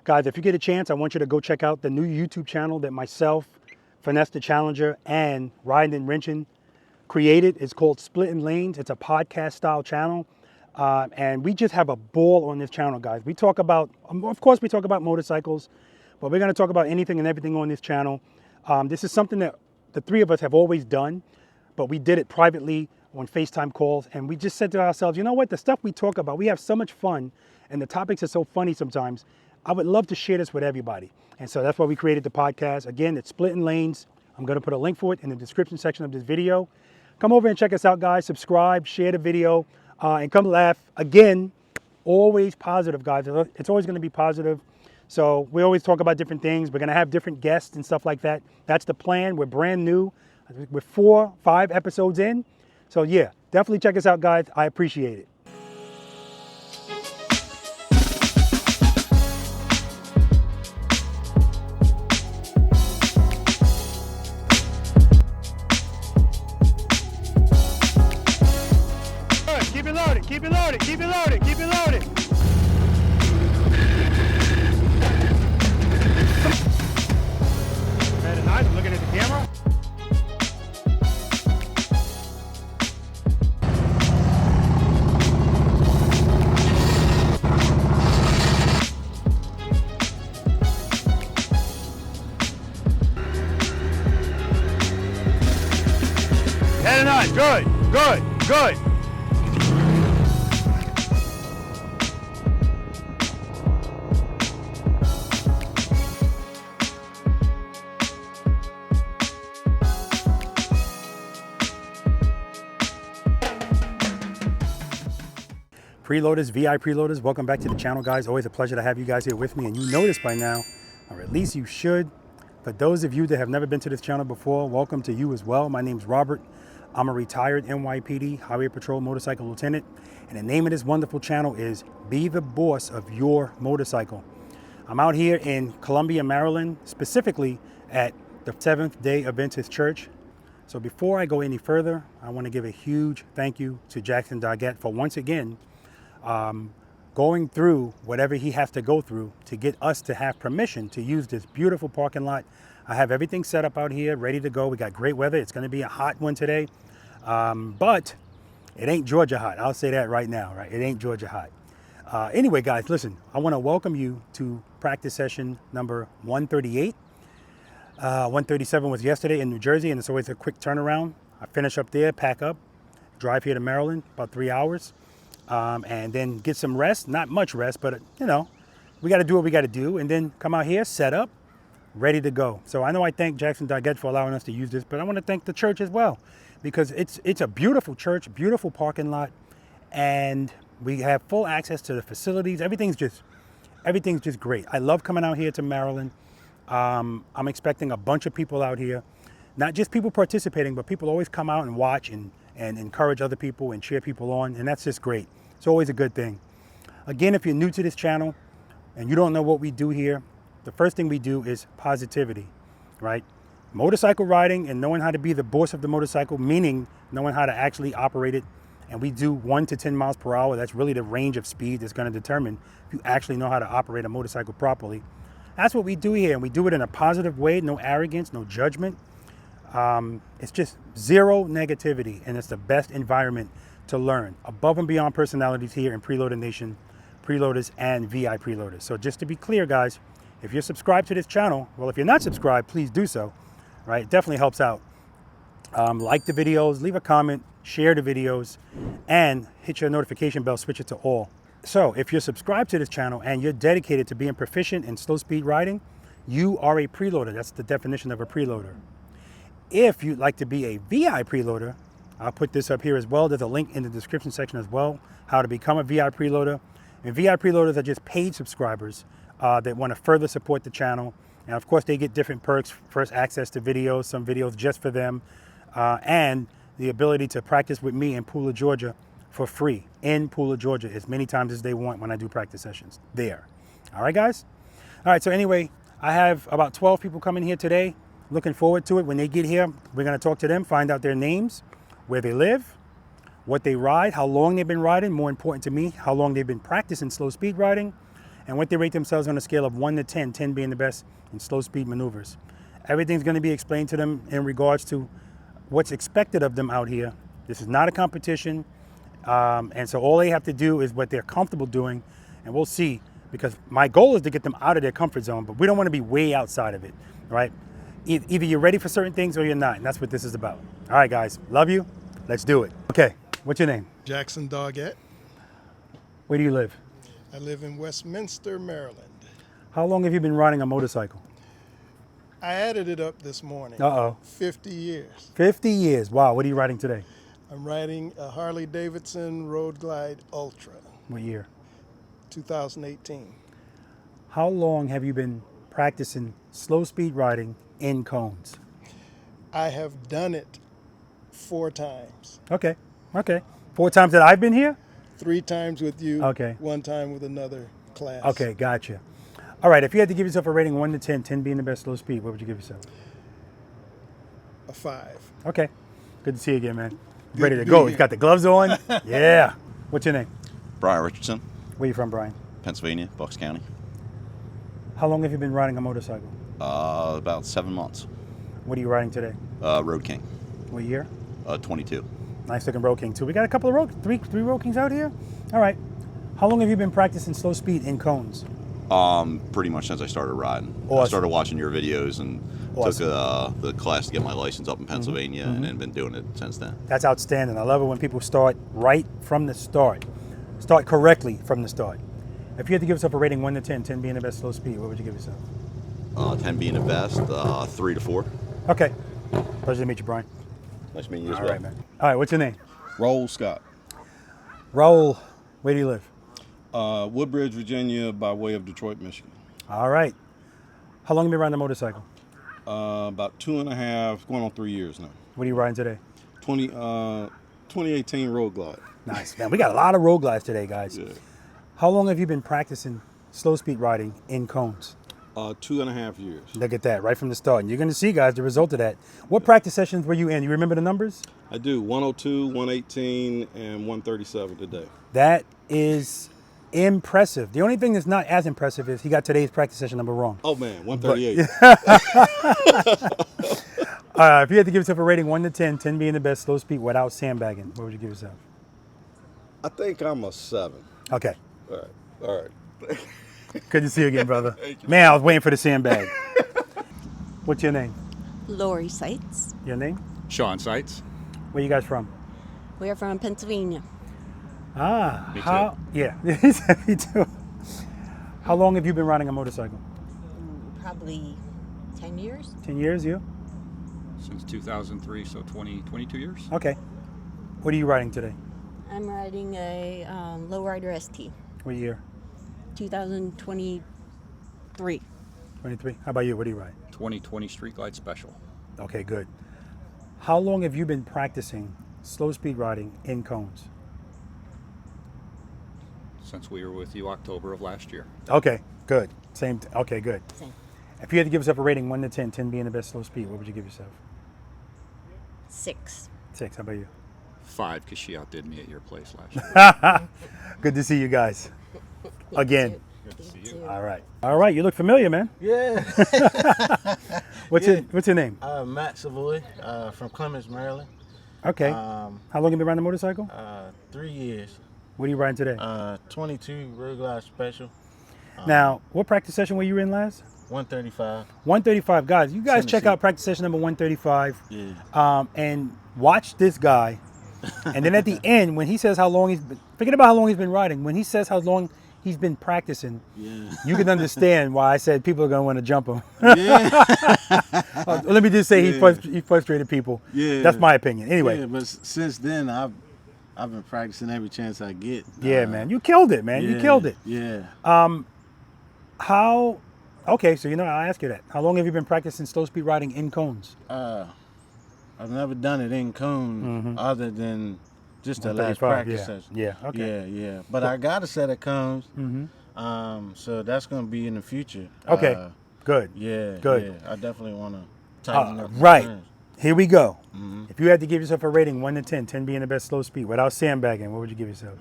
Guys, if you get a chance, I want you to go check out the new YouTube channel that myself, Finesse the Challenger, and Riding and Wrenching created. It's called Splitting Lanes. It's a podcast style channel. And we just have a ball on this channel, guys. We talk about, of course, we talk about motorcycles, but we're going to talk about anything and everything on this channel. This is something that the three of us have always done, but we did it privately on FaceTime calls. And we just said to ourselves, you know what? The stuff we talk about, we have so much fun, and the topics are so funny sometimes. I would love to share this with everybody. And so that's why we created the podcast. Again, it's Splitting Lanes. I'm going to put a link for it in the description section of this video. Come over and check us out, guys. Subscribe, share the video, and come laugh. Again, always positive, guys. It's always going to be positive. So we always talk about different things. We're going to have different guests and stuff like that. That's the plan. We're brand new. We're 4, 5 episodes in. So yeah, definitely check us out, guys. I appreciate it. Keep it loaded, keep it loaded, keep it loaded, keep it loaded. Very nice, I'm looking at the camera. Very nice, good, good, good. Preloaders, V.I.Preloaders, welcome back to the channel, guys. Always a pleasure to have you guys here with me. And you know this by now, or at least you should. For those of you that have never been to this channel before, welcome to you as well. My name's Robert. I'm a retired NYPD Highway Patrol motorcycle lieutenant. And the name of this wonderful channel is Be the Boss of Your Motorcycle. I'm out here in Columbia, Maryland, specifically at the Seventh-day Adventist Church. So before I go any further, I want to give a huge thank you to Jackson Doggett for once again going through whatever he has to go through to get us to have permission to use this beautiful parking lot. I have everything set up out here, ready to go. We got great weather. It's going to be a hot one today, but it ain't Georgia hot. I'll say that right now, right? It ain't Georgia hot. Anyway, guys, listen, I want to welcome you to practice session number 138. 137 was yesterday in New Jersey, and it's always a quick turnaround. I finish up there, pack up, drive here to Maryland, about 3 hours. And then get some rest, not much rest, but you know, we got to do what we got to do, and then come out here, set up, ready to go. So I know I thank Jackson Doggett for allowing us to use this, but I want to thank the church as well, because it's a beautiful church, beautiful parking lot, and we have full access to the facilities. Everything's just great. I love coming out here to Maryland. I'm expecting a bunch of people out here, not just people participating, but people always come out and watch and encourage other people and cheer people on, and that's just great. It's always a good thing. Again, if you're new to this channel and you don't know what we do here, the first thing we do is positivity, right? Motorcycle riding and knowing how to be the boss of the motorcycle, meaning knowing how to actually operate it. And we do 1 to 10 miles per hour. That's really the range of speed that's going to determine if you actually know how to operate a motorcycle properly. That's what we do here, and we do it in a positive way, no arrogance, no judgment. It's just zero negativity, and it's the best environment to learn. Above and beyond personalities here in Preloader Nation, Preloaders and V.I.Preloaders. So just to be clear, guys, if you're subscribed to this channel, well, if you're not subscribed, please do so, right? It definitely helps out. Like the videos, leave a comment, share the videos, and hit your notification bell, switch it to all. So if you're subscribed to this channel and you're dedicated to being proficient in slow speed riding, you are a preloader. That's the definition of a preloader. If you'd like to be a V.I.Preloader, I'll put this up here as well. There's a link in the description section as well, how to become a V.I.Preloader. And V.I.Preloaders are just paid subscribers that want to further support the channel. And of course, they get different perks, first access to videos, some videos just for them, and the ability to practice with me in Pooler, Georgia for free, in Pooler, Georgia, as many times as they want when I do practice sessions there. All right, guys? All right, so anyway, I have about 12 people coming here today. Looking forward to it. When they get here, we're going to talk to them, find out their names, where they live, what they ride, how long they've been riding, more important to me, how long they've been practicing slow speed riding, and what they rate themselves on a scale of 1 to 10, 10 being the best in slow speed maneuvers. Everything's going to be explained to them in regards to what's expected of them out here. This is not a competition, and so all they have to do is what they're comfortable doing, and we'll see, because my goal is to get them out of their comfort zone, but we don't want to be way outside of it, right? Either you're ready for certain things or you're not, and that's what this is about. All right, guys, love you. Let's do it. Okay, what's your name? Jackson Doggett. Where do you live? I live in Westminster, Maryland. How long have you been riding a motorcycle? I added it up this morning. 50 years. 50 years. Wow, what are you riding today? I'm riding a Harley-Davidson Road Glide Ultra. What year? 2018. How long have you been practicing slow speed riding in cones? I have done it 4 times. Okay. 4 times that I've been here? 3 times with you. Okay. 1 time with another class. Okay, gotcha. All right, if you had to give yourself a rating 1 to 10, 10 being the best slow speed, what would you give yourself? A 5. Okay. Good to see you again, man. Good Ready to to go. be You got the gloves on? Yeah. What's your name? Brian Richardson, Where you from, Brian? Pennsylvania, Bucks County. How long have you been riding a motorcycle? About 7 months. What are you riding today? Road King, What year? 22. Nice looking Road King too. We got a couple of three Road Kings out here. All right. How long have you been practicing slow speed in cones? Pretty much since I started riding. Awesome. I started watching your videos and Awesome. took the class to get my license up in Pennsylvania and then been doing it since then. That's outstanding. I love it when people start right from the start. Start correctly from the start. If you had to give yourself a rating 1 to 10, 10 being the best slow speed, what would you give yourself? 10 being the best, 3 to 4. Okay. Pleasure to meet you, Brian. Nice meeting you as All well. right, man. All right, what's your name? Raoul Scott. Raoul, where do you live? Woodbridge, Virginia, by way of Detroit, Michigan. All right. How long have you been riding a motorcycle? About 2.5, going on 3 years now. What are you riding today? 2018 Road Glide. Nice, man. We got a lot of road glides today, guys. Yeah. How long have you been practicing slow speed riding in cones? 2.5 years. Look at that, right from the start. And you're going to see, guys, the result of that. What practice sessions were you in? You remember the numbers? I do 102, 118, and 137 today. That is impressive. The only thing that's not as impressive is he got today's practice session number wrong. Oh man, 138. If you had to give yourself a rating 1 to 10, 10 being the best slow speed without sandbagging, what would you give yourself? I think I'm a 7. Okay. All right. Good to see you again, brother. Man, I was waiting for the sandbag. What's your name? Lori Sites. Your name? Sean Sites. Where you guys from? We are from Pennsylvania. Ah, Me how? Yeah, me too. How long have you been riding a motorcycle? Probably 10 years. 10 years, you? Since 2003, so 22 years. Okay. What are you riding today? I'm riding a Lowrider ST, What year? 2023. 23. How about you? What do you ride? 2020 Street Glide Special. Okay, good. How long have you been practicing slow speed riding in cones? Since we were with you October of last year. Okay, good. Okay, good. Same. If you had to give yourself a rating 1 to 10, 10 being the best slow speed, what would you give yourself? 6. 6. How about you? 5, because she outdid me at your place last year. Good to see you guys again. Good to see too. you. All right. All right. You look familiar, man. Yeah. What's your name? Matt Savoy, from Clemens, Maryland. Okay. How long have you been riding a motorcycle? 3 years. What are you riding today? 22 Road Glide Special. Now, what practice session were you in last? 135. 135. Guys, you guys check Tennessee. out practice session number 135. Yeah. And watch this guy. And then at the end, when he says how long he's been, forget about how long he's been riding. When he says how long he's been practicing, Yeah. you can understand why I said people are going to want to jump him. Yeah. Let me just say Yeah. he frustrated people. Yeah. That's my opinion. Anyway. Yeah, but since then, I've been practicing every chance I get. Yeah, man. You killed it, man. You Yeah, killed it. Yeah. Okay, so I'll ask you that. How long have you been practicing slow speed riding in cones? I've never done it in cone other than just the last 135, practice yeah. session. Yeah, okay. Yeah. But I got a set of cones. So that's going to be in the future. Okay, good. Yeah. Good. Yeah. I definitely want to tighten up. my Right. turns. Here we go. If you had to give yourself a rating 1 to 10, 10 being the best slow speed without sandbagging, what would you give yourself?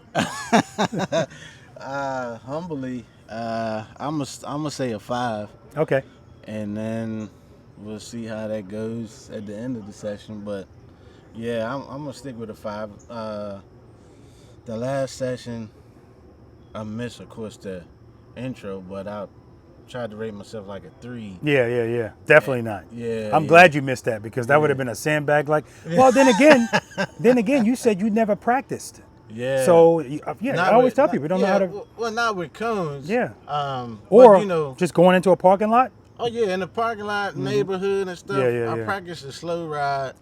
Humbly, I'm gonna say a 5, Okay. and then we'll see how that goes at the end of the session. But yeah, I'm gonna stick with a 5. The last session, I missed, of course, the intro, but I tried to rate myself like a 3. Yeah. Definitely not. Yeah, I'm yeah. glad you missed that because that would have been a sandbag. Like, well, then again, you said you never practiced. Yeah. So Not I always with- tell not- people we don't yeah, know how to. Well, not with cones. Yeah. Or Or you know, just going into a parking lot. oh yeah, in the parking lot, neighborhood and stuff. Yeah. I practice the slow ride.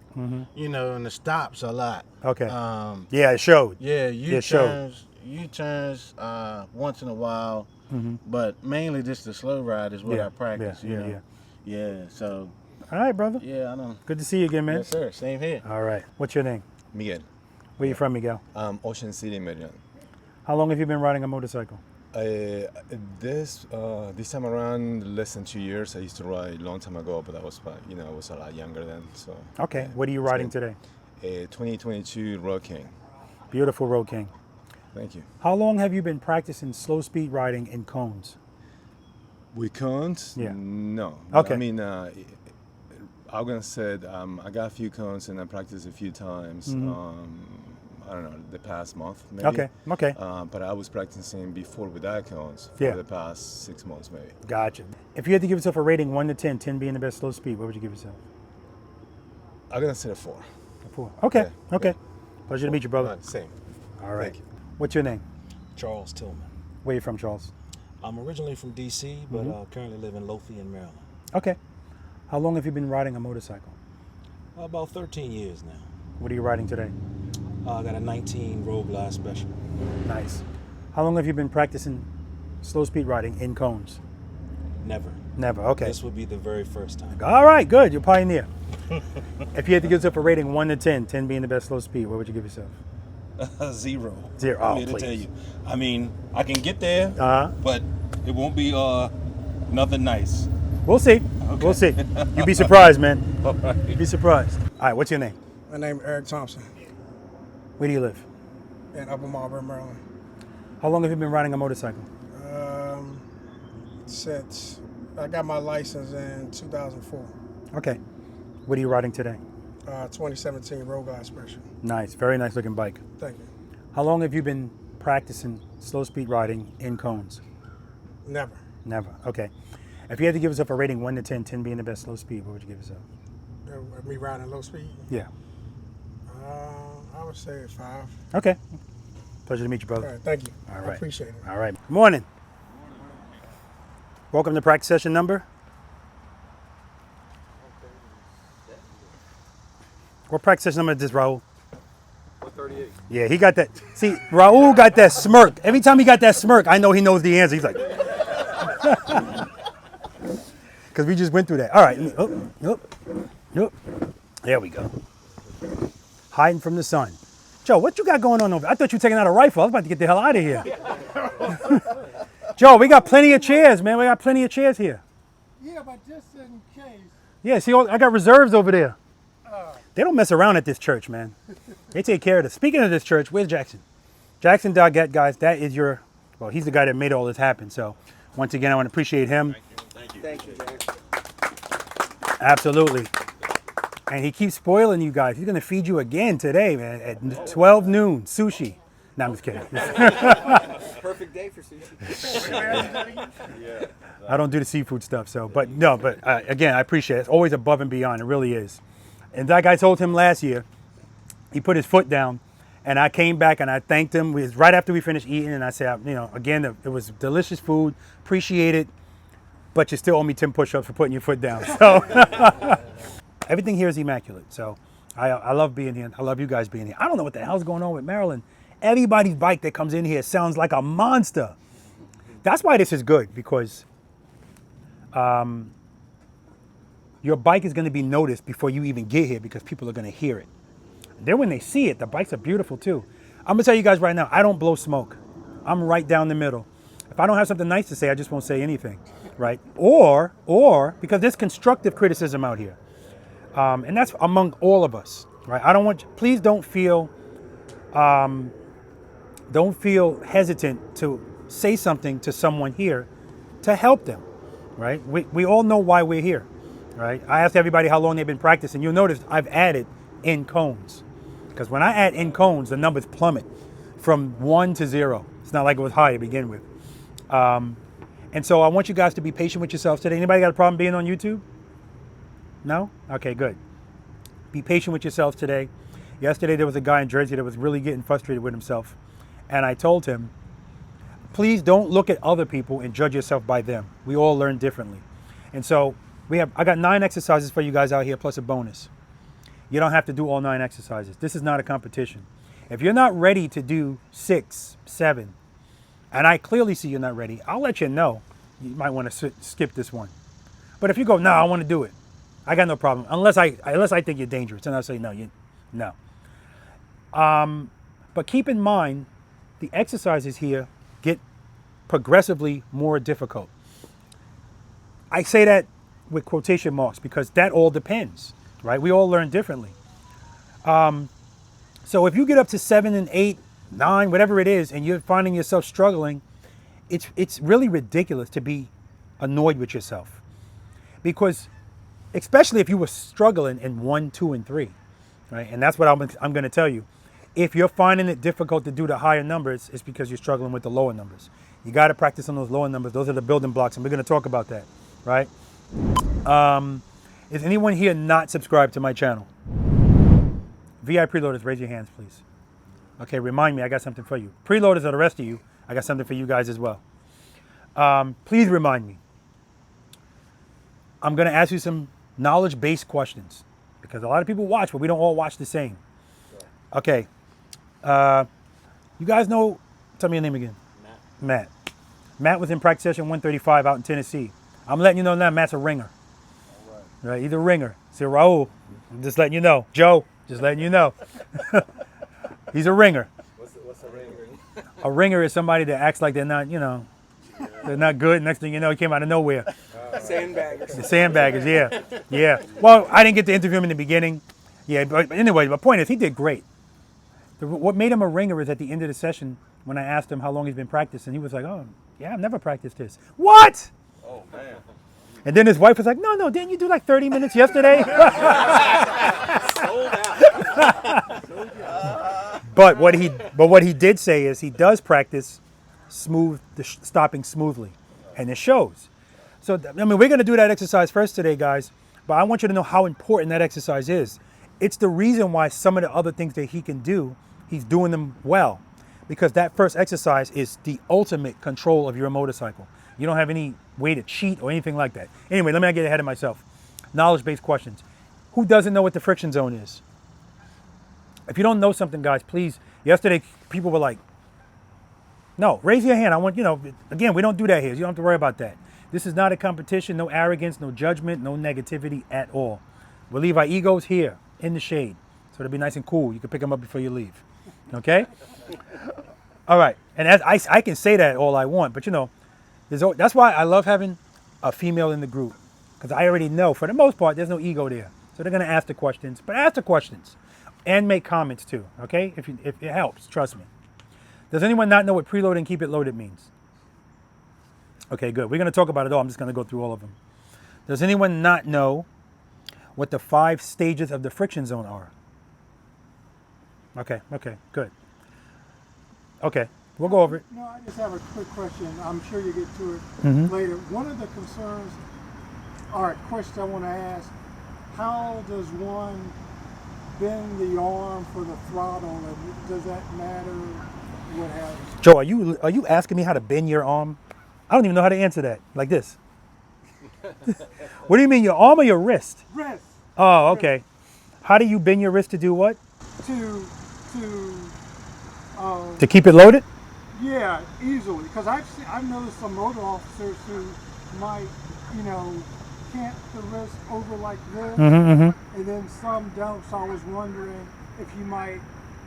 You know, and the stops a lot. Okay. Um, Yeah, it showed. yeah, It showed. U-turns once in a while, but mainly just the slow ride is what Yeah, I practice. yeah, you yeah, know? Yeah. So All right, brother. yeah, I don't. Good to see you again, man. Yes, sir. Same here. All right. What's your name? Miguel, Where you from, Miguel? Ocean City, Maryland. How long have you been riding a motorcycle? This time around, less than 2 years. I used to ride a long time ago, but I was I was a lot younger then. So Okay. yeah, What are you it's riding good. today? 2022 Road King. Beautiful Road King. Thank you. How long have you been practicing slow speed riding in cones? With cones? Yeah. No. Okay. I mean, I'm gonna say I got a few cones and I practiced a few times. I don't know, the past month maybe. Okay. But I was practicing before without cones for Yeah. the past 6 months maybe. Gotcha. If you had to give yourself a rating 1 to 10, 10 being the best slow speed, what would you give yourself? I'm gonna say a 4. A 4. Okay. Yeah, Okay. Pleasure to meet you, brother. All right, same. All right. Thank you. What's your name? Charles Tillman. Where you from, Charles? I'm originally from D.C., but currently live in Lothian, Maryland. Okay. How long have you been riding a motorcycle? About 13 years now. What are you riding today? I got a 19 Road Glide Special. Nice. How long have you been practicing slow speed riding in cones? Never. Never. Okay. This would be the very first time. All right, good. You're a pioneer. If you had to give yourself a rating 1 to 10, 10 being the best slow speed, what would you give yourself? 0. 0. I'm Oh, here to please. tell you. I mean, I can get there, Uh-huh. but it won't be nothing nice. We'll see. We'll see. You'd be surprised, man. All right. You'd be surprised. All right, what's your name? My name is Eric Thompson Where do you live? in Upper Marlboro, Maryland. How long have you been riding a motorcycle? Since I got my license in 2004. Okay. What are you riding today? 2017 Road Glide Special. Nice. Very nice looking bike. Thank you. How long have you been practicing slow speed riding in cones? Never. Never. Okay. If you had to give yourself a rating 1 to 10, 10 being the best slow speed, what would you give yourself? Me riding low speed? Yeah. I would say 5. Okay. Pleasure to meet you, All brother. right, thank you. All I right. appreciate it. All right. Good morning. Welcome to practice session number. What practice session number is this, Raul? 138. Yeah, he got that. See, Raul got that smirk. Every time he got that smirk, I know he knows the answer. He's like, because we just went through that. All right. There we go. Hiding from the sun. Joe, what you got going on over? I thought you were taking out a rifle. I was about to get the hell out of here. Joe, we got plenty of chairs, man. We got plenty of chairs here. Yeah, but just in case. Yeah, see, I got reserves over there. They don't mess around at this church, man. They take care of this. Speaking of this church, where's Jackson? Jackson Doggett, guys, that is well, he's the guy that made all this happen. So, once again, I want to appreciate him. Thank you, Jack. Absolutely. And he keeps spoiling you guys. He's going to feed you again today, man, at 12 noon, sushi. No, I'm just kidding. Perfect day for sushi. I don't do the seafood stuff, so, but again, I appreciate it. It's always above and beyond. It really is. And like I told him last year, he put his foot down, and I came back and I thanked him. It was right after we finished eating, and I said, again, it was delicious food, appreciate it, but you still owe me 10 push-ups for putting your foot down. So everything here is immaculate. So I love being here. I love you guys being here. I don't know what the hell's going on with Maryland. Everybody's bike that comes in here sounds like a monster. That's why this is good, because your bike is going to be noticed before you even get here, because people are going to hear it. Then when they see it, the bikes are beautiful too. I'm going to tell you guys right now, I don't blow smoke. I'm right down the middle. If I don't have something nice to say, I just won't say anything, right? Or because there's constructive criticism out here. And that's among all of us, right? Please don't feel hesitant to say something to someone here to help them, right? We all know why we're here, right? I asked everybody how long they've been practicing. You'll notice I've added in cones, because when I add in cones, the numbers plummet from 1 to 0. It's not like it was high to begin with. And so I want you guys to be patient with yourselves today. Anybody got a problem being on YouTube? No? Okay, good. Be patient with yourselves today. Yesterday there was a guy in Jersey that was really getting frustrated with himself. And I told him, please don't look at other people and judge yourself by them. We all learn differently. And so I got 9 exercises for you guys out here plus a bonus. You don't have to do all 9 exercises. This is not a competition. If you're not ready to do 6, 7, and I clearly see you're not ready, I'll let you know. You might want to skip this one. But if you go, no, I want to do it, I got no problem. Unless I think you're dangerous, and I'll say no. But keep in mind, the exercises here get progressively more difficult. I say that with quotation marks because that all depends, right? We all learn differently. So if you get up to 7 and 8, 9, whatever it is, and you're finding yourself struggling, it's really ridiculous to be annoyed with yourself. Because especially if you were struggling in 1, 2, and 3, right? And that's what I'm going to tell you. If you're finding it difficult to do the higher numbers, it's because you're struggling with the lower numbers. You got to practice on those lower numbers. Those are the building blocks, and we're going to talk about that, right? Is anyone here not subscribed to my channel? V.I.Preloaders, raise your hands, please. Okay, remind me, I got something for you. Preloaders are the rest of you. I got something for you guys as well. Please remind me. I'm going to ask you some knowledge-based questions because a lot of people watch, but we don't all watch the same. Okay. You guys know, tell me your name again. Matt. Matt was in practice session 135 out in Tennessee. I'm letting you know now, Matt's a ringer. All right. He's a ringer. See, Raul, I'm just letting you know. Joe, just letting you know. He's a ringer. What's a ringer? A ringer is somebody that acts like they're not, they're not good. Next thing you know, he came out of nowhere. Sandbaggers. The sandbaggers, yeah. Well, I didn't get to interview him in the beginning. Yeah, but anyway, my point is he did great. What made him a ringer is at the end of the session when I asked him how long he's been practicing, he was like, oh, yeah, I've never practiced this. What? Oh, man. And then his wife was like, no, didn't you do like 30 minutes yesterday? Sold out. But what he did say is he does practice stopping smoothly, and it shows. So, I mean, we're going to do that exercise first today, guys, but I want you to know how important that exercise is. It's the reason why some of the other things that he can do, he's doing them well, because that first exercise is the ultimate control of your motorcycle. You don't have any way to cheat or anything like that. Anyway, let me not get ahead of myself. Knowledge-based questions. Who doesn't know what the friction zone is? If you don't know something, guys, please. Yesterday, people were like, no, raise your hand. I want, again, we don't do that here. You don't have to worry about that. This is not a competition, no arrogance, no judgment, no negativity at all. We'll leave our egos here in the shade. So it'll be nice and cool. You can pick them up before you leave. Okay? All right. And as I can say that all I want, but that's why I love having a female in the group. Because I already know, for the most part, there's no ego there. So they're going to ask the questions. But ask the questions. And make comments too. Okay? If it helps, trust me. Does anyone not know what preload and keep it loaded means? Okay, good. We're going to talk about it all. I'm just going to go through all of them. Does anyone not know what the 5 stages of the friction zone are? Okay, good. Okay, we'll go over it. No, I just have a quick question. I'm sure you get to it later. One of the concerns, questions I want to ask, how does one bend the arm for the throttle, and does that matter? What happens? Joe, are you asking me how to bend your arm? I don't even know how to answer that. Like this. What do you mean, your arm or your wrist? Wrist. Oh, okay. How do you bend your wrist to do what? To keep it loaded? Yeah, easily. Because I've noticed some motor officers who might, cant the wrist over like this, and then some don't. So I was wondering if you might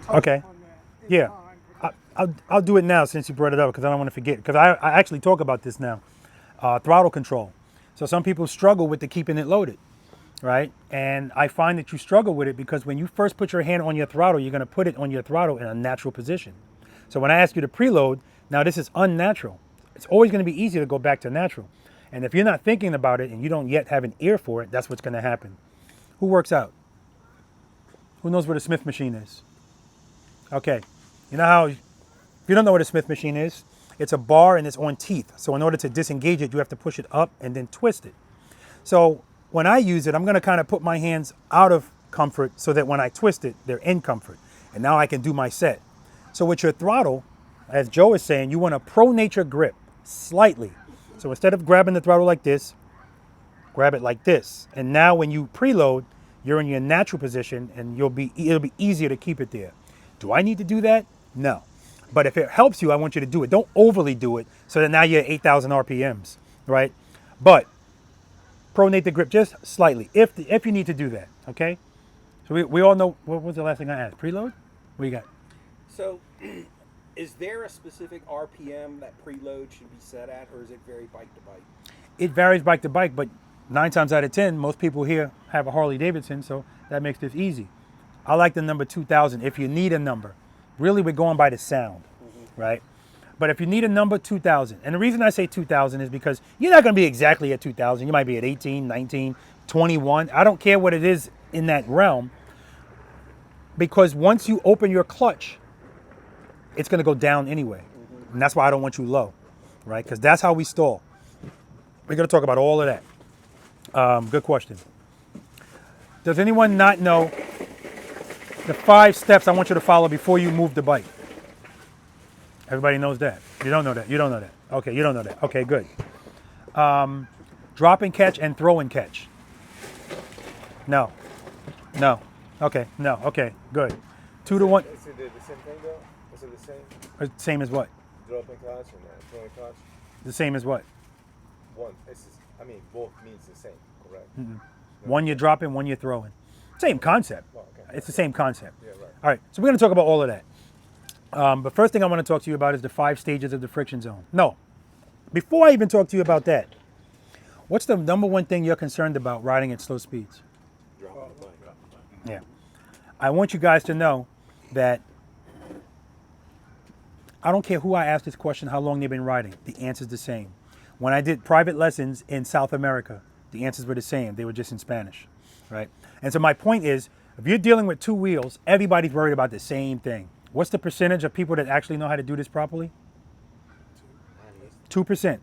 touch on that. Yeah. I'll do it now since you brought it up because I don't want to forget. Because I actually talk about this now. Throttle control. So some people struggle with the keeping it loaded, right? And I find that you struggle with it because when you first put your hand on your throttle, you're going to put it on your throttle in a natural position. So when I ask you to preload, now this is unnatural. It's always going to be easier to go back to natural. And if you're not thinking about it and you don't yet have an ear for it, that's what's going to happen. Who works out? Who knows what a Smith machine is? Okay. You know how, if you don't know what a Smith machine is, it's a bar and it's on teeth. So in order to disengage it, you have to push it up and then twist it. So when I use it, I'm going to kind of put my hands out of comfort so that when I twist it, they're in comfort. And now I can do my set. So with your throttle, as Joe is saying, you want a pro nature grip slightly. So instead of grabbing the throttle like this, grab it like this. And now when you preload, you're in your natural position and it'll be easier to keep it there. Do I need to do that? No. But if it helps you, I want you to do it. Don't overly do it so that now you're at 8,000 RPMs, right? But pronate the grip just slightly if you need to do that, okay? So we all know, what was the last thing I asked? Preload? What you got? So, is there a specific RPM that preload should be set at, or is it vary bike to bike? It varies bike to bike, but 9 times out of 10, most people here have a Harley-Davidson, so that makes this easy. I like the number 2,000 if you need a number. Really, we're going by the sound, right? But if you need a number, 2,000. And the reason I say 2,000 is because you're not going to be exactly at 2,000. You might be at 18, 19, 21. I don't care what it is in that realm. Because once you open your clutch, it's going to go down anyway. And that's why I don't want you low, right? Because that's how we stall. We're going to talk about all of that. Good question. Does anyone not know the 5 steps I want you to follow before you move the bike? Everybody knows that. You don't know that. You don't know that. Okay, you don't know that. Okay, good. Drop and catch and throw and catch. No. No. Okay, no. Okay, good. 2 to 1. Is it the same thing though? Is it the same? Same as what? Drop and clutch and throwing clutch? The same as what? One. Both means the same, correct? Mm-mm. One you're dropping, one you're throwing. Same concept. Oh, okay. It's the same concept. Yeah, right. All right, so we're going to talk about all of that. But first thing I want to talk to you about is the 5 stages of the friction zone. No, before I even talk to you about that, what's the number one thing you're concerned about riding at slow speeds? Drop the bike. Yeah. I want you guys to know that I don't care who I ask this question, how long they've been riding. The answer's the same. When I did private lessons in South America, the answers were the same. They were just in Spanish, right? And so my point is, if you're dealing with 2 wheels, everybody's worried about the same thing. What's the percentage of people that actually know how to do this properly? 2%.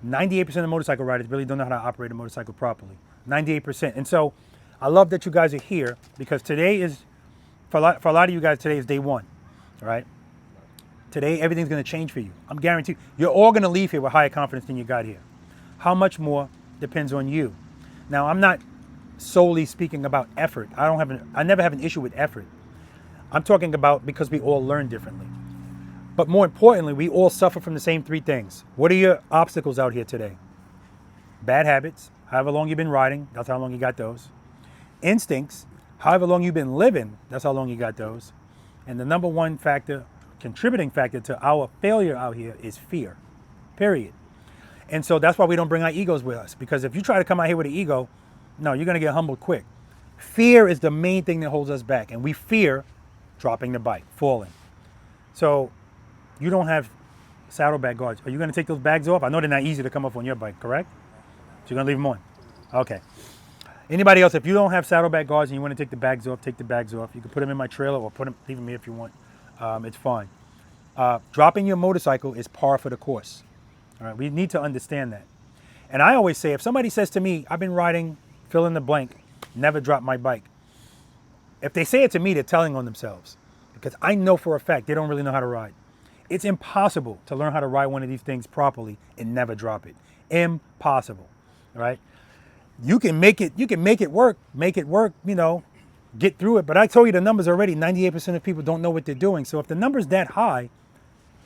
98% of motorcycle riders really don't know how to operate a motorcycle properly. 98%. And so I love that you guys are here because today is, for a lot of you guys, today is day 1, right? Today, everything's going to change for you. I'm guaranteed. You're all going to leave here with higher confidence than you got here. How much more depends on you. Now, I'm not solely speaking about effort. I never have an issue with effort. I'm talking about because we all learn differently. But more importantly, we all suffer from the same 3 things. What are your obstacles out here today? Bad habits, however long you've been riding, that's how long you got those. Instincts, however long you've been living, that's how long you got those. And the number one factor, contributing factor to our failure out here is fear, period. And so that's why we don't bring our egos with us. Because if you try to come out here with an ego, no, you're going to get humbled quick. Fear is the main thing that holds us back. And we fear dropping the bike, falling. So you don't have saddlebag guards. Are you going to take those bags off? I know they're not easy to come off on your bike, correct? So you're going to leave them on? Okay. Anybody else, if you don't have saddlebag guards and you want to take the bags off, take the bags off. You can put them in my trailer or leave them here if you want. It's fine. Dropping your motorcycle is par for the course. All right, we need to understand that. And I always say, if somebody says to me, I've been riding, fill in the blank, never dropped my bike. If they say it to me, they're telling on themselves. Because I know for a fact they don't really know how to ride. It's impossible to learn how to ride one of these things properly and never drop it. Impossible, right? You can make it work, you know, get through it. But I told you the numbers already, 98% of people don't know what they're doing. So if the number's that high,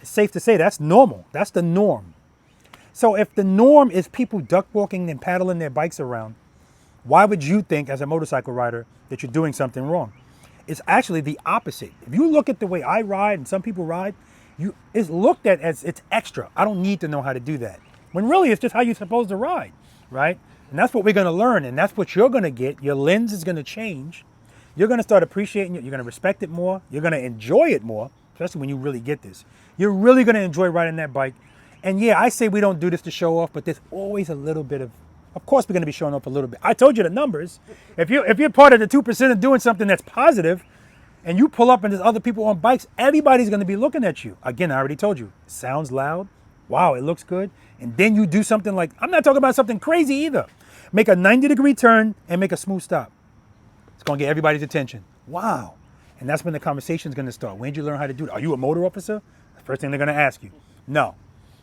it's safe to say that's normal. That's the norm. So if the norm is people duck walking and paddling their bikes around, why would you think as a motorcycle rider that you're doing something wrong? It's actually the opposite. If you look at the way I ride and some people ride, it's looked at as it's extra. I don't need to know how to do that. When really it's just how you're supposed to ride, right? And that's what we're going to learn. And that's what you're going to get. Your lens is going to change. You're going to start appreciating it. You're going to respect it more. You're going to enjoy it more, especially when you really get this. You're really going to enjoy riding that bike. And yeah, I say we don't do this to show off, but there's always a little bit of course we're going to be showing off a little bit. I told you the numbers. If you're part of the 2% of doing something that's positive, and you pull up and there's other people on bikes, everybody's going to be looking at you. Again, I already told you, it sounds loud. Wow, it looks good. And then you do something like, I'm not talking about something crazy either. Make a 90-degree turn and make a smooth stop. It's going to get everybody's attention. Wow. And that's when the conversation's going to start. When did you learn how to do it? Are you a motor officer? The first thing they're going to ask you. No,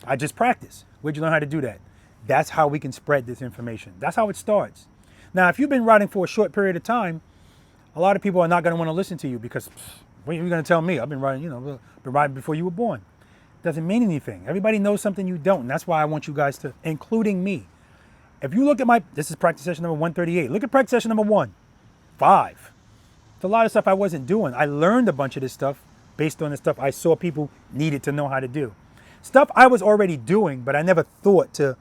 I just practice. Where'd you learn how to do that? That's how we can spread this information. That's how it starts. Now, if you've been riding for a short period of time, a lot of people are not going to want to listen to you because what are you going to tell me? I've been riding, been riding before you were born. Doesn't mean anything. Everybody knows something you don't. And that's why I want you guys to, including me. If you look at this is practice session number 138. Look at practice session number 1, 5. It's a lot of stuff I wasn't doing. I learned a bunch of this stuff based on the stuff I saw people needed to know how to do. Stuff I was already doing, but I never thought to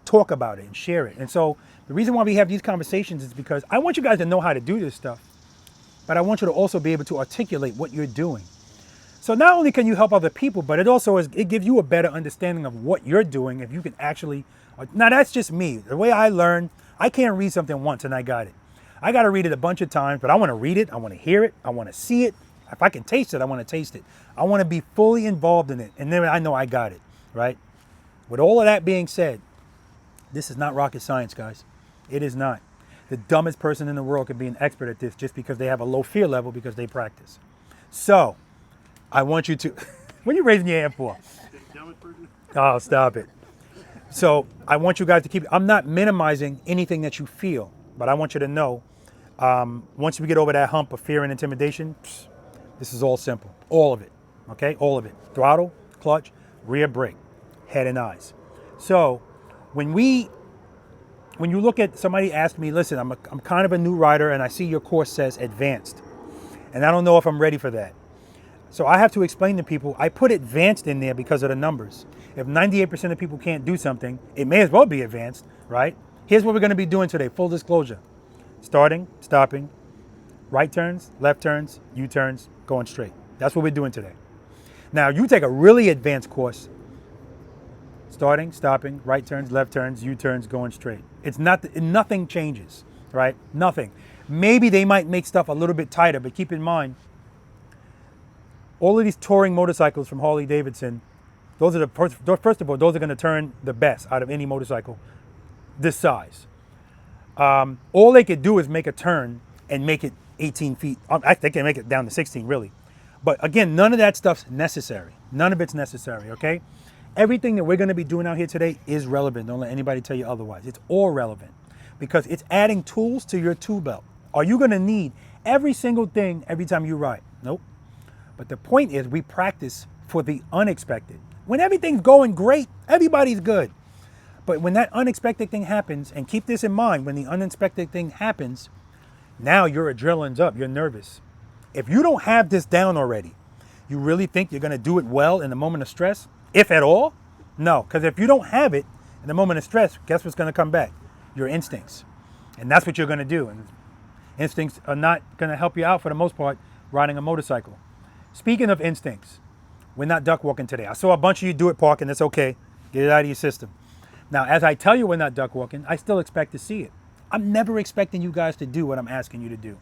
talk about it and share it. And so the reason why we have these conversations is because I want you guys to know how to do this stuff, but I want you to also be able to articulate what you're doing. So not only can you help other people, but it gives you a better understanding of what you're doing if you can actually, now that's just me. The way I learn, I can't read something once and I got it. I got to read it a bunch of times, but I want to read it, I want to hear it, I want to see it. If I can taste it, I want to taste it. I want to be fully involved in it, and then I know I got it, right? With all of that being said, this is not rocket science, guys. It is not. The dumbest person in the world can be an expert at this just because they have a low fear level because they practice. So, I want you to, what are you raising your hand for? Oh, stop it. So, I want you guys to I'm not minimizing anything that you feel, but I want you to know, once we get over that hump of fear and intimidation, this is all simple. All of it, okay? All of it. Throttle, clutch, rear brake, head and eyes. So, when you look at, somebody asked me, listen, I'm kind of a new rider and I see your course says advanced. And I don't know if I'm ready for that. So I have to explain to people, I put advanced in there because of the numbers. If 98% of people can't do something, it may as well be advanced, right? Here's what we're going to be doing today, full disclosure. Starting, stopping, right turns, left turns, U-turns, going straight. That's what we're doing today. Now, you take a really advanced course, starting, stopping, right turns, left turns, U-turns, going straight. It's not, nothing changes, right? Nothing. Maybe they might make stuff a little bit tighter, but keep in mind, all of these touring motorcycles from Harley-Davidson, those are first of all, those are going to turn the best out of any motorcycle this size. All they could do is make a turn and make it 18 feet. They can make it down to 16, really. But again, none of that stuff's necessary. None of it's necessary, okay? Everything that we're going to be doing out here today is relevant. Don't let anybody tell you otherwise. It's all relevant because it's adding tools to your tool belt. Are you going to need every single thing every time you ride? Nope. But the point is we practice for the unexpected. When everything's going great, everybody's good. But when that unexpected thing happens, and keep this in mind, when the unexpected thing happens, now your adrenaline's up, you're nervous. If you don't have this down already, you really think you're going to do it well in the moment of stress? If at all? No, because if you don't have it in the moment of stress, guess what's going to come back? Your instincts. And that's what you're going to do. And instincts are not going to help you out for the most part riding a motorcycle. Speaking of instincts, we're not duck walking today. I saw a bunch of you do it parking. That's okay. Get it out of your system. Now, as I tell you we're not duck walking, I still expect to see it. I'm never expecting you guys to do what I'm asking you to do.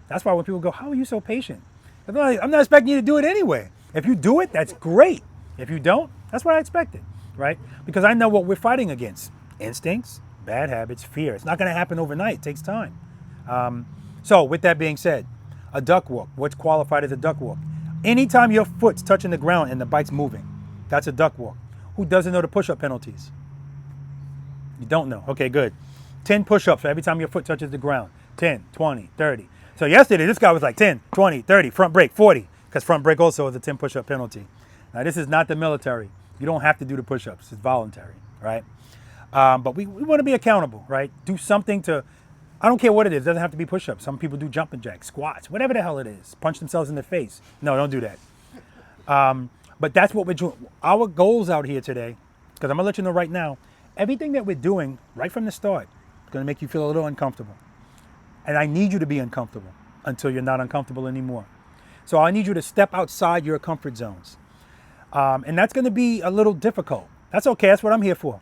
That's why when people go, how are you so patient? I'm not expecting you to do it anyway. If you do it, that's great. If you don't, that's what I expected, right? Because I know what we're fighting against. Instincts, bad habits, fear. It's not going to happen overnight. It takes time. So with that being said, a duck walk, what's qualified as a duck walk? Anytime your foot's touching the ground and the bike's moving, that's a duck walk. Who doesn't know the push-up penalties? You don't know. Okay, good. 10 push-ups for every time your foot touches the ground. 10, 20, 30. So yesterday, this guy was like 10, 20, 30, front brake, 40, because front brake also is a 10 push-up penalty. Now, this is not the military. You don't have to do the push-ups. It's voluntary, right? But we want to be accountable, right? Do something to, I don't care what it is. It doesn't have to be push-ups. Some people do jumping jacks, squats, whatever the hell it is. Punch themselves in the face. No, don't do that. But that's what we're doing. Our goals out here today, because I'm going to let you know right now, everything that we're doing right from the start is going to make you feel a little uncomfortable. And I need you to be uncomfortable until you're not uncomfortable anymore. So I need you to step outside your comfort zones. And that's going to be a little difficult. That's okay. That's what I'm here for.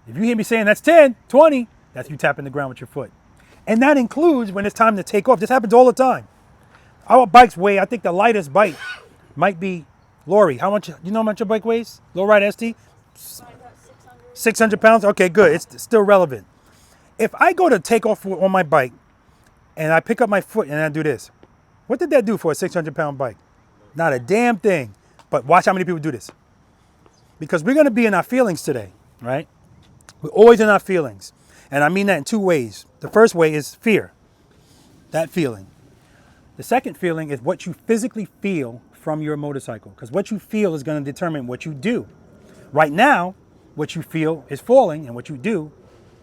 If you hear me saying that's 10, 20, that's you tapping the ground with your foot. And that includes when it's time to take off. This happens all the time. Our bikes weigh, I think the lightest bike might be, Lori, how much, you know how much your bike weighs? Lowrider ST? 600 pounds? Okay, good. It's still relevant. If I go to take off on my bike and I pick up my foot and I do this, what did that do for a 600-pound bike? Not a damn thing. But watch how many people do this. Because we're going to be in our feelings today, right? We're always in our feelings. And I mean that in two ways. The first way is fear, that feeling. The second feeling is what you physically feel from your motorcycle. Because what you feel is going to determine what you do. Right now, what you feel is falling, and what you do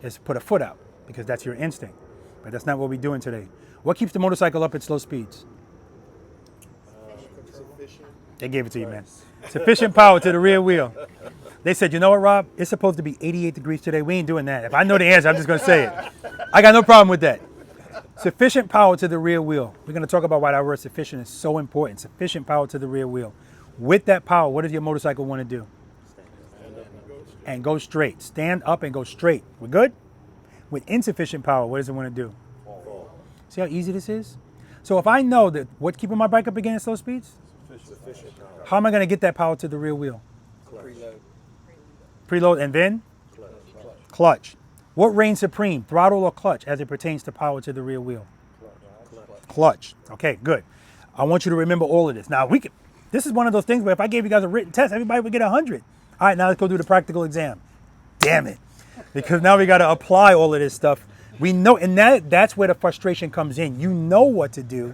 is put a foot out, because that's your instinct. But that's not what we're doing today. What keeps the motorcycle up at slow speeds? They gave it to you, man. Sufficient power to the rear wheel. They said, you know what, Rob? It's supposed to be 88 degrees today. We ain't doing that. If I know the answer, I'm just going to say it. I got no problem with that. Sufficient power to the rear wheel. We're going to talk about why that word sufficient is so important. Sufficient power to the rear wheel. With that power, what does your motorcycle want to do? And go straight. Stand up and go straight. We're good? With insufficient power, what does it want to do? See how easy this is? So if I know that what's keeping my bike up again at slow speeds? How am I going to get that power to the rear wheel? Preload and then? Clutch. What reigns supreme, throttle or clutch, as it pertains to power to the rear wheel? Clutch. Okay, good. I want you to remember all of this. Now, this is one of those things where if I gave you guys a written test, everybody would get 100. All right, now let's go do the practical exam. Damn it. Because now we got to apply all of this stuff. We know, and that's where the frustration comes in. You know what to do,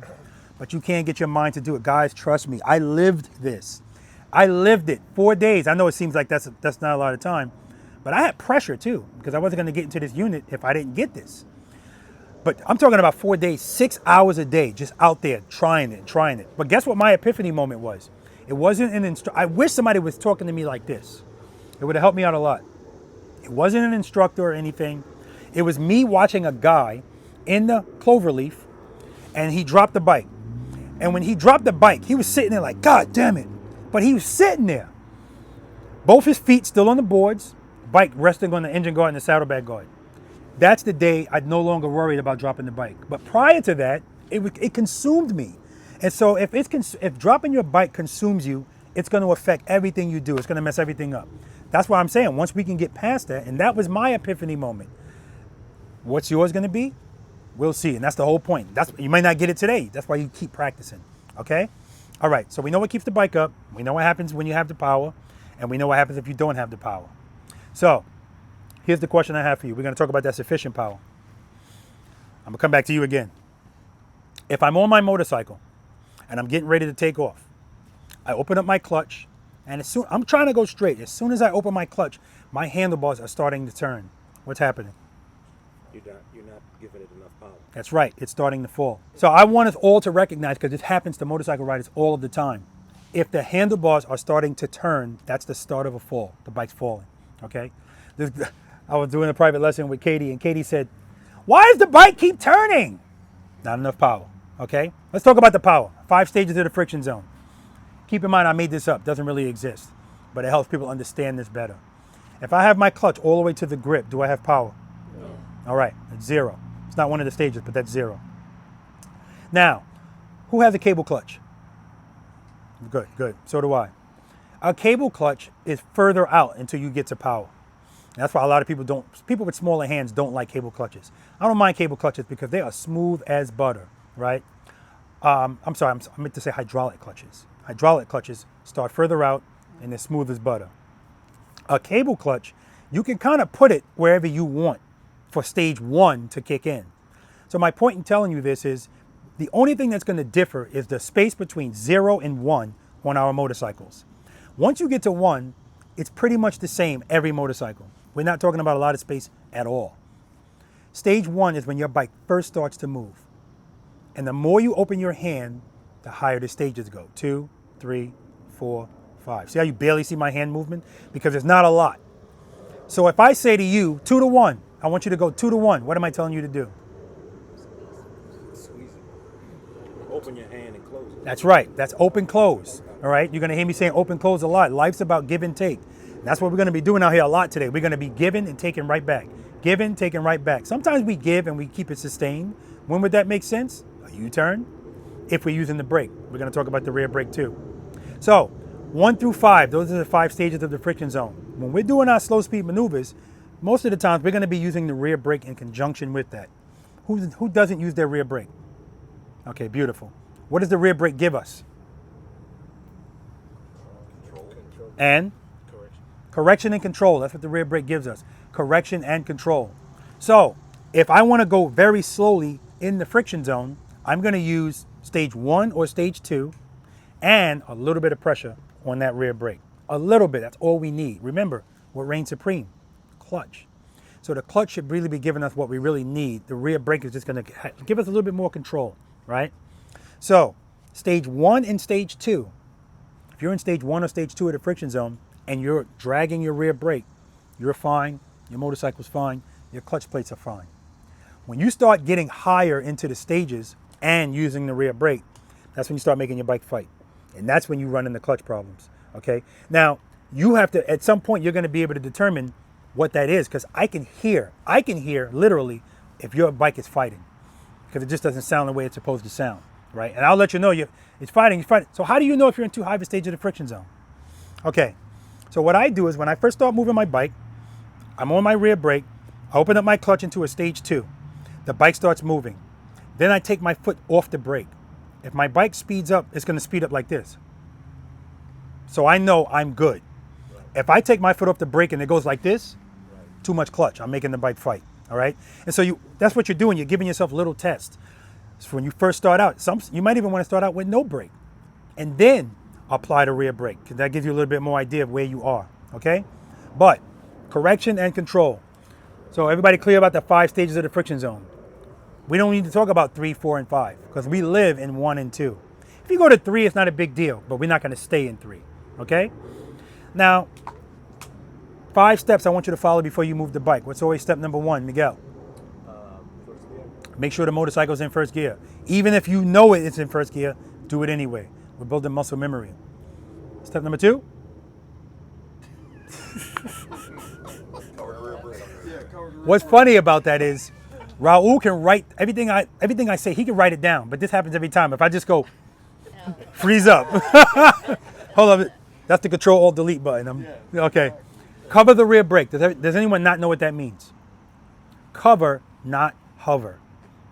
but you can't get your mind to do it. Guys, trust me. I lived this. I lived it 4 days. I know it seems like that's not a lot of time, but I had pressure too, because I wasn't going to get into this unit if I didn't get this. But I'm talking about 4 days, 6 hours a day, just out there trying it. But guess what my epiphany moment was? It wasn't an I wish somebody was talking to me like this. It would have helped me out a lot. It wasn't an instructor or anything. It was me watching a guy in the cloverleaf, and he dropped the bike. And when he dropped the bike, he was sitting there like, God damn it. But he was sitting there. Both his feet still on the boards, bike resting on the engine guard and the saddlebag guard. That's the day I'd no longer worried about dropping the bike. But prior to that, it consumed me. And so if dropping your bike consumes you, it's going to affect everything you do. It's going to mess everything up. That's why I'm saying once we can get past that, and that was my epiphany moment. What's yours going to be? We'll see. And that's the whole point. You might not get it today. That's why you keep practicing. Okay? All right. So we know what keeps the bike up. We know what happens when you have the power. And we know what happens if you don't have the power. So here's the question I have for you. We're going to talk about that sufficient power. I'm going to come back to you again. If I'm on my motorcycle and I'm getting ready to take off, I open up my clutch, and I'm trying to go straight. As soon as I open my clutch, my handlebars are starting to turn. What's happening? You're not giving it enough power. That's right. It's starting to fall. So I want us all to recognize, because it happens to motorcycle riders all of the time. If the handlebars are starting to turn, that's the start of a fall. The bike's falling. Okay? I was doing a private lesson with Katie, and Katie said, why does the bike keep turning? Not enough power. Okay? Let's talk about the power. 5 stages of the friction zone. Keep in mind, I made this up. It doesn't really exist. But it helps people understand this better. If I have my clutch all the way to the grip, do I have power? No. All right, it's 0. It's not one of the stages, but that's 0. Now, who has a cable clutch? Good, good. So do I. A cable clutch is further out until you get to power. And that's why a lot of people with smaller hands don't like cable clutches. I don't mind cable clutches because they are smooth as butter, right? I'm sorry, I meant to say hydraulic clutches. Hydraulic clutches start further out and they're smooth as butter. A cable clutch, you can kind of put it wherever you want for stage 1 to kick in. So my point in telling you this is the only thing that's going to differ is the space between 0 and 1 on our motorcycles. Once you get to 1, it's pretty much the same every motorcycle. We're not talking about a lot of space at all. Stage 1 is when your bike first starts to move. And the more you open your hand, the higher the stages go. 2, 3, 4, 5. See how you barely see my hand movement? Because it's not a lot. So if I say to you, 2 to 1, I want you to go 2 to 1. What am I telling you to do? Squeeze it. Open your hand and close it. That's right. That's open, close. All right? You're going to hear me saying open, close a lot. Life's about give and take. That's what we're going to be doing out here a lot today. We're going to be giving and taking right back. Giving, taking right back. Sometimes we give and we keep it sustained. When would that make sense? A U-turn. If we're using the brake. We're going to talk about the rear brake too. So 1 through 5, those are the 5 stages of the friction zone. When we're doing our slow speed maneuvers, most of the times we're going to be using the rear brake in conjunction with that. Who doesn't use their rear brake? Okay, beautiful. What does the rear brake give us? And correction and control. That's what the rear brake gives us. Correction and control. So if I want to go very slowly in the friction zone, I'm going to use stage 1 or stage 2 and a little bit of pressure on that rear brake. A little bit, that's all we need. Remember, what reigns supreme? Clutch. So the clutch should really be giving us what we really need. The rear brake is just going to give us a little bit more control, right? So stage 1 and stage 2. If you're in stage 1 or stage 2 of the friction zone and you're dragging your rear brake, you're fine, your motorcycle's fine, your clutch plates are fine. When you start getting higher into the stages and using the rear brake, that's when you start making your bike fight. And that's when you run into clutch problems, okay? Now, you have to, at some point, you're gonna be able to determine what that is, because I can hear literally if your bike is fighting, because it just doesn't sound the way it's supposed to sound, right? And I'll let you know it's fighting. So how do you know if you're in too high of a stage of the friction zone? Okay, so what I do is when I first start moving my bike, I'm on my rear brake, I open up my clutch into a stage 2. The bike starts moving. Then I take my foot off the brake. If my bike speeds up, it's gonna speed up like this. So I know I'm good. If I take my foot off the brake and it goes like this, too much clutch. I'm making the bike fight, all right? And so that's what you're doing. You're giving yourself little tests. So when you first start out, you might even want to start out with no brake and then apply the rear brake, because that gives you a little bit more idea of where you are, okay? But correction and control. So everybody clear about the 5 stages of the friction zone? We don't need to talk about 3, 4, and 5, because we live in 1 and 2. If you go to 3, it's not a big deal, but we're not going to stay in 3, okay? Now, 5 steps I want you to follow before you move the bike. What's always step number 1, Miguel? First gear. Make sure the motorcycle's in first gear. Even if you know it's in first gear, do it anyway. We're building muscle memory. Step number 2? What's funny about that is Raul can write everything I say, he can write it down, but this happens every time. If I just go freeze up. Hold on, that's the Control-Alt-Delete button. Okay. Cover the rear brake. Does anyone not know what that means? Cover, not hover.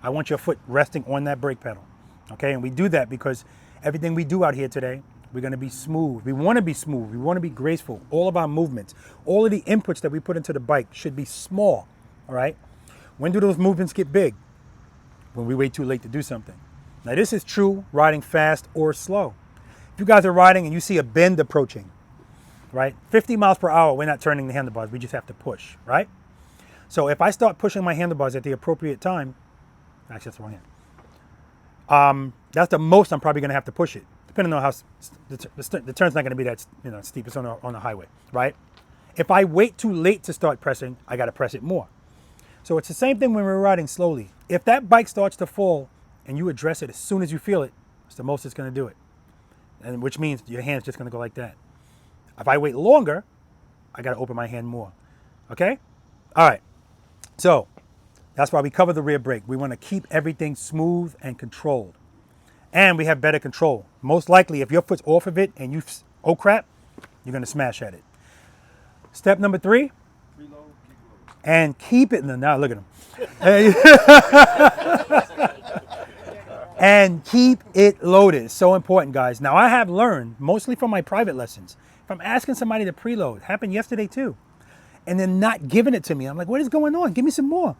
I want your foot resting on that brake pedal. Okay, and we do that because everything we do out here today, we're gonna be smooth. We wanna be smooth, we wanna be graceful. All of our movements, all of the inputs that we put into the bike should be small, all right? When do those movements get big? When we wait too late to do something. Now this is true riding fast or slow. If you guys are riding and you see a bend approaching, right? 50 miles per hour, we're not turning the handlebars, we just have to push, right? So if I start pushing my handlebars at the appropriate time, actually that's the wrong hand. That's the most I'm probably gonna have to push it, depending on how the turn's not gonna be that steep. It's on the highway, right? If I wait too late to start pressing, I gotta press it more. So it's the same thing when we're riding slowly. If that bike starts to fall and you address it as soon as you feel it, it's the most it's gonna do it. And which means your hand's just gonna go like that. If I wait longer, I gotta open my hand more, okay? All right, so that's why we cover the rear brake. We wanna keep everything smooth and controlled. And we have better control. Most likely, if your foot's off of it and you, oh crap, you're gonna smash at it. Step number 3, and keep it, now look at him. And keep it loaded. So important, guys. Now I have learned, mostly from my private lessons, if I'm asking somebody to preload, happened yesterday too, and they're not giving it to me, I'm like, what is going on? Give me some more.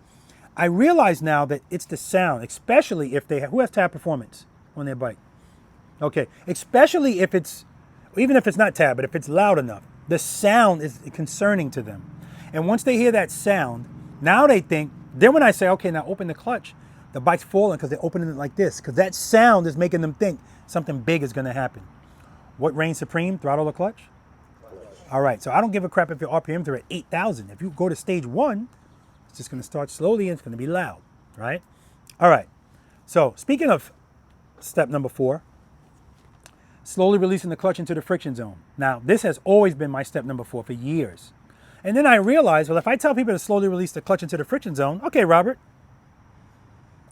I realize now that it's the sound, especially if they have, who has tab performance on their bike? Okay, especially if it's, even if it's not tab, but if it's loud enough, the sound is concerning to them. And once they hear that sound, now they think, then when I say, okay, now open the clutch, the bike's falling because they're opening it like this, because that sound is making them think something big is gonna happen. What reigns supreme, throttle or clutch? All right, so I don't give a crap if your RPMs are at 8,000. If you go to stage 1, it's just gonna start slowly and it's gonna be loud, right? All right, so speaking of step number 4, slowly releasing the clutch into the friction zone. Now, this has always been my step number 4 for years. And then I realized, well, if I tell people to slowly release the clutch into the friction zone, okay, Robert,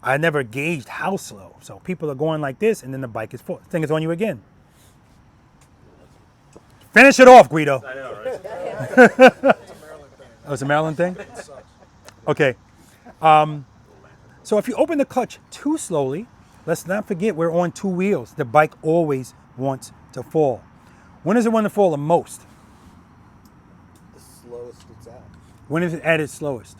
I never gauged how slow. So people are going like this, and then the bike is full. Thing is on you again. Finish it off, Guido. I know, right? Oh, it's a Maryland thing? Okay. So if you open the clutch too slowly, let's not forget we're on 2 wheels. The bike always wants to fall. When does it want to fall the most? The slowest it's at. When is it at its slowest?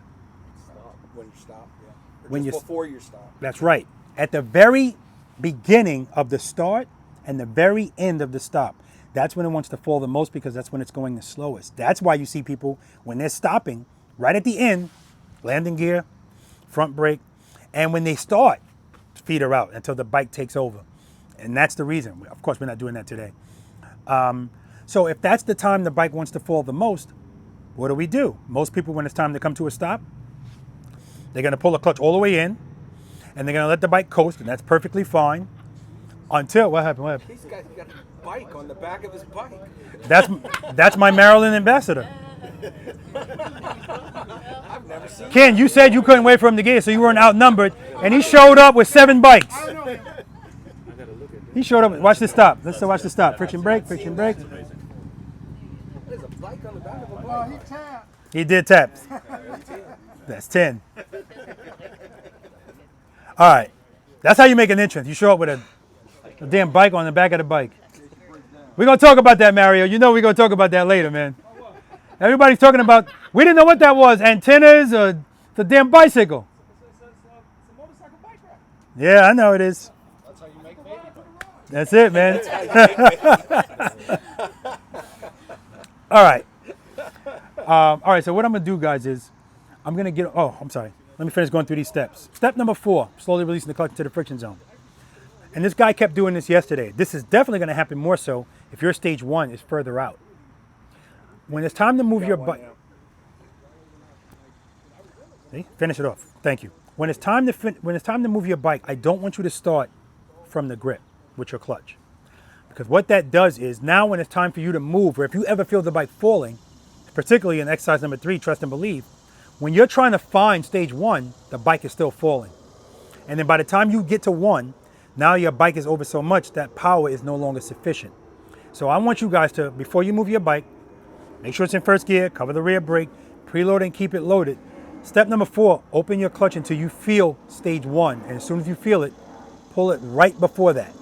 Stop. When you stop, yeah. Or When just you before you stop. That's right. At the very beginning of the start and the very end of the stop. That's when it wants to fall the most because that's when it's going the slowest. That's why you see people, when they're stopping, right at the end, landing gear, front brake, and when they start, feet are out until the bike takes over. And that's the reason. Of course, we're not doing that today. So if that's the time the bike wants to fall the most, what do? Most people, when it's time to come to a stop, they're going to pull the clutch all the way in, and they're going to let the bike coast, and that's perfectly fine. Until, what happened? He's got a bike on the back of his bike. That's my Maryland ambassador. I've never seen Ken, you said you couldn't wait for him to get here, so you weren't outnumbered, and he showed up with 7 bikes. He showed up. Watch this stop. Let's watch the stop. Friction brake, friction brake. There's a bike on the back of a bike. Well, he tapped. He did tap. That's 10. All right. That's how you make an entrance. You show up with a damn bike on the back of the bike. We're going to talk about that, Mario. You know we're going to talk about that later, man. Everybody's talking about, we didn't know what that was, antennas or the damn bicycle. Yeah, I know it is. That's it, man. All right. All right, so what I'm going to do, guys, is I'm going to get, I'm sorry. Let me finish going through these steps. Step number 4, slowly releasing the clutch to the friction zone. And this guy kept doing this yesterday. This is definitely going to happen more so if your stage 1 is further out. When it's time to move your bike, see, finish it off. Thank you. When it's time to move your bike, I don't want you to start from the grip with your clutch, because what that does is now when it's time for you to move, or if you ever feel the bike falling, particularly in exercise number 3, trust and believe, when you're trying to find stage 1, the bike is still falling, and then by the time you get to 1, now your bike is over so much that power is no longer sufficient. So I want you guys to, before you move your bike, make sure it's in first gear, cover the rear brake, preload and keep it loaded. Step number 4, open your clutch until you feel stage 1. And as soon as you feel it, pull it right before that.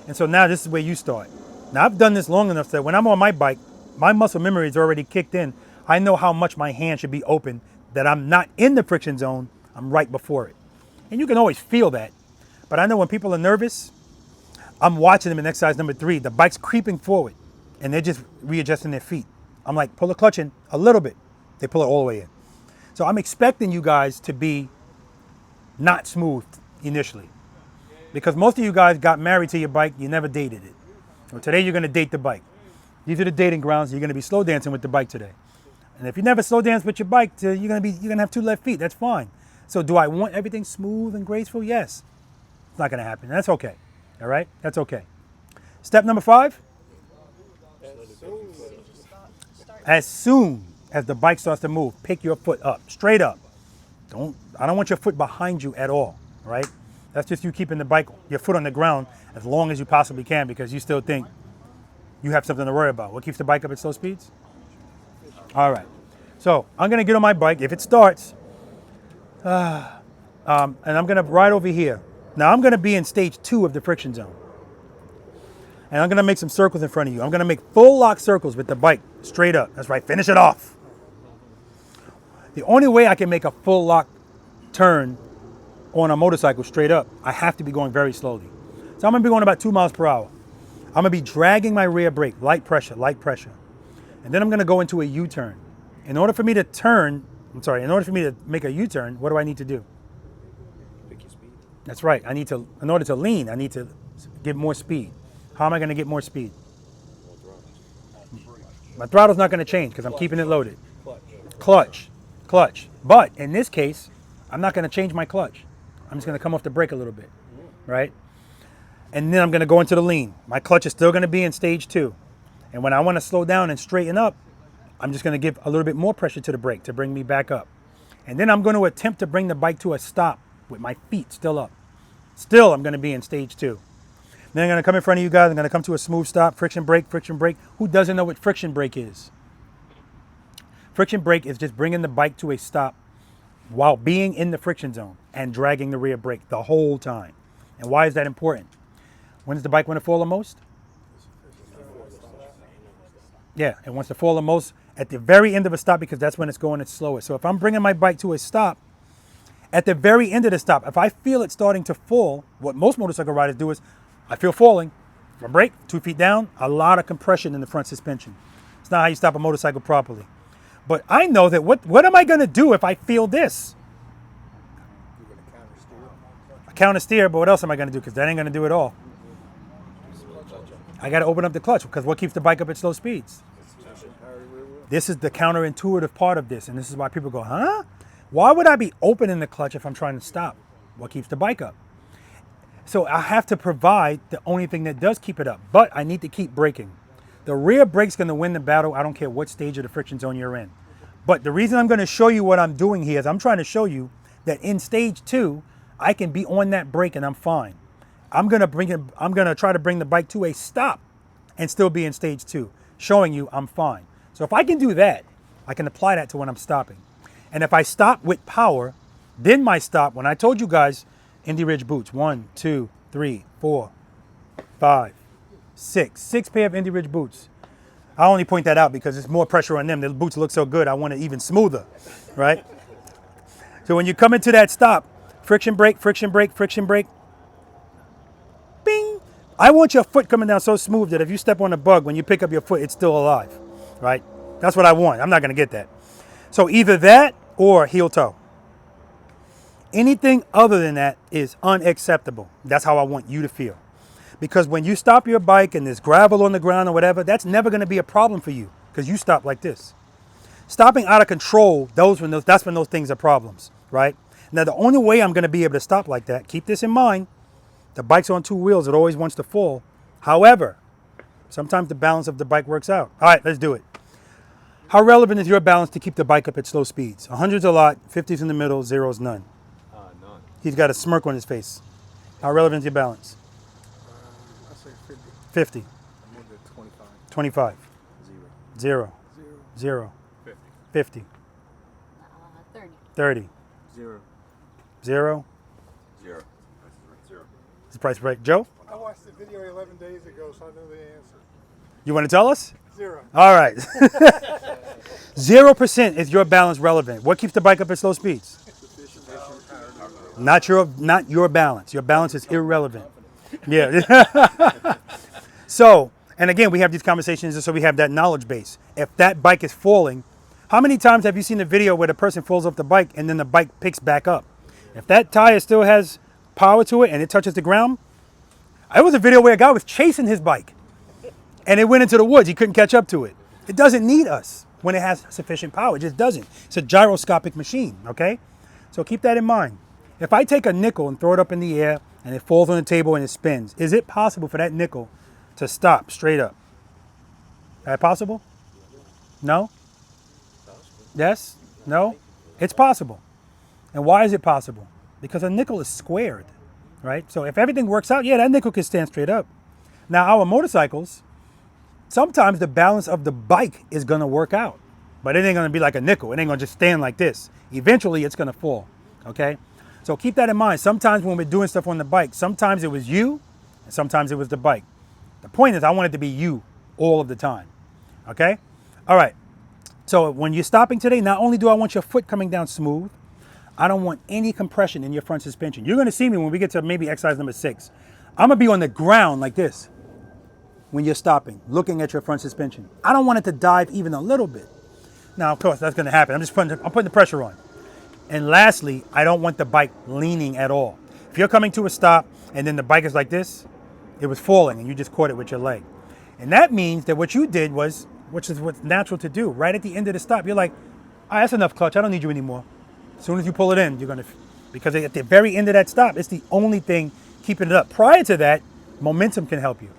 And so now this is where you start. Now I've done this long enough that when I'm on my bike, my muscle memory is already kicked in. I know how much my hand should be open, that I'm not in the friction zone, I'm right before it. And you can always feel that. But I know when people are nervous, I'm watching them in exercise number 3. The bike's creeping forward and they're just readjusting their feet. I'm like, pull the clutch in a little bit. They pull it all the way in. So I'm expecting you guys to be not smooth initially, because most of you guys got married to your bike, you never dated it. So today you're gonna date the bike. These are the dating grounds. You're gonna be slow dancing with the bike today. And if you never slow dance with your bike, you're gonna have 2 left feet. That's fine. So do I want everything smooth and graceful? Yes. It's not gonna happen. That's okay. All right? That's okay. Step number 5. As soon as the bike starts to move, pick your foot up, straight up. I don't want your foot behind you at all, right? That's just you keeping your foot on the ground as long as you possibly can, because you still think you have something to worry about. What keeps the bike up at slow speeds? All right. So I'm gonna get on my bike. If it starts, and I'm gonna ride over here. Now I'm gonna be in stage 2 of the friction zone. And I'm gonna make some circles in front of you. I'm gonna make full lock circles with the bike, straight up. That's right, finish it off. The only way I can make a full lock turn on a motorcycle straight up, I have to be going very slowly. So I'm gonna be going about 2 miles per hour. I'm gonna be dragging my rear brake, light pressure. And then I'm gonna go into a U-turn. In order for me to make a U-turn, what do I need to do? Pick your speed. That's right, in order to lean, I need to get more speed. How am I gonna get more speed? My throttle's not gonna change because I'm keeping it loaded. Clutch. But in this case, I'm not gonna change my clutch. I'm just gonna come off the brake a little bit, right? and then I'm going to go into the lean. My clutch is still going to be in stage 2. And when I want to slow down and straighten up, I'm just going to give a little bit more pressure to the brake to bring me back up. And then I'm going to attempt to bring the bike to a stop with my feet still up. Still, I'm going to be in stage 2. Then I'm going to come in front of you guys. I'm going to come to a smooth stop, friction brake, friction brake. Who doesn't know what friction brake is? Friction brake is just bringing the bike to a stop while being in the friction zone and dragging the rear brake the whole time. And why is that important? When does the bike want to fall the most? Yeah, it wants to fall the most at the very end of a stop because that's when it's going its slowest. So if I'm bringing my bike to a stop, at the very end of the stop, if I feel it starting to fall, what most motorcycle riders do is, I feel falling, I brake, 2 feet down, a lot of compression in the front suspension. It's not how you stop a motorcycle properly. But I know that what am I going to do if I feel this? I counter steer, but what else am I going to do? Because that ain't going to do it all. I got to open up the clutch because what keeps the bike up at slow speeds? This is the counterintuitive part of this. And this is why people go, huh? Why would I be opening the clutch if I'm trying to stop? What keeps the bike up? So I have to provide the only thing that does keep it up. But I need to keep braking. The rear brake's going to win the battle. I don't care what stage of the friction zone you're in. But the reason I'm going to show you what I'm doing here is I'm trying to show you that in stage 2, I can be on that brake and I'm fine. I'm going to try to bring the bike to a stop and still be in stage 2, showing you I'm fine. So if I can do that, I can apply that to when I'm stopping. And if I stop with power, then my stop, when I told you guys, Indy Ridge boots, 1, 2, 3, 4, 5, 6. 6 pair of Indy Ridge boots. I only point that out because it's more pressure on them. The boots look so good, I want it even smoother, right? So when you come into that stop, friction brake, friction brake, friction brake, bing. I want your foot coming down so smooth that if you step on a bug, when you pick up your foot, it's still alive, right? That's what I want. I'm not going to get that. So either that or heel toe. Anything other than that is unacceptable. That's how I want you to feel. Because when you stop your bike and there's gravel on the ground or whatever, that's never going to be a problem for you because you stop like this. Stopping out of control, that's when those things are problems, right? Now, the only way I'm going to be able to stop like that, keep this in mind, the bike's on 2 wheels. It always wants to fall. However, sometimes the balance of the bike works out. All right, let's do it. How relevant is your balance to keep the bike up at slow speeds? 100's a lot, 50's in the middle, 0's none. None. He's got a smirk on his face. How relevant is your balance? I say 50. 50. I'm going to do 25. 25. 0. 0. 50. 30. 30. 0. 0. 0. Is the price right? Joe, I watched the video 11 days ago, so I know the answer. you want to tell us? 0. All right. 0% is your balance relevant. What keeps the bike up at slow speeds? Not your balance. Your balance is irrelevant. Yeah. So, and again, we have these conversations just so we have that knowledge base. If that bike is falling, how many times have you seen the video where the person falls off the bike and then the bike picks back up? If that tire still has power to it and it touches the ground, it was a video where a guy was chasing his bike and it went into the woods. He couldn't catch up to it. It doesn't need us when it has sufficient power. It just doesn't. It's a gyroscopic machine, okay? So keep that in mind. If I take a nickel and throw it up in the air and it falls on the table and it spins, is it possible for that nickel to stop straight up? Is that possible? No? Yes? No? It's possible. And why is it possible? Because a nickel is squared, right? So if everything works out, yeah, that nickel can stand straight up. Now, our motorcycles, sometimes the balance of the bike is going to work out, but it ain't going to be like a nickel. It ain't going to just stand like this. Eventually, it's going to fall, okay? So keep that in mind. Sometimes when we're doing stuff on the bike, sometimes it was you, and sometimes it was the bike. The point is I want it to be you all of the time, okay? All right. So when you're stopping today, not only do I want your foot coming down smooth, I don't want any compression in your front suspension. You're going to see me when we get to maybe exercise number 6. I'm going to be on the ground like this when you're stopping, looking at your front suspension. I don't want it to dive even a little bit. Now, of course, that's going to happen. I'm putting the pressure on. And lastly, I don't want the bike leaning at all. If you're coming to a stop and then the bike is like this, it was falling and you just caught it with your leg. And that means that what you did was, which is what's natural to do, right at the end of the stop, you're like, all right, that's enough clutch. I don't need you anymore. As soon as you pull it in, you're going to, because at the very end of that stop, it's the only thing keeping it up. Prior to that, Momentum can help you.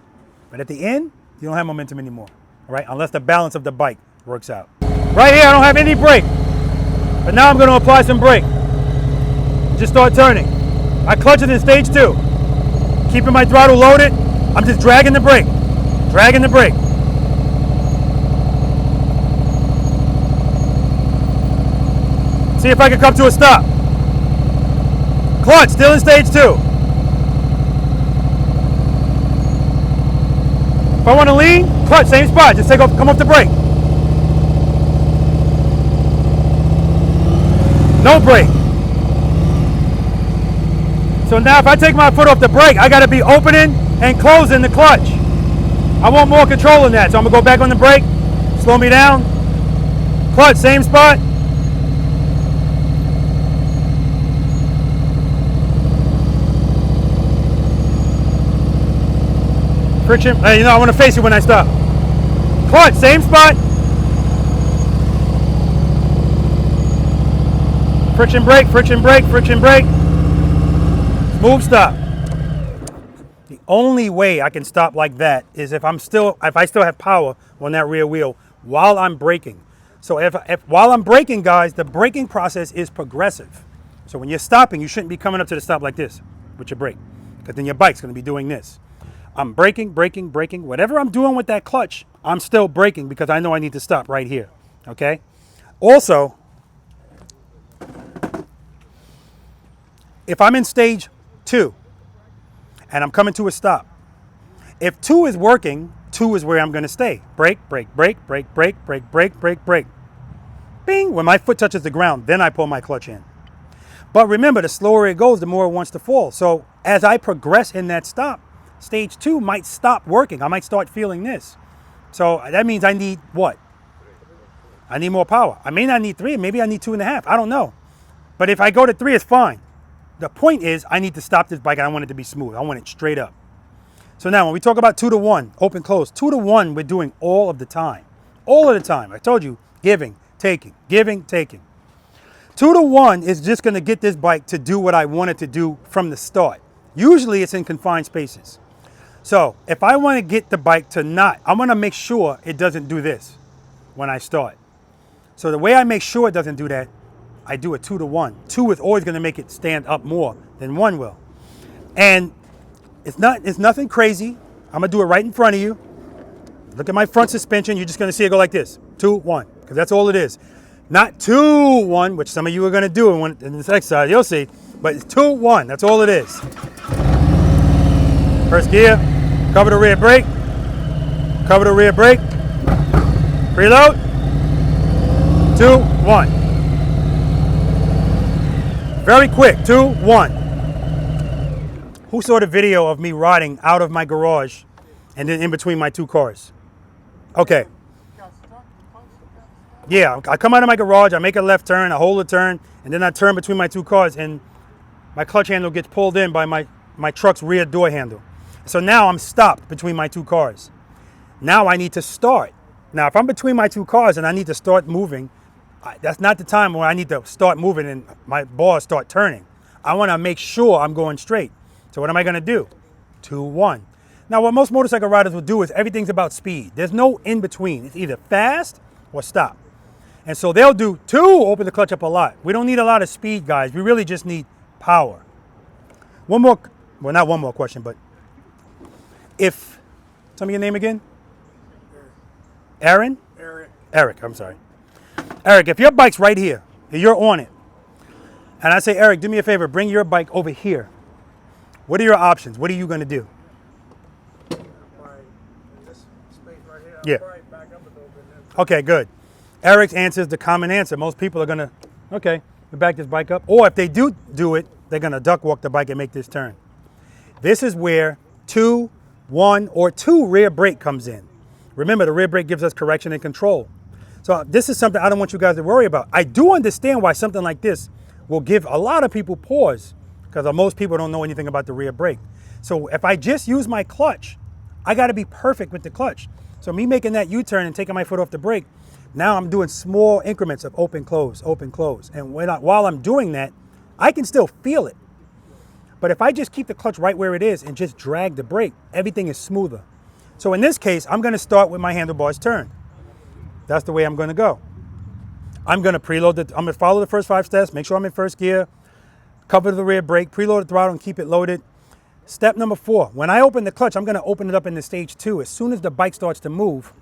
But at the end, you don't have momentum anymore, all right? Unless the balance of the bike works out. Right here, I don't have any brake. But now I'm gonna apply some brake. Just start turning. I clutch it in stage 2. Keeping my throttle loaded, I'm just dragging the brake. Dragging the brake. See if I can come to a stop. Clutch, still in stage 2. If I want to lean, clutch, same spot. Just come off the brake. No brake. So now if I take my foot off the brake, I got to be opening and closing the clutch. I want more control in that. So I'm going to go back on the brake, slow me down. Clutch, same spot. Friction, I want to face you when I stop. Clutch, same spot. Friction brake, friction brake, friction brake. Smooth stop. The only way I can stop like that is if I still have power on that rear wheel while I'm braking. So if while I'm braking, guys, the braking process is progressive. So when you're stopping, you shouldn't be coming up to the stop like this with your brake, because then your bike's going to be doing this. I'm braking, braking, braking. Whatever I'm doing with that clutch, I'm still braking because I know I need to stop right here, okay? Also, if I'm in stage 2 and I'm coming to a stop, if 2 is working, 2 is where I'm going to stay. Brake, brake, brake, brake, brake, brake, brake, brake, brake. Bing! When my foot touches the ground, then I pull my clutch in. But remember, the slower it goes, the more it wants to fall. So as I progress in that stop, stage 2 might stop working. I might start feeling this. So that means I need what? I need more power. I may not need 3, maybe I need 2.5. I don't know. But if I go to 3, it's fine. The point is I need to stop this bike and I want it to be smooth. I want it straight up. So now when we talk about 2 to 1, open, close, 2 to 1 we're doing all of the time. All of the time. I told you, giving, taking, giving, taking. 2 to 1 is just going to get this bike to do what I want it to do from the start. Usually it's in confined spaces. So if I want to get the bike to not, I want to make sure it doesn't do this when I start. So the way I make sure it doesn't do that, I do a 2 to 1. 2 is always going to make it stand up more than 1 will. And it's nothing crazy. I'm going to do it right in front of you. Look at my front suspension. You're just going to see it go like this. 2, 1, because that's all it is. Not 2, 1, which some of you are going to do in this exercise. You'll see. But it's 2, 1. That's all it is. First gear, cover the rear brake, cover the rear brake, preload, 2, 1. Very quick, 2, 1. Who saw the video of me riding out of my garage and then in between my 2 cars? Okay. Yeah, I come out of my garage, I make a left turn, I hold a turn, and then I turn between my 2 cars and my clutch handle gets pulled in by my truck's rear door handle. So now I'm stopped between my 2 cars. Now I need to start. Now if I'm between my 2 cars and I need to start moving, that's not the time where I need to start moving and my bars start turning. I want to make sure I'm going straight. So what am I going to do? 2, 1. Now what most motorcycle riders will do is everything's about speed. There's no in between. It's either fast or stop. And so they'll do 2, open the clutch up a lot. We don't need a lot of speed, guys. We really just need power. One more, well, not one more question, but tell me your name again? Aaron? Eric, I'm sorry. Eric, if your bike's right here, and you're on it, and I say, Eric, do me a favor, bring your bike over here. What are your options? What are you going to do? This space right here, Yeah. I'll back up a little bit. Okay, good. Eric's answer is the common answer. Most people are going to, okay, we back this bike up. Or if they do it, they're going to duck walk the bike and make this turn. This is where 2, 1, or 2 rear brake comes in. Remember, the rear brake gives us correction and control. So this is something I don't want you guys to worry about. I do understand why something like this will give a lot of people pause, because most people don't know anything about the rear brake. So if I just use my clutch, I got to be perfect with the clutch. So me making that U-turn and taking my foot off the brake, now I'm doing small increments of open, close, open, close. And while I'm doing that, I can still feel it. But if I just keep the clutch right where it is and just drag the brake, everything is smoother. So in this case, I'm going to start with my handlebars turned. That's the way I'm going to go. I'm going to preload I'm going to follow the first 5 steps, make sure I'm in first gear, cover the rear brake, preload the throttle and keep it loaded. Step number 4, when I open the clutch, I'm going to open it up in the stage 2. As soon as the bike starts to move,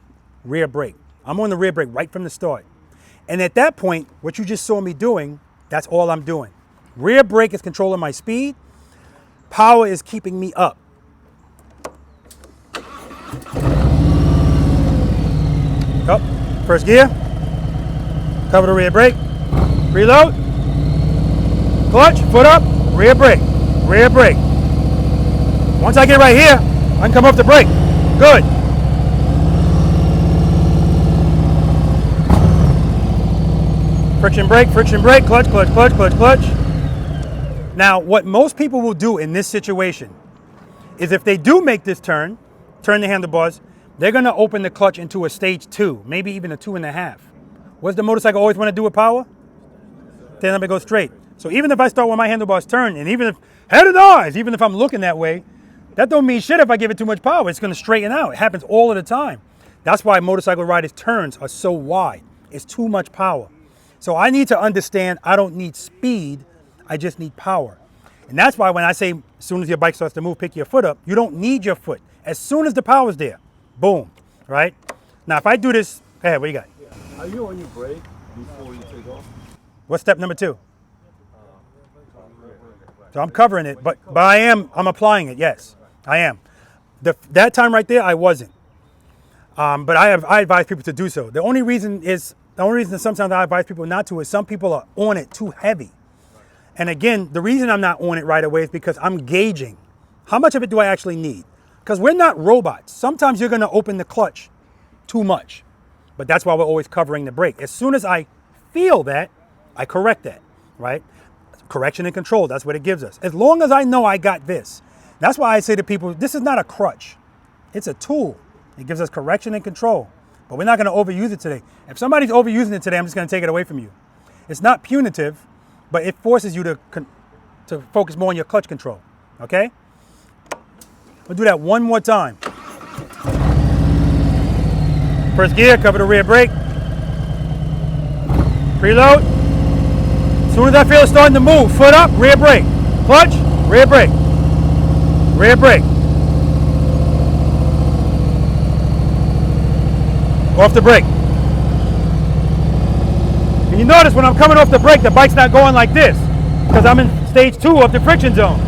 rear brake. I'm on the rear brake right from the start. And at that point, what you just saw me doing, that's all I'm doing. Rear brake is controlling my speed. Power is keeping me up. Up, first gear. Cover the rear brake. Reload. Clutch, foot up, rear brake. Rear brake. Once I get right here, I can come off the brake. Good. Friction brake, clutch, clutch, clutch, clutch, clutch. Now, what most people will do in this situation is if they do make this turn the handlebars, they're gonna open the clutch into a stage 2, maybe even a 2.5. What's the motorcycle always wanna do with power? Then let me go straight. So even if I start with my handlebars turned, and even if, head and eyes, even if I'm looking that way, that don't mean shit if I give it too much power. It's gonna straighten out. It happens all of the time. That's why motorcycle riders' turns are so wide. It's too much power. So I need to understand I don't need speed, I just need power. And that's why when I say as soon as your bike starts to move, pick your foot up, you don't need your foot. As soon as the power's there, boom, right? Now if I do this, go ahead, what you got? Are you on your brake before you take off? What's step number 2? So I'm covering it, but I'm applying it, yes, I am. That time right there, I wasn't. But I advise people to do so. The only reason that sometimes I advise people not to is some people are on it too heavy. And again, the reason I'm not on it right away is because I'm gauging how much of it do I actually need? Because we're not robots. Sometimes you're gonna open the clutch too much, but that's why we're always covering the brake. As soon as I feel that, I correct that, right? Correction and control, that's what it gives us. As long as I know I got this. That's why I say to people, this is not a crutch. It's a tool. It gives us correction and control, but we're not gonna overuse it today. If somebody's overusing it today, I'm just gonna take it away from you. It's not punitive, but it forces you to focus more on your clutch control, okay? We'll do that one more time. First gear, cover the rear brake. Preload. As soon as I feel it starting to move, foot up, rear brake. Clutch, rear brake. Rear brake. Off the brake. And you notice when I'm coming off the brake, the bike's not going like this because I'm in stage 2 of the friction zone.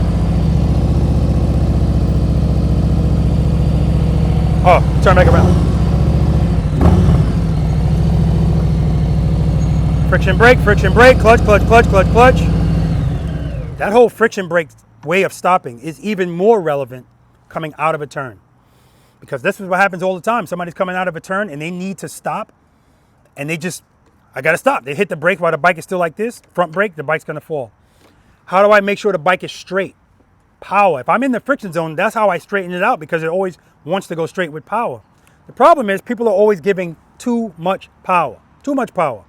Oh, turn back around. Friction brake, clutch, clutch, clutch, clutch, clutch. That whole friction brake way of stopping is even more relevant coming out of a turn. Because this is what happens all the time. Somebody's coming out of a turn and they need to stop and I gotta stop. They hit the brake while the bike is still like this, front brake, the bike's gonna fall. How do I make sure the bike is straight? Power. If I'm in the friction zone, that's how I straighten it out because it always wants to go straight with power. The problem is people are always giving too much power. Too much power.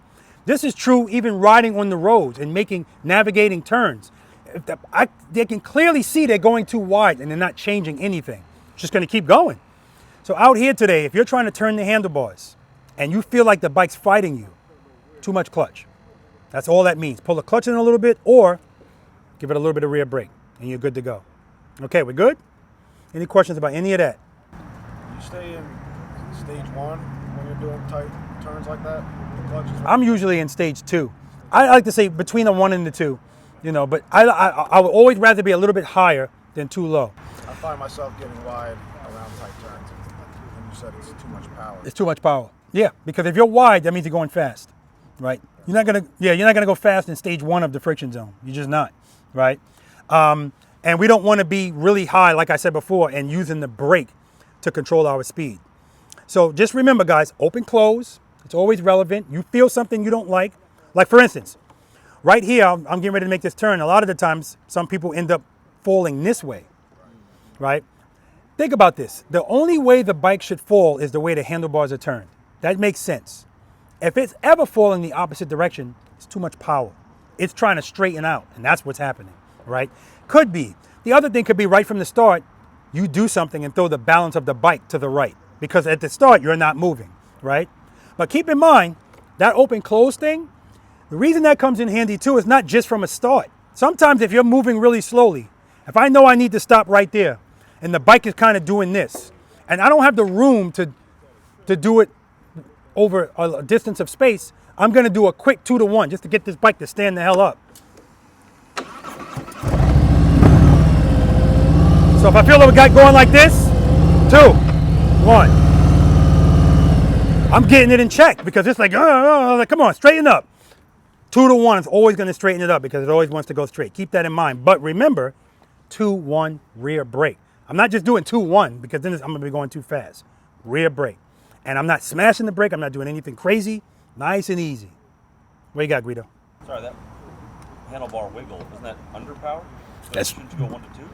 This is true even riding on the roads and navigating turns. They can clearly see they're going too wide and they're not changing anything. It's just gonna keep going. So out here today, if you're trying to turn the handlebars and you feel like the bike's fighting you, too much clutch. That's all that means. Pull the clutch in a little bit or give it a little bit of rear brake and you're good to go. Okay, we good? Any questions about any of that? You stay in stage 1 when you're doing tight turns like that? The clutch is I'm usually in stage 2. I like to say between the 1 and the 2, but I would always rather be a little bit higher than too low. I find myself getting wide around tight turns. And you said it's too much power. It's too much power. Yeah, because if you're wide, that means you're going fast, right? You're not gonna go fast in stage 1 of the friction zone. You're just not, right? And we don't want to be really high, like I said before, and using the brake to control our speed. So just remember, guys, open, close. It's always relevant. You feel something you don't like for instance, right here, I'm getting ready to make this turn. A lot of the times, some people end up falling this way, right? Think about this. The only way the bike should fall is the way the handlebars are turned. That makes sense. If it's ever falling the opposite direction, it's too much power. It's trying to straighten out, and that's what's happening. right? Could be. The other thing could be right from the start, you do something and throw the balance of the bike to the right, because at the start you're not moving, right? But keep in mind, that open close thing, the reason that comes in handy too is not just from a start. Sometimes if you're moving really slowly, if I know I need to stop right there and the bike is kind of doing this, and I don't have the room to do it over a distance of space, I'm gonna do a quick 2-to-1 just to get this bike to stand the hell up. So if I feel a guy going like this, 2, 1. I'm getting it in check because it's like, come on, straighten up. 2-to-1 is always gonna straighten it up because it always wants to go straight. Keep that in mind. But remember, 2-1 rear brake. I'm not just doing 2-1 because then I'm gonna be going too fast. Rear brake. And I'm not smashing the brake. I'm not doing anything crazy. Nice and easy. What you got, Guido? Sorry, that handlebar wiggle, isn't that underpowered? So shouldn't you go 1 to 2?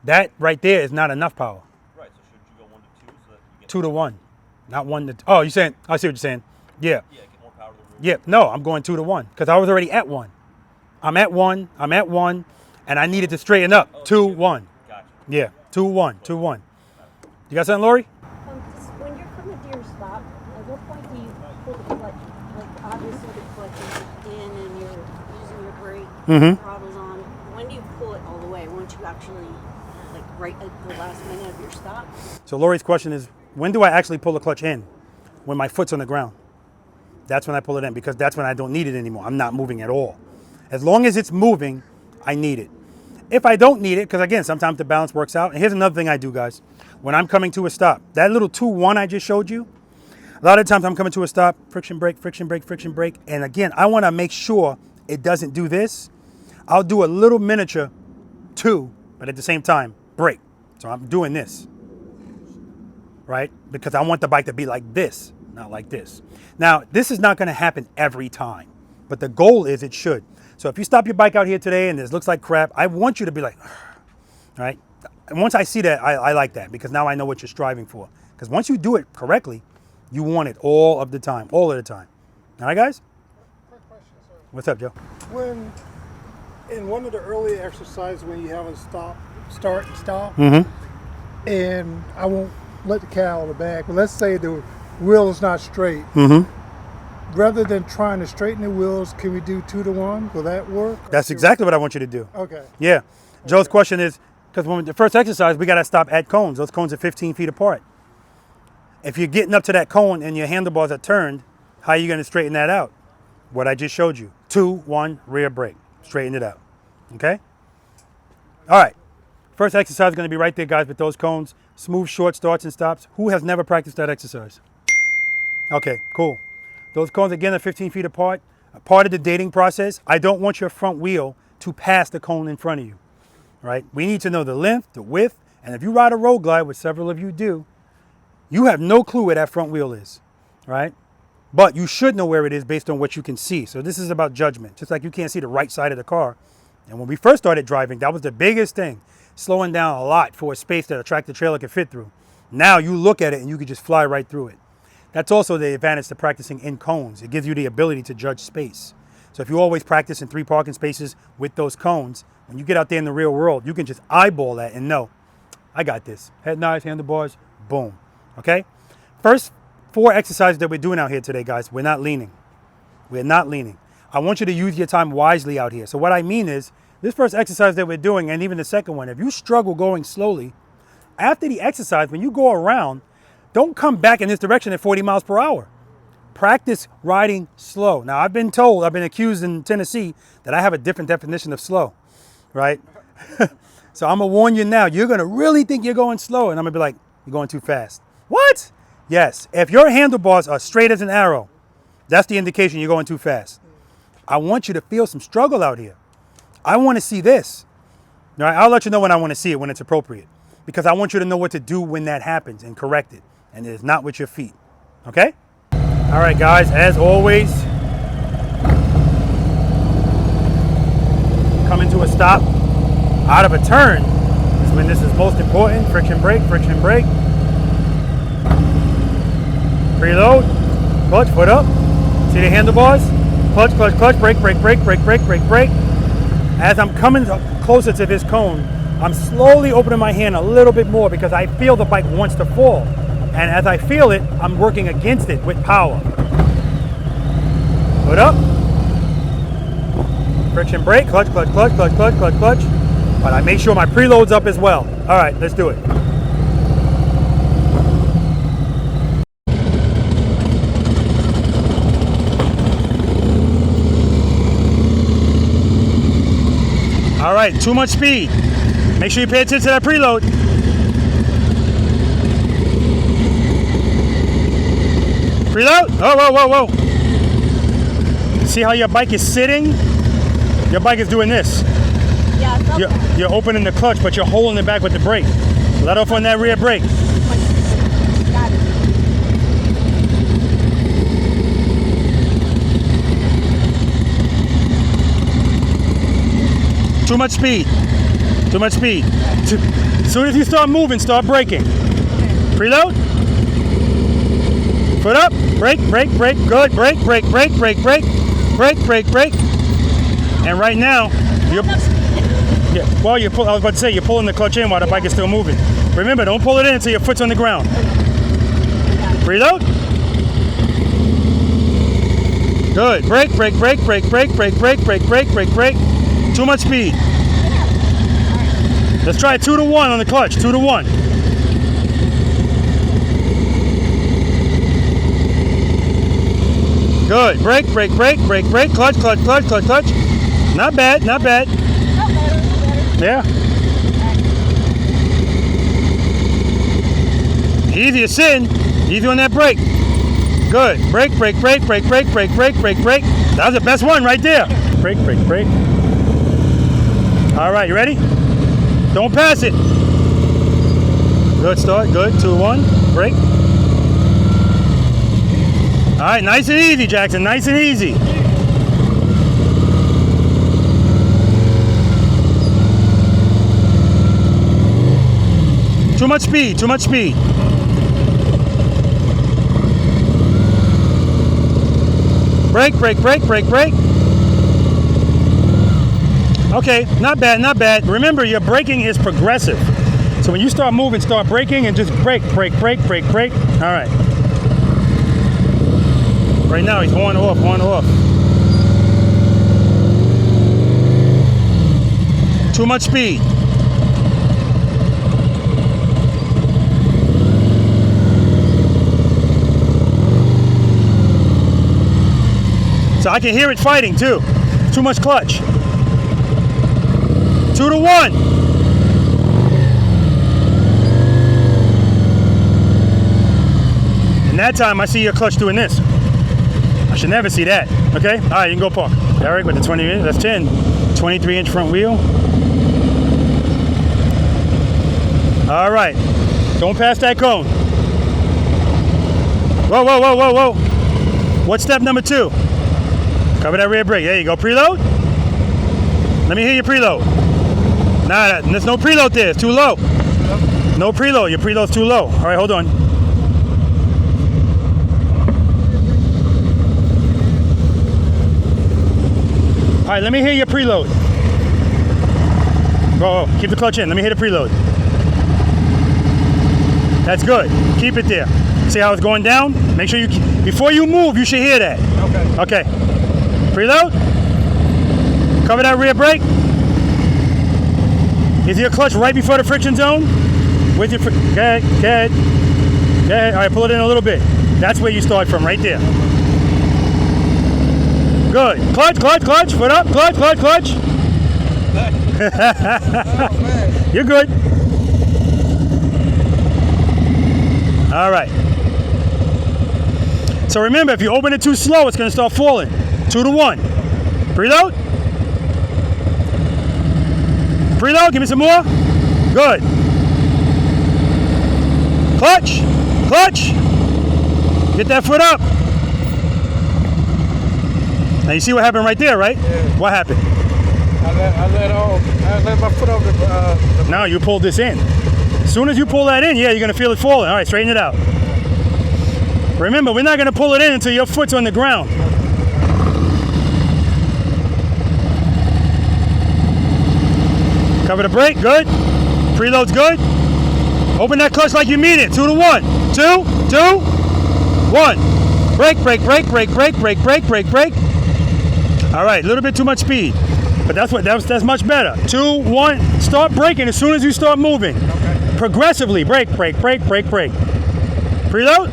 That right there is not enough power. Right, so shouldn't you go 1 to 2 so that you get 2-to-1, not 1 to. Oh, you're saying? I see what you're saying. Yeah. Yeah, get more power to the rear. Yeah. No, I'm going 2-to-1 because I was already at 1. I'm at 1. I'm at 1, and I needed to straighten up. 2-1. Gotcha. Yeah. 2-1. 2-1. You got something, Lori? Just when you're coming to your stop, at what point do you pull the clutch? Like obviously the clutch is in and you're using your brake, throttle's on. When do you pull it all the way? Won't you actually, like right at the last minute of your stop? So Lori's question is, when do I actually pull the clutch in? When my foot's on the ground. That's when I pull it in because that's when I don't need it anymore. I'm not moving at all. As long as it's moving, I need it. If I don't need it, because again, sometimes the balance works out. And here's another thing I do, guys. When I'm coming to a stop, that little 2-1 I just showed you, a lot of times I'm coming to a stop, friction brake, friction brake, friction brake. And again, I want to make sure it doesn't do this. I'll do a little miniature 2, but at the same time, brake. So I'm doing this, right? Because I want the bike to be like this, not like this. Now, this is not going to happen every time, but the goal is it should. So if you stop your bike out here today and this looks like crap, I want you to be like, right? And once I see that, I like that because now I know what you're striving for. Because once you do it correctly, you want it all of the time, all of the time. All right, guys? Quick question, sir. What's up, Joe? When in one of the early exercises when you have a start and stop, and I won't let the cat out of the bag, but let's say the wheel is not straight. Rather than trying to straighten the wheels, can we do 2-to-1? Will that work? That's exactly what I want you to do. Okay. Yeah. Joe's question is, because when the first exercise, we got to stop at cones. Those cones are 15 feet apart. If you're getting up to that cone and your handlebars are turned, how are you going to straighten that out? What I just showed you. 2-1 rear brake. Straighten it out. Okay? All right. First exercise is going to be right there, guys, with those cones. Smooth, short starts and stops. Who has never practiced that exercise? Okay, cool. Those cones, again, are 15 feet apart. A part of the dating process, I don't want your front wheel to pass the cone in front of you, right? We need to know the length, the width, and if you ride a road glide, which several of you do, you have no clue where that front wheel is, right? But you should know where it is based on what you can see. So this is about judgment, just like you can't see the right side of the car. And when we first started driving, that was the biggest thing, slowing down a lot for a space that a tractor trailer could fit through. Now you look at it and you can just fly right through it. That's also the advantage to practicing in cones. It gives you the ability to judge space. So if you always practice in 3 parking spaces with those cones, when you get out there in the real world, you can just eyeball that and know, I got this. Head knives, handlebars, boom. Okay? First 4 exercises that we're doing out here today, guys, we're not leaning. We're not leaning. I want you to use your time wisely out here. So what I mean is, this first exercise that we're doing, and even the second one, if you struggle going slowly, after the exercise, when you go around, don't come back in this direction at 40 miles per hour. Practice riding slow. Now, I've been told, I've been accused in Tennessee that I have a different definition of slow, right? So I'm going to warn you now, you're going to really think you're going slow, and I'm going to be like, you're going too fast. What? Yes, if your handlebars are straight as an arrow, that's the indication you're going too fast. I want you to feel some struggle out here. I want to see this. All right, I'll let you know when I want to see it, when it's appropriate, because I want you to know what to do when that happens and correct it. And it is not with your feet. Okay? All right, guys, as always, coming to a stop out of a turn is when this is most important. Friction brake, friction brake. Preload, clutch, foot up. See the handlebars? Clutch, clutch, clutch, brake, brake, brake, brake, brake, brake, brake. As I'm coming closer to this cone, I'm slowly opening my hand a little bit more because I feel the bike wants to fall. And as I feel it, I'm working against it with power. Foot up. Friction brake, clutch, clutch, clutch, clutch, clutch, clutch, clutch. But I make sure my preload's up as well. All right, let's do it. All right, too much speed. Make sure you pay attention to that preload. Preload. Oh, whoa, whoa, whoa. See how your bike is sitting? Your bike is doing this. Yeah, it's okay. You're opening the clutch, but you're holding it back with the brake. Let off on that rear brake. Got it. Too much speed. Too much speed. As soon as you start moving, start braking. Preload. Foot up. Brake, brake, brake. Good. Brake, brake, brake, brake, brake. Brake, brake, brake. And right now, you're... Yeah, well, I was about to say, you're pulling the clutch in while the bike is still moving. Remember, don't pull it in until your foot's on the ground. Preload. Good. Brake, brake, brake, brake, brake, brake, brake, brake, brake, brake, brake. Too much speed. Let's try 2 to 1 on the clutch. 2 to 1. Good. Brake, brake, brake, brake, brake. Clutch, clutch, clutch, clutch, clutch. Not bad, not bad. Yeah. Easy as sin. Easy on that brake. Good. Brake, brake, brake, brake, brake, brake, brake, brake, brake. That was the best one right there. Brake, brake, brake. All right, you ready? Don't pass it. Good start. Good. 2, 1. Brake. All right, nice and easy, Jackson. Nice and easy. Too much speed. Too much speed. Brake, brake, brake, brake, brake. Okay, not bad, not bad. Remember, your braking is progressive. So when you start moving, start braking and just brake, brake, brake, brake, brake. All right. Right now, he's on off, on off. Too much speed. So I can hear it fighting too. Too much clutch. 2 to 1. And that time I see your clutch doing this. I should never see that. Okay? All right, you can go park. Eric with the 20 inch, that's 10. 23-inch front wheel. All right. Don't pass that cone. Whoa, whoa, whoa, whoa, whoa. What's step number 2? Cover that rear brake. There you go. Preload. Let me hear your preload. Nah, there's no preload there. It's too low. No preload. Your preload's too low. All right, hold on. All right, let me hear your preload. Whoa, whoa. Keep the clutch in. Let me hear the preload. That's good. Keep it there. See how it's going down? Make sure you, before you move, you should hear that. Okay. Okay. Preload. Cover that rear brake. Is your clutch right before the friction zone? With your, go ahead, go ahead. Go ahead. All right, pull it in a little bit. That's where you start from, right there. Good. Clutch, clutch, clutch. Foot up. Clutch, clutch, clutch. You're good. All right. So remember, if you open it too slow, it's going to start falling. 2 to 1. Preload. Preload. Give me some more. Good. Clutch. Clutch. Get that foot up. Now you see what happened right there, right? Yeah. What happened? I let my foot over the Now you pulled this in. As soon as you pull that in, yeah, you're going to feel it falling. All right, straighten it out. Remember, we're not going to pull it in until your foot's on the ground. Cover the brake, good. Preload's good. Open that clutch like you mean it. 2 to 1. 2, 2, 1. Brake, brake, brake, brake, brake, brake, brake, brake, brake. All right, a little bit too much speed. But that's much better. 2, 1, start braking as soon as you start moving. Okay. Progressively, brake, brake, brake, brake, brake. Preload.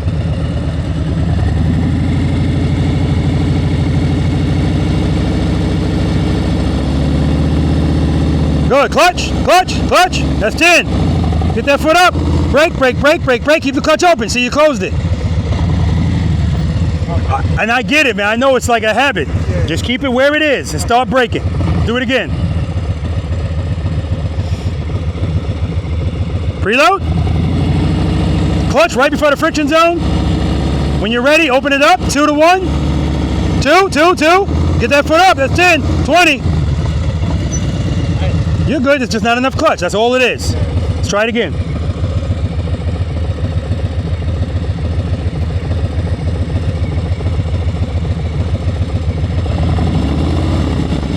Good, clutch, clutch, clutch. That's 10. Get that foot up. Brake, brake, brake, brake, brake. Keep the clutch open. See, you closed it. And I get it, man. I know it's like a habit. Yeah. Just keep it where it is and start braking. Do it again. Preload. Clutch right before the friction zone. When you're ready, open it up. 2 to 1. 2, 2, 2. Get that foot up. That's 10, 20. You're good. It's just not enough clutch. That's all it is. Let's try it again.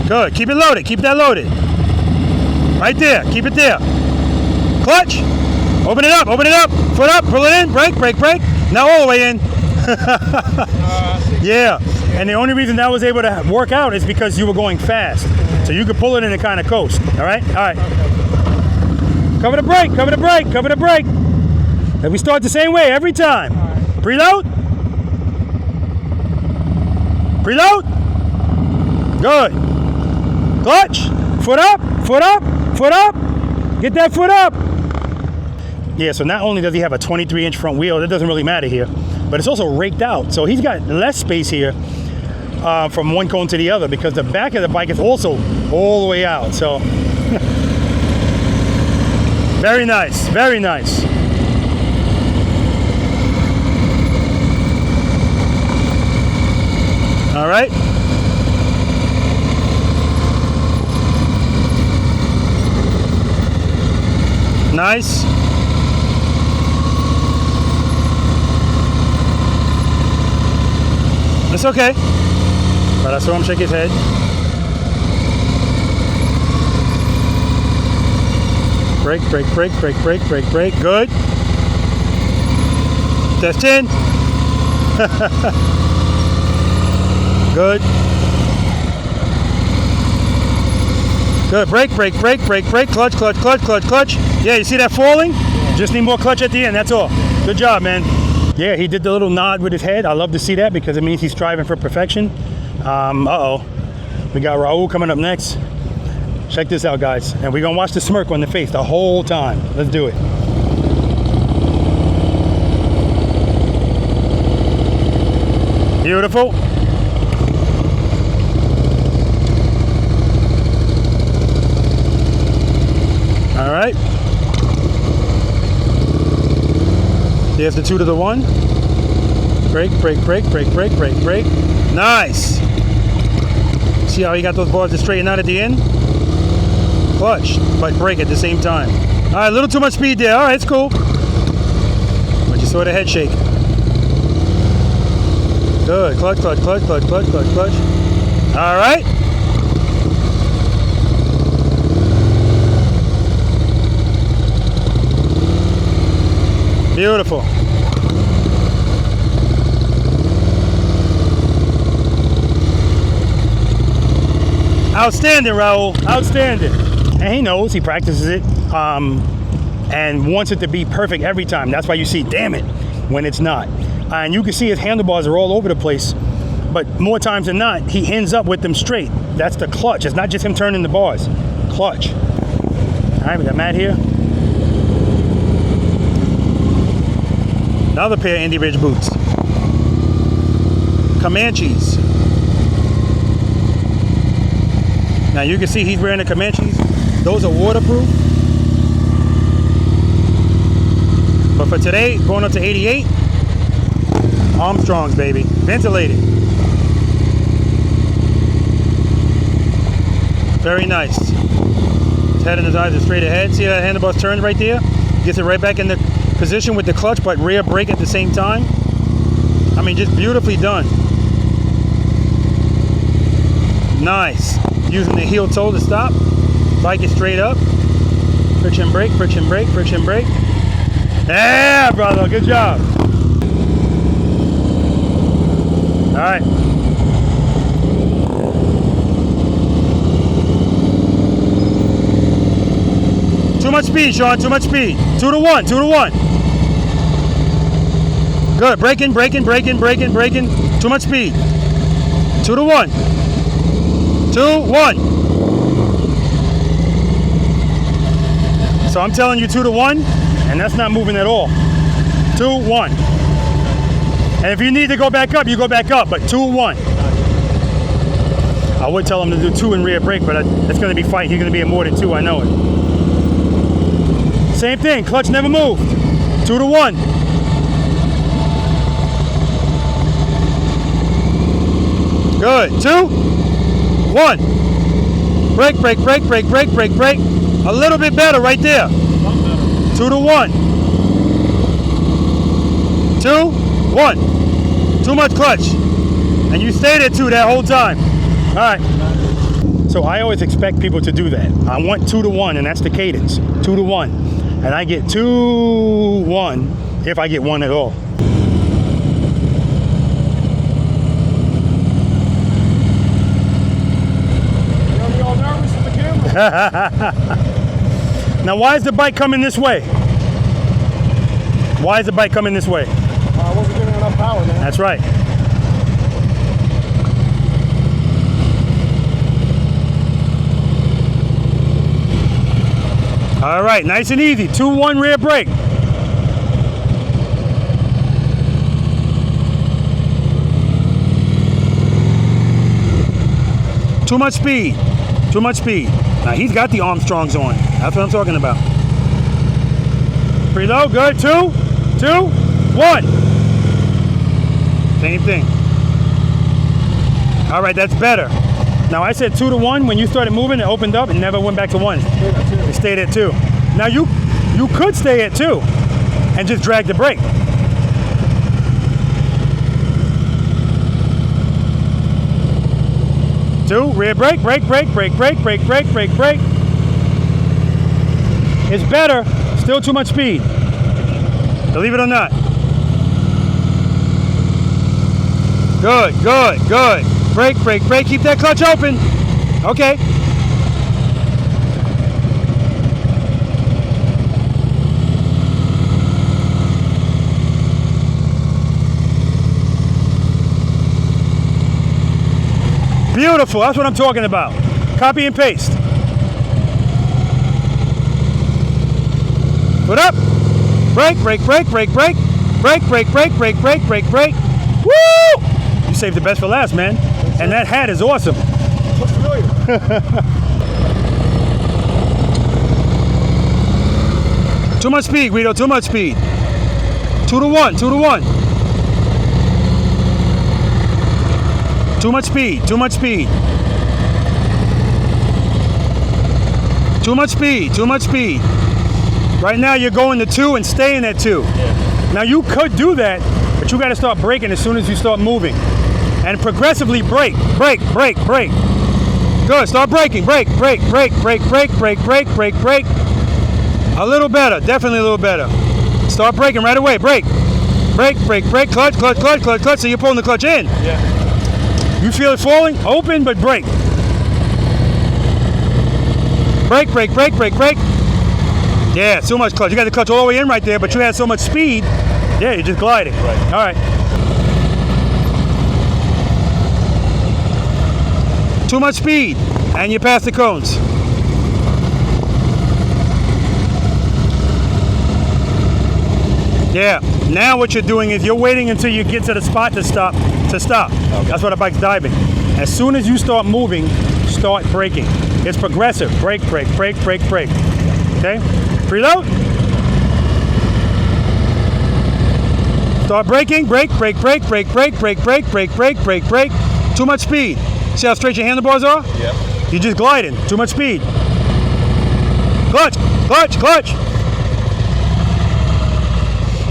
Good. Keep it loaded. Keep that loaded. Right there. Keep it there. Clutch. Open it up. Open it up. Foot up. Pull it in. Brake. Brake. Brake. Now all the way in. Yeah. And the only reason that was able to work out is because you were going fast. So you could pull it in and kind of coast. All right? All right. Cover the brake. Cover the brake. Cover the brake. And we start the same way every time. Preload. Preload. Good. Clutch. Foot up. Foot up. Foot up. Get that foot up. Yeah, so not only does he have a 23-inch front wheel, that doesn't really matter here, but it's also raked out. So he's got less space here from one cone to the other because the back of the bike is also all the way out. So very nice, very nice. All right. Nice. It's okay. But I saw him shake his head. Brake, brake, brake, brake, brake, brake, brake. Good. That's 10. Good. Good. Brake, brake, brake, brake, brake. Clutch, clutch, clutch, clutch, clutch. Yeah, you see that falling? Just need more clutch at the end. That's all. Good job, man. Yeah, he did the little nod with his head. I love to see that because it means he's striving for perfection. Uh-oh. We got Raul coming up next. Check this out, guys. And we're going to watch the smirk on the face the whole time. Let's do it. Beautiful. All right. There's the 2 to the 1. Brake, brake, brake, brake, brake, brake, brake. Nice. See how he got those bars to straighten out at the end? Clutch, but brake at the same time. All right, a little too much speed there. All right, it's cool. But you saw the head shake. Good. Clutch, clutch, clutch, clutch, clutch, clutch, clutch. All right. Beautiful. Outstanding, Raul. Outstanding. And he knows, he practices it, and wants it to be perfect every time. That's why you see, damn it, when it's not. And you can see his handlebars are all over the place, but more times than not, he ends up with them straight. That's the clutch. It's not just him turning the bars. Clutch. All right, we got Matt here. Another pair of Indy Ridge boots. Comanches. Now you can see he's wearing the Comanches. Those are waterproof. But for today, going up to 88, Armstrongs, baby. Ventilated. Very nice. His head and his eyes are straight ahead. See how the handlebars turns right there? Gets it right back in the position with the clutch, but rear brake at the same time. I mean, just beautifully done. Nice. Using the heel toe to stop. Bike is straight up. Friction brake, friction brake, friction brake. Yeah, brother, good job. All right. Too much speed, Sean, too much speed. 2 to 1, 2 to 1. Good, braking, braking, braking, braking, braking. Too much speed. 2 to 1. 2, 1. So I'm telling you 2 to 1, and that's not moving at all. 2, 1. And if you need to go back up, you go back up, but 2, 1. I would tell him to do 2 in rear brake, but it's going to be fight. He's going to be at more than 2, I know it. Same thing, clutch never moved. 2 to 1. Good, 2, 1. Brake, brake, brake, brake, brake, brake, brake. A little bit better right there. 2 to 1. 2, 1. Too much clutch. And you stayed at 2 that whole time. All right. So I always expect people to do that. I want 2 to 1, and that's the cadence. 2 to 1. And I get 2, 1, if I get 1 at all. Now, why is the bike coming this way? Why is the bike coming this way? I wasn't getting enough power, man. That's right. All right, nice and easy. 2, 1 rear brake. Too much speed. Too much speed. Now he's got the Armstrongs on. That's what I'm talking about. Preload, good. 2, 2, 1. Same thing. All right, that's better. Now I said 2 to 1. When you started moving, it opened up and never went back to 1. It stayed at 2. Now you could stay at 2 and just drag the brake. Two, rear brake, brake, brake, brake, brake, brake, brake, brake, brake. It's better, still too much speed. Believe it or not. Good, good, good. Brake, brake, brake, keep that clutch open. Okay. Beautiful, that's what I'm talking about. Copy and paste. Foot up. Brake, brake, brake, brake, brake. Brake, brake, brake, brake, brake, brake, brake. Woo! You saved the best for last, man. And that hat is awesome. Looks familiar. Too much speed, Guido, too much speed. 2 to 1, 2 to 1. Too much speed, too much speed. Too much speed, too much speed. Right now you're going to 2 and staying at 2. Yeah. Now you could do that, but you got to start braking as soon as you start moving. And progressively brake, brake, brake, brake. Good, start braking, brake, brake, brake, brake, brake, brake, brake, brake, brake. A little better, definitely a little better. Start braking right away, brake. Brake, brake, brake, clutch, clutch, clutch, clutch, clutch, so you're pulling the clutch in. Yeah. You feel it falling? Open, but brake. Brake, brake, brake, brake, brake. Yeah, so much clutch. You got the clutch all the way in right there, but you had so much speed. Yeah, you're just gliding. Right. All right. Too much speed, and you pass the cones. Yeah, now what you're doing is you're waiting until you get to the spot to stop. Okay. That's why the bike's diving. As soon as you start moving, start braking. It's progressive. Brake, brake, brake, brake, brake. Okay? Preload. Start braking. Brake, brake, brake, brake, brake, brake, brake, brake, brake, brake, brake. Too much speed. See how straight your handlebars are? Yep. You're just gliding. Too much speed. Clutch, clutch, clutch.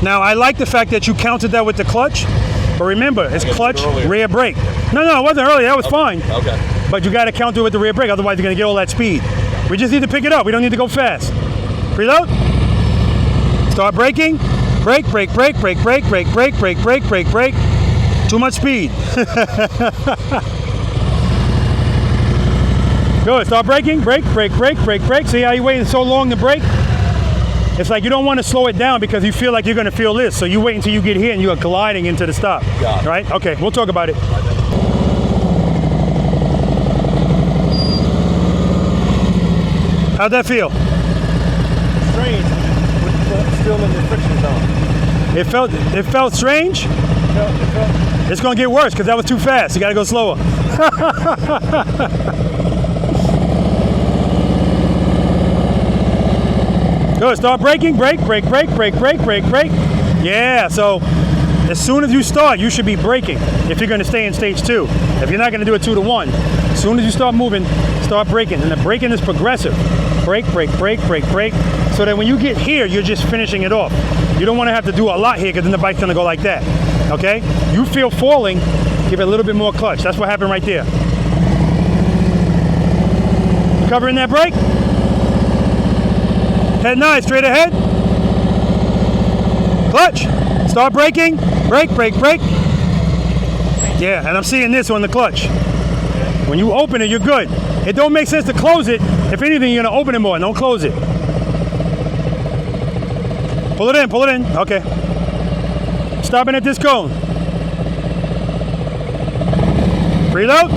Now, I like the fact that you counted that with the clutch, but remember, it's clutch, rear brake. No, it wasn't earlier. That was fine. Okay. But you got to counter it with the rear brake, otherwise you're going to get all that speed. We just need to pick it up. We don't need to go fast. Preload. Start braking. Brake, brake, brake, brake, brake, brake, brake, brake, brake, brake, brake. Too much speed. Good. Start braking. Brake, brake, brake, brake, brake. See how you waiting so long to brake? It's like you don't want to slow it down because you feel like you're going to feel this. So you wait until you get here and you are gliding into the stop. Got it. Right? Okay, we'll talk about it. How'd that feel? Strange. We're still in the friction zone. It felt strange? It's going to get worse because that was too fast. You got to go slower. Good. Start braking. Brake, brake, brake, brake, brake, brake, brake. Yeah. So as soon as you start, you should be braking if you're going to stay in stage 2. If you're not going to do a 2-to-1, as soon as you start moving, start braking. And the braking is progressive. Brake, brake, brake, brake, brake. So that when you get here, you're just finishing it off. You don't want to have to do a lot here because then the bike's going to go like that. Okay? You feel falling, give it a little bit more clutch. That's what happened right there. Covering that brake. Head 9, straight ahead. Clutch. Start braking. Brake, brake, brake. Yeah, and I'm seeing this on the clutch. When you open it, you're good. It don't make sense to close it. If anything, you're going to open it more. Don't close it. Pull it in, pull it in. Okay. Stopping at this cone. Preload.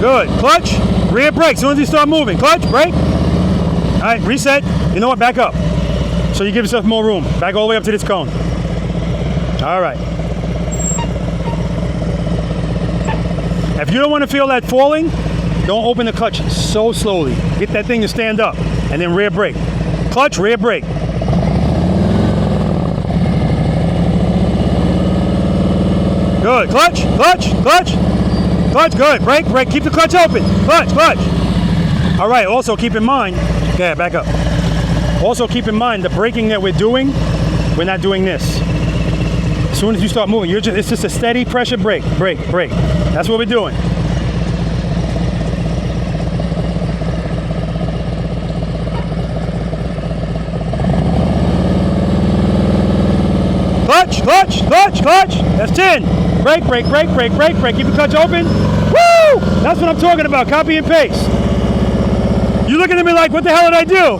Good. Clutch. Rear brake. As soon as you start moving. Clutch, brake. All right, reset. You know what? Back up. So you give yourself more room. Back all the way up to this cone. All right. If you don't want to feel that falling, don't open the clutch so slowly. Get that thing to stand up. And then rear brake. Clutch, rear brake. Good. Clutch, clutch, clutch. Clutch, good. Brake, brake. Keep the clutch open. Clutch, clutch. All right, also keep in mind, okay, back up. Also keep in mind the braking that we're doing, we're not doing this. As soon as you start moving, it's just a steady pressure brake, brake, brake. That's what we're doing. Clutch, clutch, clutch, clutch. That's 10. Brake, brake, brake, brake, brake, brake. Keep the clutch open. Woo! That's what I'm talking about. Copy and paste. You looking at me like, what the hell did I do?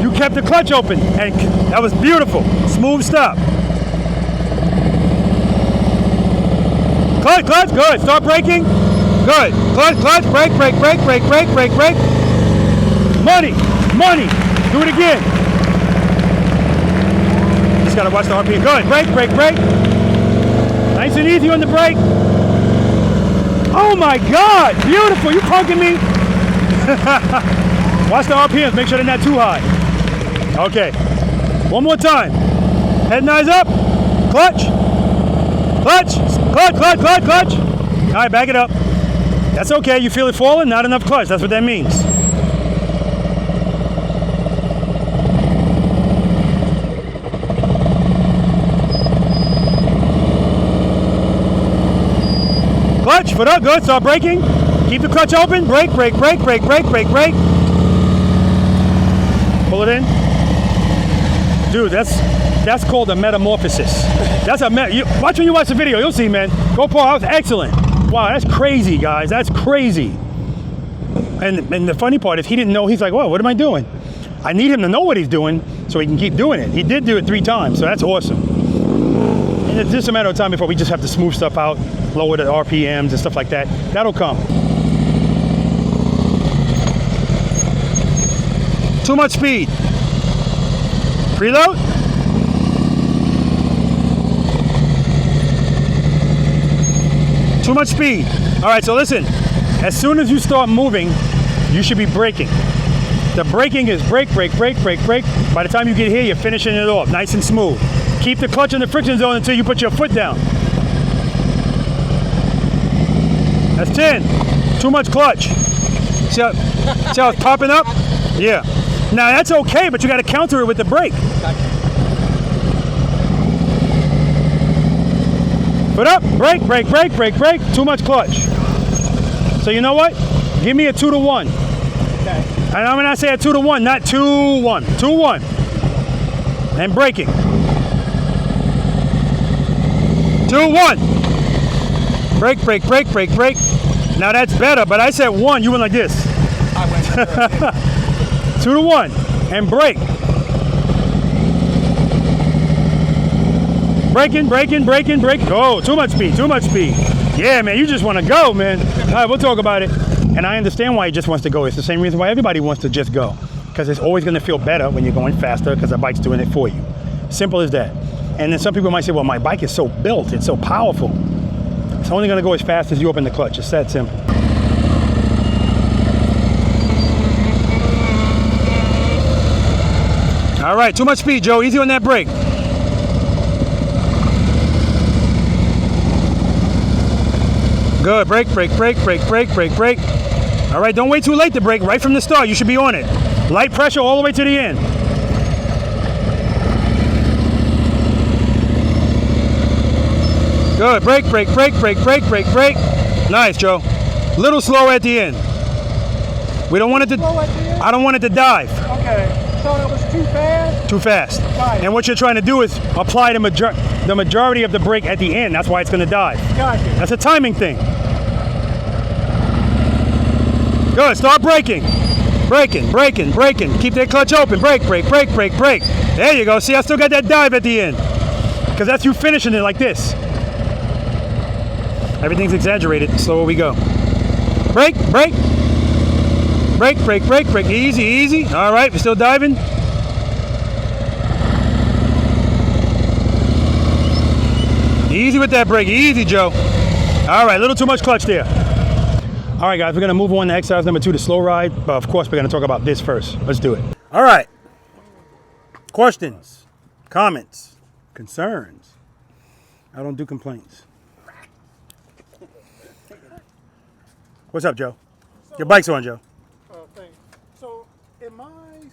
You kept the clutch open, and that was beautiful. Smooth stop. Clutch, clutch, good. Start braking. Good. Clutch, clutch, brake, brake, brake, brake, brake, brake, brake. Money, money. Do it again. Just gotta watch the RPM. Good. Brake, brake, brake. Nice and easy on the brake. Oh my God, beautiful. You punking me. Watch the RPMs. Make sure they're not too high. Okay. One more time. Head and eyes up. Clutch. Clutch. Clutch, clutch, clutch, clutch. All right, back it up. That's okay. You feel it falling? Not enough clutch. That's what that means. Clutch, foot up, good. Start braking. Keep the clutch open. Brake, brake, brake, brake, brake, brake, brake. Pull it in. Dude, that's called a metamorphosis. That's a watch when you watch the video, you'll see, man. Go Paul, that was excellent. Wow, that's crazy, guys. That's crazy. And the funny part is he didn't know. He's like, whoa, what am I doing? I need him to know what he's doing so he can keep doing it. He did do it 3 times, so that's awesome. And it's just a matter of time before we just have to smooth stuff out, lower the RPMs and stuff like that. That'll come. Too much speed. Preload. Too much speed. All right, so listen. As soon as you start moving, you should be braking. The braking is brake, brake, brake, brake, brake. By the time you get here, you're finishing it off nice and smooth. Keep the clutch in the friction zone until you put your foot down. That's 10. Too much clutch. See how it's popping up? Yeah. Now that's okay, but you got to counter it with the brake. Foot up, brake, brake, brake, brake, brake. Too much clutch. So you know what? Give me a 2-to-1. Okay. And I'm gonna say a 2 to 1, not 2-1. 2-1. And braking. 2-1. Brake, brake, brake, brake, brake. Now that's better, but I said 1, you went like this. 2 to 1. And brake. Braking, braking, braking, braking. Oh, too much speed, too much speed. Yeah, man, you just want to go, man. All right, we'll talk about it. And I understand why he just wants to go. It's the same reason why everybody wants to just go. Because it's always going to feel better when you're going faster because the bike's doing it for you. Simple as that. And then some people might say, well, my bike is so built, it's so powerful. It's only going to go as fast as you open the clutch. It's that simple. All right, too much speed, Joe. Easy on that brake. Good. Brake, brake, brake, brake, brake, brake, brake. All right, don't wait too late to brake. Right from the start, you should be on it. Light pressure all the way to the end. Good. Brake, brake, brake, brake, brake, brake, brake. Nice, Joe. Little slow at the end. We don't want it to. I don't want it to dive. Okay. So it was too fast? Too fast. Right. And what you're trying to do is apply the majority of the brake at the end. That's why it's going to dive. Gotcha. That's a timing thing. Good. Start braking. Braking, braking, braking. Keep that clutch open. Brake, brake, brake, brake, brake. There you go. See, I still got that dive at the end. Because that's you finishing it like this. Everything's exaggerated. The slower we go. Brake, brake. Brake, brake, brake, brake. Easy, easy. All right, we're still diving. Easy with that brake. Easy, Joe. All right, a little too much clutch there. All right, guys, we're going to move on to exercise number 2, the slow ride. But, of course, we're going to talk about this first. Let's do it. All right. Questions, comments, concerns. I don't do complaints. What's up, Joe? Your bike's on, Joe. Thanks. So, am I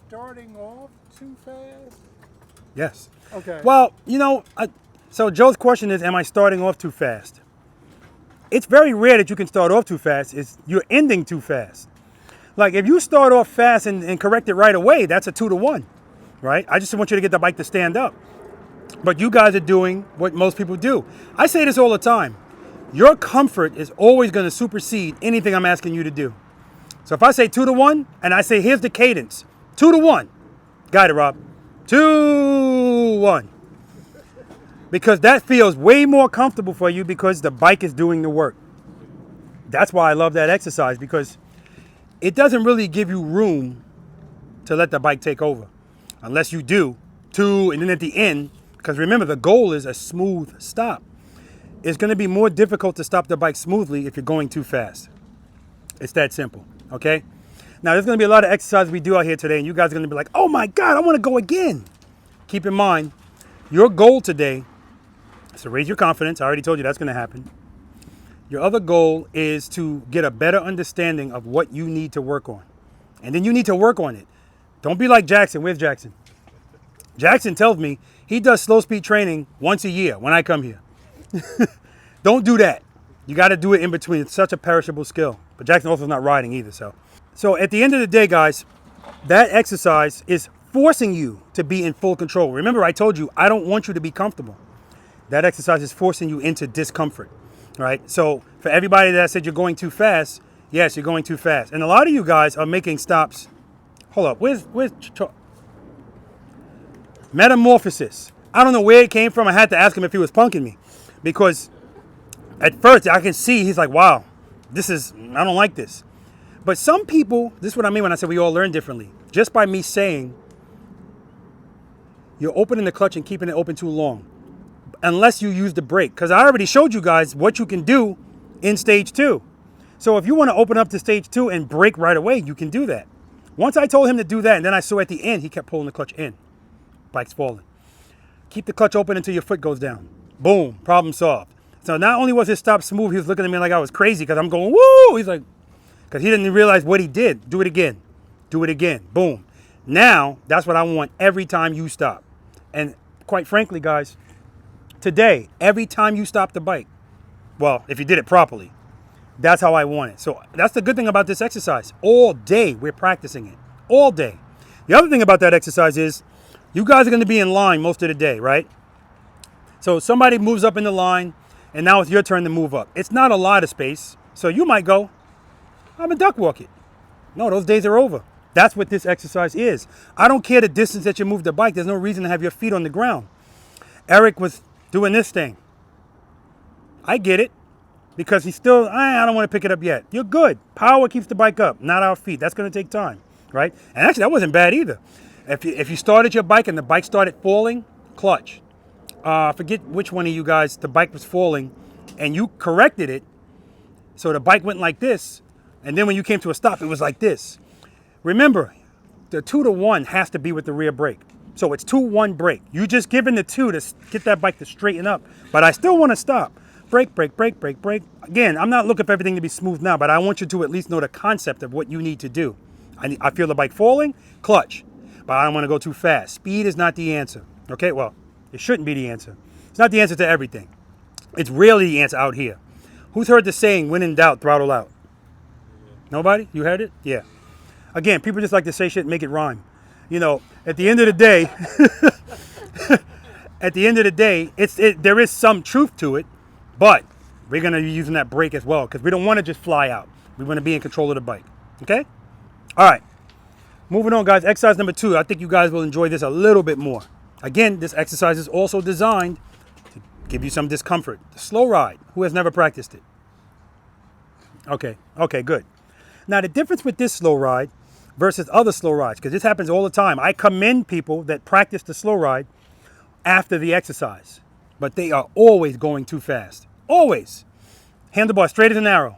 starting off too fast? Yes. Okay. Well, you know, so Joe's question is, am I starting off too fast? It's very rare that you can start off too fast. You're ending too fast. Like, if you start off fast and correct it right away, that's a 2 to 1, right? I just want you to get the bike to stand up. But you guys are doing what most people do. I say this all the time. Your comfort is always going to supersede anything I'm asking you to do. So if I say 2 to 1, and I say, here's the cadence, 2 to 1. Got it, Rob. 2, 1. Because that feels way more comfortable for you because the bike is doing the work. That's why I love that exercise, because it doesn't really give you room to let the bike take over. Unless you do 2, and then at the end, because remember, the goal is a smooth stop. It's going to be more difficult to stop the bike smoothly if you're going too fast. It's that simple, okay? Now, there's going to be a lot of exercises we do out here today, and you guys are going to be like, oh my God, I want to go again. Keep in mind, your goal today is to raise your confidence. I already told you that's going to happen. Your other goal is to get a better understanding of what you need to work on. And then you need to work on it. Don't be like Jackson. Where's Jackson? Jackson tells me he does slow speed training once a year when I come here. Don't do that. You got to do it in between. It's such a perishable skill. But Jackson also is not riding either. So at the end of the day, guys, that exercise is forcing you to be in full control. Remember, I told you, I don't want you to be comfortable. That exercise is forcing you into discomfort. All right. So for everybody that said you're going too fast, yes, you're going too fast. And a lot of you guys are making stops. Hold up. Where's Metamorphosis? I don't know where it came from. I had to ask him if he was punking me. Because at first I can see he's like, wow, I don't like this. But some people, this is what I mean when I say we all learn differently. Just by me saying, you're opening the clutch and keeping it open too long. Unless you use the brake. Because I already showed you guys what you can do in stage 2. So if you want to open up to stage 2 and brake right away, you can do that. Once I told him to do that, and then I saw at the end, he kept pulling the clutch in. Bike's falling. Keep the clutch open until your foot goes down. Boom, problem solved. So not only was his stop smooth, he was looking at me like I was crazy because I'm going, woo! He's like, because he didn't realize what he did. Do it again. Do it again. Boom. Now, that's what I want every time you stop. And quite frankly, guys, today, every time you stop the bike, well, if you did it properly, That's how I want it. So that's the good thing about this exercise. All day we're practicing it. All day. The other thing about that exercise is you guys are going to be in line most of the day, right? So somebody moves up in the line, and now it's your turn to move up. It's not a lot of space, so you might go, I'm a duck walk it. No, those days are over. That's what this exercise is. I don't care the distance that you move the bike. There's no reason to have your feet on the ground. Eric was doing this thing. I get it, because he's still, I don't want to pick it up yet. You're good. Power keeps the bike up, not our feet. That's going to take time, right? And actually, that wasn't bad either. If you started your bike and the bike started falling, clutch. Forget which one of you guys, the bike was falling, and you corrected it, so the bike went like this, and then when you came to a stop, it was like this. Remember, the 2-to-1 has to be with the rear brake. So it's 2-1 brake. You just given the 2 to get that bike to straighten up, but I still want to stop. Brake, brake, brake, brake, brake. Again, I'm not looking for everything to be smooth now, but I want you to at least know the concept of what you need to do. I feel the bike falling, clutch, but I don't want to go too fast. Speed is not the answer. Okay, well, it shouldn't be the answer. It's not the answer to everything. It's rarely the answer out here. Who's heard the saying, when in doubt, throttle out? Nobody? You heard it? Yeah. Again, people just like to say shit and make it rhyme. You know, at the end of the day, there is some truth to it, but we're going to be using that brake as well because we don't want to just fly out. We want to be in control of the bike. Okay? All right. Moving on, guys. Exercise number 2. I think you guys will enjoy this a little bit more. Again, this exercise is also designed to give you some discomfort. The slow ride. Who has never practiced it? Okay. Okay, good. Now, the difference with this slow ride versus other slow rides, because this happens all the time. I commend people that practice the slow ride after the exercise, but they are always going too fast. Always. Handlebar straight as an arrow.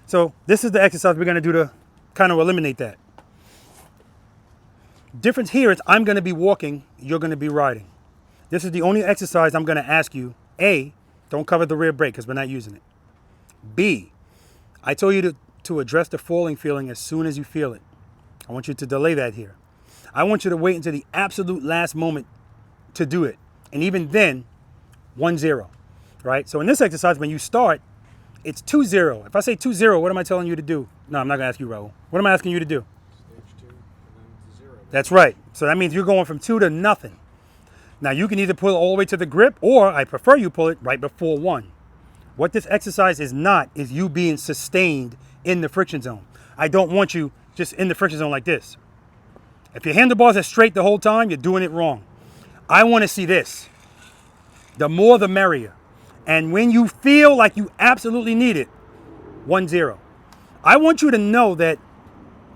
So this is the exercise we're going to do to kind of eliminate that. Difference here is I'm going to be walking, you're going to be riding. This is the only exercise I'm going to ask you. A, don't cover the rear brake because we're not using it. B, I told you to address the falling feeling as soon as you feel it. I want you to delay that here. I want you to wait until the absolute last moment to do it. And even then, 1-0, right? So in this exercise, when you start, it's 2-0. If I say 2-0, what am I telling you to do? No, I'm not going to ask you, Raul. What am I asking you to do? Stage 2 and then 0. That's right. So that means you're going from 2 to nothing. Now, you can either pull it all the way to the grip, or I prefer you pull it right before 1. What this exercise is not is you being sustained in the friction zone. I don't want you just in the friction zone like this. If your handlebars are straight the whole time, you're doing it wrong. I want to see this. The more the merrier. And when you feel like you absolutely need it, 1-0. I want you to know that,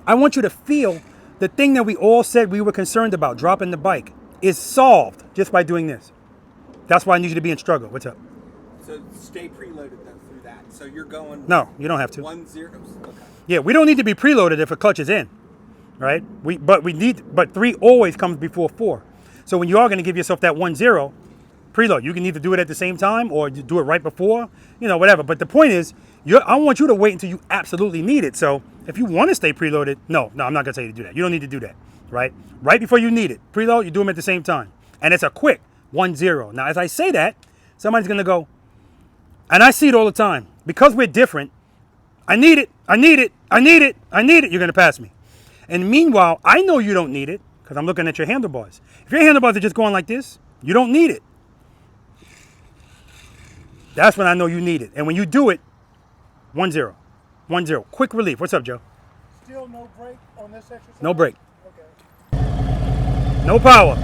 I want you to feel the thing that we all said we were concerned about, dropping the bike, is solved just by doing this. That's why I need you to be in struggle. What's up? So stay preloaded though through that. So you're going. No, you don't have to. 1-0. Okay. Yeah, we don't need to be preloaded if a clutch is in, right? But 3 always comes before 4. So when you are going to give yourself that 1-0, preload. You can either do it at the same time or you do it right before, whatever. But the point is, I want you to wait until you absolutely need it. So if you want to stay preloaded, no, I'm not going to tell you to do that. You don't need to do that, right? Right before you need it. Preload, you do them at the same time. And it's a quick 1-0. Now, as I say that, somebody's going to go, and I see it all the time. Because we're different, I need it, I need it, I need it, I need it. You're going to pass me. And meanwhile, I know you don't need it because I'm looking at your handlebars. If your handlebars are just going like this, you don't need it. That's when I know you need it. And when you do it, 1-0. 1-0. Quick relief. What's up, Joe? Still no brake on this exercise? No brake. Okay. No power.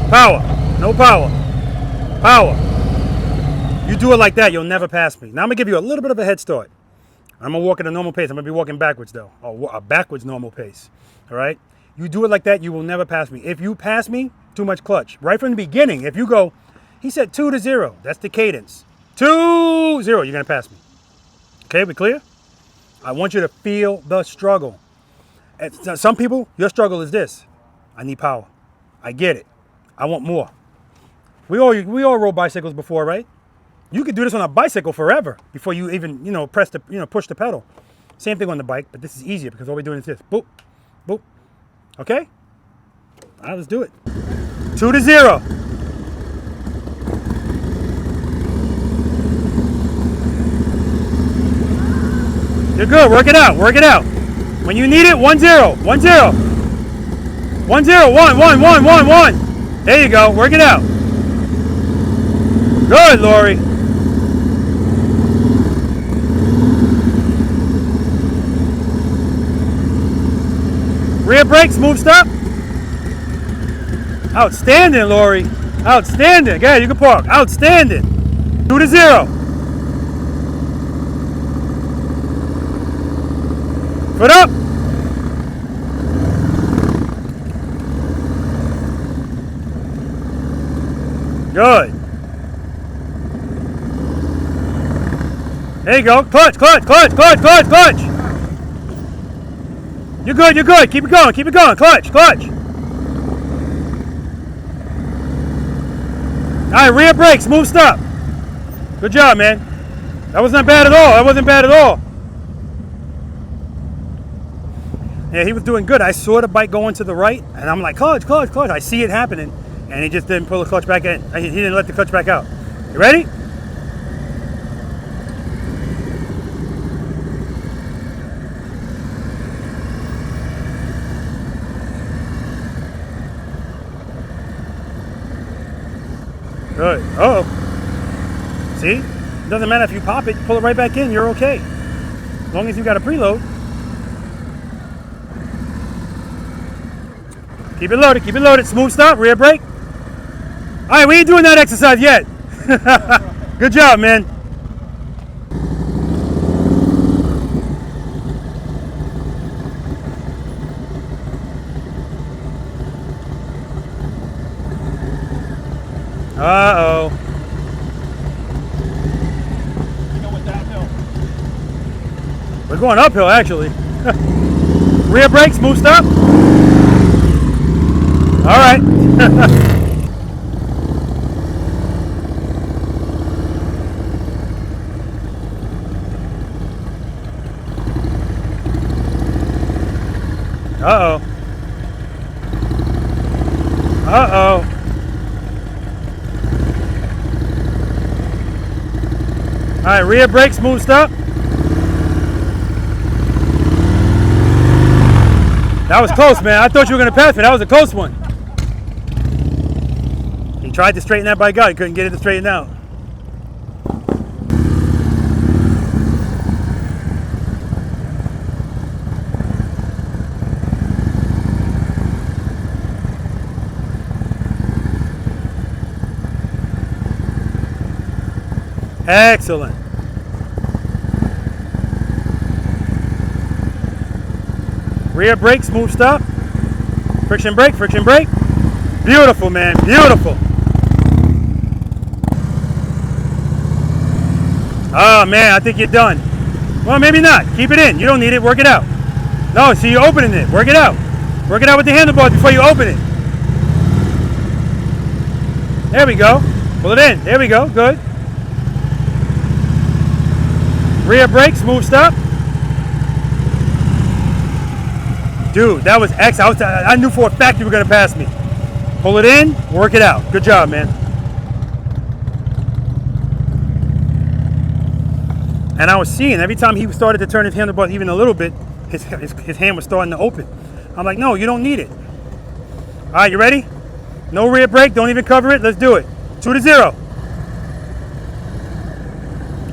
Power. No power. Power. You do it like that, you'll never pass me. Now I'm going to give you a little bit of a head start. I'm going to walk at a normal pace. I'm going to be walking backwards, though. A backwards normal pace. All right? You do it like that, you will never pass me. If you pass me, too much clutch. Right from the beginning, if you go, he said 2-0. That's the cadence. 2-0, you're going to pass me. Okay, we clear? I want you to feel the struggle. Some people, your struggle is this. I need power. I get it. I want more. We all rode bicycles before, right? You could do this on a bicycle forever before you even, push the pedal. Same thing on the bike, but this is easier because all we're doing is this. Boop, boop. Okay? All right, let's do it. 2-0. You're good. Work it out. Work it out. When you need it, 1 0. 1 0. 1 0. 1 1 1 1 1. There you go. Work it out. Good, Lori. Rear brake, smooth stop. Outstanding, Lori. Outstanding. Yeah, you can park. Outstanding. 2 to 0. Foot up. Good. There you go. Clutch, clutch, clutch, clutch, clutch, clutch. You're good, you're good. Keep it going, keep it going. Clutch, clutch. All right, rear brake, smooth stop. Good job, man. That was not bad at all. That wasn't bad at all. Yeah, he was doing good. I saw the bike going to the right, and I'm like, clutch, clutch, clutch. I see it happening, and he just didn't pull the clutch back in. He didn't let the clutch back out. You ready? Good. Uh-oh. See? It doesn't matter if you pop it, pull it right back in, you're okay. As long as you got a preload. Keep it loaded, smooth stop, rear brake. All right, we ain't doing that exercise yet. Good job, man. Uh-oh. We're going uphill, actually. Rear brake, smooth stop. All right. Uh-oh. Uh-oh. All right, rear brake, smooth stop. That was close, man. I thought you were going to pass me. That was a close one. He tried to straighten that bike out. He couldn't get it to straighten out. Excellent. Rear brake, smooth stop. Friction brake, friction brake. Beautiful, man, beautiful. Oh, man, I think you're done. Well, maybe not. Keep it in. You don't need it. Work it out. No, see, you're opening it. Work it out. Work it out with the handlebars before you open it. There we go. Pull it in. There we go. Good. Rear brake, smooth stop. Dude, that was excellent. I knew for a fact you were going to pass me. Pull it in, work it out. Good job, man. And I was seeing every time he started to turn his handlebar even a little bit, his hand was starting to open. I'm like, no, you don't need it. All right, you ready? No rear brake. Don't even cover it. Let's do it. 2 to 0.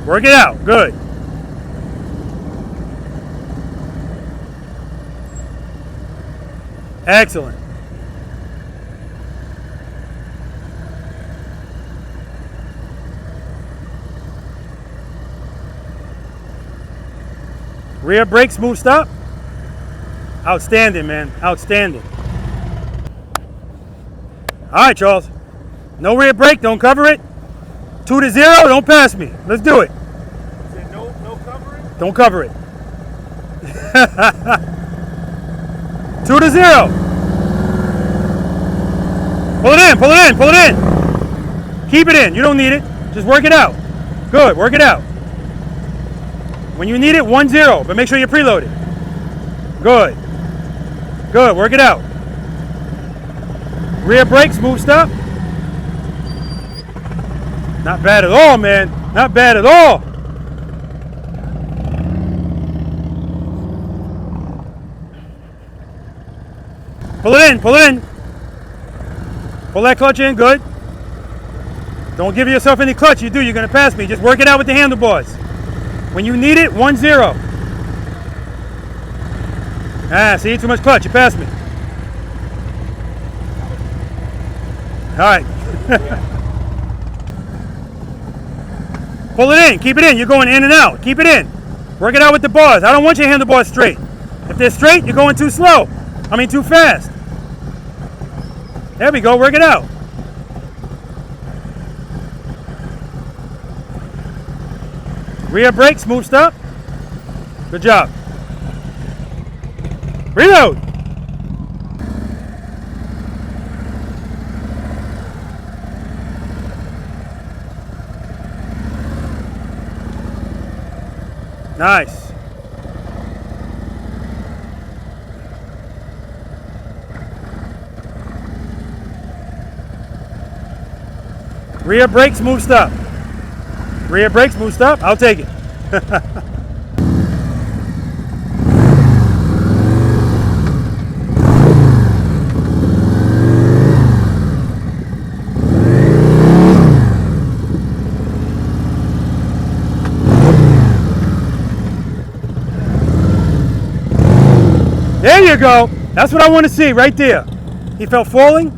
Work it out. Good. Excellent. Rear brake, smooth stop. Outstanding, man. Outstanding. All right, Charles. No rear brake. Don't cover it. 2 to 0. Don't pass me. Let's do it. No covering? Don't cover it. 2 to 0. Pull it in, pull it in, pull it in. Keep it in. You don't need it. Just work it out. Good. Work it out. When you need it, 1 0, but make sure you're preloaded. Good. Good. Work it out. Rear brake, smooth stop. Not bad at all, man. Not bad at all. Pull it in, pull it in. Pull that clutch in, good. Don't give yourself any clutch. You do, you're gonna pass me. Just work it out with the handlebars. When you need it, 1-0. Ah, see, too much clutch, you passed me. All right. Pull it in, keep it in. You're going in and out. Keep it in. Work it out with the bars. I don't want your handlebars straight. If they're straight, you're going too slow. I mean, too fast. There we go, work it out. Rear brake, smooth stop. Good job. Reload. Nice. Rear brake, smooth stop. Rear brake, smooth stop. I'll take it. There you go. That's what I want to see right there. He felt falling,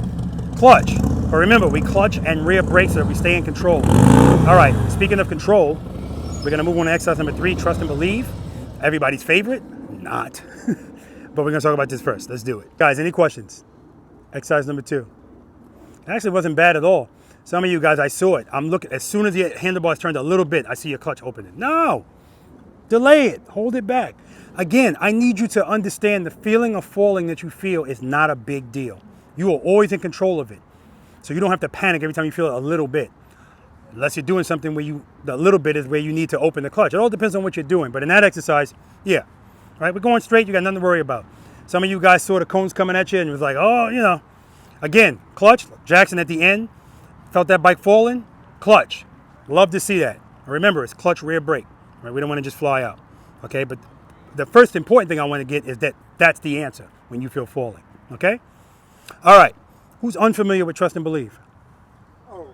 clutch. But remember, we clutch and rear brake so that we stay in control. All right, speaking of control, we're going to move on to exercise number 3, trust and believe. Everybody's favorite? Not. But we're going to talk about this first. Let's do it. Guys, any questions? Exercise number 2. It actually wasn't bad at all. Some of you guys, I saw it. I'm looking, as soon as the handlebars turned a little bit, I see your clutch opening. No! Delay it. Hold it back. Again, I need you to understand the feeling of falling that you feel is not a big deal. You are always in control of it. So you don't have to panic every time you feel it a little bit. Unless you're doing something where the little bit is where you need to open the clutch. It all depends on what you're doing. But in that exercise, yeah. All right, we're going straight. You got nothing to worry about. Some of you guys saw the cones coming at you and was like, oh, you know. Again, clutch. Jackson at the end. Felt that bike falling. Clutch. Love to see that. Remember, it's clutch, rear brake. Right? We don't want to just fly out. Okay, but the first important thing I want to get is that that's the answer when you feel falling. Okay? All right. Who's unfamiliar with trust and believe? Oh,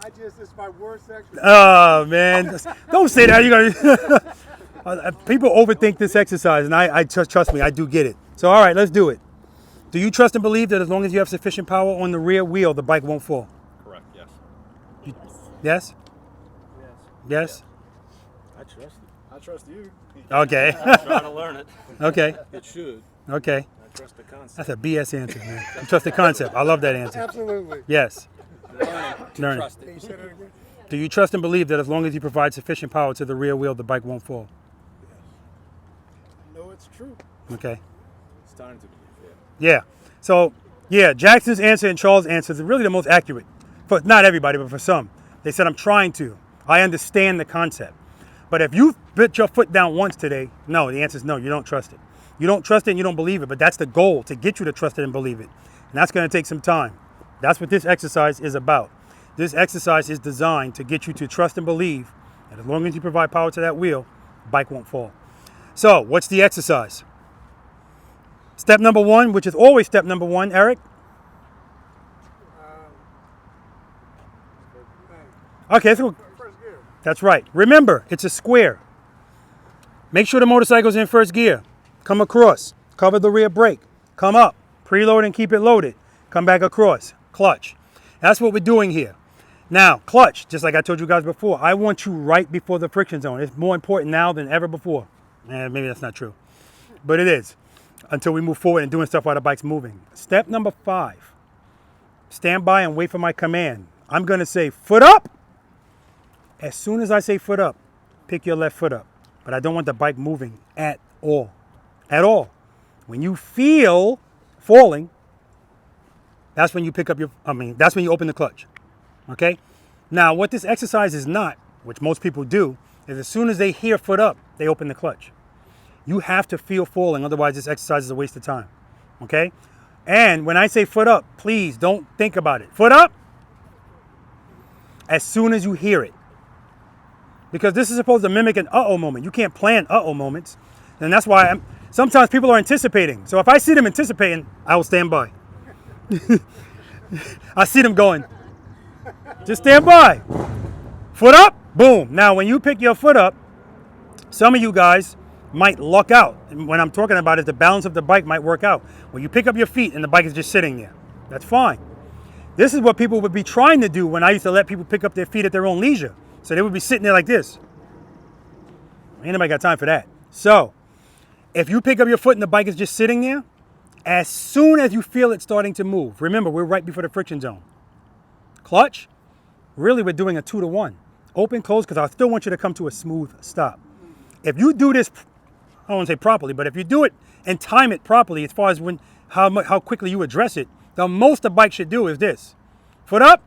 it's my worst exercise. Oh, man. Don't say that. You're gonna people overthink this exercise, and I trust me, I do get it. So, all right, let's do it. Do you trust and believe that as long as you have sufficient power on the rear wheel, the bike won't fall? Correct, yes. Yes? Yes. Yes? I trust you. I trust you. Okay. I'm trying to learn it. Okay. It should. Okay. I trust the concept. That's a BS answer, man. You trust the concept. I love that answer. Absolutely. Yes. Learn. Learn. Can you say that again? Do you trust and believe that as long as you provide sufficient power to the rear wheel, the bike won't fall? No, it's true. Okay. It's time to believe. Yeah. So, yeah, Jackson's answer and Charles' answer is really the most accurate. For not everybody, but for some. They said, I'm trying to. I understand the concept. But if you put your foot down once today, no, the answer is no, you don't trust it. You don't trust it and you don't believe it, but that's the goal, to get you to trust it and believe it. And that's going to take some time. That's what this exercise is about. This exercise is designed to get you to trust and believe that as long as you provide power to that wheel, the bike won't fall. So, what's the exercise? Step number 1, which is always step number 1, Eric. Okay, so that's right. Remember, it's a square. Make sure the motorcycle's in first gear. Come across. Cover the rear brake. Come up. Preload and keep it loaded. Come back across. Clutch. That's what we're doing here. Now, clutch, just like I told you guys before, I want you right before the friction zone. It's more important now than ever before. Maybe that's not true, but it is. Until we move forward and doing stuff while the bike's moving. Step number 5. Stand by and wait for my command. I'm going to say foot up. As soon as I say foot up, pick your left foot up. But I don't want the bike moving at all. At all. When you feel falling, that's when you pick up that's when you open the clutch. Okay? Now, what this exercise is not, which most people do, is as soon as they hear foot up, they open the clutch. You have to feel falling, otherwise this exercise is a waste of time. Okay? And when I say foot up, please don't think about it. Foot up as soon as you hear it. Because this is supposed to mimic an uh-oh moment. You can't plan uh-oh moments. And that's why sometimes people are anticipating. So if I see them anticipating, I will stand by. I see them going. Just stand by. Foot up, boom. Now, when you pick your foot up, some of you guys might luck out. And when I'm talking about it, the balance of the bike might work out. When you pick up your feet and the bike is just sitting there, that's fine. This is what people would be trying to do when I used to let people pick up their feet at their own leisure. So they would be sitting there like this. Ain't nobody got time for that. So if you pick up your foot and the bike is just sitting there, as soon as you feel it starting to move, remember, we're right before the friction zone. Clutch, really we're doing a 2-to-1. Open, close, because I still want you to come to a smooth stop. If you do this, I don't want to say properly, but if you do it and time it properly as far as how quickly you address it, the most the bike should do is this. Foot up.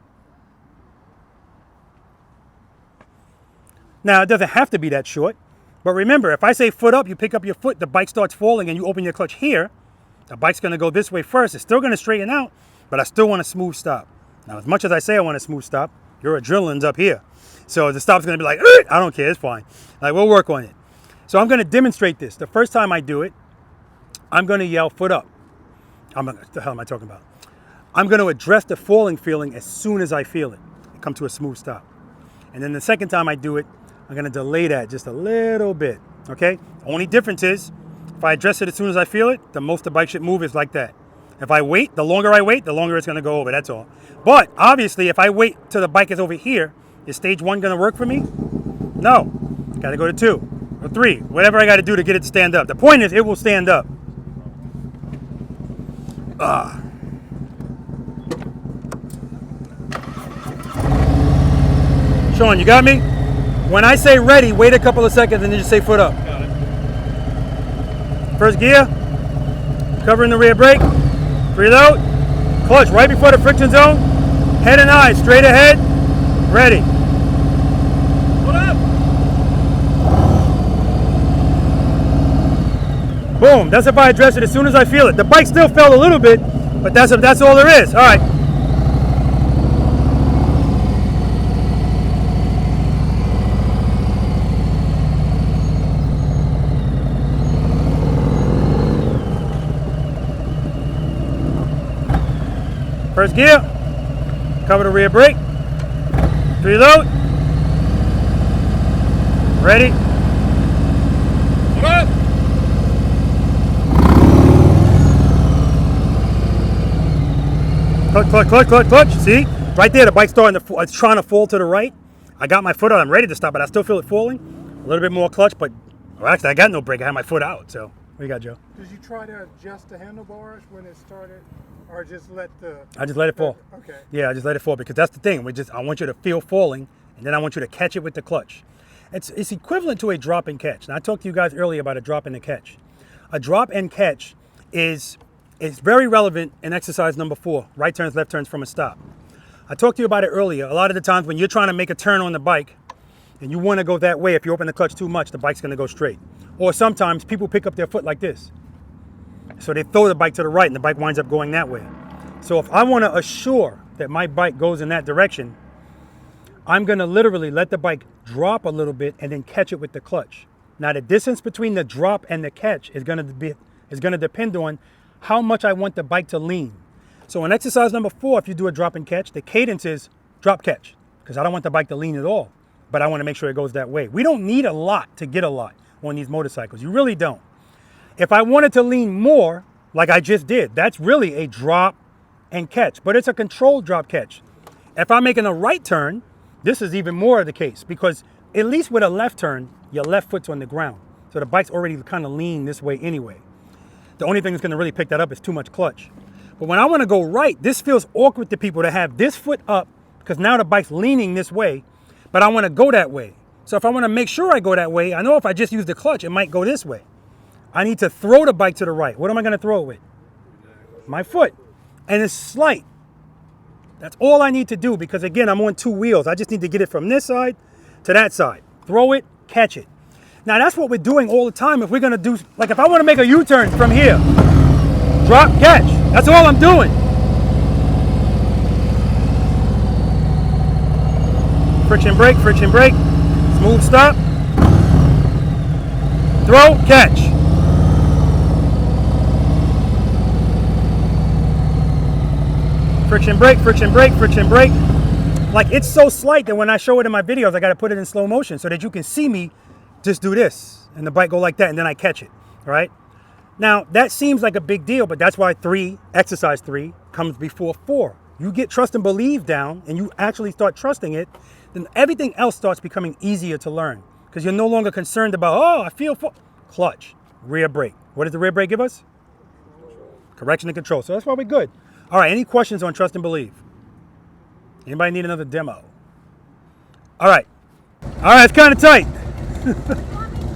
Now, it doesn't have to be that short, but remember, if I say foot up, you pick up your foot, the bike starts falling, and you open your clutch here, the bike's going to go this way first. It's still going to straighten out, but I still want a smooth stop. Now, as much as I say I want a smooth stop, your adrenaline's up here. So the stop's going to be like, I don't care, it's fine. Like, we'll work on it. So I'm going to demonstrate this. The first time I do it, I'm going to yell foot up. What the hell am I talking about? I'm going to address the falling feeling as soon as I feel it and come to a smooth stop. And then the second time I do it, I'm going to delay that just a little bit, okay? Only difference is, if I address it as soon as I feel it, the most the bike should move is like that. If I wait, the longer I wait, the longer it's going to go over, that's all. But obviously, if I wait till the bike is over here, is stage 1 going to work for me? No. Got to go to 2 or 3, whatever I got to do to get it to stand up. The point is, it will stand up. Sean, you got me? When I say ready, wait a couple of seconds and then just say foot up. Got it. First gear, covering the rear brake, preload, clutch right before the friction zone, head and eyes straight ahead, ready. Foot up. Boom, that's if I address it as soon as I feel it. The bike still fell a little bit, but that's all there is. All right. First gear, cover the rear brake, preload, ready. Foot up. Clutch. See? Right there, the bike's starting to, it's trying to fall to the right. I got my foot out. I'm ready to stop, but I still feel it falling. A little bit more clutch, but well, actually, I got no brake. I had my foot out. So, what you got, Joe? Did you try to adjust the handlebars when it started, or just let the? I just let it fall. Okay. Yeah, I just let it fall because that's the thing. I want you to feel falling, and then I want you to catch it with the clutch. It's equivalent to a drop and catch. Now, I talked to you guys earlier about a drop and a catch. A drop and catch is very relevant in exercise number 4, right turns, left turns from a stop. I talked to you about it earlier. A lot of the times when you're trying to make a turn on the bike and you want to go that way, if you open the clutch too much, the bike's going to go straight. Or sometimes people pick up their foot like this. So they throw the bike to the right and the bike winds up going that way. So if I want to assure that my bike goes in that direction, I'm going to literally let the bike drop a little bit and then catch it with the clutch. Now the distance between the drop and the catch is going to depend on how much I want the bike to lean. So in exercise number 4, if you do a drop and catch, the cadence is drop catch, because I don't want the bike to lean at all, but I want to make sure it goes that way. We don't need a lot to get a lot on these motorcycles. You really don't. If I wanted to lean more, like I just did, that's really a drop and catch, but it's a controlled drop catch. If I'm making a right turn, this is even more of the case, because at least with a left turn, your left foot's on the ground. So the bike's already kind of lean this way anyway. The only thing that's going to really pick that up is too much clutch. But when I want to go right, this feels awkward to people to have this foot up, because now the bike's leaning this way, but I want to go that way. So if I want to make sure I go that way, I know if I just use the clutch, it might go this way. I need to throw the bike to the right. What am I going to throw it with? My foot. And it's slight. That's all I need to do, because again, I'm on 2 wheels. I just need to get it from this side to that side. Throw it, catch it. Now that's what we're doing all the time. If we're going to do, like if I want to make a U-turn from here, drop, catch. That's all I'm doing. Friction brake, smooth stop. Throw, catch. Friction brake, friction brake, friction brake. Like, it's so slight that when I show it in my videos, I got to put it in slow motion so that you can see me just do this and the bike go like that and then I catch it, right? Now, that seems like a big deal, but that's why exercise 3 comes before 4. You get trust and believe down and you actually start trusting it, then everything else starts becoming easier to learn because you're no longer concerned about, oh, I feel clutch, rear brake. What does the rear brake give us? Correction and control. So that's why we're good. All right, any questions on trust and believe? Anybody need another demo? All right. All right, it's kind of tight.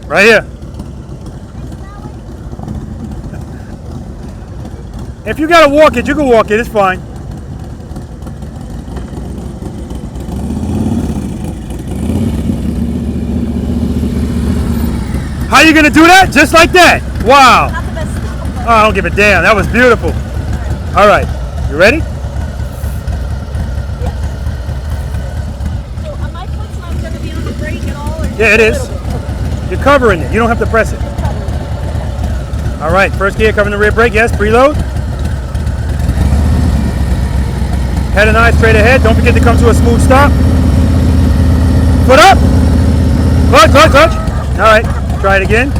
Right here. If you got to walk it, you can walk it. It's fine. How you going to do that? Just like that? Wow. Oh, I don't give a damn. That was beautiful. All right. You ready? So am my foot's not going to be on the brake at all? Or Yeah, it is. You're covering it. You don't have to press it. All right. First gear, covering the rear brake. Yes, preload. Head and eye straight ahead. Don't forget to come to a smooth stop. Foot up. Clutch, clutch, clutch. All right. Try it again.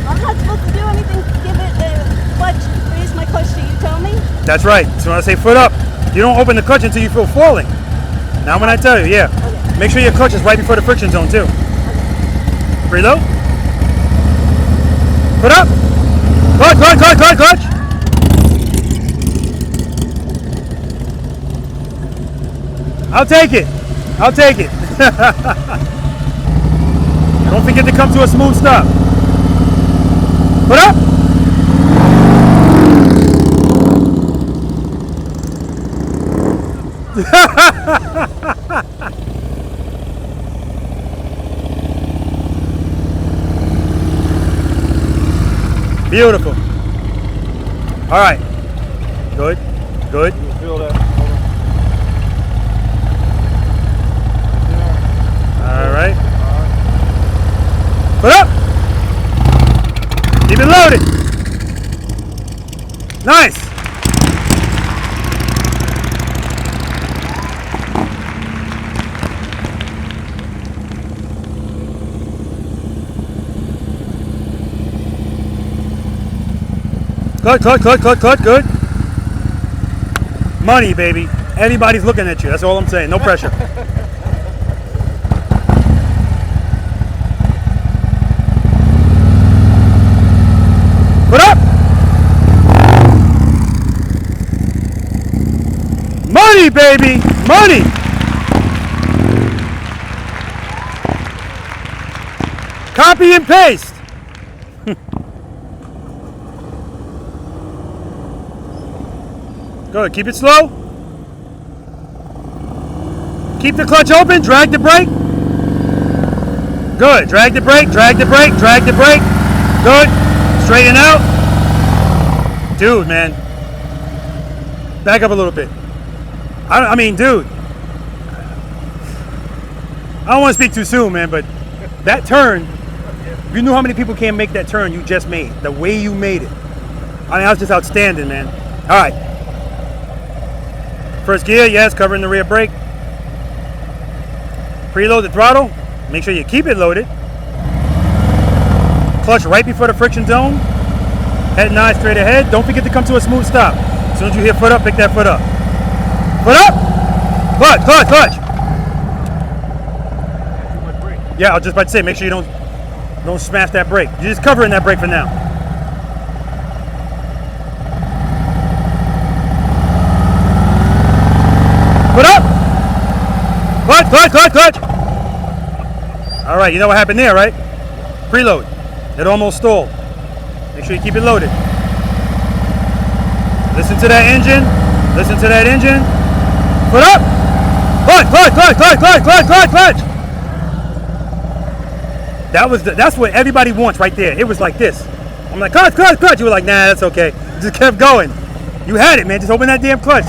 I'm not supposed to do anything. Give it the clutch. Raise my clutch. Do you tell me? That's right. So when I say foot up, you don't open the clutch until you feel falling. Now when I tell you, yeah. Okay. Make sure your clutch is right before the friction zone too. Okay. Preload. Foot up. Clutch, clutch, clutch, clutch, clutch. I'll take it. I'll take it. Don't forget to come to a smooth stop. Put up. Beautiful. All right. Good. Good. You feel that? All right. Put up. Keep it loaded. Nice. Clutch, clutch, clutch, clutch, clutch. Good. Money, baby. Everybody's looking at you. That's all I'm saying. No pressure. Put up! Money, baby! Money! Copy and paste! Good, keep it slow. Keep the clutch open, drag the brake. Good, drag the brake, drag the brake, drag the brake. Good. Straighten out. Dude, man. Back up a little bit. I mean, dude. I don't want to speak too soon, man, but that turn, you knew how many people can't make that turn you just made. The way you made it. I mean, that was just outstanding, man. All right. First gear, yes, covering the rear brake. Preload the throttle. Make sure you keep it loaded. Clutch right before the friction zone. Head and eye straight ahead. Don't forget to come to a smooth stop. As soon as you hear foot up, pick that foot up. Foot up! Clutch, clutch, clutch! Yeah, I was just about to say, make sure you don't smash that brake. You're just covering that brake for now. Foot up! Clutch, clutch, clutch, clutch! All right, you know what happened there, right? Preload. It almost stalled. Make sure you keep it loaded. Listen to that engine. Listen to that engine. Foot up. Clutch, clutch, clutch, clutch, clutch, clutch, clutch, clutch. That's what everybody wants right there. It was like this. I'm like, clutch, clutch, clutch. You were like, nah, that's okay. Just kept going. You had it, man. Just open that damn clutch.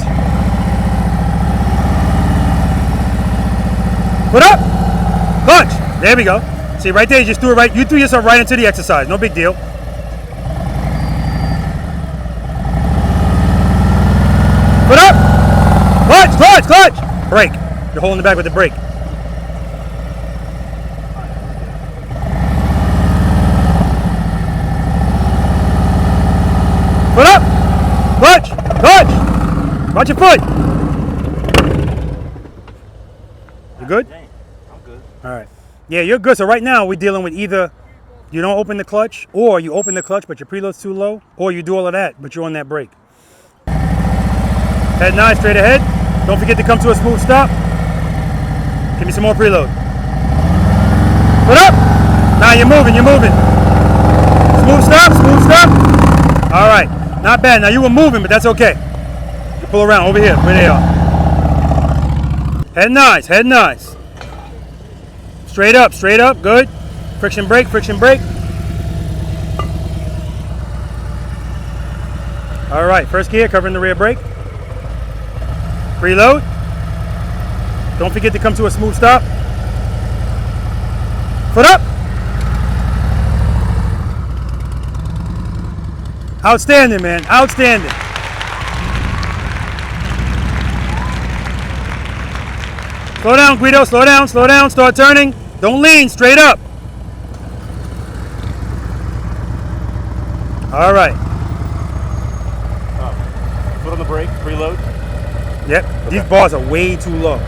Foot up. Clutch. There we go. See, right there, you just threw it right. You threw yourself right into the exercise. No big deal. Clutch! Brake. You're holding the back with the brake. Foot up! Clutch! Watch your foot! You good? I'm good. All right. Yeah, you're good. So right now we're dealing with either you don't open the clutch, or you open the clutch but your preload's too low, or you do all of that but you're on that brake. Head 9 straight ahead. Don't forget to come to a smooth stop. Give me some more preload. Foot up! Now you're moving. Smooth stop. All right. Not bad. Now you were moving, but that's okay. You pull around over here where they are. Head 9s. Straight up. Good. Friction brake. All right. First gear, covering the rear brake. Preload. Don't forget to come to a smooth stop. Foot up. Outstanding, man. Outstanding. Slow down, Guido. Slow down. Start turning. Don't lean. Straight up. All right. Foot on the brake, preload. Yep. Okay. These bars are way too low.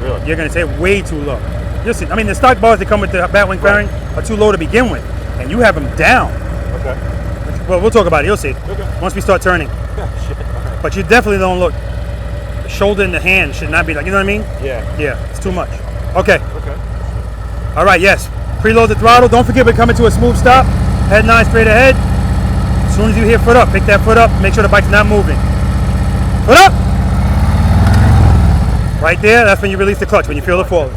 Really? You're going to say way too low. You'll see. I mean, the stock bars that come with the Batwing fairing are too low to begin with, and you have them down. Okay. Well, we'll talk about it. You'll see. Okay. Once we start turning. Shit. All right. But you definitely don't look. The shoulder and the hand should not be like, you know what I mean? Yeah. Yeah, it's too much. Okay. Okay. All right, yes. Preload the throttle. Don't forget we're coming to a smooth stop. Head 9 straight ahead. As soon as you hear foot up, pick that foot up. Make sure the bike's not moving. Foot up! Right there, that's when you release the clutch, when you feel it falling.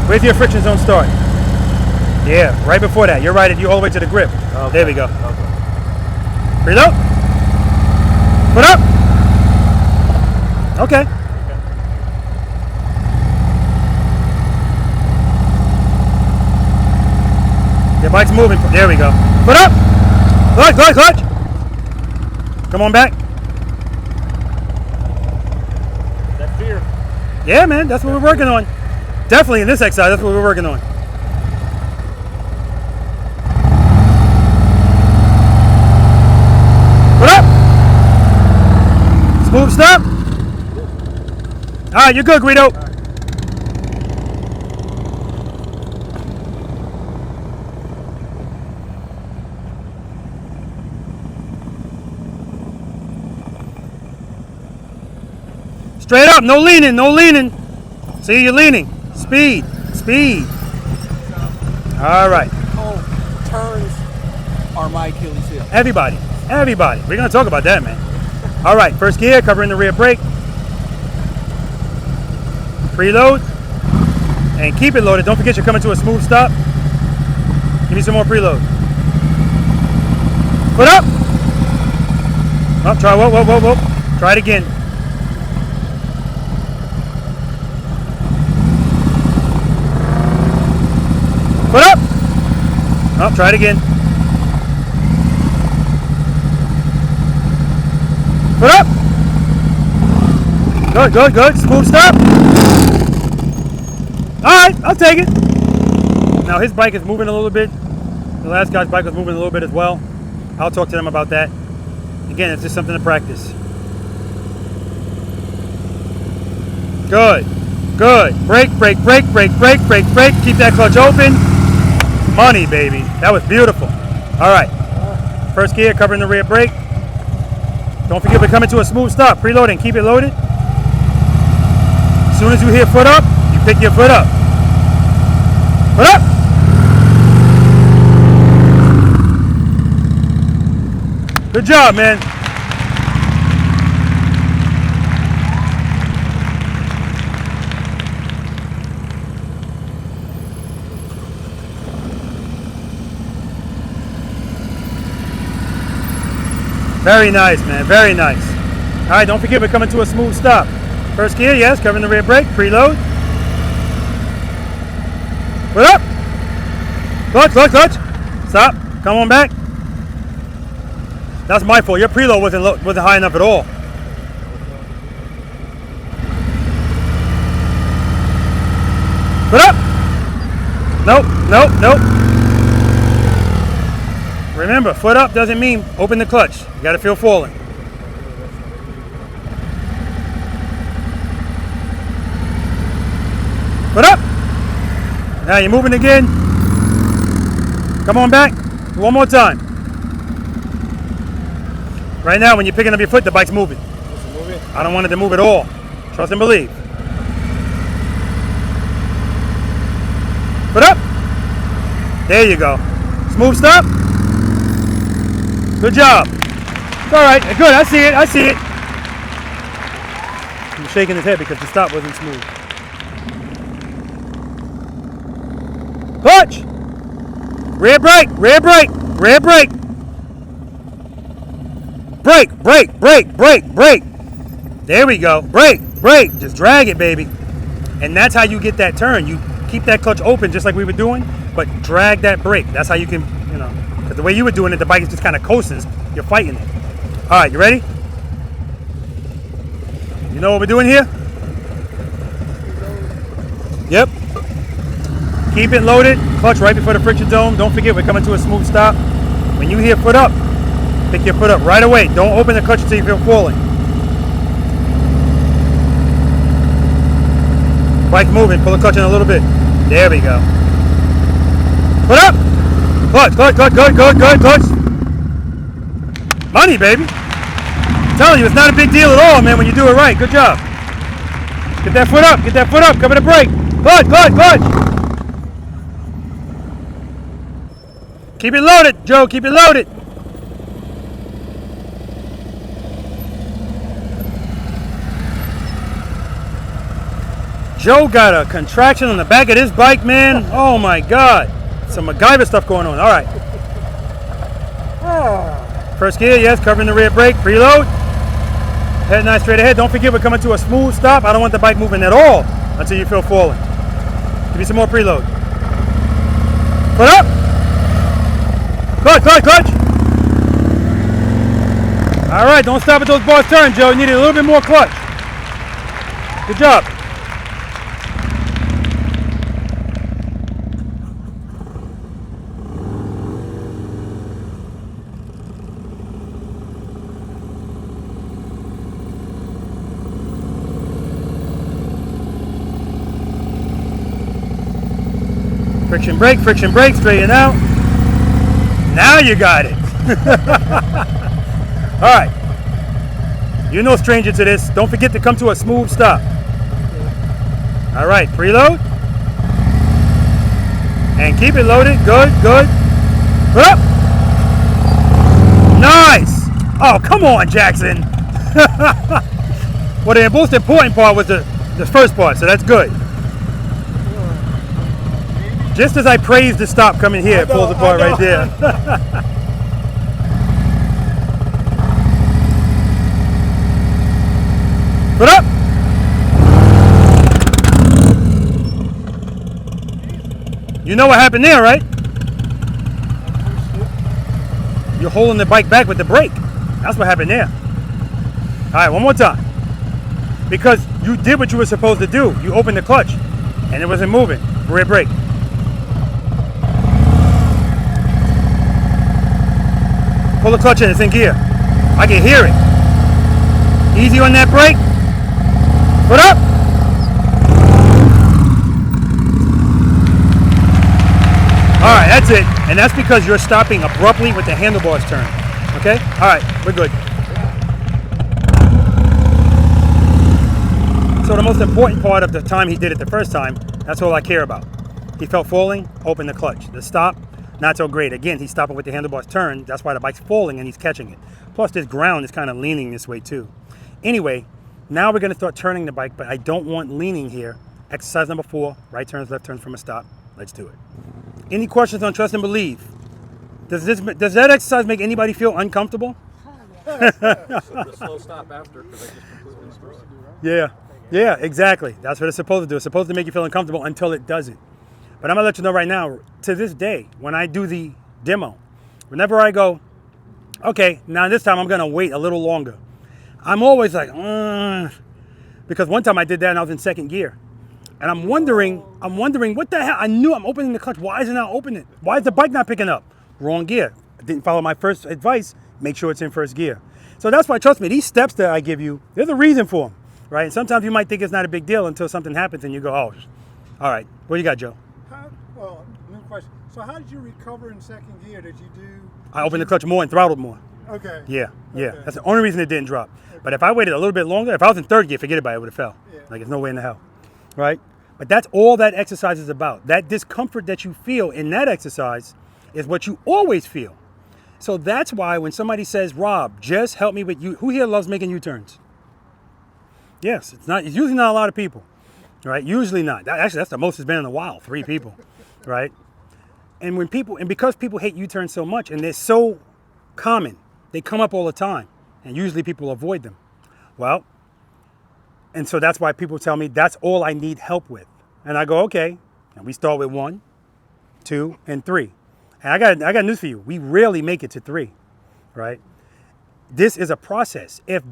Where's your friction zone start? Yeah, right before that. You're right, you're all the way to the grip. Okay. There we go. Okay. Preload. Foot up. Okay. Your bike's moving. There we go. Foot up. Clutch. Come on back. That fear. Yeah, man, that's what we're working on. Definitely in this exercise, that's what we're working on. Foot up. Smooth stop. All right, you're good, Guido. Straight up, no leaning. See, you're leaning. Speed. All right. Oh, turns are my Achilles heel. Everybody. We're going to talk about that, man. All right, first gear, covering the rear brake. Preload. And keep it loaded. Don't forget you're coming to a smooth stop. Give me some more preload. Foot up. Oh, try, whoa. Try it again. Foot up. Oh, try it again. Foot up. Good. Smooth stop. All right, I'll take it. Now his bike is moving a little bit. The last guy's bike was moving a little bit as well. I'll talk to them about that. Again, it's just something to practice. Good. Brake. Keep that clutch open. Money, baby. That was beautiful. All right. First gear, covering the rear brake. Don't forget we're coming to a smooth stop. Preloading. Keep it loaded. As soon as you hear foot up, you pick your foot up. Foot up. Good job, man. Very nice, man. Very nice. All right, don't forget we're coming to a smooth stop. First gear, yes, covering the rear brake. Preload. Foot up. Clutch. Stop. Come on back. That's my fault. Your preload wasn't high enough at all. Foot up. Nope, nope, nope. Remember, foot up doesn't mean open the clutch. You gotta feel falling. Foot up. Now you're moving again. Come on back. One more time. Right now, when you're picking up your foot, the bike's moving. I don't want it to move at all. Trust and believe. Foot up. There you go. Smooth stop. Good job. It's all right. Good. I see it. I see it. He's shaking his head because the stop wasn't smooth. Clutch. Rear brake. Rear brake. Rear brake. Brake. Brake. Brake. Brake. Brake. There we go. Brake. Brake. Just drag it, baby. And that's how you get that turn. You keep that clutch open just like we were doing, but drag that brake. That's how you can, you know, because the way you were doing it, the bike is just kind of coasting. You're fighting it. All right, you ready? You know what we're doing here? Yep. Keep it loaded. Clutch right before the friction zone. Don't forget, we're coming to a smooth stop. When you hear foot up, pick your foot up right away. Don't open the clutch until you feel falling. Bike moving. Pull the clutch in a little bit. There we go. Foot up. Clutch, clutch, clutch, good, good, good, clutch. Money, baby. I'm telling you, it's not a big deal at all, man, when you do it right. Good job. Get that foot up. Get that foot up. Cover the brake. Clutch, clutch, clutch. Keep it loaded, Joe. Keep it loaded. Joe got a contraction on the back of this bike, man. Oh my God. Some MacGyver stuff going on. All right. First gear, yes, covering the rear brake. Preload. Head nice straight ahead. Don't forget, we're coming to a smooth stop. I don't want the bike moving at all until you feel falling. Give me some more preload. Foot up. Clutch, clutch, clutch. All right, don't stop at those bars turn, Joe. You need a little bit more clutch. Good job. Friction brake, straighten out. Now you got it. All right. You're no stranger to this. Don't forget to come to a smooth stop. All right, preload. And keep it loaded. Good, good. Put up. Nice. Oh, come on, Jackson. Well, the most important part was the first part, so that's good. Just as I praised the stop coming here, it pulls apart right there. Put up. You know what happened there, right? You're holding the bike back with the brake. That's what happened there. All right, one more time. Because you did what you were supposed to do. You opened the clutch and it wasn't moving. Rear brake. Pull the clutch in, it's in gear. I can hear it. Easy on that brake. Foot up. All right, that's it. And that's because you're stopping abruptly with the handlebars turn. Okay? All right, we're good. So the most important part of the time he did it the first time, that's all I care about. He felt falling, open the clutch. The stop, not so great. Again, he's stopping with the handlebars turn. That's why the bike's falling and he's catching it. Plus, this ground is kind of leaning this way too. Anyway, now we're going to start turning the bike, but I don't want leaning here. Exercise number 4, right turns, left turns from a stop. Let's do it. Any questions on trust and believe? Does that exercise make anybody feel uncomfortable? The slow stop after, because I just completely destroyed it. Yeah, exactly. That's what it's supposed to do. It's supposed to make you feel uncomfortable until it doesn't. But I'm going to let you know right now, to this day, when I do the demo, whenever I go Okay, now this time I'm gonna wait a little longer. I'm always like, because one time I did that and I was in second gear. And I'm wondering what the hell? I knew I'm opening the clutch. Why is it not opening? Why is the bike not picking up? Wrong gear. I didn't follow my first advice. Make sure it's in first gear. So that's why, trust me, these steps that I give you, there's a reason for them, right? And sometimes you might think it's not a big deal until something happens and you go, oh, all right. What do you got, Joe? Well, new question. So how did you recover in second gear? Did you do? I opened the clutch more and throttled more. Okay. Yeah. Okay. That's the only reason it didn't drop. Okay. But if I waited a little bit longer, if I was in third gear, forget about it, it would have fell. Yeah. Like, there's no way in the hell, right? But that's all that exercise is about. That discomfort that you feel in that exercise is what you always feel. So that's why when somebody says, Rob, just help me with you, who here loves making U-turns? Yes, it's usually not a lot of people, right? Usually not. Actually, that's the most it's been in a while, 3 people, right? And because people hate U-turns so much and they're so common, they come up all the time and usually people avoid them. Well, and so that's why people tell me that's all I need help with. And I go, okay. And we start with 1, 2, and 3. And I got news for you. We rarely make it to 3, right? This is a process. If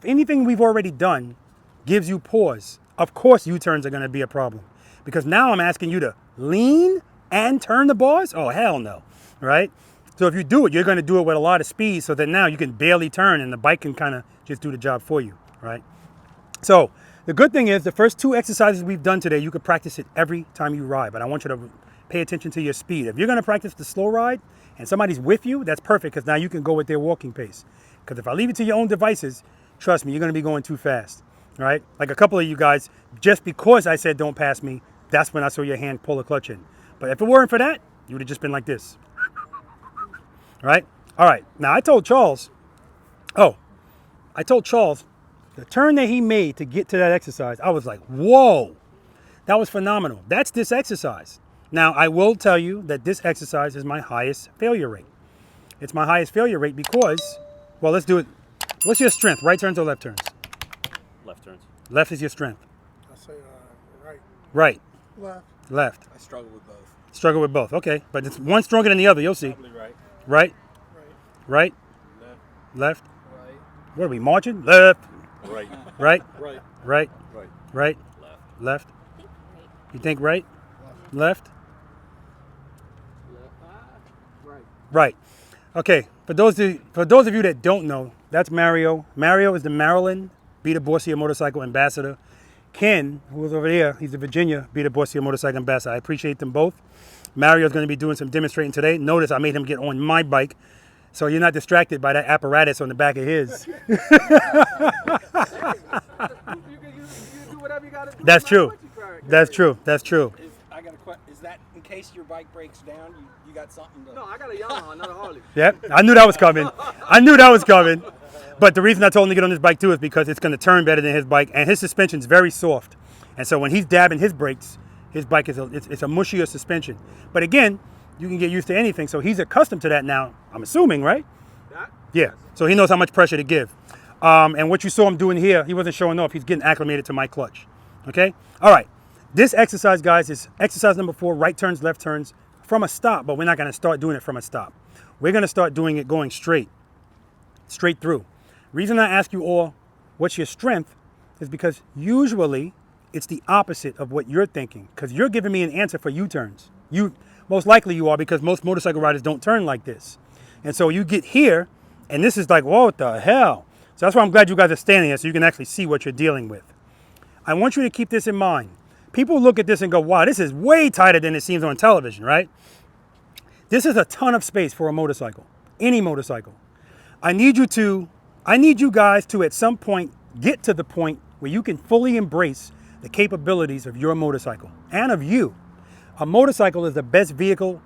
anything we've already done gives you pause, of course U-turns are going to be a problem. Because now I'm asking you to lean and turn the bars? Oh, hell no, right? So if you do it, you're going to do it with a lot of speed so that now you can barely turn and the bike can kind of just do the job for you, right? So the good thing is the first 2 exercises we've done today, you could practice it every time you ride, but I want you to pay attention to your speed. If you're going to practice the slow ride and somebody's with you, that's perfect because now you can go with their walking pace. Because if I leave it to your own devices, trust me, you're going to be going too fast, right? Like a couple of you guys, just because I said don't pass me, that's when I saw your hand pull the clutch in. But if it weren't for that, you would have just been like this, right? All right, now I told Charles, the turn that he made to get to that exercise, I was like, whoa, that was phenomenal. That's this exercise. Now, I will tell you that this exercise is my highest failure rate. It's my highest failure rate because, well, let's do it. What's your strength, right turns or left turns? Left turns. Left is your strength. I say right. Right. Left. Left. I struggle with both. Struggle with both, okay. But it's one stronger than the other, you'll see. Probably right. Right? Right? Left. Left? Right. What are we, marching? Left. Right. Right? Right. Right? Right. Right? Left. Left? You think right? Left? Right. Right. Okay, for those of you that don't know, that's Mario. Mario is the Maryland Beta Borsia motorcycle ambassador. Ken, who was over there, he's the Virginia Beta Borsia motorcycle ambassador. I appreciate them both. Mario's going to be doing some demonstrating today. Notice I made him get on my bike, so you're not distracted by that apparatus on the back of his. You do whatever you got to do. That's true. That's true. That's true. I got a question. Is that in case your bike breaks down, you got something to... No, I got a Yamaha, not a Harley. Yep, I knew that was coming. I knew that was coming. But the reason I told him to get on this bike too is because it's going to turn better than his bike, and his suspension's very soft. And so when he's dabbing his brakes, his bike is it's a mushier suspension. But again, you can get used to anything. So he's accustomed to that now, I'm assuming, right? That? Yeah. So he knows how much pressure to give. And what you saw him doing here, he wasn't showing off. He's getting acclimated to my clutch. Okay? All right. This exercise, guys, is exercise number 4, right turns, left turns from a stop, but we're not going to start doing it from a stop. We're going to start doing it going straight through. Reason I ask you all, what's your strength, is because usually it's the opposite of what you're thinking, because you're giving me an answer for U-turns. Most likely you are, because most motorcycle riders don't turn like this. And so you get here, and this is like, whoa, what the hell? So that's why I'm glad you guys are standing here so you can actually see what you're dealing with. I want you to keep this in mind. People look at this and go, wow, this is way tighter than it seems on television, right? This is a ton of space for a motorcycle, any motorcycle. I need you guys to at some point get to the point where you can fully embrace the capabilities of your motorcycle and of you. A motorcycle is the best vehicle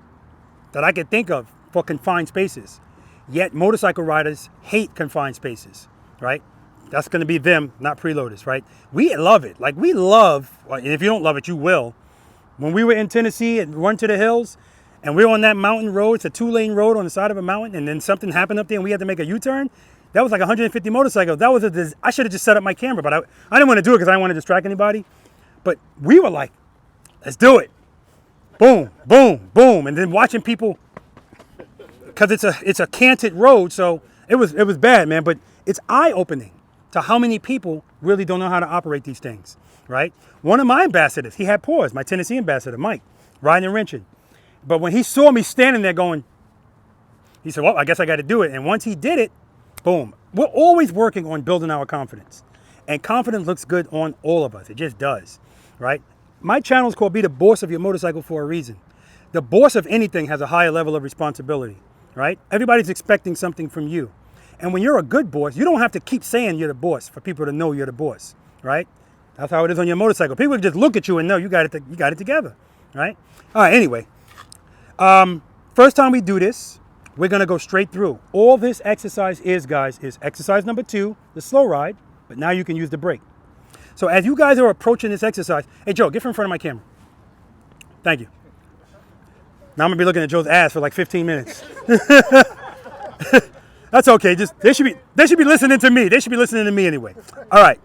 that I could think of for confined spaces. Yet motorcycle riders hate confined spaces, right? That's going to be them, not preloaders, right? We love it. Like, we love, and if you don't love it, you will. When we were in Tennessee and run to the hills, and we were on that mountain road, it's a 2-lane road on the side of a mountain, and then something happened up there and we had to make a U-turn, that was like 150 motorcycles. That was I should have just set up my camera, but I didn't want to do it because I didn't want to distract anybody. But we were like, let's do it. Boom, boom, boom. And then watching people because it's a canted road, so it was bad, man. But it's eye-opening to how many people really don't know how to operate these things, right? One of my ambassadors, he had paws, my Tennessee ambassador, Mike, riding and wrenching. But when he saw me standing there going, he said, well, I guess I got to do it. And once he did it, boom. We're always working on building our confidence. And confidence looks good on all of us. It just does, right? My channel is called Be the Boss of Your Motorcycle for a reason. The boss of anything has a higher level of responsibility, right? Everybody's expecting something from you. And when you're a good boss, you don't have to keep saying you're the boss for people to know you're the boss, right? That's how it is on your motorcycle. People just look at you and know you got it together, right? All right, anyway. First time we do this, we're going to go straight through. All this exercise is, guys, is exercise number 2, the slow ride, but now you can use the brake. So as you guys are approaching this exercise, hey, Joe, get from in front of my camera. Thank you. Now I'm going to be looking at Joe's ass for like 15 minutes. That's okay. They should be listening to me. They should be listening to me anyway. All right.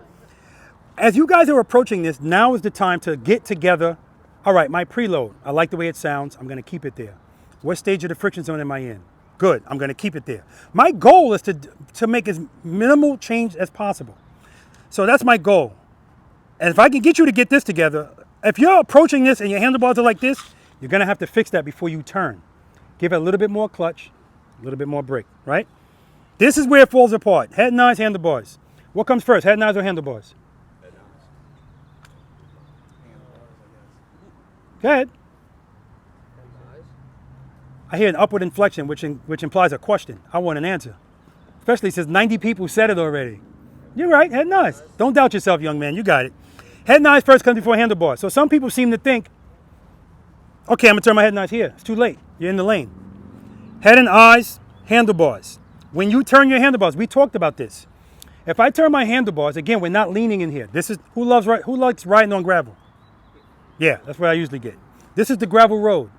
As you guys are approaching this, now is the time to get together. All right, my preload. I like the way it sounds. I'm going to keep it there. What stage of the friction zone am I in? Good. I'm going to keep it there. My goal is to make as minimal change as possible. So that's my goal. And if I can get you to get this together, if you're approaching this and your handlebars are like this, you're going to have to fix that before you turn. Give it a little bit more clutch, a little bit more brake, right? This is where it falls apart. Head and eyes, handlebars. What comes first, head and eyes or handlebars? Go ahead. I hear an upward inflection, which implies a question. I want an answer. Especially since 90 people said it already. You're right, head and eyes. Don't doubt yourself, young man, you got it. Head and eyes first comes before handlebars. So some people seem to think, okay, I'm gonna turn my head and eyes here. It's too late, you're in the lane. Head and eyes, handlebars. When you turn your handlebars, we talked about this. If I turn my handlebars, again, we're not leaning in here. This is, who likes riding on gravel? Yeah, that's what I usually get. This is the gravel road.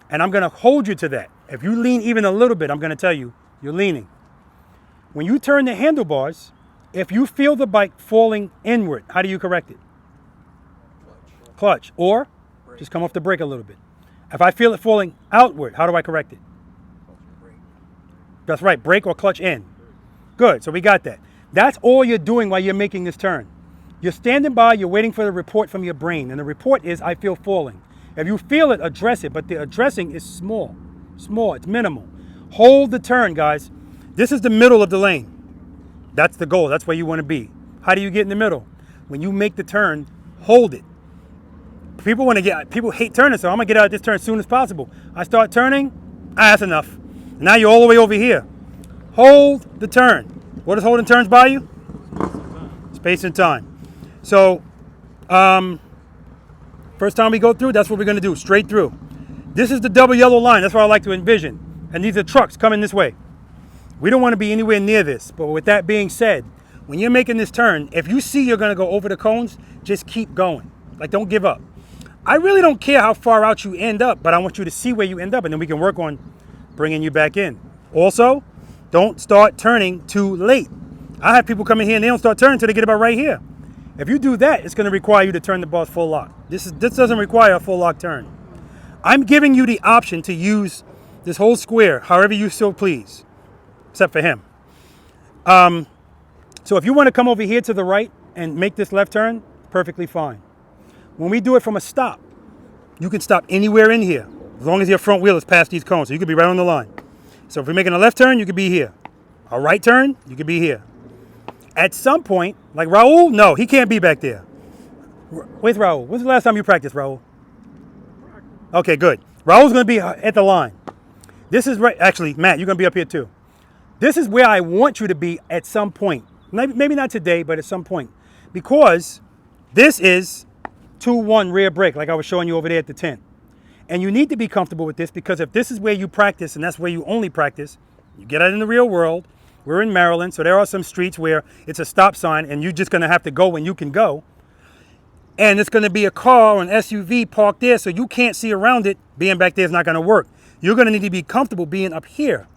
And I'm gonna hold you to that. If you lean even a little bit, I'm gonna tell you, you're leaning. When you turn the handlebars, if you feel the bike falling inward, how do you correct it? Clutch. Or just come off the brake a little bit. If I feel it falling outward, how do I correct it? That's right, brake or clutch in. Good, so we got that. That's all you're doing while you're making this turn. You're standing by, you're waiting for the report from your brain, and the report is, I feel falling. If you feel it, address it, but the addressing is small, it's minimal. Hold the turn, guys. This is the middle of the lane. That's the goal, that's where you want to be. How do you get in the middle? When you make the turn, hold it. People hate turning, so I'm gonna get out of this turn as soon as possible. I start turning, that's enough. Now you're all the way over here. Hold the turn. What does holding turns buy you? Space and time. So, first time we go through, that's what we're gonna do, straight through. This is the double yellow line, that's what I like to envision. And these are trucks coming this way. We don't wanna be anywhere near this, but with that being said, when you're making this turn, if you see you're gonna go over the cones, just keep going. Like, don't give up. I really don't care how far out you end up, but I want you to see where you end up, and then we can work on bringing you back in. Also, don't start turning too late. I have people come in here and they don't start turning until they get about right here. If you do that, it's gonna require you to turn the bars full lock. This doesn't require a full lock turn. I'm giving you the option to use this whole square however you so please, except for him. So if you wanna come over here to the right and make this left turn, perfectly fine. When we do it from a stop, you can stop anywhere in here, as long as your front wheel is past these cones, so you could be right on the line. So if we're making a left turn, you could be here. A right turn, you could be here. At some point, like Raul, no, he can't be back there. Where's Raul? When's the last time you practiced, Raul? Okay, good. Raul's gonna be at the line. This is right, actually, Matt, you're gonna be up here too. This is where I want you to be at some point. Maybe not today, but at some point. Because this is 2-1 rear brake, like I was showing you over there at the tent. And you need to be comfortable with this, because if this is where you practice and that's where you only practice, you get out in the real world. We're in Maryland, so there are some streets where it's a stop sign and you're just gonna have to go when you can go. And it's gonna be a car or an SUV parked there, so you can't see around it. Being back there is not gonna work. You're gonna need to be comfortable being up here.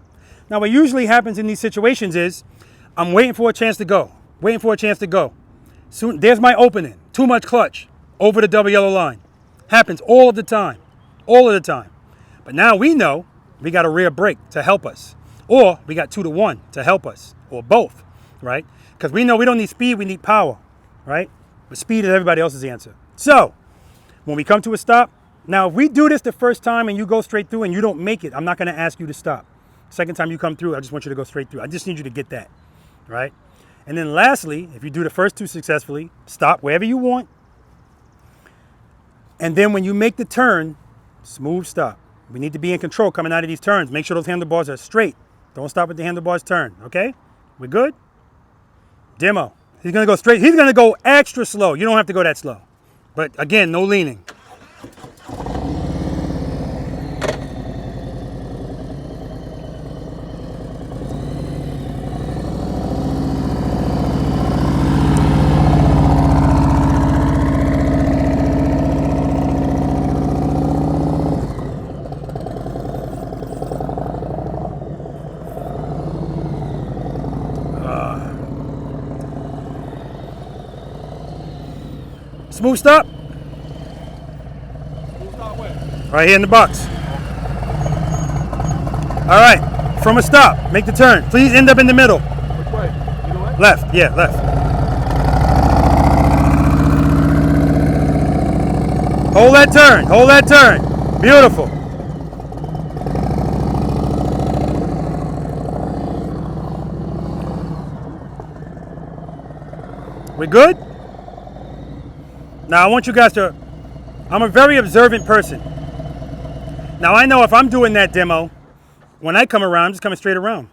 Now, what usually happens in these situations is, I'm waiting for a chance to go, Soon, there's my opening, too much clutch, over the double yellow line. Happens all of the time. But now we know we got a rear brake to help us. Or we got 2 to 1 to help us. Or both, right? Because we know we don't need speed, we need power, right? But speed is everybody else's answer. So, when we come to a stop, now if we do this the first time and you go straight through and you don't make it, I'm not going to ask you to stop. Second time you come through, I just want you to go straight through. I just need you to get that, right? And then lastly, if you do the first 2 successfully, stop wherever you want. And then when you make the turn, smooth stop. We need to be in control coming out of these turns. Make sure those handlebars are straight. Don't stop with the handlebars turn, okay? We good? Demo. He's going to go straight. He's going to go extra slow. You don't have to go that slow. But again, no leaning. Smooth stop. Smooth stop where? Right here in the box. All right, from a stop, make the turn. Please end up in the middle. Which way? Either way? Left, yeah, left. Hold that turn, hold that turn. Beautiful. We good? Now I want you guys to, I'm a very observant person. Now I know if I'm doing that demo, when I come around, I'm just coming straight around.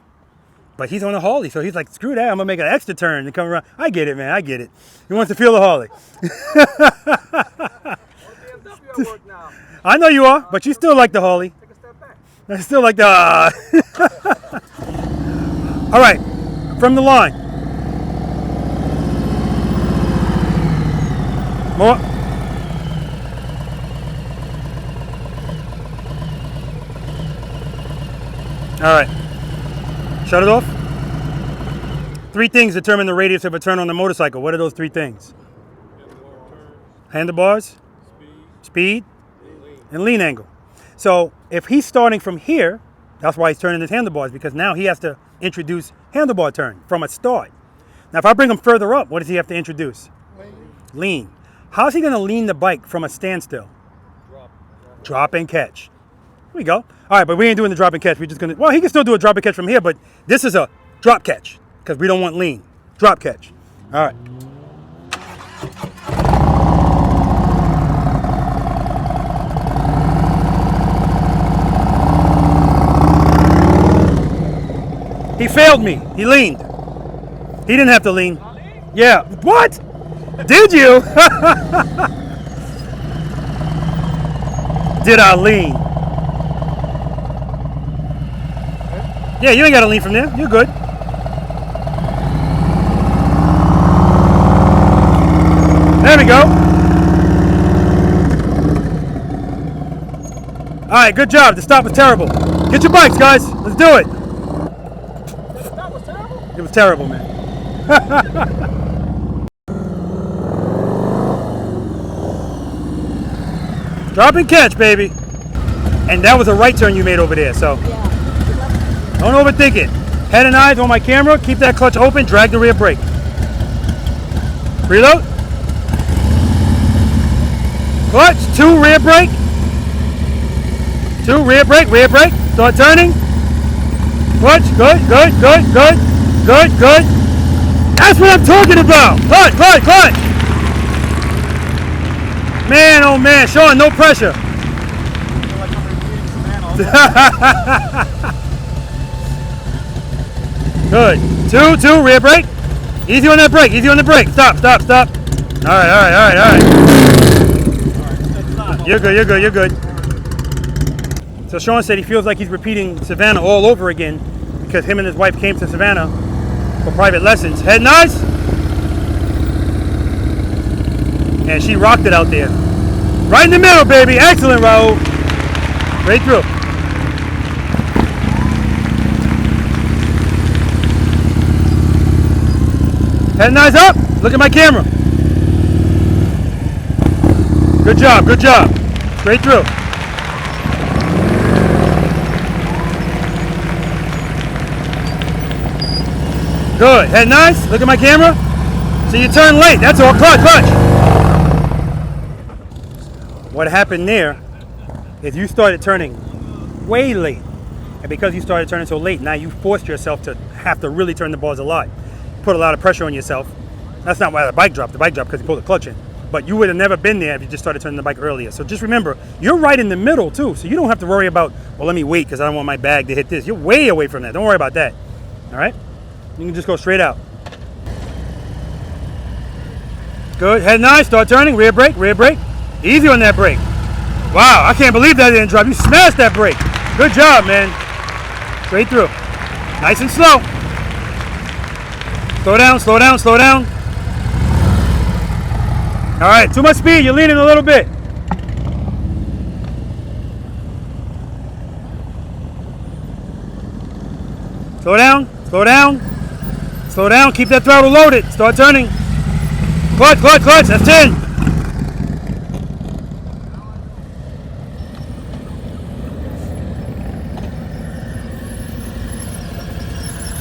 But he's on a Harley, so he's like, screw that, I'm gonna make an extra turn and come around. I get it, man, I get it. He wants to feel the Harley. I know you are, but you still like the Harley. Take a step back. I still like the, All right, from the line. More. All right. Shut it off. 3 things determine the radius of a turn on the motorcycle. What are those 3 things? Handlebars, speed, and lean angle. So if he's starting from here, that's why he's turning his handlebars, because now he has to introduce handlebar turn from a start. Now if I bring him further up, what does he have to introduce? Lean. How's he going to lean the bike from a standstill? Drop and catch. Here we go. All right, but we ain't doing the drop and catch. We're just going to, well, he can still do a drop and catch from here, but this is a drop catch because we don't want lean. Drop catch. All right. He failed me. He leaned. He didn't have to lean. Yeah. What? Did you? Did I lean? Yeah, you ain't got to lean from there. You're good. There we go. All right, good job. The stop was terrible. Get your bikes, guys. Let's do it. That was terrible? It was terrible, man. Drop and catch, baby. And that was a right turn you made over there, so don't overthink it. Head and eyes on my camera. Keep that clutch open. Drag the rear brake. Reload. Clutch. 2 rear brake. 2 rear brake. Rear brake. Start turning. Clutch. Good. Good. Good. Good. Good. Good. That's what I'm talking about. Clutch. Clutch. Clutch. Man, oh man, Sean, no pressure. Good. 2, rear brake. Easy on that brake, easy on the brake. Stop, stop, stop. All right, all right, all right, all right. You're good, you're good, you're good. So Sean said he feels like he's repeating Savannah all over again because him and his wife came to Savannah for private lessons. Head and eyes. And she rocked it out there. Right in the middle, baby. Excellent, Raul. Straight through. Head and eyes up. Look at my camera. Good job, good job. Straight through. Good. Head nice. Look at my camera. So you turn late. That's all. Clutch, clutch. What happened there is you started turning way late. And because you started turning so late, now you forced yourself to have to really turn the bars a lot. Put a lot of pressure on yourself. That's not why the bike dropped. The bike dropped because you pulled the clutch in. But you would have never been there if you just started turning the bike earlier. So just remember, you're right in the middle too. So you don't have to worry about, well, let me wait because I don't want my bag to hit this. You're way away from that. Don't worry about that. All right? You can just go straight out. Good. Head nice. Start turning. Rear brake. Rear brake. Easy on that brake. Wow. I can't believe that didn't drop. You smashed that brake. Good job, man. Straight through. Nice and slow. Slow down. Slow down. Slow down. All right. Too much speed. You're leaning a little bit. Slow down. Slow down. Slow down. Keep that throttle loaded. Start turning. Clutch, clutch, clutch. That's 10.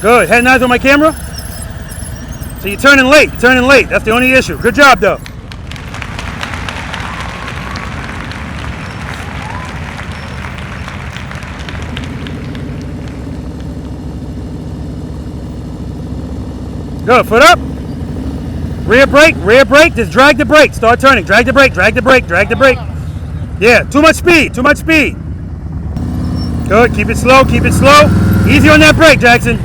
Good. Head nice on my camera. So you're turning late. You're turning late. That's the only issue. Good job, though. Good. Foot up. Rear brake. Rear brake. Just drag the brake. Start turning. Drag the brake. Drag the brake. Drag the brake. Yeah. Too much speed. Too much speed. Good. Keep it slow. Keep it slow. Easy on that brake, Jackson.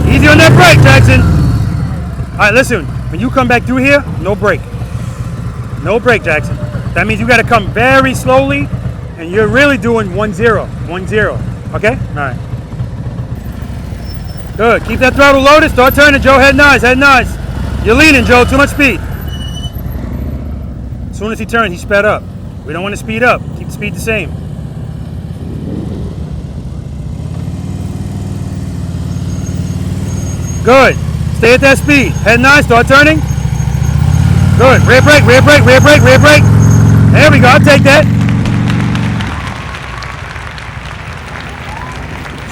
Easy on that brake, Jackson. All right, listen. When you come back through here, no brake. No brake, Jackson. That means you got to come very slowly, and you're really doing 1-0. 1-0. Okay? All right. Good. Keep that throttle loaded. Start turning, Joe. Head nice. Head nice. You're leaning, Joe. Too much speed. As soon as he turned, he sped up. We don't want to speed up. Keep the speed the same. Good. Stay at that speed. Head nice. Start turning. Good. Rear brake, rear brake, rear brake, rear brake. There we go. I'll take that.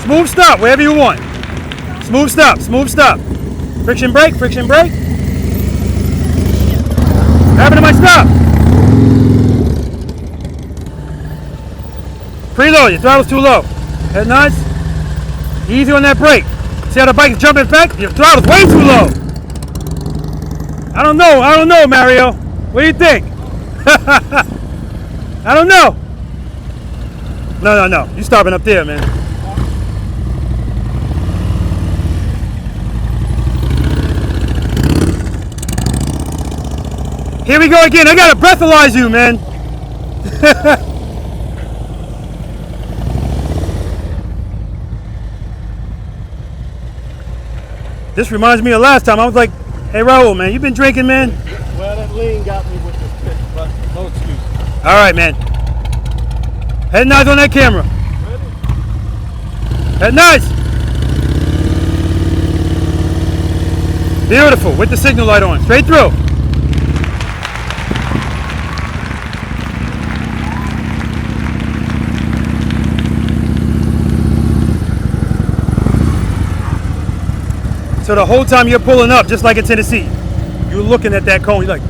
Smooth stop, wherever you want. Smooth stop, smooth stop. Friction brake, friction brake. What happened to my stop? Preload, your throttle's too low. Head nice. Easy on that brake. See how the bike is jumping back? Your throttle's way too low. I don't know, Mario. What do you think? I don't know. No. You stopping up there, man. Here we go again. I gotta breathalyze you, man. This reminds me of last time. I was like, hey, Raul, man, you been drinking, man? Well, that lean got me with this pitch, but no excuse. All right, man. Head nice on that camera. Ready? Head nice. Beautiful. With the signal light on. Straight through. So the whole time you're pulling up, just like in Tennessee, you're looking at that cone. You're like,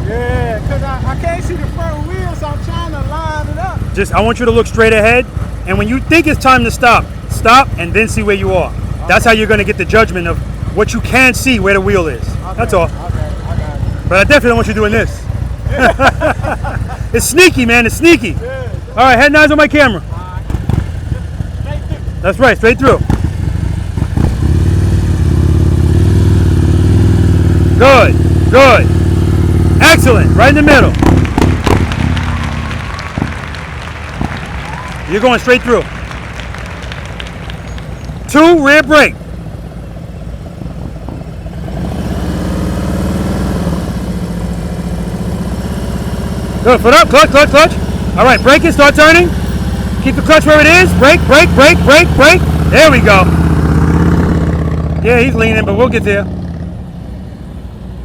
yeah, because I can't see the front wheel, so I'm trying to line it up. I want you to look straight ahead. And when you think it's time to stop, stop and then see where you are. Okay. That's how you're going to get the judgment of what you can see where the wheel is. Okay. That's all. Okay, I got it. But I definitely don't want you doing this. It's sneaky, man. It's sneaky. Yeah. All right, head nice on my camera. All right. Straight through. That's right, straight through. Good, good. Excellent, right in the middle. You're going straight through. 2, rear brake. Good, foot up, clutch, clutch, clutch. All right, brake it, start turning. Keep the clutch where it is. Brake, brake, brake, brake, brake. There we go. Yeah, he's leaning, but we'll get there.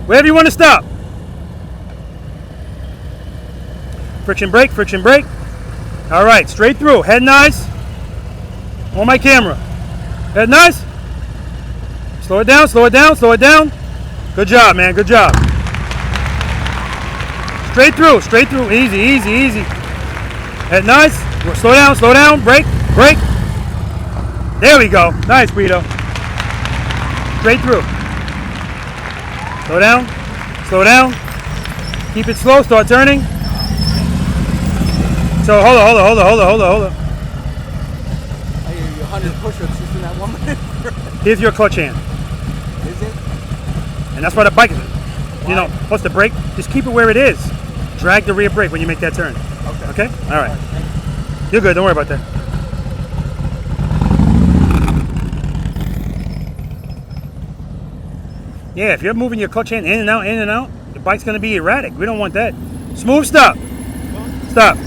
Wherever you want to stop. Friction brake, friction brake. All right, straight through. Head nice. On my camera. Head nice. Slow it down, slow it down, slow it down. Good job, man, good job. Straight through, easy, easy, easy. Head nice. Slow down, break, break. There we go. Nice, Guido. Straight through. Slow down. Keep it slow, start turning. So hold on. I hear you 100 push-ups just in that 1 minute. Here's your clutch hand. Is it? And that's why the bike is, you know, what's the brake? Just keep it where it is. Drag the rear brake when you make that turn. Okay? All right. You're good, don't worry about that. Yeah, if you're moving your clutch hand in and out, the bike's gonna be erratic. We don't want that. Smooth stop. Stop.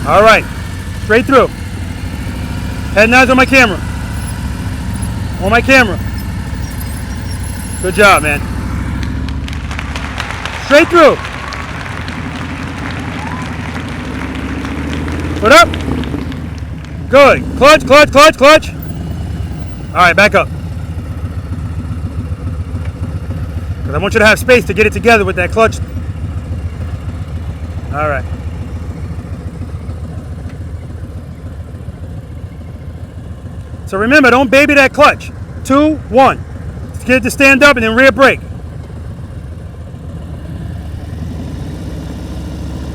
All right, straight through. Head and eyes on my camera. On my camera. Good job, man. Straight through. Foot up. Good. Clutch. All right, back up. Because I want you to have space to get it together with that clutch. All right. So remember, don't baby that clutch. 2, 1. Let's get it to stand up and then rear brake.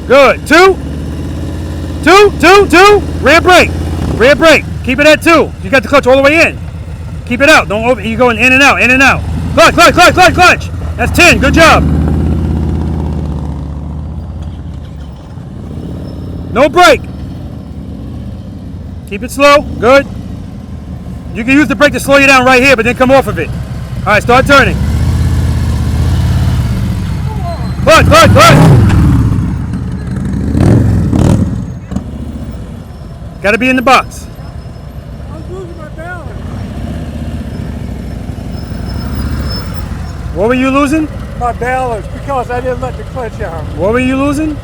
Good. 2. Rear brake. Rear brake. Keep it at 2. You got the clutch all the way in. Keep it out. Don't over. You're going in and out. Clutch. That's 10. Good job. No brake. Keep it slow. Good. You can use the brake to slow you down right here, but then come off of it. All right, start turning. Clutch. Got to be in the box. I was losing my balance. What were you losing? My balance because I didn't let the clutch out. What were you losing?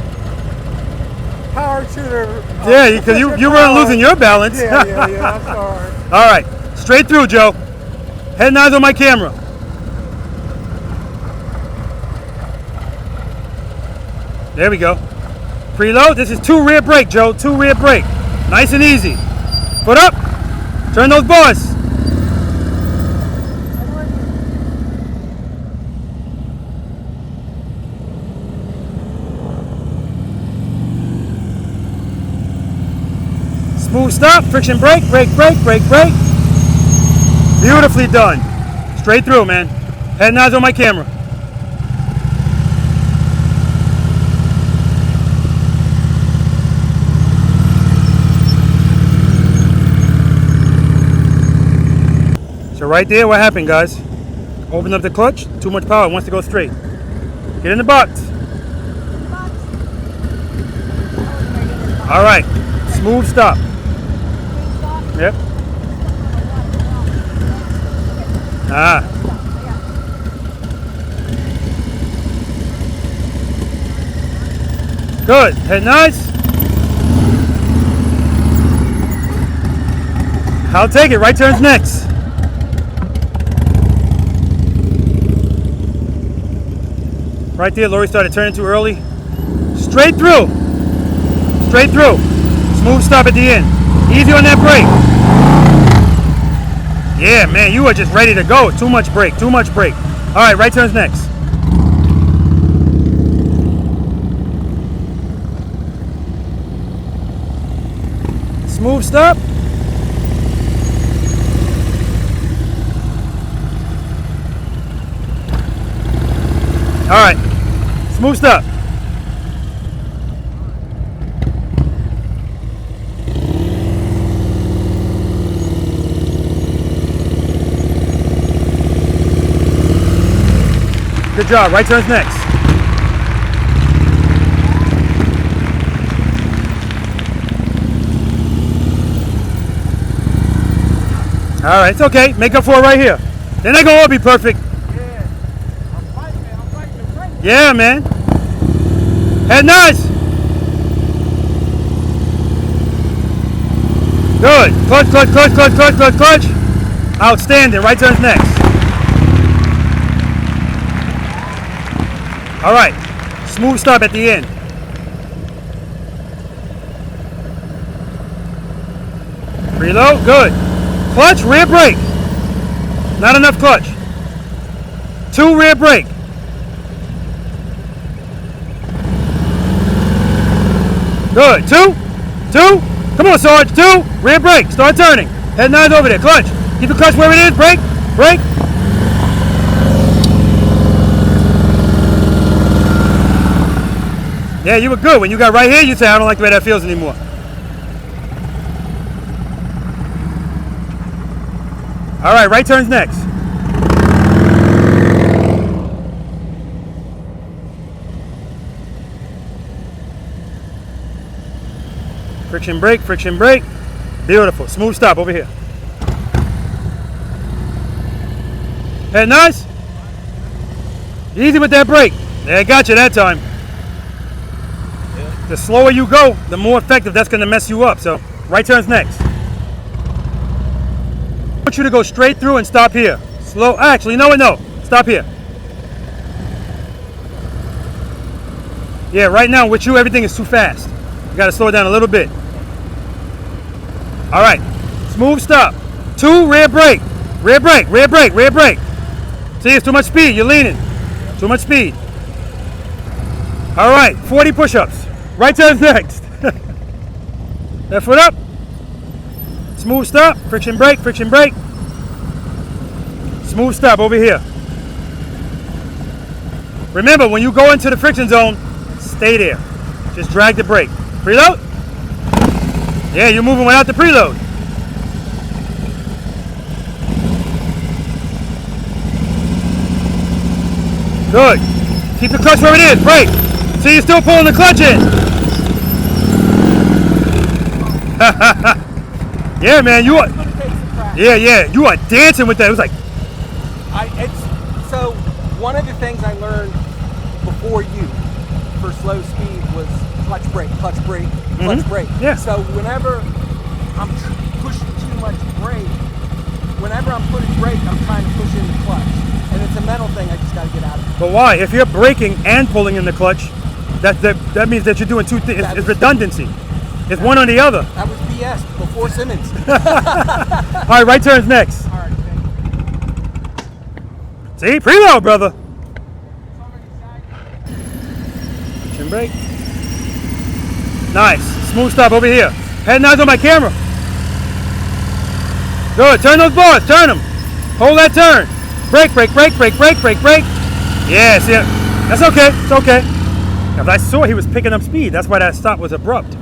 Power to the. Yeah, because you weren't losing your balance. Yeah, I'm sorry. All right, straight through, Joe. Head and eyes on my camera. There we go. Preload. This is 2 rear brake, Joe. 2 rear brake. Nice and easy. Foot up. Turn those bars. Smooth stop, friction brake, brake. Beautifully done. Straight through, man. Head and eyes on my camera. So right there, what happened, guys? Open up the clutch, too much power, it wants to go straight. Get in the box. All right, smooth stop. Yep. Good. Head nice. I'll take it. Right turns next. Right there, Lori started turning too early. Straight through. Smooth stop at the end. Easy on that brake. Yeah, man, you are just ready to go. Too much brake. All right, right turns next. Smooth stop. All right, smooth stop. Good job. Right turns next. All right, it's okay. Make up for it right here. They're not gonna all be perfect. Yeah. I'm fighting the brake. Yeah, man. Head nice. Good. Clutch. Outstanding. Right turn's next. All right. Smooth stop at the end. Preload. Good. Clutch, rear brake. Not enough clutch. 2 rear brake. Good. 2. Come on, Sarge. 2. Rear brake. Start turning. Head 9's over there. Clutch. Keep the clutch where it is. Brake. Brake. Yeah, you were good. When you got right here, you say, I don't like the way that feels anymore. All right, right turn's next. Friction brake, friction brake. Beautiful. Smooth stop over here. Head nice. Easy with that brake. Yeah, got you that time. The slower you go, the more effective that's going to mess you up. So, right turn's next. I want you to go straight through and stop here. Slow. Actually, no. Stop here. Yeah, right now with you, everything is too fast. You got to slow it down a little bit. All right. Smooth stop. 2 rear brake. Rear brake, rear brake, rear brake. See, it's too much speed. You're leaning. Too much speed. All right. 40 push-ups. Right turn's next. Left foot up. Smooth stop. Friction brake, friction brake. Smooth stop over here. Remember, when you go into the friction zone, stay there. Just drag the brake. Preload. Yeah, you're moving without the preload. Good. Keep the clutch where it is. Brake. See, you're still pulling the clutch in. Yeah, man, you are. Yeah, you are dancing with that. It was like. So one of the things I learned before you for slow speed was clutch brake, clutch brake, clutch brake. Yeah. So whenever I'm pushing too much brake, whenever I'm putting brake, I'm trying to push in the clutch, and it's a mental thing. I just got to get out of it. But why? If you're braking and pulling in the clutch, that means that you're doing two things. It's redundancy. It's one or the other. That was BS before Simmons. All right, right turn's next. All right, See, preload, brother. Chin brake. Nice. Smooth stop over here. Head nods on my camera. Good. Turn those bars. Turn them. Hold that turn. Brake, brake, brake, brake, brake, brake, brake. Yeah, see it? That's okay. It's okay. Because I saw he was picking up speed. That's why that stop was abrupt.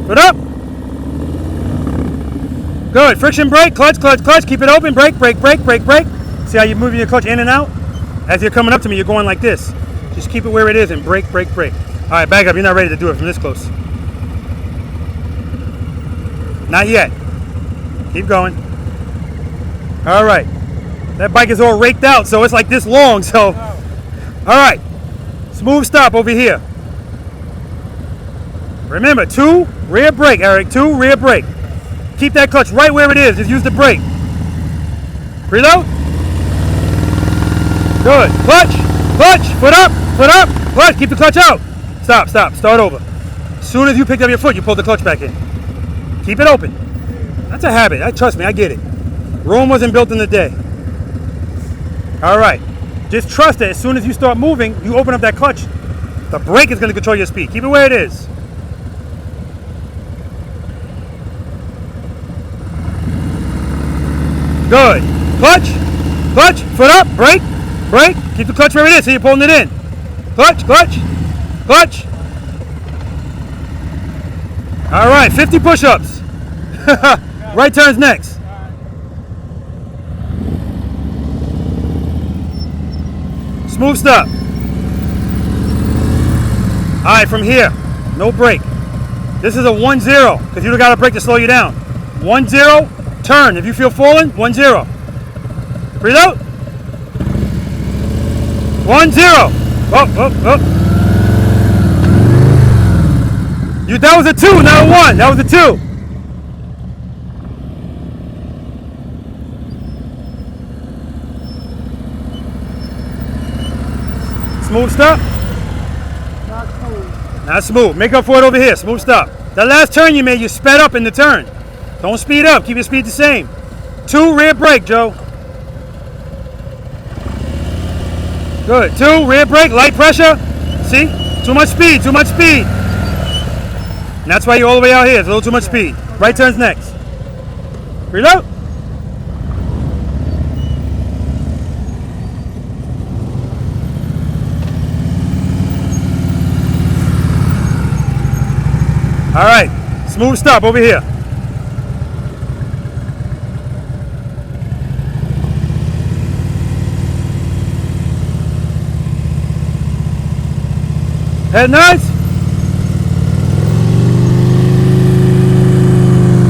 Foot up. Good. Friction brake. Clutch, clutch, clutch. Keep it open. Brake, brake, brake, brake, brake. See how you're moving your clutch in and out? As you're coming up to me, you're going like this. Just keep it where it is and brake, brake, brake. All right, back up. You're not ready to do it from this close. Not yet. Keep going. All right. That bike is all raked out, so it's like this long. So, all right. Smooth stop over here. Remember, 2 rear brake, Eric. 2 rear brake. Keep that clutch right where it is. Just use the brake. Preload. Good. Clutch. Clutch. Foot up. Foot up. Clutch. Keep the clutch out. Stop. Stop. Start over. As soon as you pick up your foot, you pull the clutch back in. Keep it open. That's a habit. Trust me, I get it. Rome wasn't built in a day. All right. Just trust that as soon as you start moving, you open up that clutch. The brake is going to control your speed. Keep it where it is. Good. Clutch. Clutch. Foot up. Brake. Brake. Keep the clutch where it is so you're pulling it in. Clutch. Clutch. Clutch. All right. 50 push-ups. Right turn's next. Smooth stop. All right, from here, no brake. This is a 1-0 because you don't got a brake to slow you down. 1-0, turn. If you feel falling, 1-0. Preload. 1-0. Oh. That was a 2, not a 1. That was a 2. Smooth stop? Not smooth. Not smooth. Make up for it over here. Smooth stop. That last turn you made, you sped up in the turn. Don't speed up. Keep your speed the same. 2, rear brake, Joe. Good. 2, rear brake, light pressure. See? Too much speed, too much speed. And that's why you're all the way out here. It's a little too much speed. Right turn's next. Reload. All right, smooth stop over here. Head nice.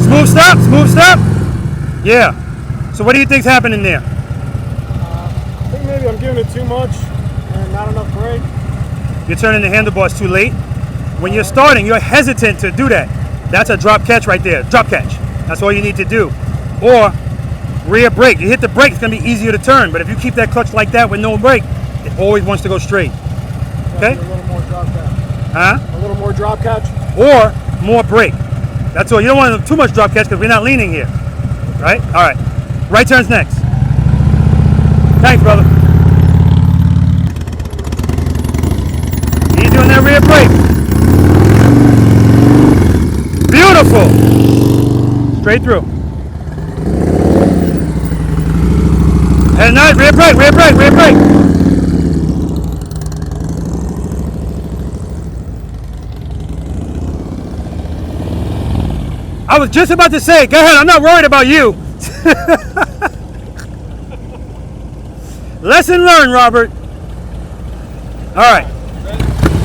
Smooth stop, smooth stop. Yeah. So what do you think's happening there? I think maybe I'm giving it too much and not enough brake. You're turning the handlebars too late. When you're starting, you're hesitant to do that. That's a drop catch right there. Drop catch. That's all you need to do. Or rear brake. You hit the brake, it's going to be easier to turn. But if you keep that clutch like that with no brake, it always wants to go straight. Okay? A little more drop catch. Huh? A little more drop catch. Or more brake. That's all. You don't want too much drop catch because we're not leaning here. Right? All right. Right turn's next. Thanks, brother. Easy on that rear brake. Beautiful. Straight through. And nice. Rear brake, rear brake, rear brake. I was just about to say, go ahead, I'm not worried about you. Lesson learned, Robert. All right.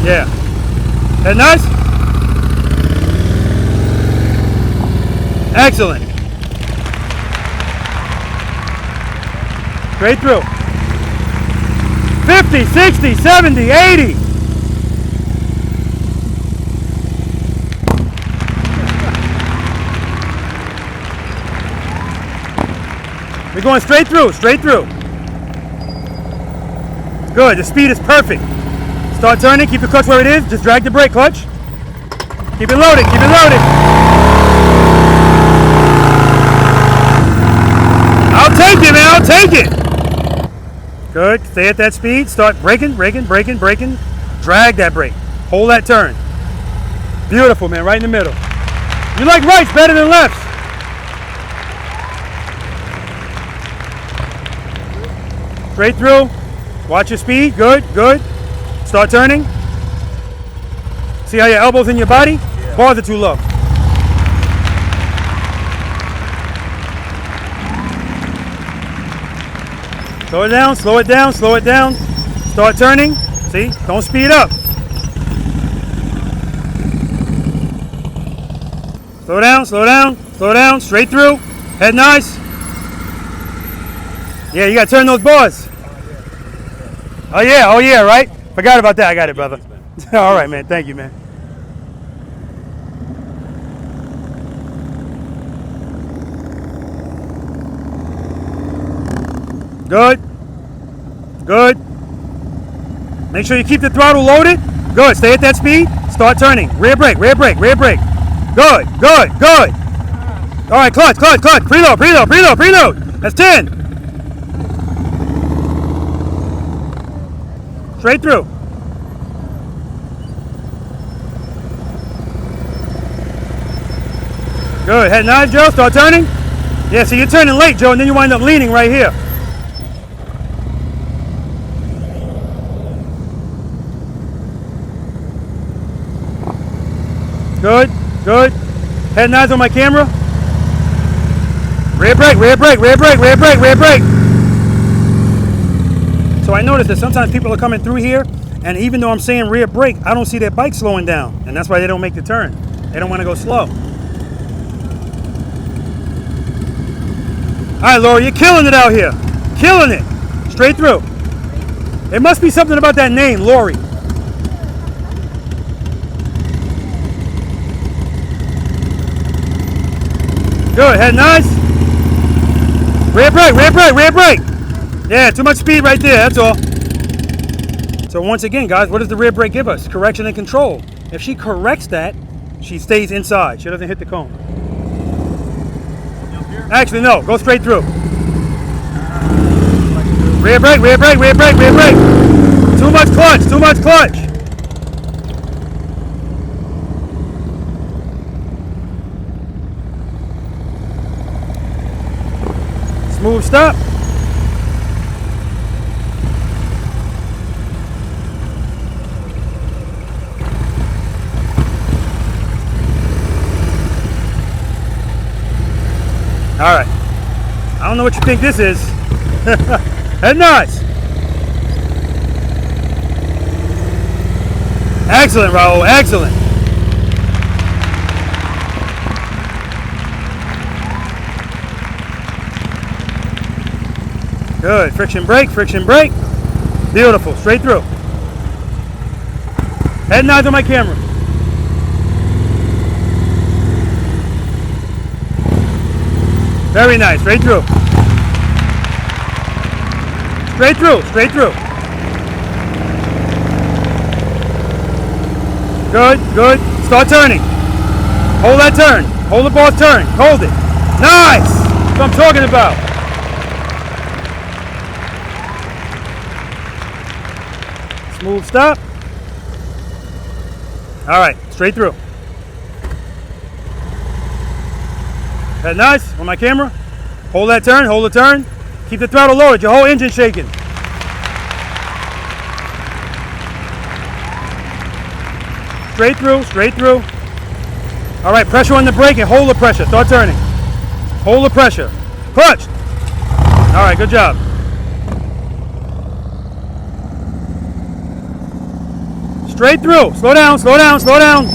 Yeah. Head nice? Excellent. Straight through. 50, 60, 70, 80. We're going straight through, straight through. Good, the speed is perfect. Start turning, keep the clutch where it is, just drag the brake clutch. Keep it loaded, keep it loaded. I'll take it, man, I'll take it. Good, stay at that speed, start braking, braking, braking, braking. Drag that brake, hold that turn. Beautiful, man, right in the middle. You like rights better than lefts. Straight through. Watch your speed. Good, good. Start turning. See how your elbow's in your body? Yeah. Bars are too low. Slow it down, slow it down, slow it down. Start turning. See? Don't speed up. Slow down, slow down, slow down. Straight through. Head nice. Yeah, you gotta turn those bars. Oh yeah, right? Forgot about that. I got it, brother. All right, man. Thank you, man. Good. Good. Make sure you keep the throttle loaded. Good. Stay at that speed. Start turning. Rear brake, rear brake, rear brake. Good, good, good. All right, clutch, clutch, clutch. Preload, preload, preload, preload. That's 10. Straight through. Good. Head nice, Joe. Start turning. Yeah, so you're turning late, Joe, and then you wind up leaning right here. Good. Good. Head nice on my camera. Rear brake, rear brake, rear brake, rear brake, rear brake. So I noticed that sometimes people are coming through here, and even though I'm saying rear brake, I don't see their bike slowing down, and that's why they don't make the turn. They don't want to go slow. All right, Laura, you're killing it out here. Killing it. Straight through. It must be something about that name, Lori. Good, head nice. Rear brake, rear brake, rear brake. Yeah, too much speed right there, that's all. So once again, guys, what does the rear brake give us? Correction and control. If she corrects that, she stays inside. She doesn't hit the cone. Actually, no, go straight through. Rear brake, rear brake, rear brake, rear brake. Too much clutch, too much clutch. Smooth stop. All right. I don't know what you think this is. Head nice. Excellent, Raul. Excellent. Good. Friction brake. Friction brake. Beautiful. Straight through. Head nods on my camera. Very nice. Straight through. Straight through. Straight through. Good. Good. Start turning. Hold that turn. Hold the ball's turn. Hold it. Nice. That's what I'm talking about. Smooth stop. All right. Straight through. Head nice on my camera. Hold that turn, hold the turn. Keep the throttle lowered, your whole engine shaking. Straight through, straight through. All right, pressure on the brake and hold the pressure. Start turning. Hold the pressure. Clutch. All right, good job. Straight through. Slow down, slow down, slow down.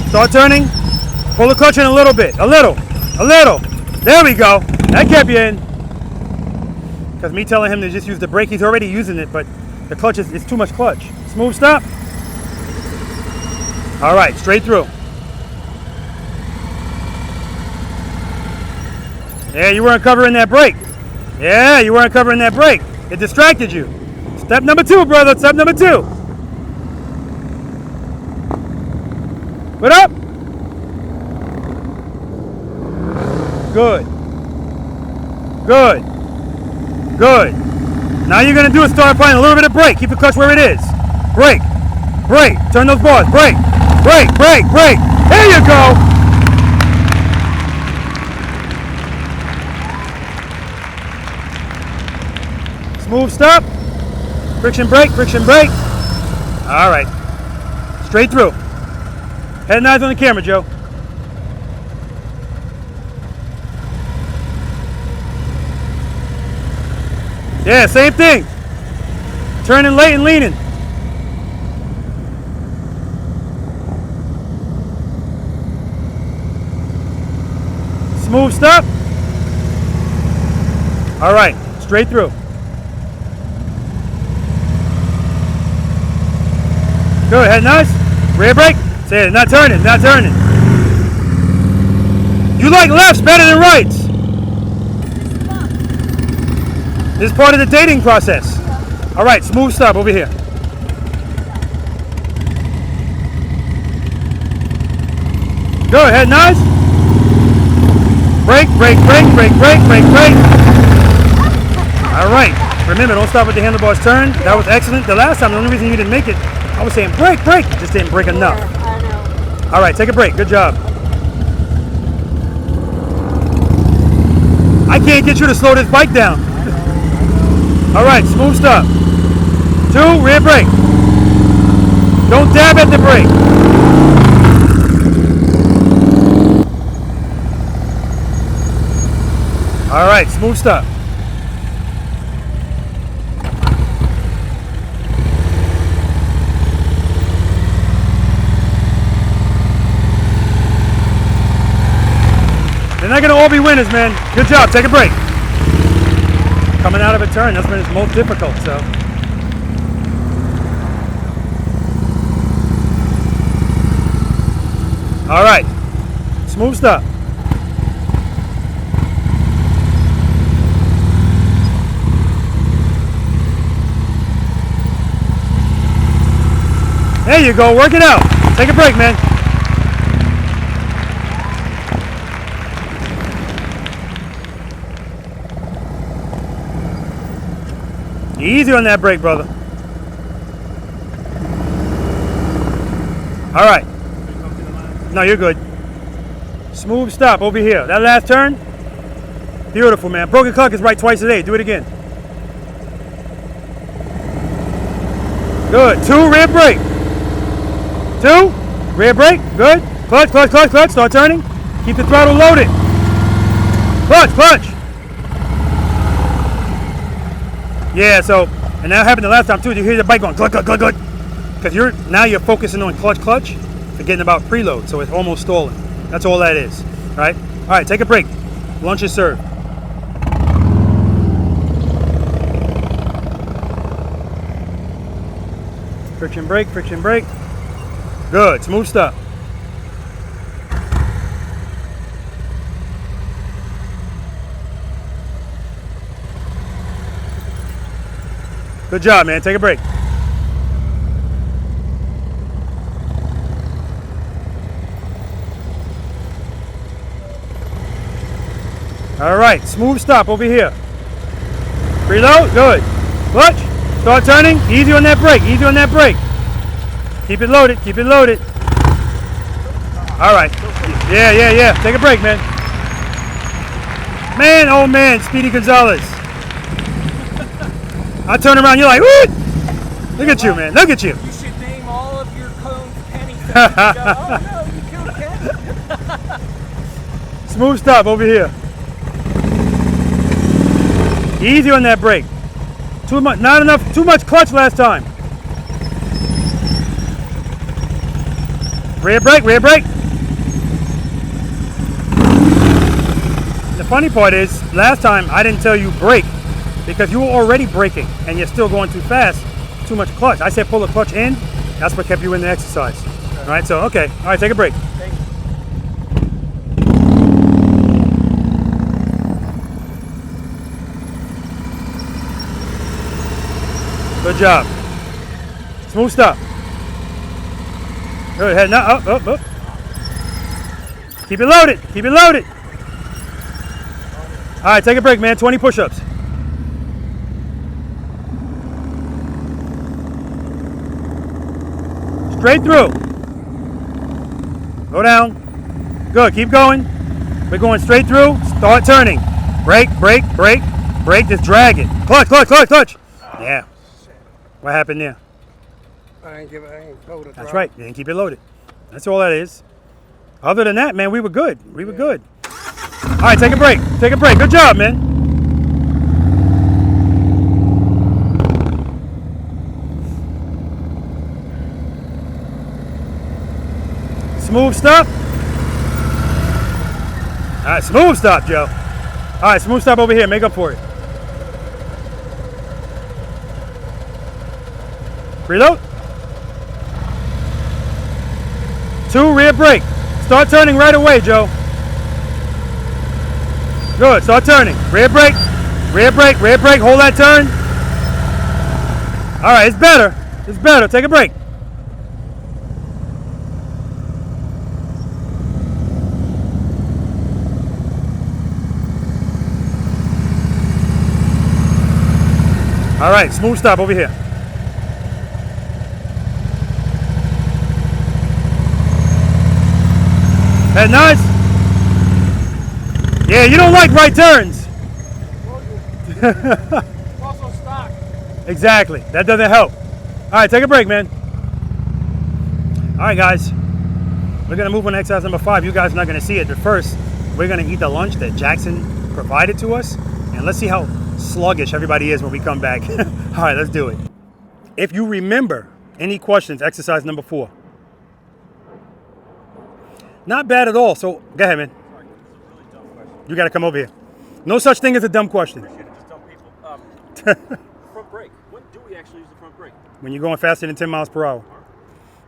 Start turning. Pull the clutch in a little bit. A little. A little. There we go. That kept you in. Because me telling him to just use the brake, he's already using it, but the clutch is too much clutch. Smooth stop. All right, straight through. Yeah, you weren't covering that brake. Yeah, you weren't covering that brake. It distracted you. Step number 2, brother. Step number 2. Put up. Good. Good. Good. Now you're going to do is start applying a little bit of brake. Keep the clutch where it is. Brake. Brake. Turn those bars. Brake. Brake. Brake. Brake. There you go. Smooth stop. Friction brake. Friction brake. All right. Straight through. Head and eyes on the camera, Joe. Yeah, same thing. Turning late and leaning. Smooth stop. All right, straight through. Good, head nice. Rear brake. Say it, not turning, not turning. You like lefts better than rights. This is part of the dating process. All right, smooth stop over here. Go ahead, nice. Brake, brake, brake, brake, brake, brake, brake. All right. Remember, don't stop at the handlebars turn. That was excellent. The last time, the only reason you didn't make it, I was saying brake, brake. You just didn't brake enough. I know. All right, take a break. Good job. I can't get you to slow this bike down. All right, smooth stop. 2, rear brake. Don't dab at the brake. All right, smooth stop. They're not gonna all be winners, man. Good job, take a break. Coming out of a turn, that's when it's most difficult, so. All right, smooth stop. There you go. Work it out. Take a break, man. Easy on that brake, brother. All right. No, you're good. Smooth stop over here. That last turn. Beautiful, man. Broken clock is right twice a day. Do it again. Good. 2, rear brake. 2, rear brake. Good. Clutch, clutch, clutch, clutch. Start turning. Keep the throttle loaded. Clutch, clutch. Yeah, so, and that happened the last time too. You hear the bike going, cluck, cluck, cluck, cluck. Because you're focusing on clutch, clutch, forgetting about preload. So it's almost stalling. That's all that is, right? All right, take a break. Launch is served. Friction brake, friction brake. Good, smooth stop. Good job, man. Take a break. All right, smooth stop over here. Preload, good. Clutch, start turning. Easy on that brake, easy on that brake. Keep it loaded, keep it loaded. All right. Yeah. Take a break, man. Man, oh man, Speedy Gonzalez. I turn around, you're like, woo! Look at you, man. Look at you. You should name all of your cones pennies. Oh no, you killed Kenny. Smooth stop over here. Easy on that brake. Too much, not enough, too much clutch last time. Rear brake, rear brake. The funny part is, last time I didn't tell you brake because you were already braking and you're still going too fast, too much clutch. I said pull the clutch in, that's what kept you in the exercise. All right, so, okay. All right, take a break. Good job. Smooth stop. Good, head now, up. Keep it loaded, keep it loaded. All right, take a break, man. 20 push-ups. Straight through. Go down. Good, keep going. We're going straight through. Start turning. Brake, brake, brake, brake, just drag it. Clutch, clutch, clutch, clutch. Yeah. What happened there? I ain't loaded. That's right. You didn't keep it loaded. That's all that is. Other than that, man, we were good. We were good. All right, take a break. Take a break. Good job, man. Smooth stop. All right, smooth stop, Joe. All right, smooth stop over here. Make up for it. Reload. 2, rear brake. Start turning right away, Joe. Good, start turning. Rear brake, rear brake, rear brake. Hold that turn. All right, it's better. It's better. Take a break. All right, smooth stop over here. Head nice. Yeah, you don't like right turns. Also stock. Exactly. That doesn't help. All right, take a break, man. All right, guys. We're going to move on to exercise number 5. You guys are not going to see it, but first, we're going to eat the lunch that Jackson provided to us. And let's see how sluggish everybody is when we come back. All right, let's do it. If you remember any questions, exercise number 4. Not bad at all. So, go ahead, man. You got to come over here. No such thing as a dumb question. Just tell people. Front brake. When do we actually use the front brake? When you're going faster than 10 miles per hour.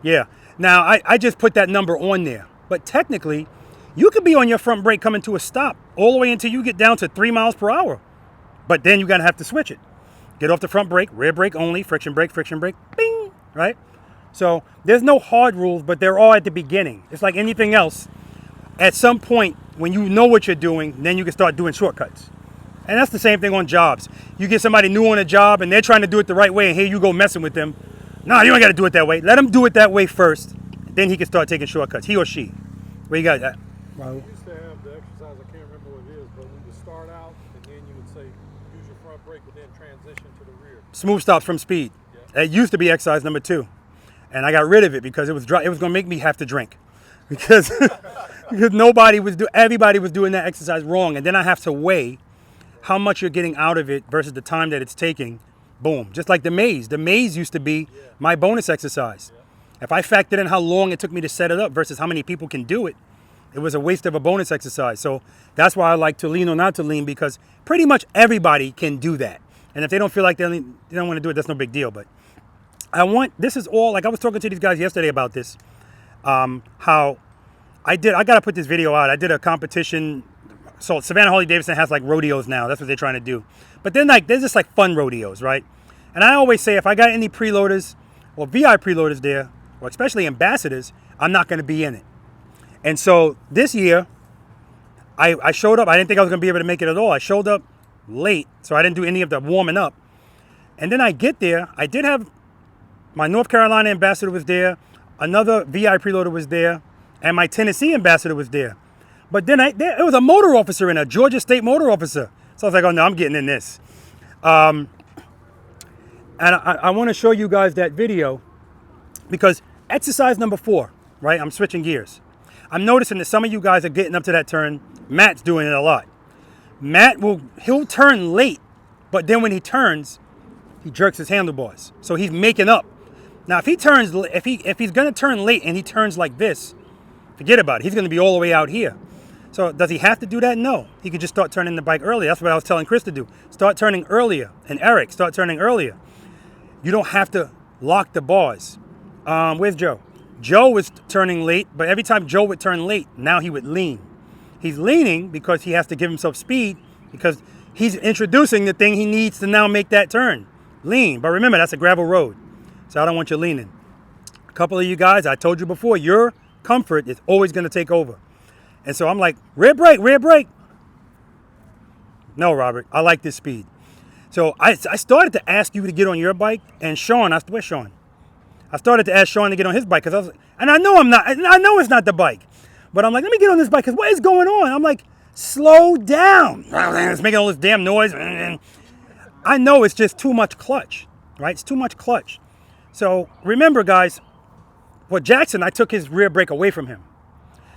Yeah. Now, I just put that number on there. But technically, you could be on your front brake coming to a stop all the way until you get down to 3 miles per hour. But then you're going to have to switch it. Get off the front brake, rear brake only, friction brake, bing, right? So there's no hard rules, but they're all at the beginning. It's like anything else. At some point, when you know what you're doing, then you can start doing shortcuts. And that's the same thing on jobs. You get somebody new on a job and they're trying to do it the right way, and here you go messing with them. No, you don't got to do it that way. Let them do it that way first. Then he can start taking shortcuts, he or she. Where you got that? We used to have the exercise, I can't remember what it is, but we would start out and then you would say, use your front brake, but then transition to the rear. Smooth stops from speed. Yeah. It used to be exercise number 2. And I got rid of it because it was going to make me have to drink. Because, because everybody was doing that exercise wrong. And then I have to weigh how much you're getting out of it versus the time that it's taking. Boom. Just like the maze. The maze used to be my bonus exercise. If I factored in how long it took me to set it up versus how many people can do it, it was a waste of a bonus exercise. So that's why I like to lean or not to lean, because pretty much everybody can do that. And if they don't feel like they don't want to do it, that's no big deal. But this is all, like I was talking to these guys yesterday about this, how I got to put this video out. I did a competition. So Savannah Harley-Davidson has like rodeos now. That's what they're trying to do. But then there's just like fun rodeos, right? And I always say, if I got any preloaders or V.I.Preloaders there, or especially ambassadors, I'm not going to be in it. And so this year, I showed up. I didn't think I was going to be able to make it at all. I showed up late, so I didn't do any of the warming up. And then I get there. I did have my North Carolina ambassador was there. Another V.I.Preloader was there. And my Tennessee ambassador was there. But then it was a motor officer and a Georgia State motor officer. So I was like, oh no, I'm getting in this. And I want to show you guys that video because exercise number 4, right? I'm switching gears. I'm noticing that some of you guys are getting up to that turn. Matt's doing it a lot. He'll turn late, but then when he turns, he jerks his handlebars. So he's making up. Now, if he's gonna turn late and he turns like this, forget about it. He's gonna be all the way out here. So does he have to do that? No. He could just start turning the bike earlier. That's what I was telling Chris to do. Start turning earlier. And Eric, start turning earlier. You don't have to lock the bars. Where's Joe? Joe was turning late, but every time Joe would turn late, now he would lean. He's leaning because he has to give himself speed because he's introducing the thing he needs to now make that turn. Lean. But remember, that's a gravel road. So I don't want you leaning. A couple of you guys, I told you before, your comfort is always going to take over. And so I'm like, rear brake, rear brake. No, Robert, I like this speed. So I started to ask you to get on your bike, and Sean, where's Sean? I started to ask Sean to get on his bike because I was, and I know I know it's not the bike, but I'm like, let me get on this bike because what is going on? I'm like, slow down. It's making all this damn noise. I know it's just too much clutch, right? It's too much clutch. So remember, guys, for Jackson, I took his rear brake away from him.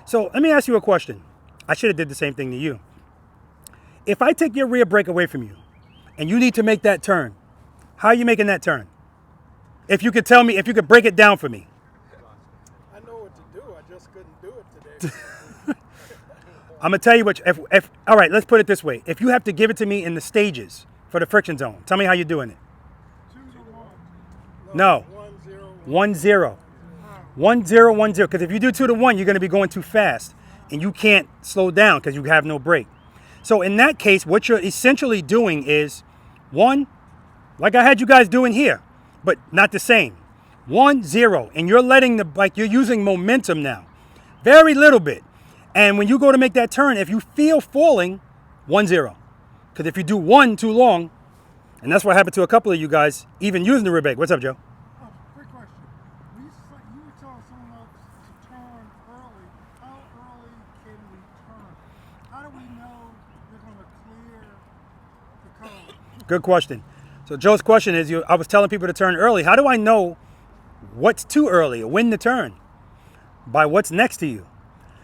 So let me ask you a question. I should have did the same thing to you. If I take your rear brake away from you and you need to make that turn, how are you making that turn? If you could tell me, if you could break it down for me. I know what to do. I just couldn't do it today. I'm going to tell you what, all right, let's put it this way. If you have to give it to me in the stages for the friction zone, tell me how you're doing it. 2 to 1. No. 1 1 0. 0. 1 0 1 0. Because if you do 2 to 1, you're going to be going too fast. And you can't slow down because you have no brake. So in that case, what you're essentially doing is 1, like I had you guys doing here, but not the same. 1 0. And you're letting the bike, you're using momentum now. Very little bit. And when you go to make that turn, if you feel falling, 1 0. Because if you do 1 too long, and that's what happened to a couple of you guys, even using the rear brake. What's up, Joe? Quick question. You were telling someone else to turn early. How early can we turn? How do we know they're going to clear the cone? Good question. So Joe's question is, I was telling people to turn early. How do I know what's too early or when to turn? By what's next to you.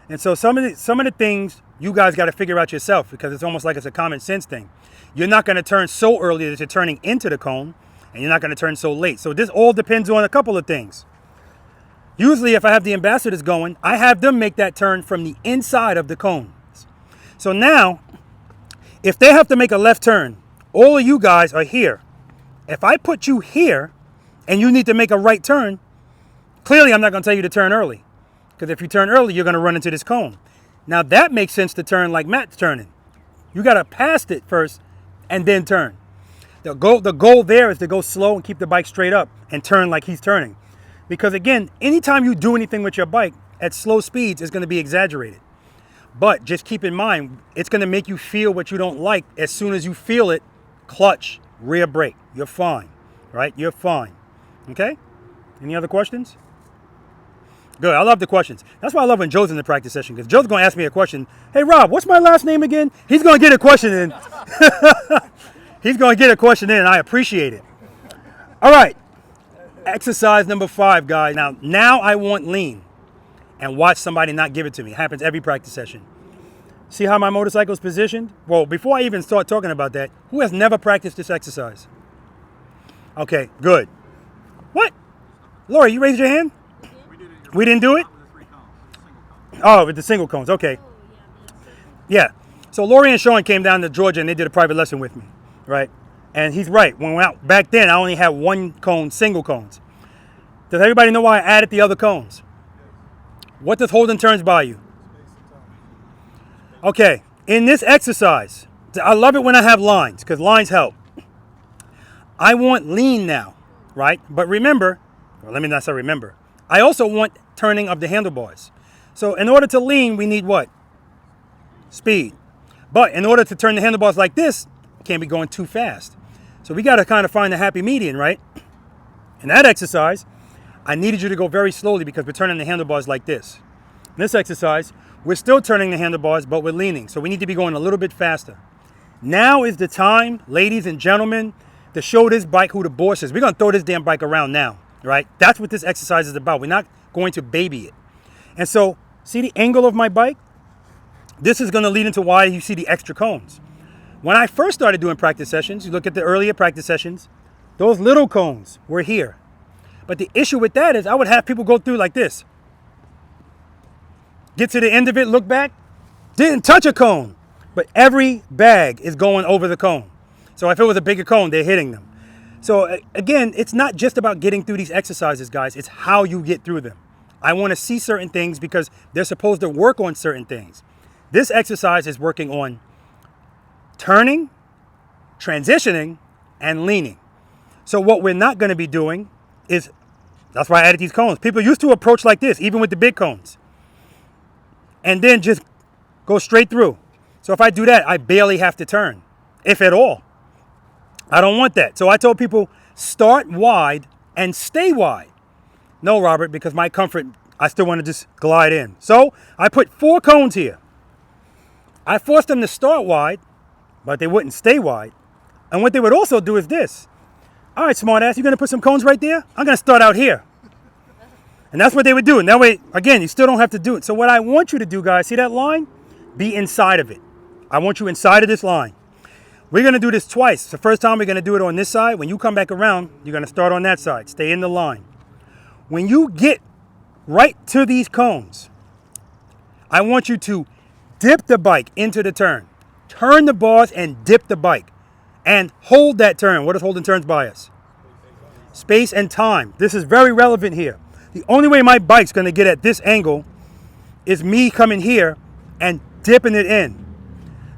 And so some of the things you guys got to figure out yourself because it's almost like it's a common sense thing. You're not going to turn so early that you're turning into the cone, and you're not going to turn so late. So this all depends on a couple of things. Usually if I have the ambassadors going, I have them make that turn from the inside of the cone. So now, if they have to make a left turn, all of you guys are here. If I put you here and you need to make a right turn, clearly I'm not going to tell you to turn early. Because if you turn early, you're going to run into this cone. Now that makes sense to turn like Matt's turning. You got to pass it first and then turn. The goal there is to go slow and keep the bike straight up and turn like he's turning. Because again, anytime you do anything with your bike at slow speeds, it's going to be exaggerated. But just keep in mind, it's going to make you feel what you don't like. As soon as you feel it, clutch, rear brake. You're fine, right? You're fine. Okay? Any other questions? Good. I love the questions. That's why I love when Joe's in the practice session, because Joe's going to ask me a question. Hey, Rob, what's my last name again? He's going to get a question in. He's going to get a question in, and I appreciate it. All right. Exercise number 5, guys. Now I want lean. And watch somebody not give it to me. It happens every practice session. See how my motorcycle is positioned? Well, before I even start talking about that, who has never practiced this exercise? Okay, good. What? Lori, you raised your hand? We didn't do it? Oh, with the single cones. Okay. Yeah. So Lori and Sean came down to Georgia and they did a private lesson with me, right? And he's right. When we went out back then, I only had 1 cone, single cones. Does everybody know why I added the other cones? What does hold and turns buy you? Okay, in this exercise, I love it when I have lines, because lines help. I want lean now, right? But remember, well, let me not say remember, I also want turning of the handlebars. So in order to lean, we need what? Speed. But in order to turn the handlebars like this, can't be going too fast. So we got to kind of find the happy median, right? In that exercise, I needed you to go very slowly because we're turning the handlebars like this. In this exercise, we're still turning the handlebars, but we're leaning. So we need to be going a little bit faster. Now is the time, ladies and gentlemen, to show this bike who the boss is. We're going to throw this damn bike around now, right? That's what this exercise is about. We're not going to baby it. And so, see the angle of my bike? This is going to lead into why you see the extra cones. When I first started doing practice sessions, you look at the earlier practice sessions, those little cones were here. But the issue with that is I would have people go through like this. Get to the end of it, look back, didn't touch a cone. But every bag is going over the cone. So if it was a bigger cone, they're hitting them. So again, it's not just about getting through these exercises, guys. It's how you get through them. I want to see certain things because they're supposed to work on certain things. This exercise is working on turning, transitioning, and leaning. So what we're not going to be doing is, that's why I added these cones. People used to approach like this, even with the big cones. And then just go straight through. So if I do that, I barely have to turn, if at all. I don't want that. So I told people, start wide and stay wide. No, Robert, because my comfort, I still want to just glide in. So I put 4 cones here. I forced them to start wide, but they wouldn't stay wide. And what they would also do is this. All right, smart ass, you're going to put some cones right there? I'm going to start out here. And that's what they would do. And that way, again, you still don't have to do it. So what I want you to do, guys, see that line? Be inside of it. I want you inside of this line. We're going to do this twice. The first time we're going to do it on this side. When you come back around, you're going to start on that side. Stay in the line. When you get right to these cones, I want you to dip the bike into the turn. Turn the bars and dip the bike. And hold that turn. What does hold and turns by us? Space and time. This is very relevant here. The only way my bike's going to get at this angle is me coming here and dipping it in.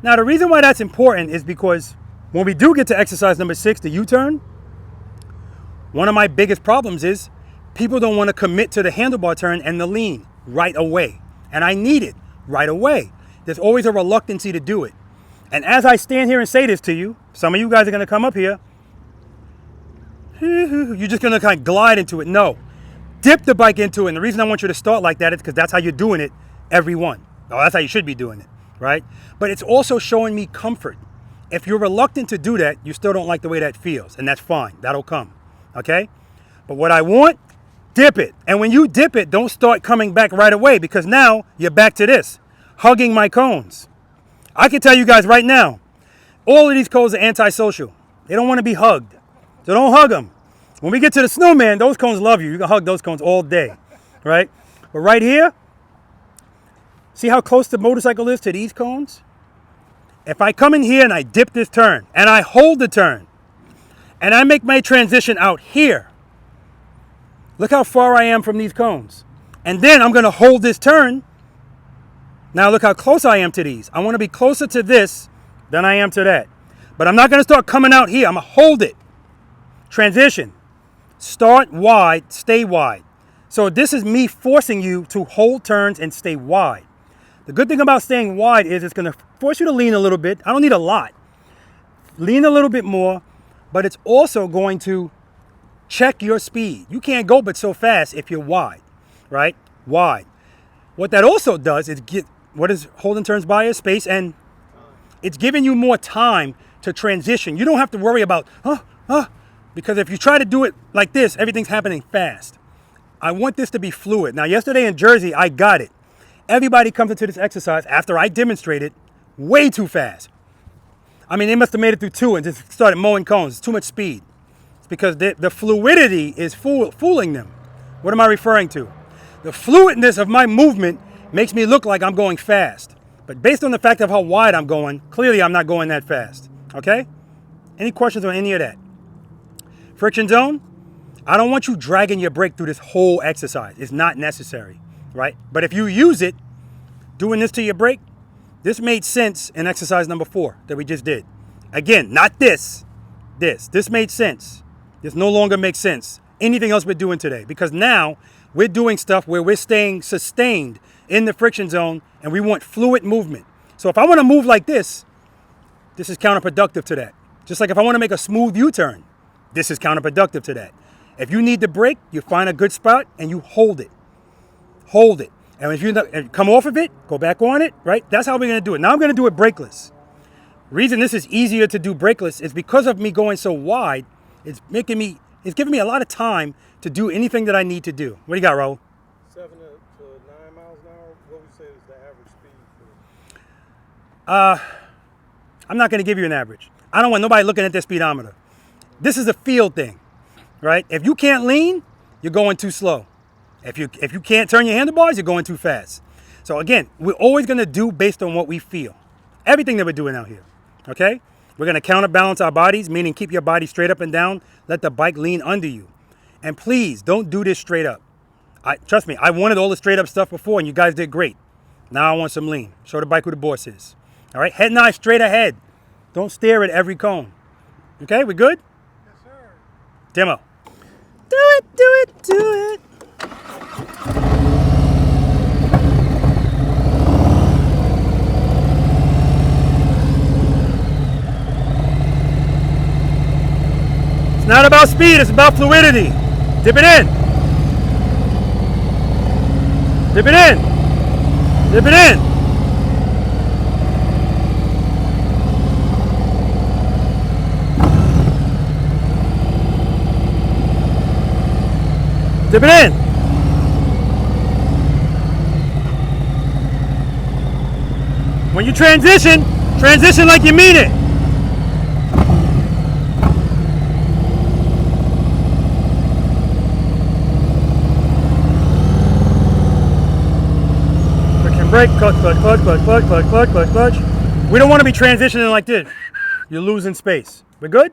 Now, the reason why that's important is because when we do get to exercise number 6, the U-turn, one of my biggest problems is people don't want to commit to the handlebar turn and the lean right away. And I need it right away. There's always a reluctancy to do it. And as I stand here and say this to you, some of you guys are going to come up here. You're just going to kind of glide into it. No. Dip the bike into it. And the reason I want you to start like that is because that's how you're doing it every one. Oh, that's how you should be doing it, right? But it's also showing me comfort. If you're reluctant to do that, you still don't like the way that feels. And that's fine. That'll come. Okay? But what I want, dip it. And when you dip it, don't start coming back right away because now you're back to this. Hugging my cones. I can tell you guys right now, all of these cones are antisocial. They don't want to be hugged. So don't hug them. When we get to the Snowman, those cones love you. You can hug those cones all day, right? But right here, see how close the motorcycle is to these cones? If I come in here and I dip this turn, and I hold the turn, and I make my transition out here, look how far I am from these cones. And then I'm going to hold this turn. Now look how close I am to these. I want to be closer to this than I am to that. But I'm not going to start coming out here. I'm going to hold it. Transition. Start wide, stay wide. So this is me forcing you to hold turns and stay wide. The good thing about staying wide is it's going to force you to lean a little bit. I don't need a lot. Lean a little bit more, but it's also going to check your speed. You can't go but so fast if you're wide, right? Wide. What that also does is get what is holding turns by is space, and it's giving you more time to transition. You don't have to worry about, because if you try to do it like this, everything's happening fast. I want this to be fluid. Now, yesterday in Jersey, I got it. Everybody comes into this exercise after I demonstrated way too fast. I mean, they must have made it through 2 and just started mowing cones. It's too much speed. It's because the fluidity is fooling them. What am I referring to? The fluidness of my movement makes me look like I'm going fast. But based on the fact of how wide I'm going, clearly I'm not going that fast. Okay? Any questions on any of that? Friction zone? I don't want you dragging your brake through this whole exercise. It's not necessary, right? But if you use it, doing this to your brake, this made sense in exercise number 4 that we just did. Again, not this. This made sense. This no longer makes sense. Anything else we're doing today, because now we're doing stuff where we're staying sustained in the friction zone and we want fluid movement. So if I want to move like this is counterproductive to that. Just like if I want to make a smooth U-turn, this is counterproductive to that. If you need to brake, you find a good spot and you hold it. Hold it. And if you come off of it, go back on it, right? That's how we're going to do it. Now I'm going to do it brakeless. Reason this is easier to do brakeless is because of me going so wide, it's giving me a lot of time to do anything that I need to do. What do you got, Raul? 7 to 9 miles an hour. What would you say is the average speed for? I'm not going to give you an average. I don't want nobody looking at their speedometer. This is a field thing, right? If you can't lean, you're going too slow. If you can't turn your handlebars, you're going too fast. So again, we're always going to do based on what we feel. Everything that we're doing out here, okay? We're going to counterbalance our bodies, meaning keep your body straight up and down. Let the bike lean under you. And please, don't do this straight up. Trust me, I wanted all the straight up stuff before, and you guys did great. Now I want some lean. Show the bike who the boss is. All right, head and eye straight ahead. Don't stare at every cone. Okay, we good? Yes, sir. Demo. Do it, do it, do it. It's not about speed, it's about fluidity. Dip it in. Dip it in. Dip it in. Dip it in. When you transition like you mean it. Friction brake, clutch, clutch, clutch, clutch, clutch, clutch, clutch, clutch, clutch. We don't want to be transitioning like this. You're losing space. We're good?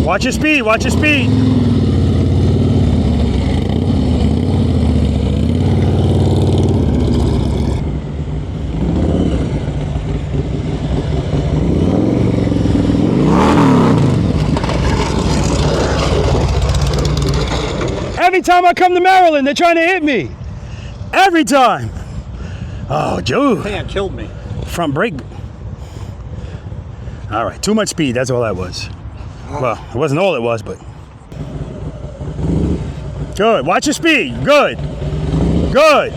Watch your speed, watch your speed. Every time I come to Maryland, they're trying to hit me. Every time. Oh, Joe. Hand killed me. Front brake. All right, too much speed, that's all that was. Well, it wasn't all it was, but. Good. Watch your speed. Good. Good.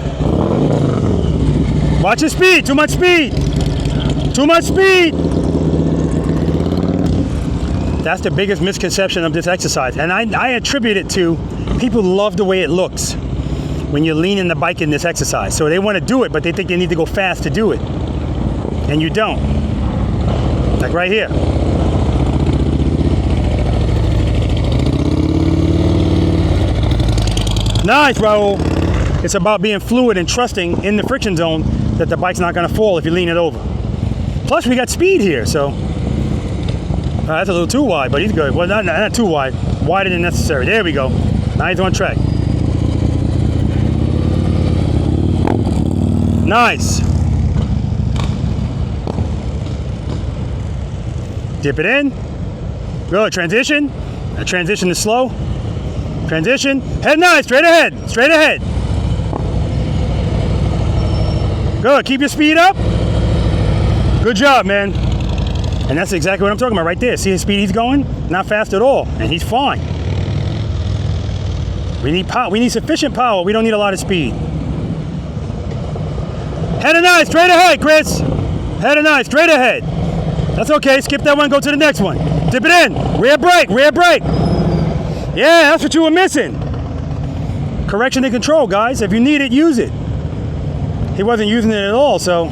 Watch your speed. Too much speed. Too much speed. That's the biggest misconception of this exercise. And I attribute it to people love the way it looks when you're leaning the bike in this exercise. So they want to do it, but they think they need to go fast to do it. And you don't. Like right here. Nice, Raul. It's about being fluid and trusting in the friction zone that the bike's not going to fall if you lean it over. Plus, we got speed here, so. That's a little too wide, but he's good. Well, not too wide. Wider than necessary. There we go. Now he's on track. Nice. Dip it in. Good. Transition. That transition is slow. Transition. Head nine. Straight ahead. Straight ahead. Good. Keep your speed up. Good job, man. And that's exactly what I'm talking about right there. See his speed he's going? Not fast at all. And he's fine. We need power. We need sufficient power. We don't need a lot of speed. Head and nine. Straight ahead, Chris. Head and nine. Straight ahead. That's okay. Skip that one. Go to the next one. Dip it in. Rear brake. Rear brake. Yeah, that's what you were missing. Correction and control, guys. If you need it, use it. He wasn't using it at all, so.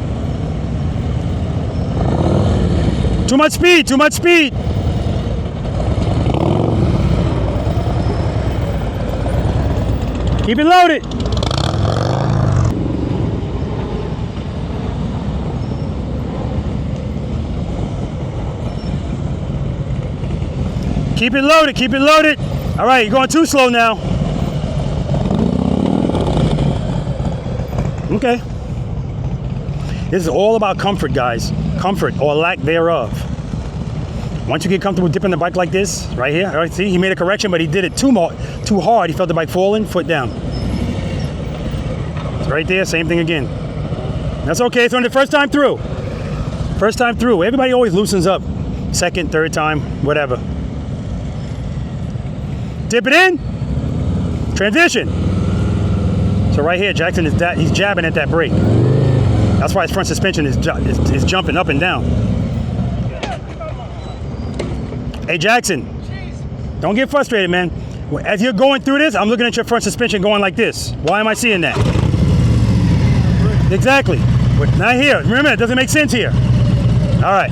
Too much speed. Too much speed. Keep it loaded. Keep it loaded, keep it loaded. All right, you're going too slow now. Okay. This is all about comfort, guys. Comfort or lack thereof. Once you get comfortable dipping the bike like this, right here, all right, see, he made a correction, but he did it too hard. He felt the bike falling, foot down. It's right there, same thing again. That's okay, it's on the first time through. First time through. Everybody always loosens up. Second, third time, whatever. Dip it in. Transition. So right here, Jackson he's jabbing at that brake. That's why his front suspension is jumping up and down. Hey Jackson, don't get frustrated, man. As you're going through this, I'm looking at your front suspension going like this. Why am I seeing that? Exactly. Not here. Remember, it doesn't make sense here. All right.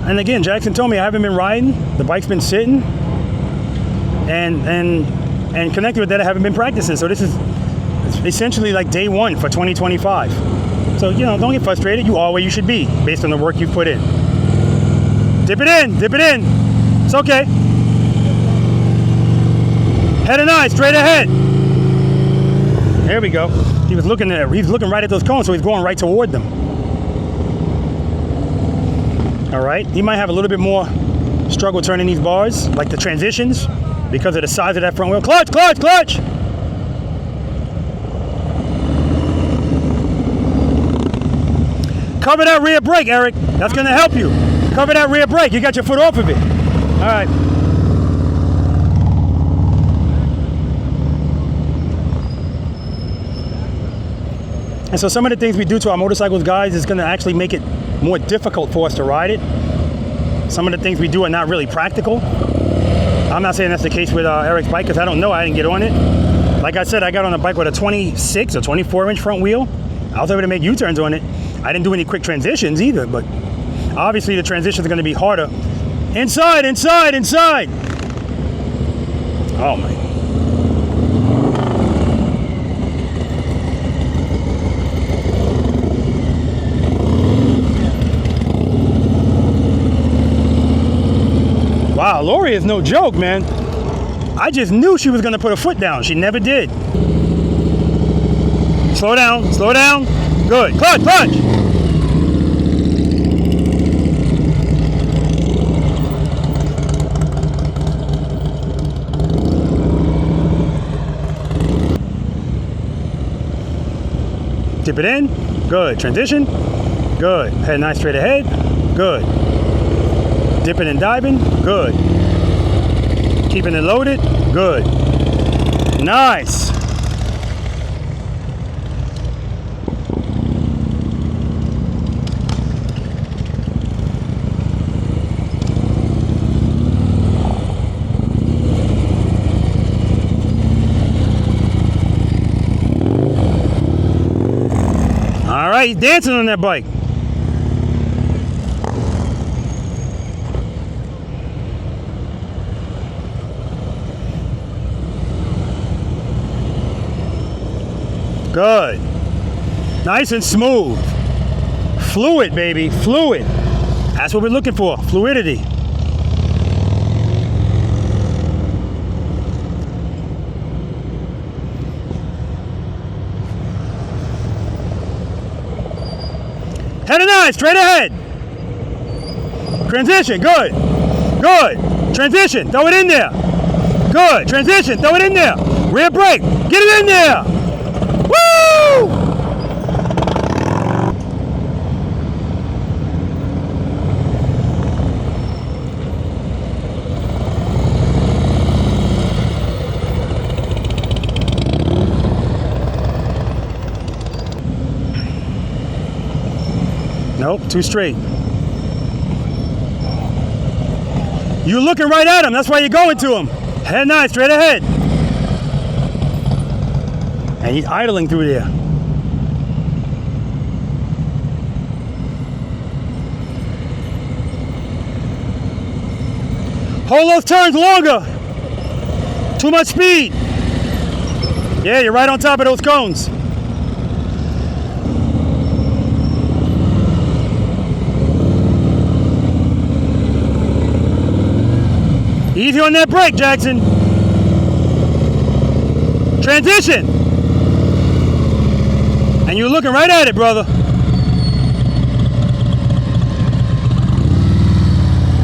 And again, Jackson told me I haven't been riding. The bike's been sitting, and connected with that, I haven't been practicing. So this is essentially like day one for 2025. So don't get frustrated. You are where you should be based on the work you put in. Dip it in, dip it in. It's okay. Head and eye, straight ahead. There we go. He's looking right at those cones, so he's going right toward them. All right, he might have a little bit more struggle turning these bars, like the transitions, because of the size of that front wheel. Clutch, clutch, clutch! Cover that rear brake, Eric. That's gonna help you. Cover that rear brake. You got your foot off of it. All right. And so some of the things we do to our motorcycles, guys, is gonna actually make it more difficult for us to ride it. Some of the things we do are not really practical. I'm not saying that's the case with Eric's bike, because I don't know, I didn't get on it. Like I said, I got on a bike with a 26 or 24 inch front wheel. I was able to make U-turns on it. I didn't do any quick transitions either, but obviously the transitions are gonna be harder. Inside, inside, inside. Oh my. Wow, Lori is no joke, man. I just knew she was gonna put her foot down. She never did. Slow down, slow down. Good, clutch, clutch. Dip it in, good. Transition, good. Head nice straight ahead, good. Dipping and diving, good. Keeping it loaded, good. Nice. All right, he's dancing on that bike. Good. Nice and smooth. Fluid, baby, fluid. That's what we're looking for, fluidity. Head and 9, straight ahead. Transition, good. Good. Transition, throw it in there. Good. Transition, throw it in there. Rear brake, get it in there. Woo! Nope, too straight. You're looking right at him, that's why you're going to him. Head 9, straight ahead. And he's idling through there. Hold those turns longer. Too much speed. Yeah, you're right on top of those cones. Easy on that brake, Jackson. Transition. And you're looking right at it, brother.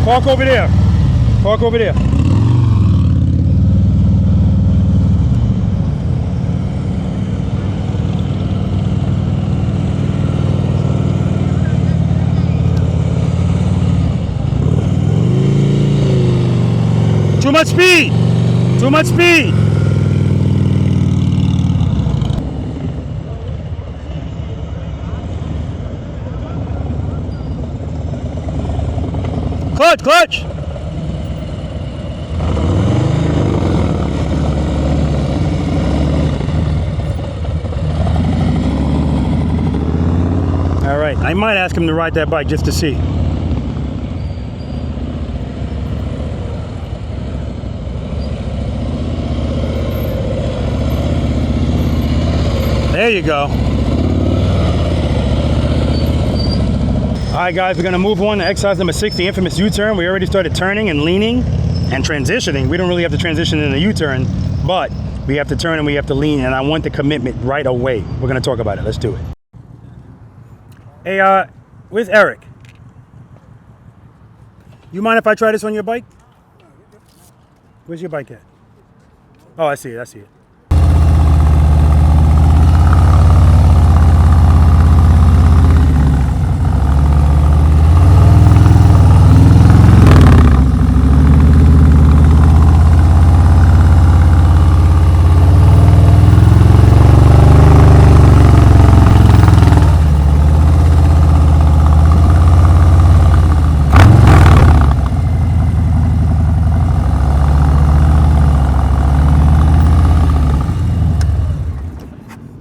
Park over there. Park over there. Too much speed. Too much speed. Clutch, clutch. All right, I might ask him to ride that bike just to see. There you go. All right, guys, we're gonna move on to exercise number 6, the infamous U-turn. We already started turning and leaning and transitioning. We don't really have to transition in the U-turn, but we have to turn and we have to lean, and I want the commitment right away. We're gonna talk about it. Let's do it. Hey, where's Eric? You mind if I try this on your bike? Where's your bike at? Oh, I see it, I see it.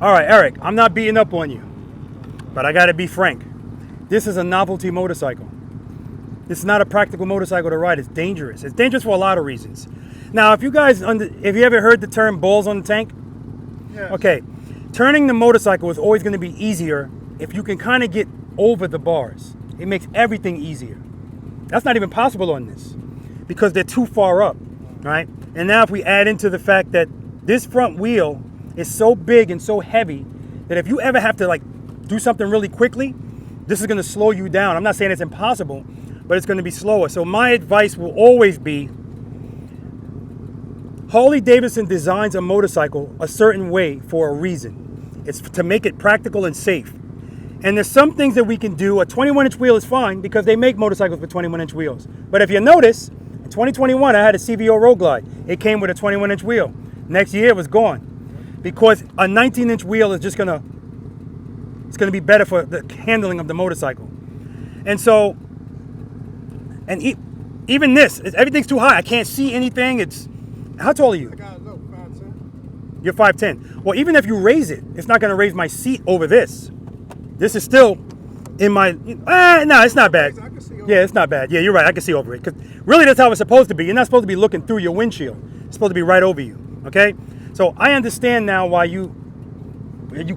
All right, Eric, I'm not beating up on you, but I gotta be frank. This is a novelty motorcycle. This is not a practical motorcycle to ride. It's dangerous. It's dangerous for a lot of reasons. Now, if you guys, if you ever heard the term balls on the tank, Yes. okay, turning the motorcycle is always gonna be easier if you can kind of get over the bars. It makes everything easier. That's not even possible on this because they're too far up, right? And now if we add into the fact that this front wheel is so big and so heavy that if you ever have to like do something really quickly, this is gonna slow you down. I'm not saying it's impossible, but it's gonna be slower. So my advice will always be, Harley-Davidson designs a motorcycle a certain way for a reason. It's to make it practical and safe. And there's some things that we can do. A 21-inch wheel is fine because they make motorcycles with 21-inch wheels. But if you notice, in 2021, I had a CVO Road Glide. It came with a 21-inch wheel. Next year, it was gone. Because a 19-inch wheel is just gonna, it's gonna be better for the handling of the motorcycle. And so, and even this, everything's too high. I can't see anything. It's, how tall are you? I got low, 5'10". You're 5'10". Well, even if you raise it, it's not gonna raise my seat over this. This is still in my, no, it's not bad. I can see over Yeah, it's not bad. Yeah, you're right, I can see over it. Because really that's how it's supposed to be. You're not supposed to be looking through your windshield. It's supposed to be right over you, okay? So I understand now why you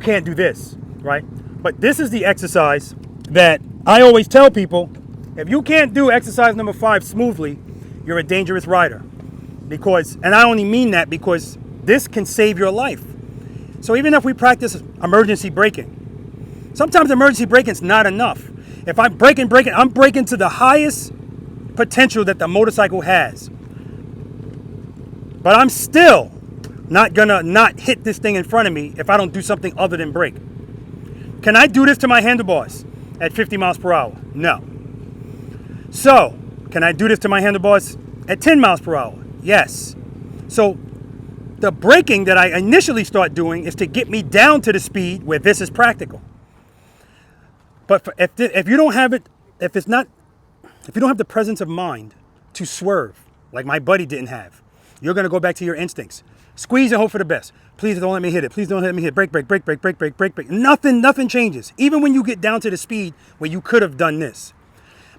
can't do this, right? But this is the exercise that I always tell people, if you can't do exercise number 5 smoothly, you're a dangerous rider. Because, and I only mean that because this can save your life. So even if we practice emergency braking, sometimes emergency braking is not enough. If I'm braking, I'm braking to the highest potential that the motorcycle has. But I'm still not gonna not hit this thing in front of me if I don't do something other than brake. Can I do this to my handlebars at 50 miles per hour? No. So, can I do this to my handlebars at 10 miles per hour? Yes. So, the braking that I initially start doing is to get me down to the speed where this is practical. But if you don't have it, if you don't have the presence of mind to swerve, like my buddy didn't have, you're gonna go back to your instincts. Squeeze and hope for the best. Please don't let me hit it. Please don't let me hit it. Brake, brake, brake, brake, brake, brake, brake, brake. Nothing changes. Even when you get down to the speed where you could have done this.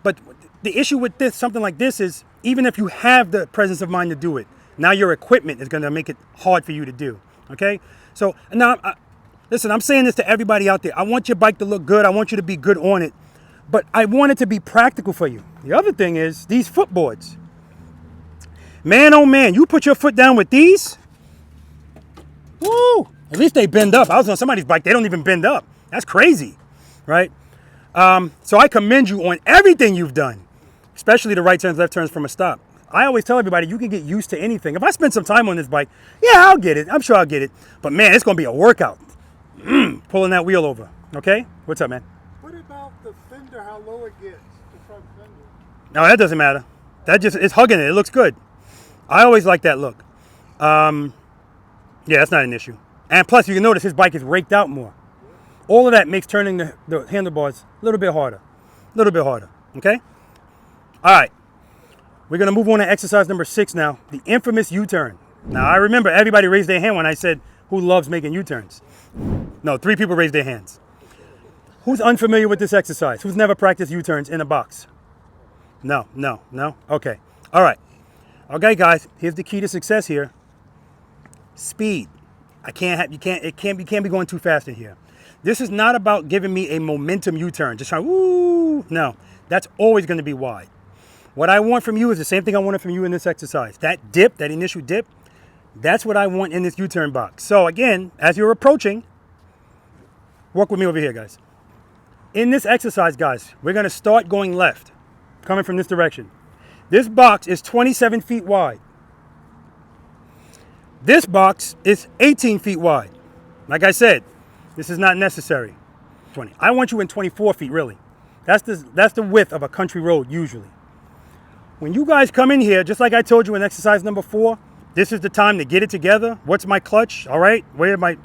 But the issue with this, something like this, is even if you have the presence of mind to do it, now your equipment is gonna make it hard for you to do. Okay? So now, listen, I'm saying this to everybody out there. I want your bike to look good. I want you to be good on it. But I want it to be practical for you. The other thing is these footboards. Man, oh man, you put your foot down with these, woo! At least they bend up. I was on somebody's bike, they don't even bend up. That's crazy, right? So I commend you on everything you've done, especially the right turns, left turns from a stop. I always tell everybody you can get used to anything. If I spend some time on this bike, yeah, I'll get it. I'm sure I'll get it. But man, it's gonna be a workout. Pulling that wheel over, okay? What's up, man? What about the fender, how low it gets, the front fender? No, that doesn't matter. That just, it's hugging it. It looks good. I always like that look. Yeah, that's not an issue. And plus, you can notice his bike is raked out more. All of that makes turning the handlebars a little bit harder. A little bit harder, okay? All right. We're going to move on to exercise number 6 now, the infamous U-turn. Now, I remember everybody raised their hand when I said, who loves making U-turns? No, 3 people raised their hands. Who's unfamiliar with this exercise? Who's never practiced U-turns in a box? No. Okay. All right. Okay, guys, here's the key to success here. Speed. You can't be going too fast in here. This is not about giving me a momentum U-turn, just trying, woo. No, that's always going to be wide. What I want from you is the same thing I wanted from you in this exercise. That dip, that initial dip, that's what I want in this U-turn box. So again, as you're approaching, walk with me over here, guys. In this exercise, guys, we're going to start going left, coming from this direction. This box is 27 feet wide. This box is 18 feet wide. Like I said, this is not necessary. 20. I want you in 24 feet, really. That's the width of a country road, usually. When you guys come in here, just like I told you in exercise number 4, this is the time to get it together. What's my clutch? All right, where my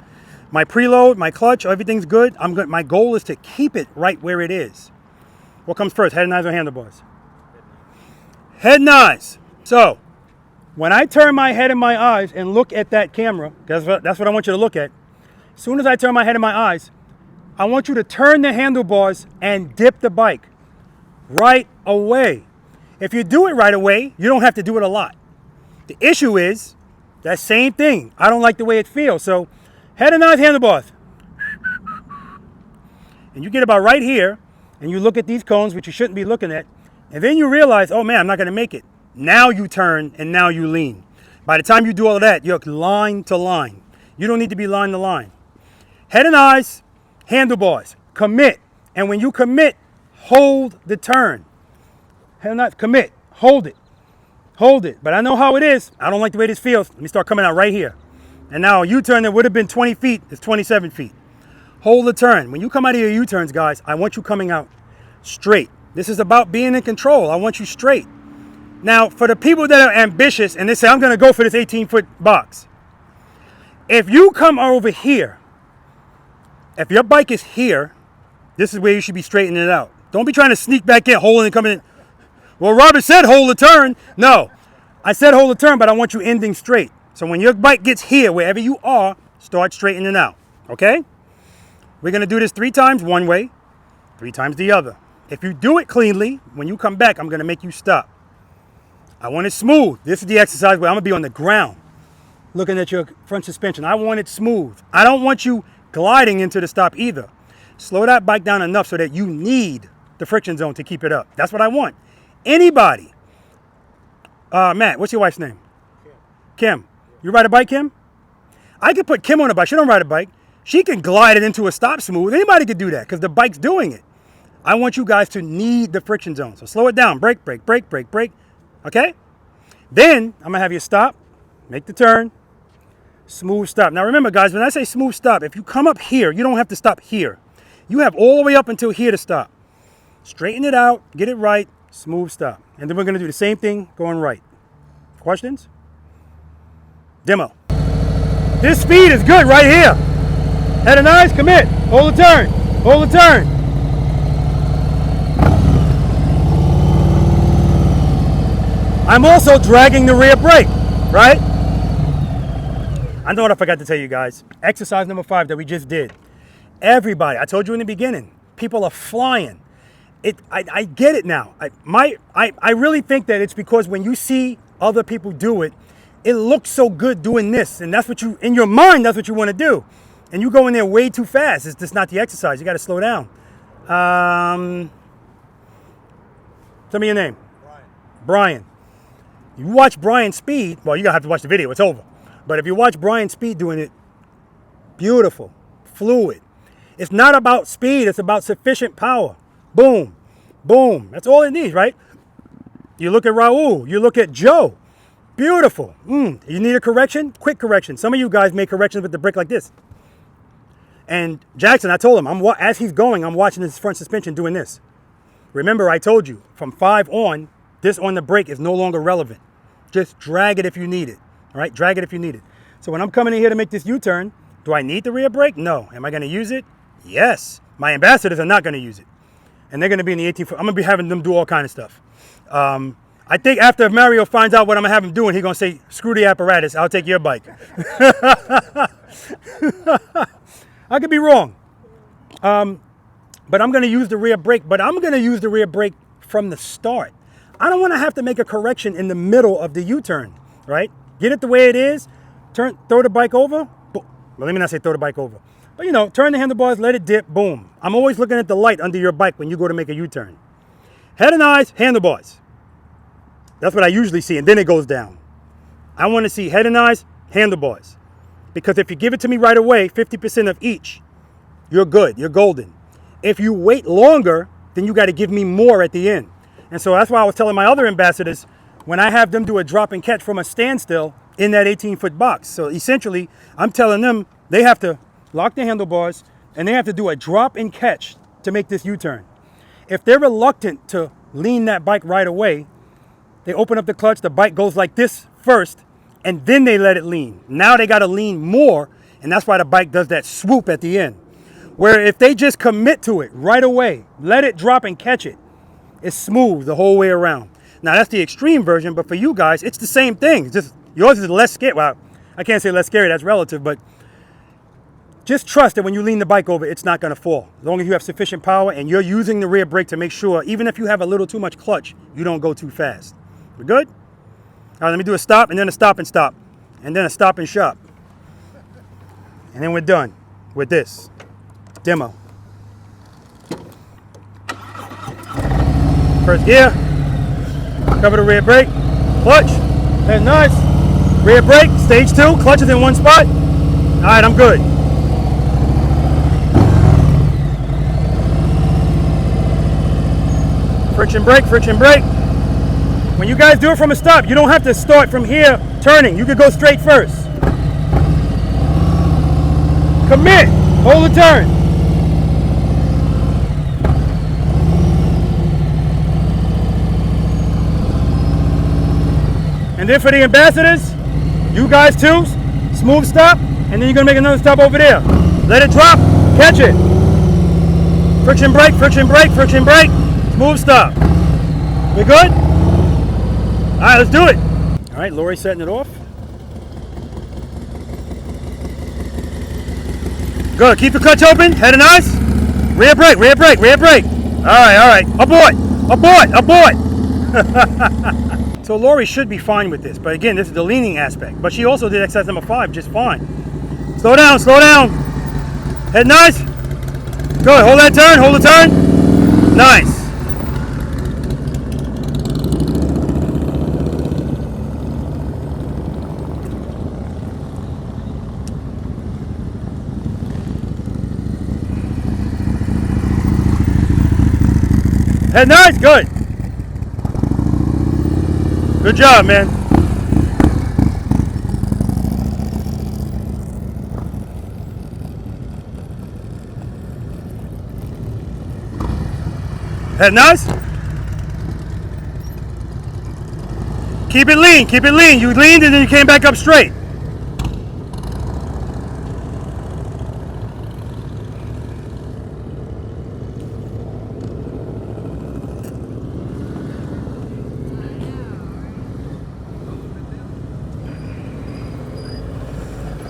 preload, my clutch, everything's good. My goal is to keep it right where it is. What comes first, head and eyes or handlebars? Head and eyes. So, when I turn my head and my eyes and look at that camera, that's what I want you to look at. As soon as I turn my head and my eyes, I want you to turn the handlebars and dip the bike right away. If you do it right away, you don't have to do it a lot. The issue is that same thing. I don't like the way it feels. So head and eyes, handlebars. And you get about right here, and you look at these cones, which you shouldn't be looking at, and then you realize, oh man, I'm not going to make it. Now you turn, and now you lean. By the time you do all of that, you're line to line. You don't need to be line to line. Head and eyes, handlebars. Commit. And when you commit, hold the turn. Head and eyes, commit. Hold it. Hold it. But I know how it is. I don't like the way this feels. Let me start coming out right here. And now a U-turn that would have been 20 feet is 27 feet. Hold the turn. When you come out of your U-turns, guys, I want you coming out straight. This is about being in control. I want you straight. Now, for the people that are ambitious and they say, I'm going to go for this 18-foot box. If you come over here, if your bike is here, this is where you should be straightening it out. Don't be trying to sneak back in, hold it and come in. Well, Robert said hold the turn. No, I said hold the turn, but I want you ending straight. So when your bike gets here, wherever you are, start straightening out, okay? We're going to do this 3 times one way, 3 times the other. If you do it cleanly, when you come back, I'm going to make you stop. I want it smooth. This is the exercise where I'm going to be on the ground looking at your front suspension. I want it smooth. I don't want you gliding into the stop either. Slow that bike down enough so that you need the friction zone to keep it up. That's what I want. Anybody. Matt, what's your wife's name? Kim. You ride a bike, Kim? I could put Kim on a bike. She don't ride a bike. She can glide it into a stop smooth. Anybody could do that because the bike's doing it. I want you guys to need the friction zone. So slow it down. Brake, brake, brake, brake, brake. Okay? Then I'm going to have you stop, make the turn, smooth stop. Now remember, guys, when I say smooth stop, if you come up here, you don't have to stop here. You have all the way up until here to stop. Straighten it out, get it right, smooth stop. And then we're going to do the same thing going right. Questions? Demo. This speed is good right here. Head and eyes, commit. Hold the turn. Hold the turn. I'm also dragging the rear brake, right? I know what I forgot to tell you guys. Exercise number 5 that we just did. Everybody, I told you in the beginning, people are flying. I get it now. I really think that it's because when you see other people do it, it looks so good doing this, and that's what you, in your mind, that's what you want to do. And you go in there way too fast. It's just not the exercise. You got to slow down. Tell me your name. Brian. You watch Brian speed, well, you're going to have to watch the video. It's over. But if you watch Brian speed doing it, beautiful, fluid. It's not about speed. It's about sufficient power. Boom, boom. That's all it needs, right? You look at Raul. You look at Joe. Beautiful. You need a correction? Quick correction. Some of you guys make corrections with the brake like this. And Jackson, I told him, as he's going, I'm watching his front suspension doing this. Remember, I told you, from 5 on, this on the brake is no longer relevant. Just drag it if you need it. All right? Drag it if you need it. So when I'm coming in here to make this U-turn, do I need the rear brake? No. Am I going to use it? Yes. My ambassadors are not going to use it. And they're going to be in the 18-foot. I'm going to be having them do all kind of stuff. I think after Mario finds out what I'm going to have him doing, he's going to say, screw the apparatus, I'll take your bike. I could be wrong. But I'm going to use the rear brake, but I'm going to use the rear brake from the start. I don't want to have to make a correction in the middle of the U-turn, right? Get it the way it is, throw the bike over. Well, let me not say throw the bike over. But, you know, turn the handlebars, let it dip, boom. I'm always looking at the light under your bike when you go to make a U-turn. Head and eyes, handlebars. That's what I usually see, and then it goes down. I want to see head and eyes, handlebars. Because if you give it to me right away, 50% of each, you're good, you're golden. If you wait longer, then you got to give me more at the end. And so that's why I was telling my other ambassadors, when I have them do a drop and catch from a standstill in that 18-foot box. So essentially, I'm telling them they have to lock the handlebars, and they have to do a drop and catch to make this U-turn. If they're reluctant to lean that bike right away, they open up the clutch, the bike goes like this first, and then they let it lean. Now they got to lean more, and that's why the bike does that swoop at the end. Where if they just commit to it right away, let it drop and catch it, it's smooth the whole way around. Now that's the extreme version, but for you guys, it's the same thing. It's just yours is less scary. Well, I can't say less scary, that's relative, but just trust that when you lean the bike over, it's not going to fall. As long as you have sufficient power and you're using the rear brake to make sure, even if you have a little too much clutch, you don't go too fast. We're good? All right, let me do a stop and then a stop and stop. And then a stop and shop. And then we're done with this demo. First gear. Cover the rear brake. Clutch. That's nice. Rear brake. Stage 2. Clutch is in one spot. All right, I'm good. Friction brake, friction brake. When you guys do it from a stop, you don't have to start from here turning. You could go straight first. Commit. Hold the turn. And then for the ambassadors, you guys too, smooth stop, and then you're gonna make another stop over there. Let it drop, catch it. Friction brake, friction brake, friction brake, smooth stop. We good? All right, let's do it. All right, Lori's setting it off. Good, keep the clutch open, head and eyes. Rear brake, rear brake, rear brake. All right, abort, abort, abort. So Lori should be fine with this, but again, this is the leaning aspect. But she also did exercise number 5 just fine. Slow down, slow down. Head and eyes. Good, hold that turn, hold the turn. Nice. Head nice, good. Good job, man. Head nice. Keep it lean, keep it lean. You leaned and then you came back up straight.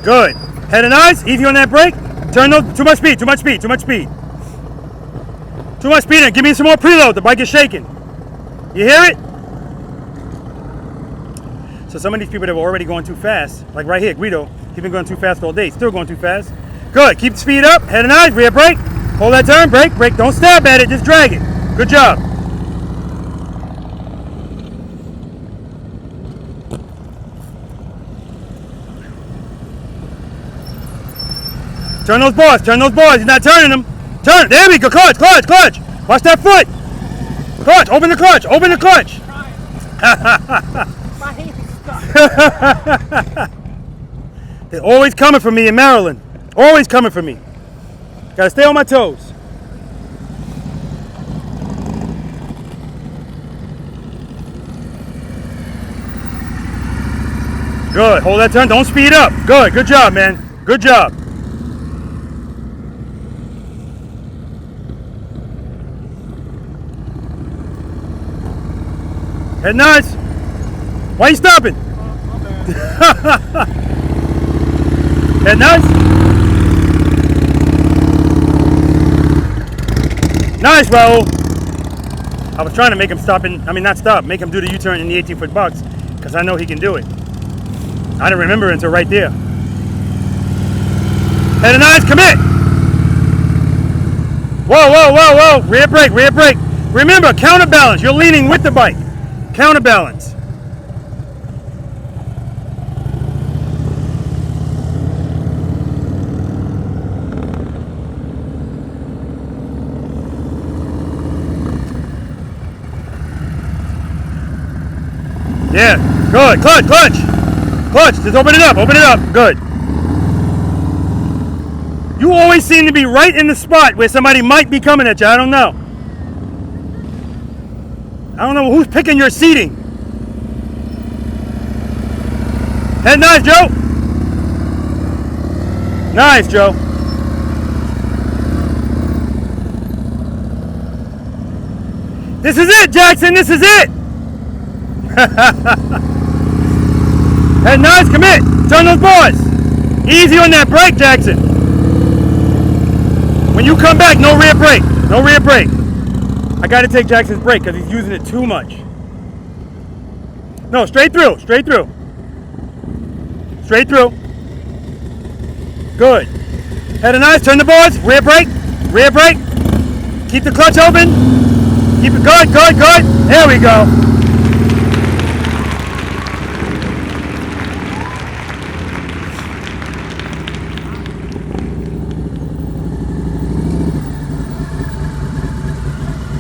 Good. Head and eyes, easy on that brake. Turn those, too much speed, too much speed, too much speed. Too much speed in, give me some more preload, the bike is shaking. You hear it? So some of these people that were already going too fast, like right here, Guido, he's been going too fast all day, still going too fast. Good, keep the speed up, head and eyes, rear brake. Hold that turn, brake, brake, don't stab at it, just drag it. Good job. Turn those bars, you're not turning them. Turn, there we go, clutch, clutch, clutch. Watch that foot. Clutch, open the clutch, open the clutch. My hand's stuck. They're always coming for me in Maryland. Always coming for me. Gotta stay on my toes. Good, hold that turn, don't speed up. Good, good job, man. Good job. Head nice. Why are you stopping? Head nice. Nice, Raul. I was trying to make him stop not stop, make him do the U-turn in the 18-foot box because I know he can do it. I didn't remember until right there. Head and eyes, commit. Whoa, whoa, whoa, whoa. Rear brake, rear brake. Remember, counterbalance. You're leaning with the bike. Counterbalance. Yeah, good. Clutch, clutch. Clutch, just open it up, good. You always seem to be right in the spot where somebody might be coming at you, I don't know. I don't know who's picking your seating. Head nice, Joe. Nice, Joe. This is it, Jackson, this is it. Head nice, commit. Turn those bars. Easy on that brake, Jackson. When you come back, no rear brake. No rear brake. I got to take Jackson's brake because he's using it too much. No, straight through, straight through. Straight through. Good. Head and eyes, turn the bars, rear brake, rear brake. Keep the clutch open. Keep it good, good, good. There we go.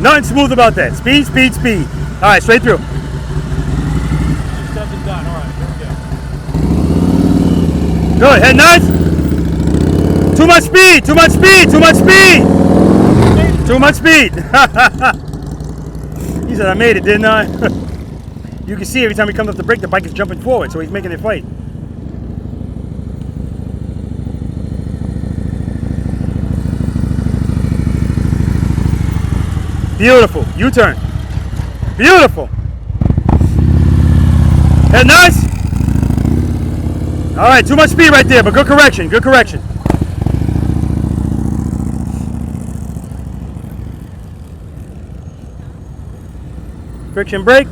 Nothing smooth about that. Speed, speed, speed. All right, straight through. Step is done. All right, here we go. Good, head nice. Too much speed, too much speed, too much speed. Too much speed. He said, I made it, didn't I? You can see every time he comes up the brake, the bike is jumping forward, so he's making it fight. Beautiful. U-turn. Beautiful. Head nice. All right, too much speed right there, but good correction. Good correction. Friction brake.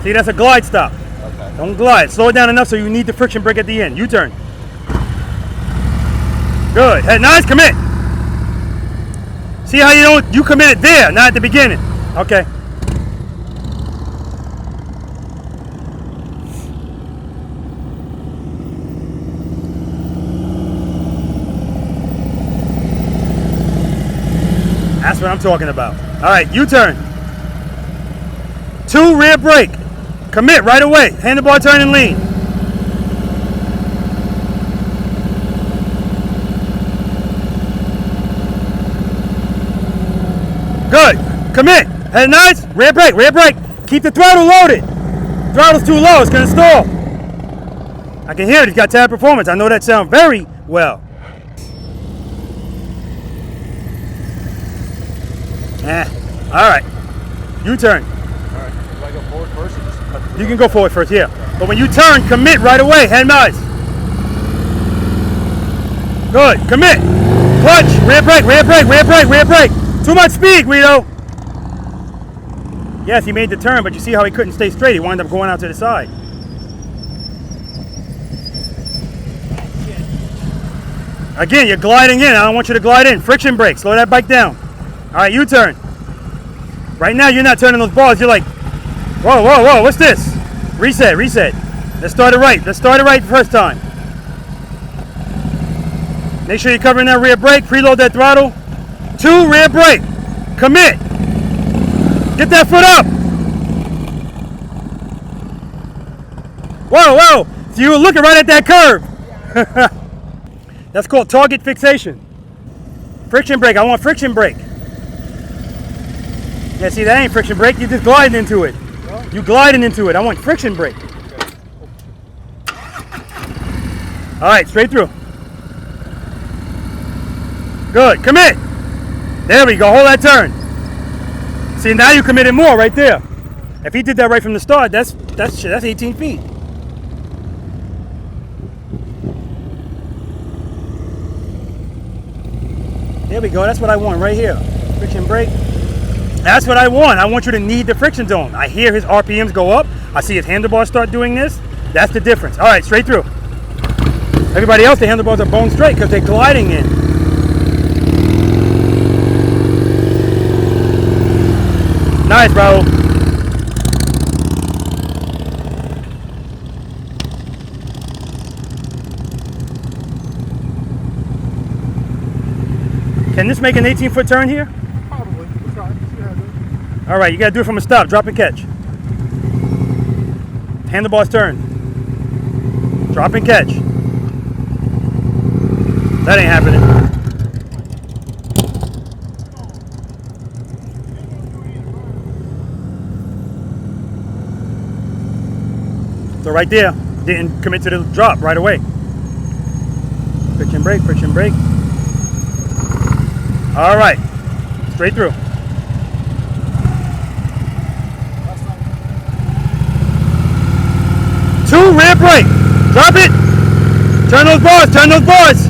See, that's a glide stop. Okay. Don't glide. Slow it down enough so you need the friction brake at the end. U-turn. Good. Head nice. Commit. See how you committed there, not at the beginning. Okay. That's what I'm talking about. All right, U-turn. 2 rear brake. Commit right away. Handlebar turn and lean. Good. Commit. Head nice. Rear brake. Rear brake. Keep the throttle loaded. Throttle's too low. It's going to stall. I can hear it. He's got tab performance. I know that sound very well. All right. U-turn. All right. Do I go forward first or just cut through? You can go forward first, yeah. But when you turn, commit right away. Head nice. Good. Commit. Clutch. Rear brake. Rear brake. Rear brake. Rear brake. Too much speed, Guido. Yes, he made the turn, but you see how he couldn't stay straight. He wound up going out to the side. Again, you're gliding in. I don't want you to glide in. Friction brake. Slow that bike down. All right, U-turn. Right now, you're not turning those bars. You're like, whoa, whoa, whoa, what's this? Reset, reset. Let's start it right. Let's start it right the first time. Make sure you're covering that rear brake. Preload that throttle. 2 rear brake. Commit. Get that foot up. Whoa, whoa. So you were looking right at that curve. That's called target fixation. Friction brake. I want friction brake. Yeah, see, that ain't friction brake. You just gliding into it. You gliding into it. I want friction brake. All right, straight through. Good. Commit. There we go. Hold that turn. See, now you committed more right there. If he did that right from the start, that's 18 feet. There we go. That's what I want right here. Friction brake. That's what I want. I want you to need the friction zone. I hear his RPMs go up. I see his handlebars start doing this. That's the difference. All right, straight through. Everybody else, the handlebars are bone straight because they're gliding in. Nice, bro. Can this make an 18-foot turn here? Probably. We'll try. See how it goes. All right, you got to do it from a stop. Drop and catch. Handlebars turn. Drop and catch. That ain't happening. So right there, didn't commit to the drop right away. Friction brake, friction brake. All right, straight through. Two rear brake. Drop it. Turn those bars, turn those bars.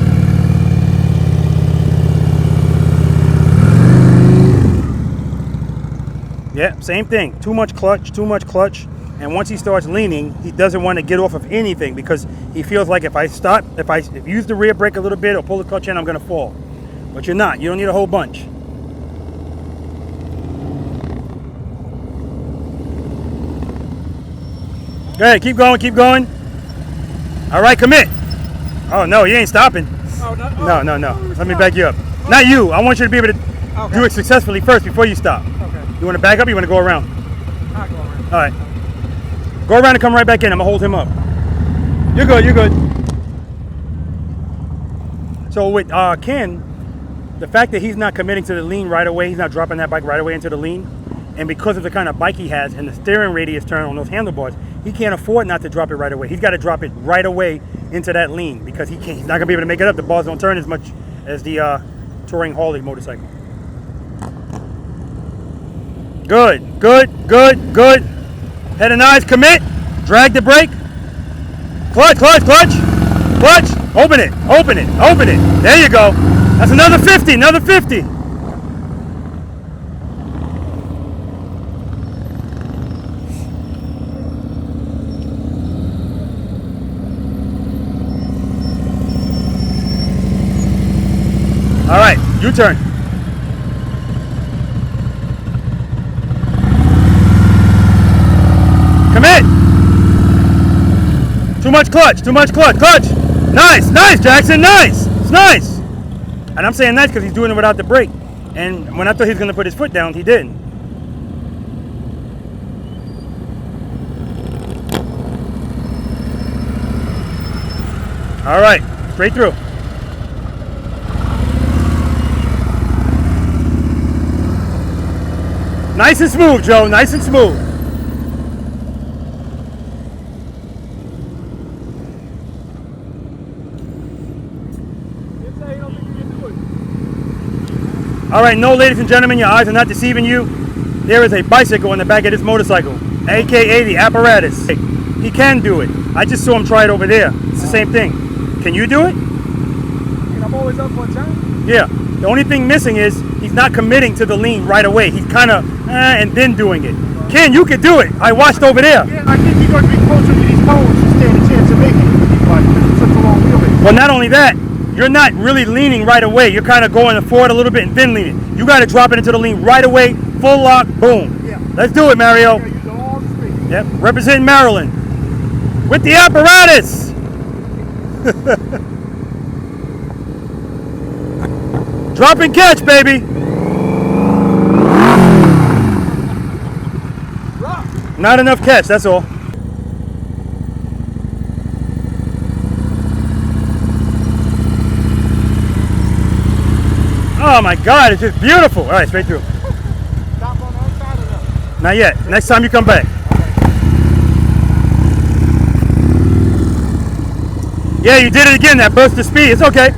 Yeah, same thing. Too much clutch, too much clutch. And once he starts leaning, he doesn't want to get off of anything because he feels like if I stop, if I use the rear brake a little bit or pull the clutch in, I'm going to fall. But you're not. You don't need a whole bunch. Go ahead. Keep going. Keep going. All right. Commit. Oh, no. You ain't stopping. Oh, no. No. Let me back you up. Not you. I want you to be able to do it successfully first before you stop. Okay. You want to back up or you want to go around? I'll go around. All right. Go around and come right back in. I'm going to hold him up. You're good. You're good. So with Ken, the fact that he's not committing to the lean right away, he's not dropping that bike right away into the lean, and because of the kind of bike he has and the steering radius turn on those handlebars, he can't afford not to drop it right away. He's got to drop it right away into that lean because he's not going to be able to make it up. The bars don't turn as much as the touring Harley motorcycle. Good, good, good, good. Head and eyes, commit. Drag the brake. Clutch, clutch, clutch. Clutch. Open it, open it, open it. There you go. That's another 50, another 50. All right, U-turn. Commit. Too much clutch, too much clutch, clutch. Nice, nice, Jackson, nice. It's nice. And I'm saying nice because he's doing it without the brake. And when I thought he was going to put his foot down, he didn't. All right, straight through. Nice and smooth, Joe, nice and smooth. All right, no, ladies and gentlemen, your eyes are not deceiving you. There is a bicycle in the back of this motorcycle, AKA the apparatus. He can do it. I just saw him try it over there. It's the same thing. Can you do it? And I'm always up for a challenge. Yeah. The only thing missing is he's not committing to the lean right away. He's kind of and then doing it. Ken, you could do it. I watched over there. Yeah, I think he's going to be closer to these cones to stand a chance of making it. Like such a long wheelbase. Well, not only that, you're not really leaning right away. You're kind of going forward a little bit and then leaning. You got to drop it into the lean right away, full lock, boom. Yeah. Let's do it, Mario. Yeah, use all the speed. Yep, representing Maryland with the apparatus. Drop and catch, baby. Not enough catch, that's all. Oh my God, it's just beautiful. All right, straight through. Stop on the other side of them. Not yet. Next time you come back. Yeah, you did it again. That burst of speed. It's okay.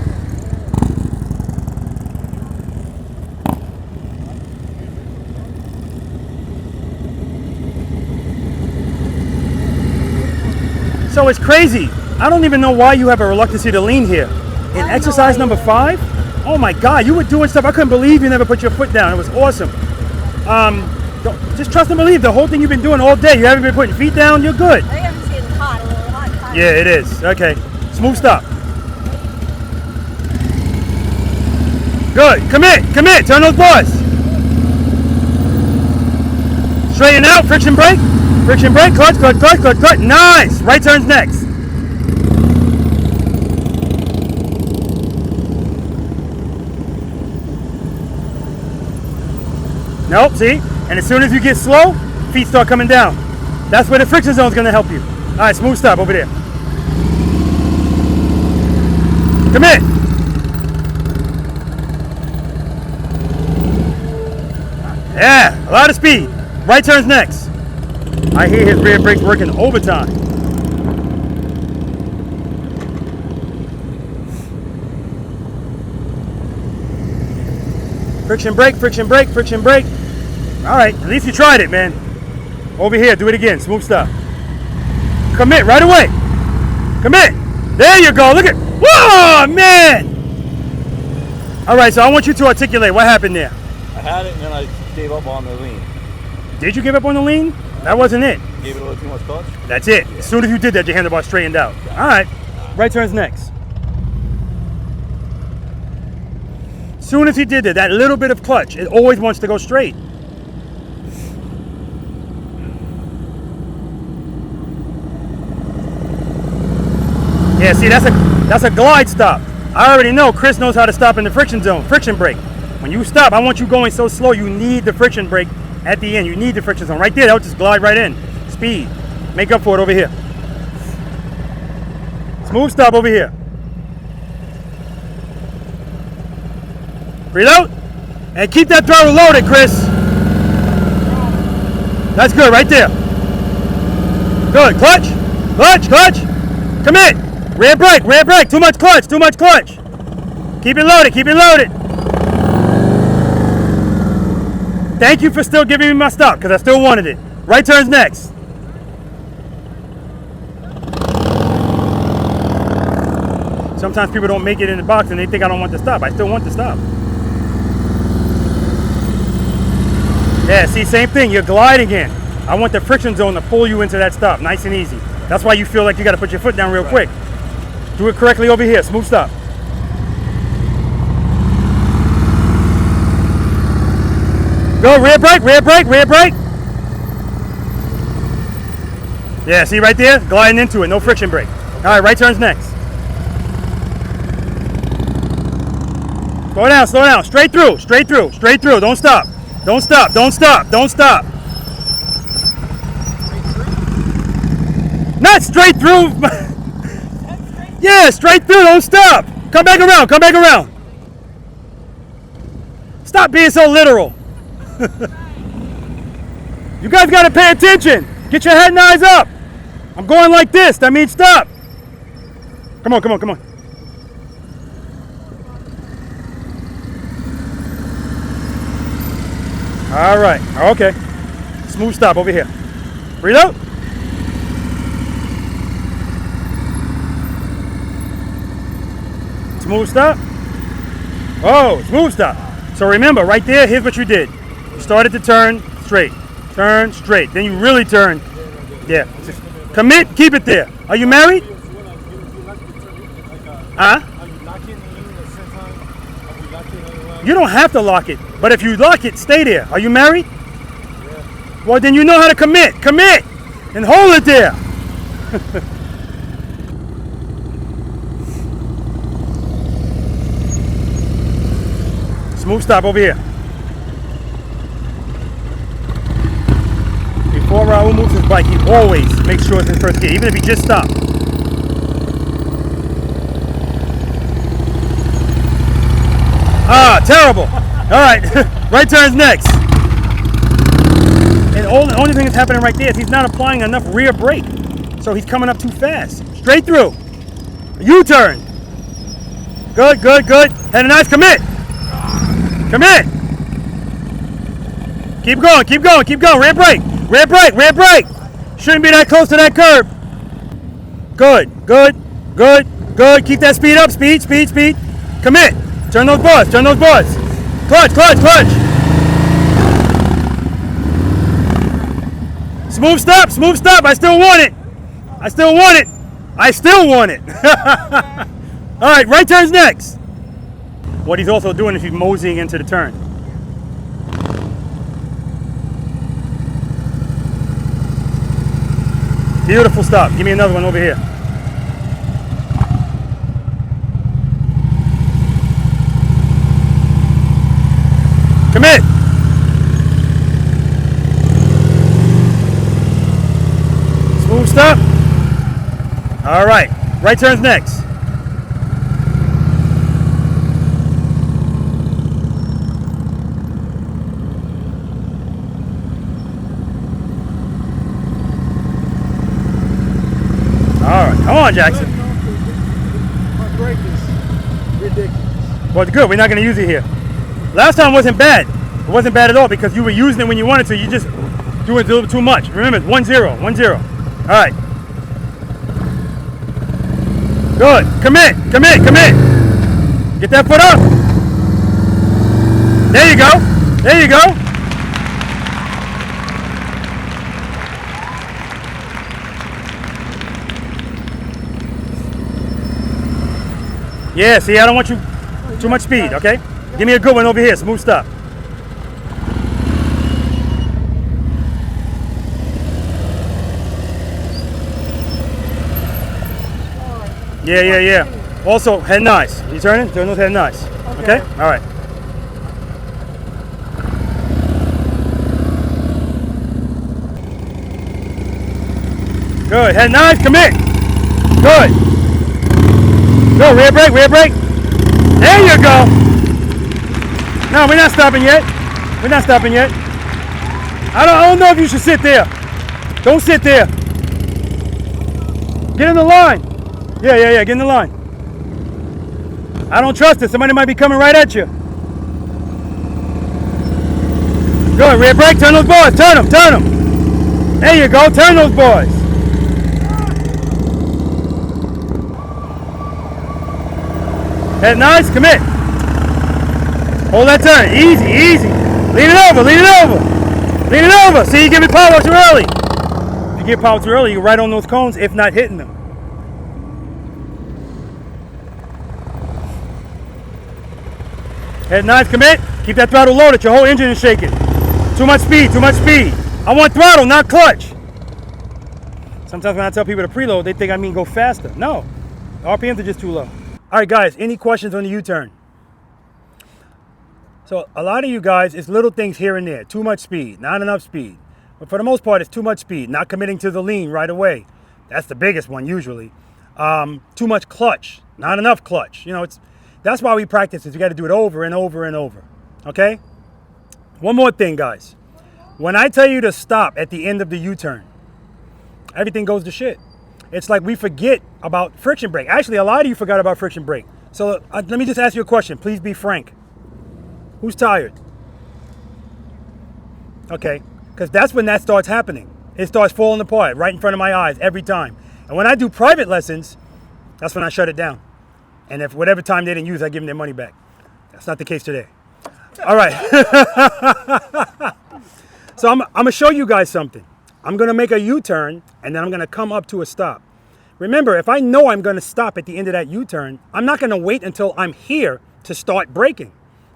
So it's crazy. I don't even know why you have a reluctance to lean here. In exercise number 5? Oh my God, you were doing stuff. I couldn't believe you never put your foot down. It was awesome. Just trust and believe. The whole thing you've been doing all day. You haven't been putting feet down. You're good. I think I'm just getting hot, a little hot. Yeah, it is. Okay. Smooth stop. Good. Commit. Turn those bars. Straighten out. Friction brake. Clutch. Nice. Right turns next. Nope, see? And as soon as you get slow, feet start coming down. That's where the friction zone is going to help you. All right, smooth stop over there. Commit. Yeah, a lot of speed. Right turns next. I hear his rear brake's working overtime. Friction brake. All right, at least you tried it, man. Over here, do it again. Smooth stop. Commit right away. Commit. There you go. Look at. Whoa, man. All right, so I want you to articulate what happened there. I had it and then I gave up on the lean. Did you give up on the lean? That wasn't it. Gave it a little too much clutch. That's it. As soon as you did that, your handlebar straightened out. All right. Right turns next. As soon as he did that little bit of clutch, it always wants to go straight. Yeah, see, that's a glide stop. I already know Chris knows how to stop in the friction zone, friction brake. When you stop, I want you going so slow, you need the friction brake at the end. You need the friction zone. Right there, that'll just glide right in. Speed. Make up for it over here. Smooth stop over here. Preload. And keep that throttle loaded, Chris. That's good, right there. Good. Clutch. Commit. Rear brake. Too much clutch. Keep it loaded. Thank you for still giving me my stop, because I still wanted it. Right turns next. Sometimes people don't make it in the box and they think I don't want to stop. I still want to stop. Yeah, see, same thing. You're gliding in. I want the friction zone to pull you into that stop, nice and easy. That's why you feel like you got to put your foot down real quick. Do it correctly over here. Smooth stop. Go, rear brake. Yeah, see right there? Gliding into it, no friction brake. All right, right turns next. Slow down, slow down. Straight through, straight through, straight through. Don't stop. Don't stop, don't stop, don't stop. Not straight through. Yeah, straight through, don't stop. Come back around, come back around. Stop being so literal. You guys gotta pay attention. Get your head and eyes up. I'm going like this, that means stop. Come on, come on, come on. All right, okay. Smooth stop over here. Reload. Smooth stop. Oh, smooth stop. So remember, right there, here's what you did. You started to turn straight. Turn straight. Then you really turn. Yeah. Just commit, keep it there. Are you married? Huh? You don't have to lock it, but if you lock it, stay there. Are you married? Yeah. Well, then you know how to commit. Commit and hold it there. Smooth stop over here. Before Raul moves his bike, he always makes sure it's in first gear, even if he just stopped. Ah, terrible. All right, right turn's next. And the only thing that's happening right there is he's not applying enough rear brake. So he's coming up too fast. Straight through. U-turn. Good, good, good. Head and eyes, commit. Commit. Keep going, keep going, keep going. Rear brake, rear brake, rear brake. Shouldn't be that close to that curb. Good, good, good, good. Keep that speed up, speed, speed, speed. Commit. Turn those bars, turn those bars. Clutch, clutch, clutch. Smooth stop, smooth stop. I still want it. I still want it. I still want it. All right, right turn's next. What he's also doing is he's moseying into the turn. Beautiful stop. Give me another one over here. Commit. Smooth stop. All right. Right turn's next. All right. Come on, Jackson. My brake is ridiculous. Well, good. We're not going to use it here. Last time wasn't bad. It wasn't bad at all because you were using it when you wanted to. You just do it a little too much. Remember, 1-0, 1-0. All right. Good. Commit, commit, commit. Get that foot up. There you go. There you go. Yeah, see, I don't want you too much speed, okay? Give me a good one over here, smooth stop. Yeah, yeah, yeah. Also, head nice. You turning? Turn those head nice. Okay? All right. Good. Head nice. Commit. Good. Go. Rear brake. Rear brake. There you go. No, we're not stopping yet. We're not stopping yet. I don't know if you should sit there. Don't sit there. Get in the line. Yeah, yeah, yeah. Get in the line. I don't trust it. Somebody might be coming right at you. Good. Rear brake. Turn those boards. Turn them. Turn them. There you go. Turn those boards. Head nice. Commit. Hold that turn. Easy, easy. Lean it over. Lean it over. Lean it over. See, you give it power too early. If you give power too early, you're right on those cones, if not hitting them. Head nice, commit. Keep that throttle loaded. Your whole engine is shaking. Too much speed, too much speed. I want throttle, not clutch. Sometimes when I tell people to preload, they think I mean go faster. No, RPMs are just too low. All right, guys, any questions on the U-turn? So a lot of you guys, it's little things here and there. Too much speed, not enough speed. But for the most part, it's too much speed, not committing to the lean right away. That's the biggest one usually. Too much clutch, not enough clutch. You know, that's why we practice is you got to do it over and over and over. Okay? One more thing, guys. When I tell you to stop at the end of the U-turn, everything goes to shit. It's like we forget about friction brake. Actually, a lot of you forgot about friction brake. So let me just ask you a question. Please be frank. Who's tired? Okay, because that's when that starts happening. It starts falling apart right in front of my eyes every time. And when I do private lessons, that's when I shut it down. And if whatever time they didn't use, I give them their money back. That's not the case today. All right. So I'm going to show you guys something. I'm going to make a U-turn, and then I'm going to come up to a stop. Remember, if I know I'm going to stop at the end of that U-turn, I'm not going to wait until I'm here to start braking.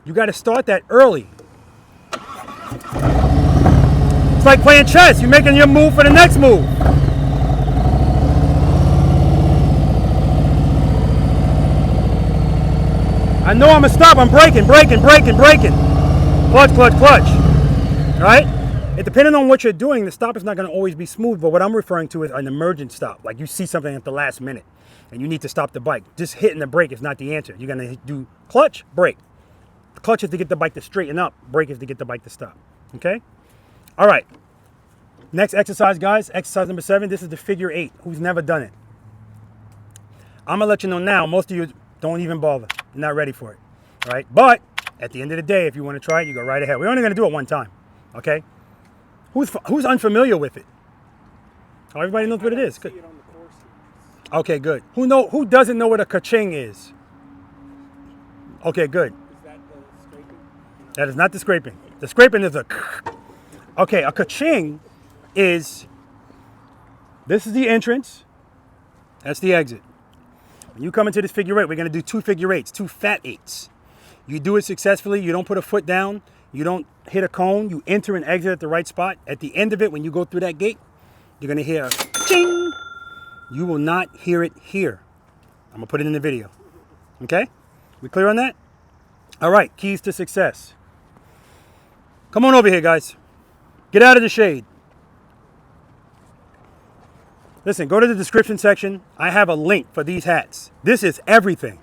You got to start that early. It's like playing chess. You're making your move for the next move. I know I'm going to stop. I'm braking. Clutch, clutch, clutch. All right? It depending on what you're doing, the stop is not going to always be smooth, but what I'm referring to is an emergent stop. Like you see something at the last minute and you need to stop the bike. Just hitting the brake is not the answer. You're going to do clutch, brake. The clutch is to get the bike to straighten up. Brake is to get the bike to stop. Okay? All right. Next exercise, guys. Exercise number 7. This is the figure 8. Who's never done it? I'm going to let you know now. Most of you don't even bother. You're not ready for it. All right? But at the end of the day, if you want to try it, you go right ahead. We're only going to do it one time. Okay? Who's unfamiliar with it? Oh, everybody knows what it is. Good. Okay, good. Who doesn't know what a ka-ching is? Okay, good. Is that the scraping? That is not the scraping. The scraping is a... Okay, a ka-ching is... This is the entrance. That's the exit. When you come into this figure 8, we're going to do 2 figure 8s, 2 fat 8s. You do it successfully. You don't put a foot down. You don't hit a cone. You enter and exit at the right spot. At the end of it, when you go through that gate, you're going to hear a ching. You will not hear it here. I'm going to put it in the video. Okay? We clear on that? All right. Keys to success. Come on over here, guys. Get out of the shade. Listen, go to the description section. I have a link for these hats. This is everything.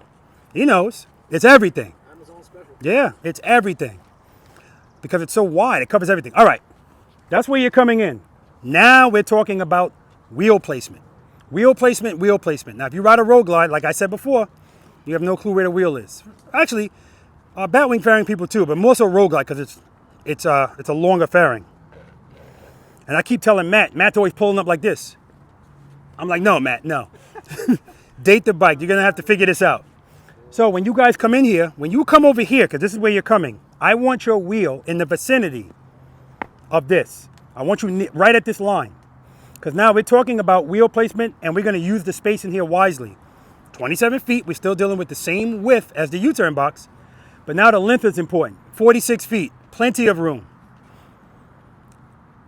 He knows. It's everything. Amazon special. Yeah, it's everything. Because it's so wide, it covers everything. All right, that's where you're coming in. Now we're talking about wheel placement. Wheel placement. Now, if you ride a road glide, like I said before, you have no clue where the wheel is. Actually, batwing fairing people too, but more so road glide because it's a longer fairing. And I keep telling Matt's always pulling up like this. I'm like, no, Matt, no. Date the bike. You're going to have to figure this out. So when you guys come in here, when you come over here, because this is where you're coming, I want your wheel in the vicinity of this. I want you right at this line. Because now we're talking about wheel placement, and we're going to use the space in here wisely. 27 feet, we're still dealing with the same width as the U-turn box, but now the length is important. 46 feet, plenty of room.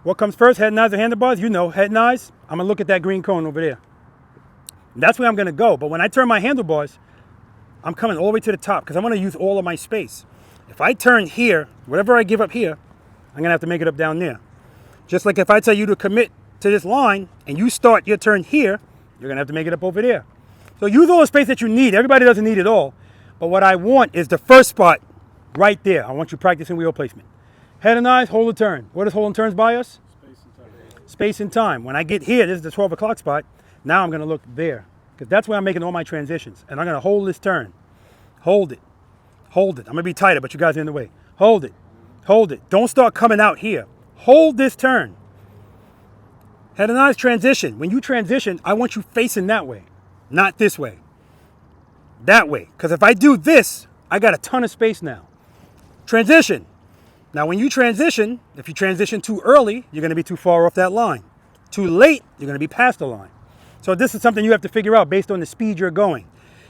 What comes first, head and eyes or handlebars? You know, head and eyes. I'm going to look at that green cone over there. And that's where I'm going to go. But when I turn my handlebars, I'm coming all the way to the top because I want to use all of my space. If I turn here, whatever I give up here, I'm going to have to make it up down there. Just like if I tell you to commit to this line and you start your turn here, you're going to have to make it up over there. So use all the space that you need. Everybody doesn't need it all. But what I want is the first spot right there. I want you practicing wheel placement. Head and eyes, hold a turn. What does hold and turns by us? Space and time. Space and time. When I get here, this is the 12 o'clock spot. Now I'm going to look there because that's where I'm making all my transitions. And I'm going to hold this turn. Hold it. Hold it. I'm going to be tighter, but you guys are in the way. Hold it. Hold it. Don't start coming out here. Hold this turn. Head and eyes, transition. When you transition, I want you facing that way, not this way. That way. Because if I do this, I got a ton of space now. Transition. Now, when you transition, if you transition too early, you're going to be too far off that line. Too late, you're going to be past the line. So this is something you have to figure out based on the speed you're going.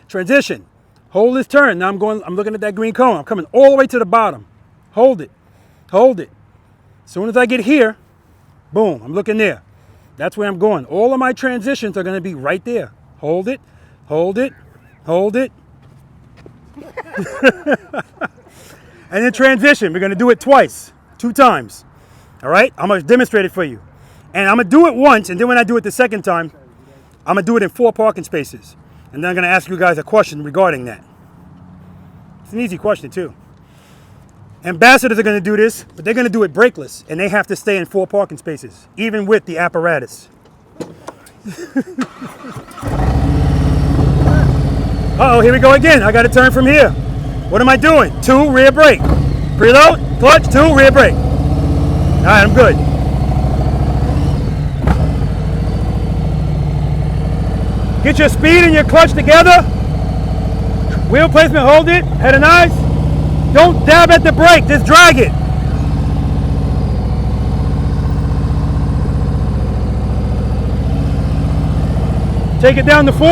Transition. Hold this turn. Now I'm looking at that green cone. I'm coming all the way to the bottom. Hold it. Hold it. As soon as I get here, boom, I'm looking there. That's where I'm going. All of my transitions are going to be right there. Hold it. Hold it. Hold it. And then transition. We're going to do it twice, 2 times. All right? I'm going to demonstrate it for you. And I'm going to do it once, and then when I do it the second time, I'm going to do it in 4 parking spaces. And then I'm going to ask you guys a question regarding that. It's an easy question, too. Ambassadors are going to do this, but they're going to do it brakeless, and they have to stay in 4 parking spaces, even with the apparatus. Uh-oh, here we go again. I got to turn from here. What am I doing? 2, rear brake. Preload, clutch, 2, rear brake. All right, I'm good. Get your speed and your clutch together. Wheel placement, hold it, head and eyes. Don't dab at the brake, just drag it. Take it down to 4.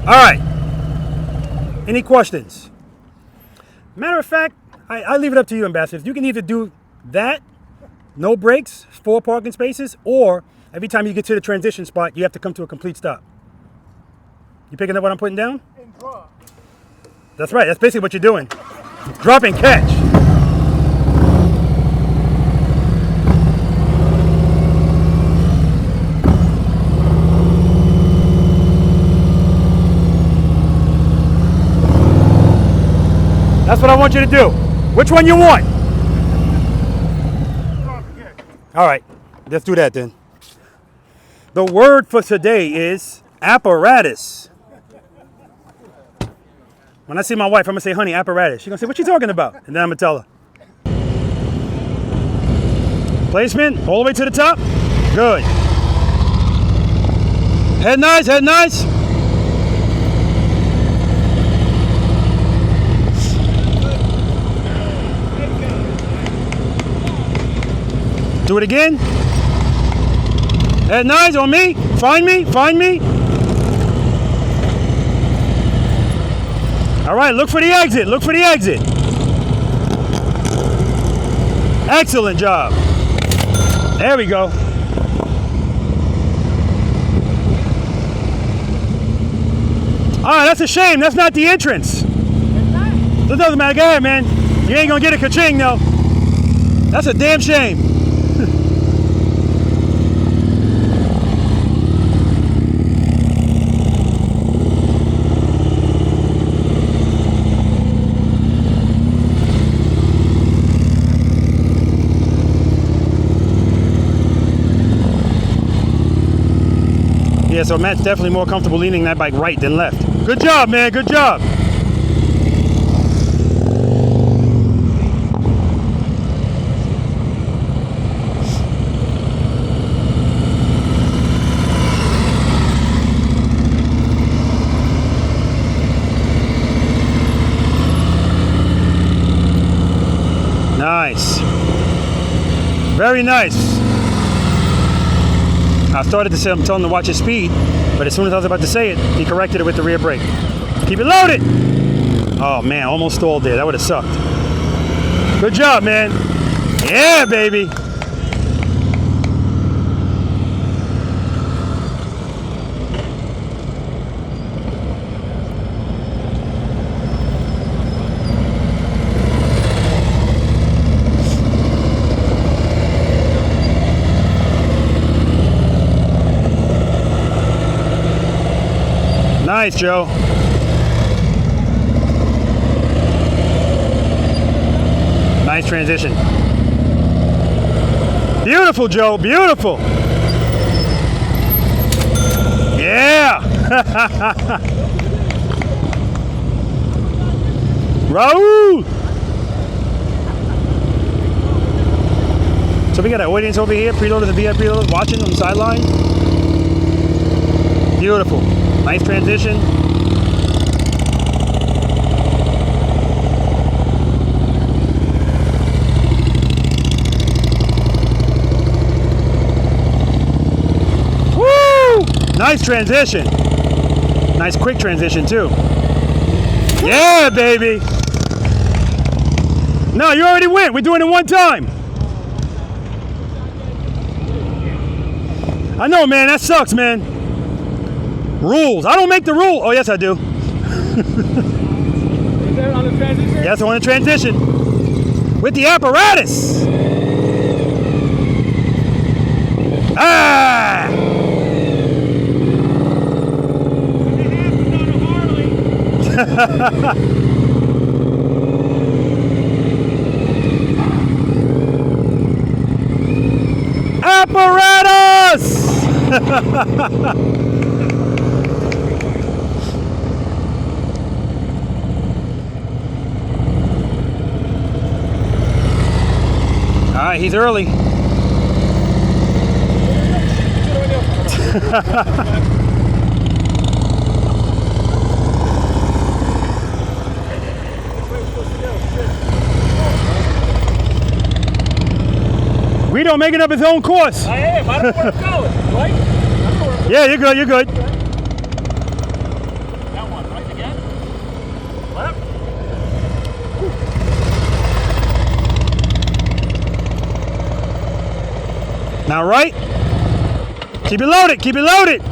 All right. Any questions? Matter of fact, I leave it up to you, ambassadors. You can either do that, no brakes, 4 parking spaces, or every time you get to the transition spot, you have to come to a complete stop. You picking up what I'm putting down? And drop. That's right. That's basically what you're doing. Drop and catch. That's what I want you to do. Which one you want? All right, let's do that then. The word for today is apparatus. When I see my wife, I'm gonna say, honey, apparatus. She's gonna say, what you talking about? And then I'm gonna tell her. Placement, all the way to the top. Good. Head nice, head nice. Do it again. Head nice on me. Find me, find me. All right, look for the exit, look for the exit. Excellent job. There we go. All right, that's a shame. That's not the entrance. It doesn't matter. Go ahead, man. You ain't gonna get a ka-ching, though. That's a damn shame. Yeah, so Matt's definitely more comfortable leaning that bike right than left. Good job, man. Good job. Nice. Very nice. I started to say, I'm telling him to watch his speed, but as soon as I was about to say it, he corrected it with the rear brake. Keep it loaded. Oh man, almost stalled there. That would have sucked. Good job, man. Yeah, baby. Nice, Joe. Nice transition. Beautiful, Joe. Beautiful. Yeah. Raul. So we got an audience over here, preloaders and V.I.Preloaders watching on the sideline. Beautiful. Nice transition. Woo! Nice transition. Nice quick transition too. Yeah, baby. No, you already went. We're doing it one time. I know, man. That sucks, man. Rules. I don't make the rule. Oh, yes, I do. Is that on the transition? Yes, on the transition. With the apparatus. Ah! Apparatus! All right, he's early. We don't make it up his own course. I am. I don't know where I'm going, right? Yeah, you're good. You're good. That one, right again? Left? Now right. Keep it loaded. Keep it loaded.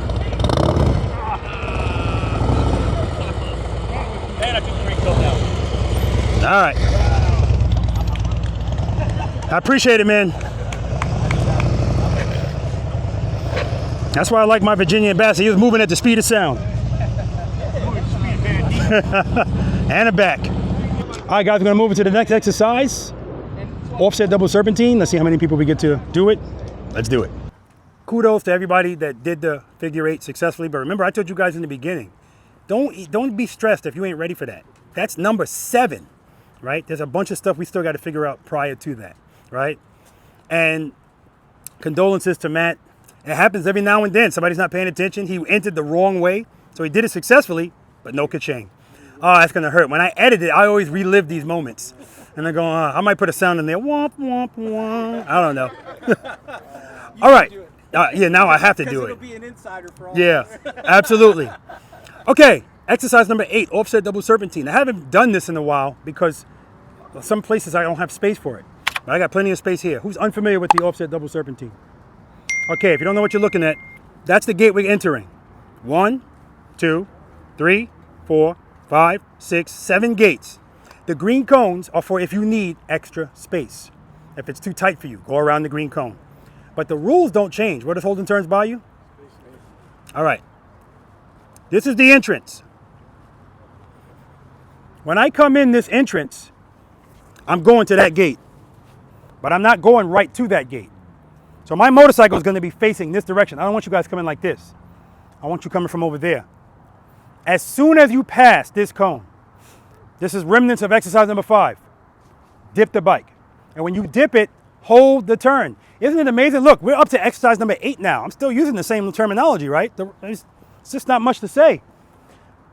And I took 3 kills now. All right. I appreciate it, man. That's why I like my Virginia ambassador. He was moving at the speed of sound. And a back. All right, guys, we're gonna move into the next exercise. Offset double serpentine. Let's see how many people we get to do it. Let's do it. Kudos to everybody that did the figure 8 successfully. But remember, I told you guys in the beginning, don't be stressed if you ain't ready for that. That's number 7, right? There's a bunch of stuff we still got to figure out prior to that, right? And condolences to Matt. It happens every now and then. Somebody's not paying attention. He entered the wrong way. So he did it successfully, but no ka-ching. Oh, that's going to hurt. When I edit it, I always relive these moments. And I go, I might put a sound in there. Womp, womp, womp. I don't know. All right. Yeah, now I have to do it. It'll be an insider for all Yeah, absolutely. Okay, exercise number 8, offset double serpentine. I haven't done this in a while because some places I don't have space for it. But I got plenty of space here. Who's unfamiliar with the offset double serpentine? Okay, if you don't know what you're looking at, that's the gate we're entering. 1, 2, 3, 4, 5, 6, 7 gates. The green cones are for if you need extra space. If it's too tight for you, go around the green cone. But the rules don't change. What does hold and turns by you? All right. This is the entrance. When I come in this entrance, I'm going to that gate. But I'm not going right to that gate. So my motorcycle is going to be facing this direction. I don't want you guys coming like this. I want you coming from over there. As soon as you pass this cone, this is remnants of exercise number 5. Dip the bike. And when you dip it, hold the turn. Isn't it amazing? Look, we're up to exercise number 8 now. I'm still using the same terminology, right? It's just not much to say.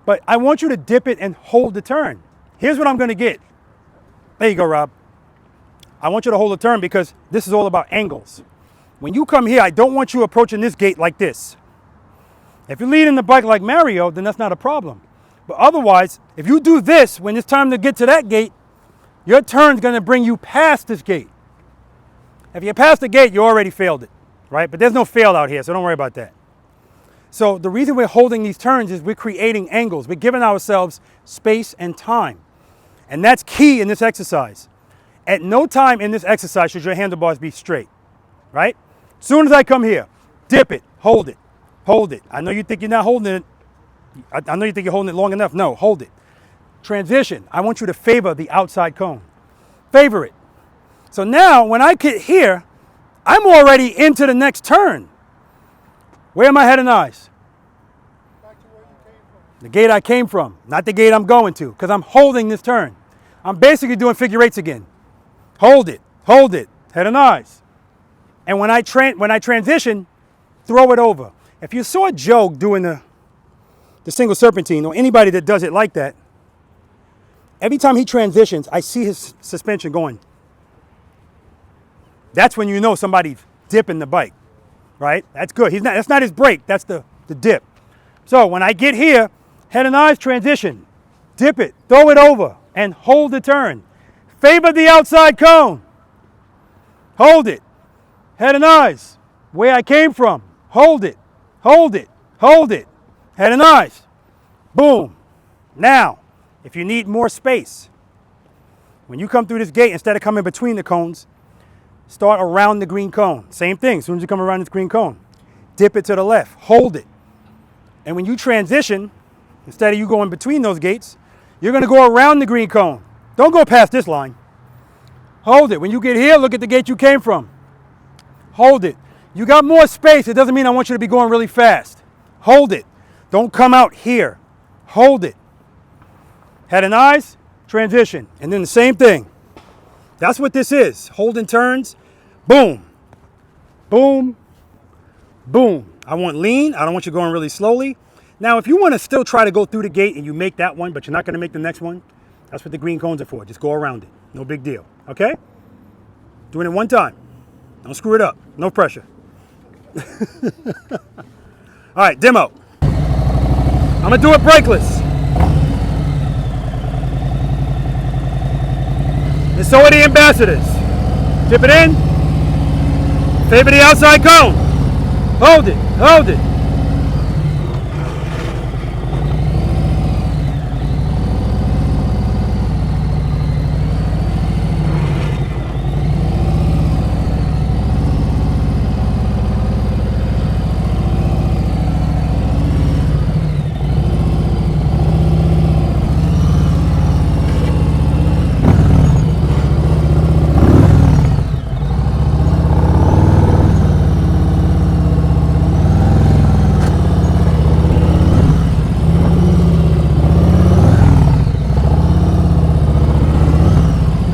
But I want you to dip it and hold the turn. Here's what I'm going to get. There you go, Rob. I want you to hold the turn because this is all about angles. When you come here, I don't want you approaching this gate like this. If you're leading the bike like Mario, then that's not a problem. But otherwise, if you do this when it's time to get to that gate, your turn's going to bring you past this gate. If you pass the gate, you already failed it, right? But there's no fail out here, so don't worry about that. So the reason we're holding these turns is we're creating angles. We're giving ourselves space and time. And that's key in this exercise. At no time in this exercise should your handlebars be straight, right? As soon as I come here, dip it, hold it, hold it. I know you think you're not holding it. I know you think you're holding it long enough. No, hold it. Transition, I want you to favor the outside cone. Favor it. So now when I get here, I'm already into the next turn. Where am I head and eyes? Back to where you came from. The gate I came from, not the gate I'm going to, because I'm holding this turn. I'm basically doing figure 8s again. Hold it, head and eyes. And when I transition, throw it over. If you saw Joe doing the single serpentine, or anybody that does it like that, every time he transitions, I see his suspension going. That's when you know somebody's dipping the bike, right? That's good. That's not his brake, that's the dip. So when I get here, head and eyes transition, dip it, throw it over, and hold the turn. Favor the outside cone. Hold it. Head and eyes. Where I came from. Hold it. Hold it. Hold it. Head and eyes. Boom. Now, if you need more space, when you come through this gate, instead of coming between the cones, start around the green cone. Same thing, as soon as you come around this green cone, dip it to the left, hold it. And when you transition, instead of you going between those gates, you're gonna go around the green cone. Don't go past this line. Hold it. When you get here, look at the gate you came from. Hold it. You got more space. It doesn't mean I want you to be going really fast. Hold it. Don't come out here. Hold it. Head and eyes, transition. And then the same thing. That's what this is. Holding turns. Boom. Boom. Boom. I want lean. I don't want you going really slowly. Now, if you want to still try to go through the gate and you make that one, but you're not going to make the next one, that's what the green cones are for. Just go around it. No big deal. Okay? Doing it one time. Don't screw it up. No pressure. All right, demo. I'm going to do it brakeless. And so are the ambassadors. Tip it in. Favor the outside cone. Hold it. Hold it.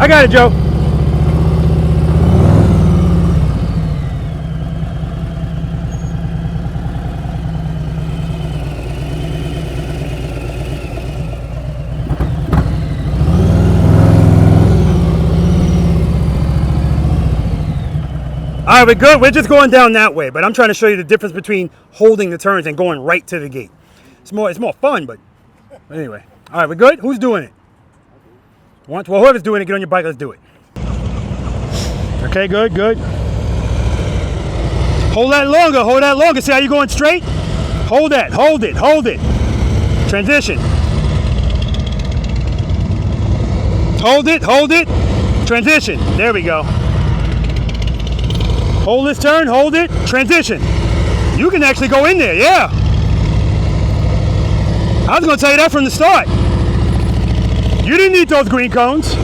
I got it, Joe. All right, we're good. We're just going down that way, but I'm trying to show you the difference between holding the turns and going right to the gate. It's more fun, but anyway. All right, we're good. Who's doing it? Well, whoever's doing it, get on your bike, let's do it. Okay, good, good. Hold that longer. See how you're going straight? Hold that, hold it, hold it. Transition. Hold it, transition. There we go. Hold this turn, hold it, transition. You can actually go in there, yeah. I was gonna tell you that from the start. You didn't need those green cones.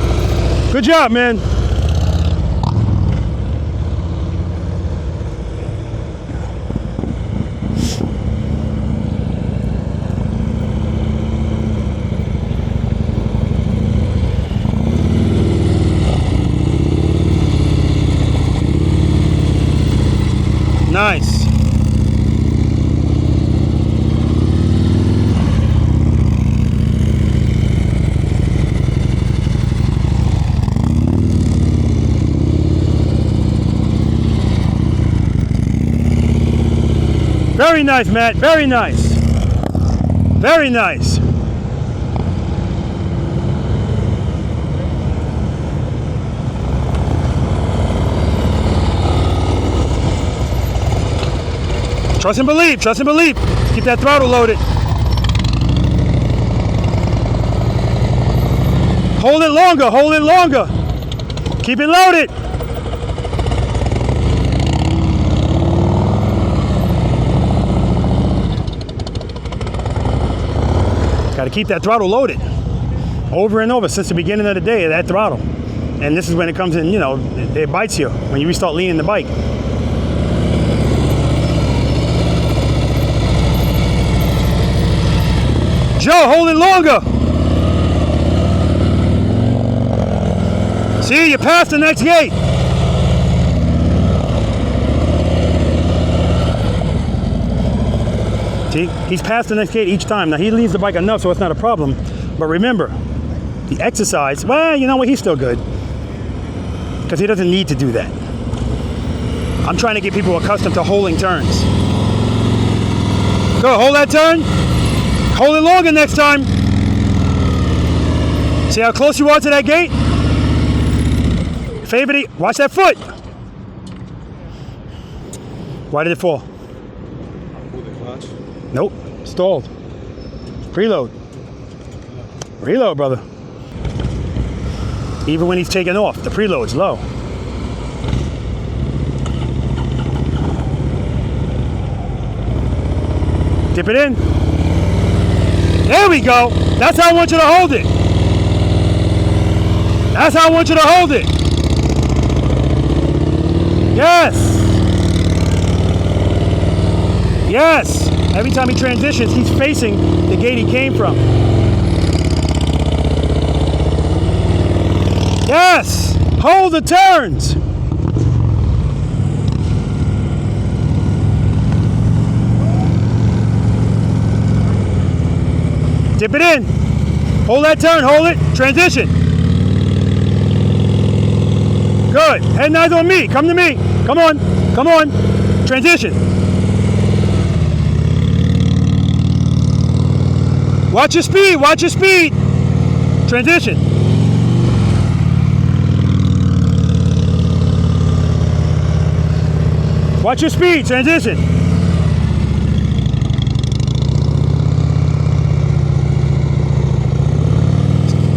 Good job, man. Nice. Very nice, Matt. Very nice. Very nice. Trust and believe. Trust and believe. Keep that throttle loaded. Hold it longer. Hold it longer. Keep it loaded. Got to keep that throttle loaded over and over since the beginning of the day, that throttle. And this is when it comes in, you know, it bites you when you start leaning the bike. Joe, hold it longer. See, you passed the next gate. See, he's passed the next gate each time. Now, he leaves the bike enough so it's not a problem. But remember, the exercise, well, you know what, he's still good. Because he doesn't need to do that. I'm trying to get people accustomed to holding turns. Go, hold that turn. Hold it longer next time. See how close you are to that gate? Favorite it. Watch that foot. Why did it fall? Pull the clutch. Nope. Stalled. Preload. Reload, brother. Even when he's taking off, the preload's low. Dip it in. There we go. That's how I want you to hold it. That's how I want you to hold it. Yes. Yes. Every time he transitions, he's facing the gate he came from. Yes. Hold the turns. Dip it in. Hold that turn. Hold it. Transition. Good. Head and eyes on me. Come to me. Come on. Come on. Transition. Watch your speed. Watch your speed. Transition. Watch your speed. Transition.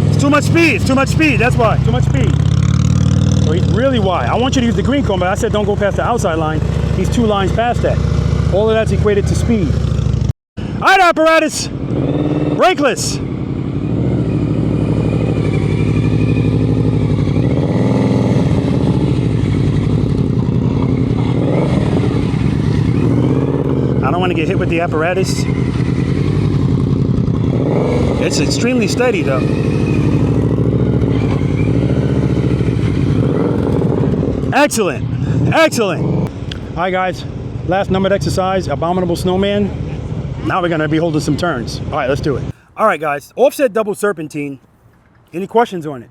It's too much speed. It's too much speed. That's why. Too much speed. So he's really wide. I want you to use the green cone, but I said don't go past the outside line. He's 2 lines past that. All of that's equated to speed. All right, apparatus. Brakeless. I don't want to get hit with the apparatus. It's extremely steady though. Excellent. Excellent. All right, guys. Last numbered exercise, Abominable Snowman. Now we're going to be holding some turns. All right, let's do it. All right, guys. Offset double serpentine. Any questions on it?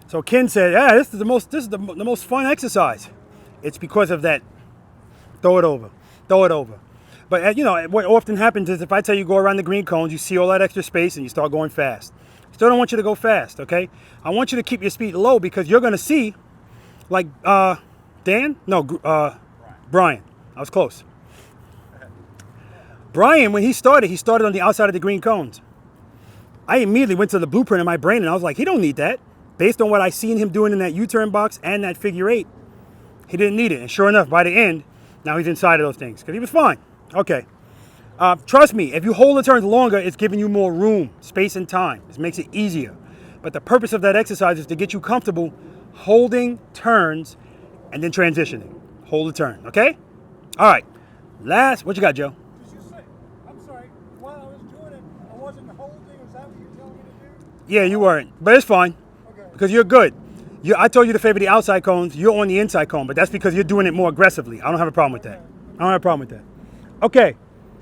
So Ken said, "Yeah, this is the most fun exercise." It's because of that. Throw it over. Throw it over. But you know what often happens is if I tell you go around the green cones, you see all that extra space and you start going fast. Still don't want you to go fast, okay? I want you to keep your speed low because you're going to see, like Dan? No, Brian. I was close. Brian, when he started on the outside of the green cones. I immediately went to the blueprint in my brain and I was like, he don't need that. Based on what I seen him doing in that U-turn box and that figure 8, he didn't need it. And sure enough, by the end, now he's inside of those things because he was fine. Okay. Trust me, if you hold the turns longer, it's giving you more room, space, and time. It makes it easier. But the purpose of that exercise is to get you comfortable holding turns and then transitioning. Hold the turn, okay? All right. Last, what you got, Joe? Did you say, I'm sorry, while I was doing it, I wasn't holding, is that what you're telling me to do? Yeah, you weren't, but it's fine Okay. because you're good. I told you to favor the outside cones. You're on the inside cone, but that's because you're doing it more aggressively. I don't have a problem with that. I don't have a problem with that. Okay.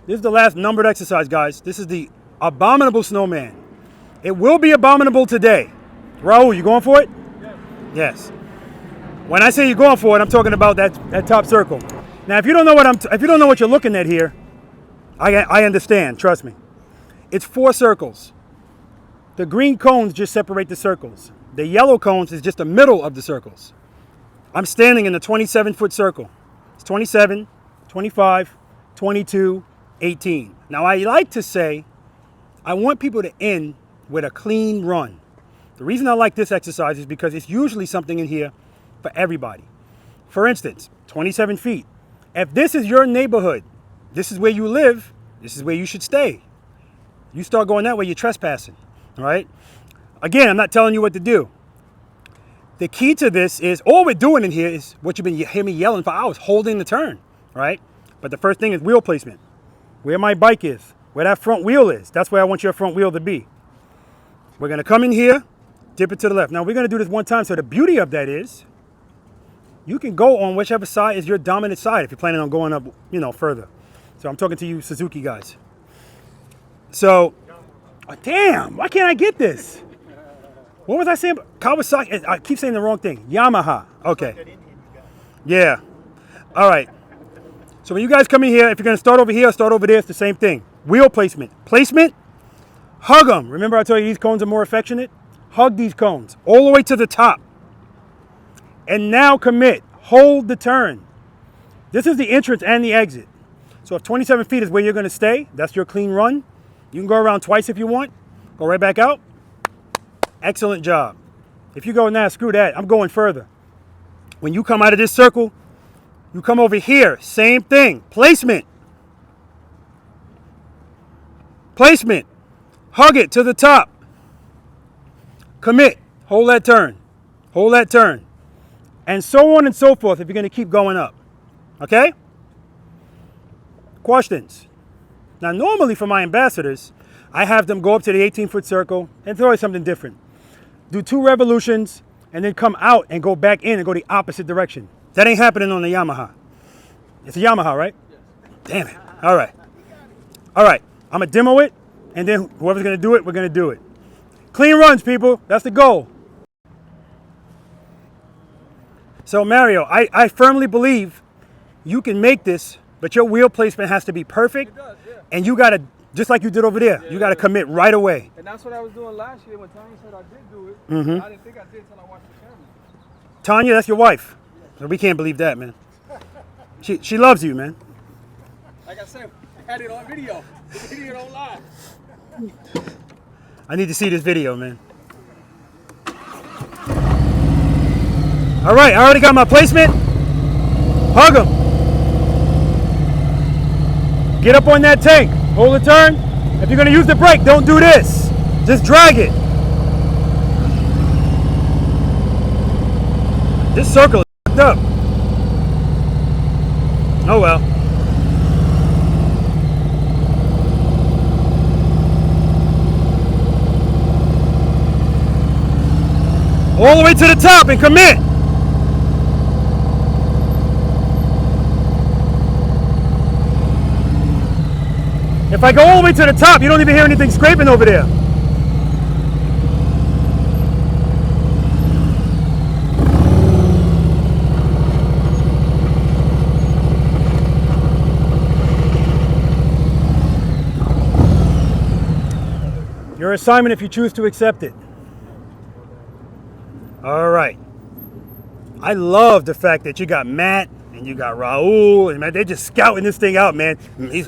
This is the last numbered exercise, guys. This is the Abominable Snowman. It will be abominable today. Raul, you going for it? Yes. When I say you're going for it, I'm talking about that top circle. Now, if you don't know what you're looking at here, I understand. Trust me. It's 4 circles. The green cones just separate the circles. The yellow cones is just the middle of the circles. I'm standing in the 27-foot circle. It's 27, 25, 22, 18. Now, I like to say I want people to end with a clean run. The reason I like this exercise is because it's usually something in here for everybody. For instance, 27 feet. If this is your neighborhood, this is where you live, this is where you should stay. You start going that way, you're trespassing, all right? Again, I'm not telling you what to do. The key to this is all we're doing in here is what you've been hearing me yelling for hours, holding the turn, right? But the first thing is wheel placement. Where my bike is, where that front wheel is. That's where I want your front wheel to be. We're going to come in here, dip it to the left. Now, we're going to do this one time. So the beauty of that is you can go on whichever side is your dominant side if you're planning on going up, further. So I'm talking to you Suzuki guys. So, damn, why can't I get this? What was I saying? Kawasaki. I keep saying the wrong thing. Yamaha. Okay. Yeah. All right. So when you guys come in here, if you're going to start over here or start over there, it's the same thing. Wheel placement. Placement, hug them. Remember I told you these cones are more affectionate? hug these cones all the way to the top. And now commit. Hold the turn. This is the entrance and the exit. So if 27 feet is where you're going to stay, that's your clean run. You can go around twice if you want. Go right back out. Excellent job. If you go, nah, screw that, I'm going further. When you come out of this circle, you come over here. Same thing. Placement. Placement. Hug it to the top. Commit. Hold that turn. Hold that turn. And so on and so forth if you're going to keep going up. Okay? Questions? Now, normally for my ambassadors, I have them go up to the 18-foot circle and throw something different. Do 2 revolutions and then come out and go back in and go the opposite direction. That ain't happening on the Yamaha. It's a Yamaha, right? Yes. Damn it. All right. All right. I'm going to demo it, and then whoever's going to do it, we're going to do it. Clean runs, people. That's the goal. So, Mario, I firmly believe you can make this, but your wheel placement has to be perfect. It does, yeah. And you got to, just like you did over there, you got to commit right away. And that's what I was doing last year when Tanya said I did do it. Mm-hmm. I didn't think I did until I watched the camera. Tanya, that's your wife. So we can't believe that, man. She loves you, man. Like I said, I had it on video. The video don't lie. I need to see this video, man. All right, I already got my placement. Hug him. Get up on that tank. Hold the turn. If you're going to use the brake, don't do this. Just drag it. This circle is fucked up. Oh well. All the way to the top and commit. If I go all the way to the top, you don't even hear anything scraping over there. Your assignment if you choose to accept it. All right. I love the fact that you got Matt and you got Raul and man, they're just scouting this thing out, man. He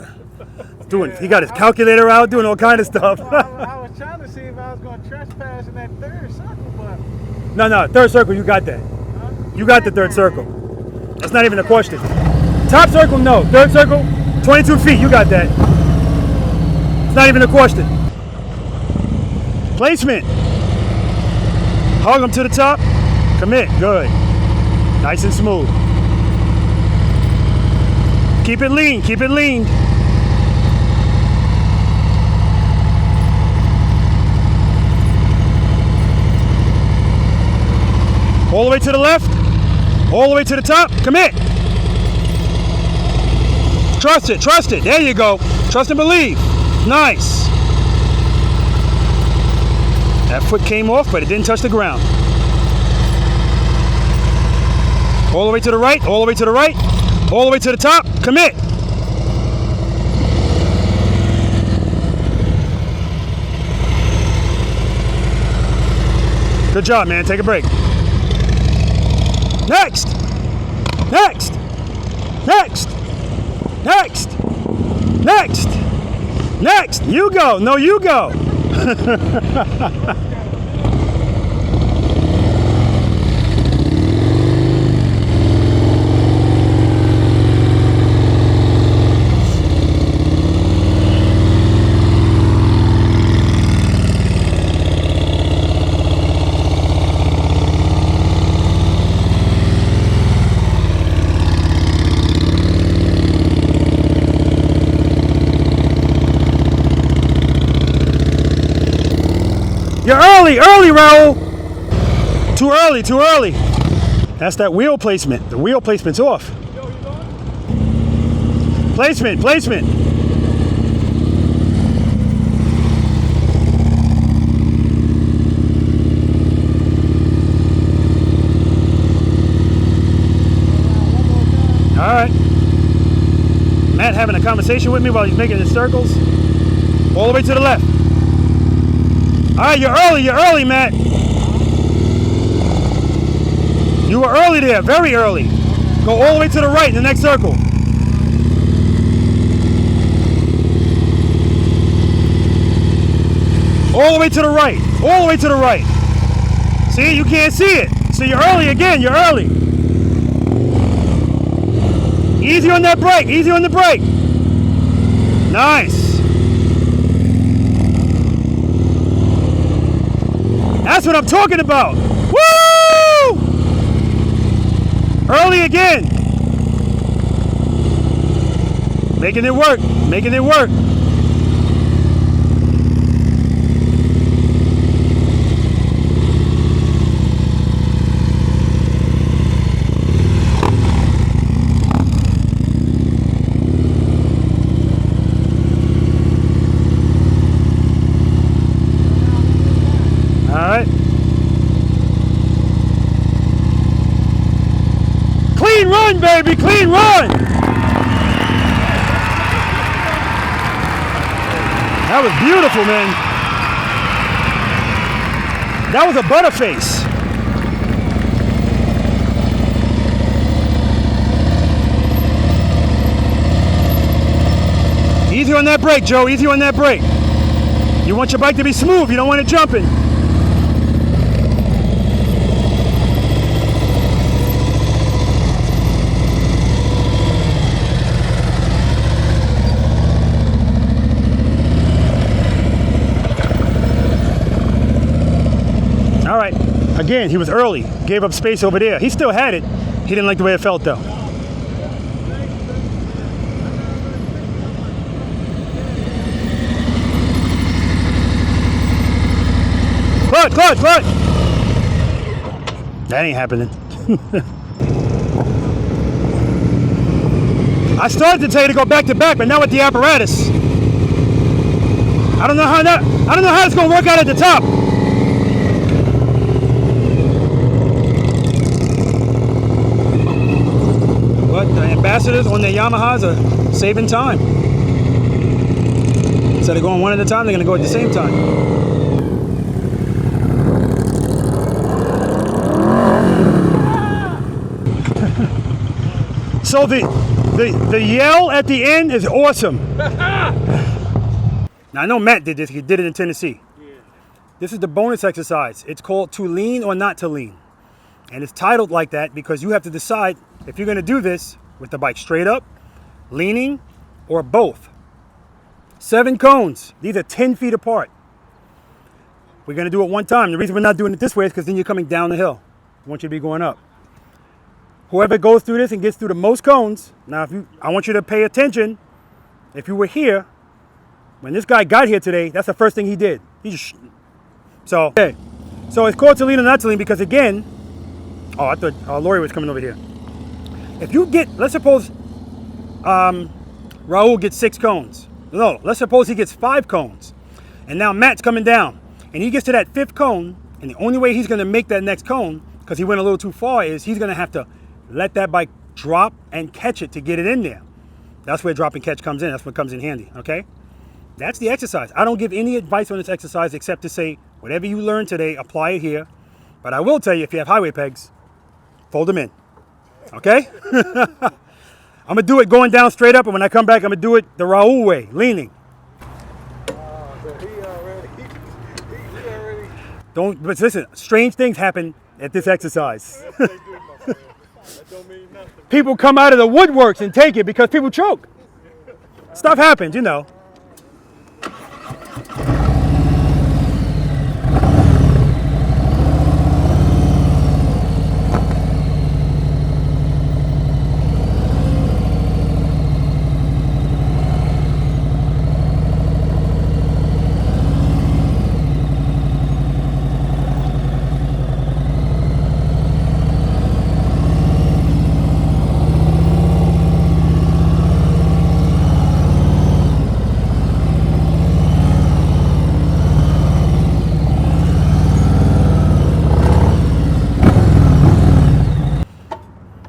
got his calculator out, doing all kind of stuff. Well, I was trying to see if I was going to trespass in that third circle, but... No, third circle, you got that. You got the third circle. That's not even a question. Top circle, no. Third circle, 22 feet, you got that. It's not even a question. Placement. Hug them to the top. Commit. Good. Nice and smooth. Keep it lean. Keep it lean. All the way to the left. All the way to the top. Commit. Trust it. Trust it. There you go. Trust and believe. Nice. That foot came off, but it didn't touch the ground. All the way to the right, all the way to the right, all the way to the top. Commit. Good job, man. Take a break. Next. Next. Next. Next. Next. Next. You go. No, you go. You're early, Raul. Too early, too early. That's that wheel placement. The wheel placement's off. Placement, placement. All right. Matt having a conversation with me while he's making his circles. All the way to the left. All right, you're early, Matt. You were early there, very early. Go all the way to the right in the next circle. All the way to the right. All the way to the right. See, you can't see it. So you're early again, you're early. Easy on that brake, easy on the brake. Nice. That's what I'm talking about. Woo! Early again. Making it work, making it work. Clean run, baby, clean run! That was beautiful, man. That was a butterface. Easy on that brake, Joe, easy on that brake. You want your bike to be smooth, you don't want it jumping. All right, again, he was early, gave up space over there. He still had it. He didn't like the way it felt though. Clutch. That ain't happening. I started to tell you to go back to back, but now with the apparatus, I don't know how it's gonna work out at the top. What, the ambassadors on their Yamahas are saving time. Instead of going one at a time, they're gonna go at the same time. So the yell at the end is awesome. Now I know Matt did this, he did it in Tennessee. This is the bonus exercise. It's called to lean or not to lean. And it's titled like that because you have to decide if you're gonna do this with the bike straight up, leaning, or both. 7 cones, these are 10 feet apart. We're gonna do it one time. The reason we're not doing it this way is because then you're coming down the hill. I want you to be going up. Whoever goes through this and gets through the most cones, now I want you to pay attention. If you were here, when this guy got here today, that's the first thing he did. So it's called to lean or not to lean because again, I thought Lori was coming over here. If you get, let's suppose Raul gets 6 cones. No, let's suppose he gets 5 cones. And now Matt's coming down and he gets to that 5th cone and the only way he's gonna make that next cone, because he went a little too far, is he's gonna have to let that bike drop and catch it to get it in there. That's where drop and catch comes in. That's what comes in handy, okay? That's the exercise. I don't give any advice on this exercise except to say, whatever you learned today, apply it here. But I will tell you, if you have highway pegs, fold them in, okay? I'm gonna do it going down straight up, and when I come back, I'm gonna do it the Raul way, leaning. But listen, strange things happen at this exercise. People come out of the woodworks and take it because people choke. Stuff happens, you know.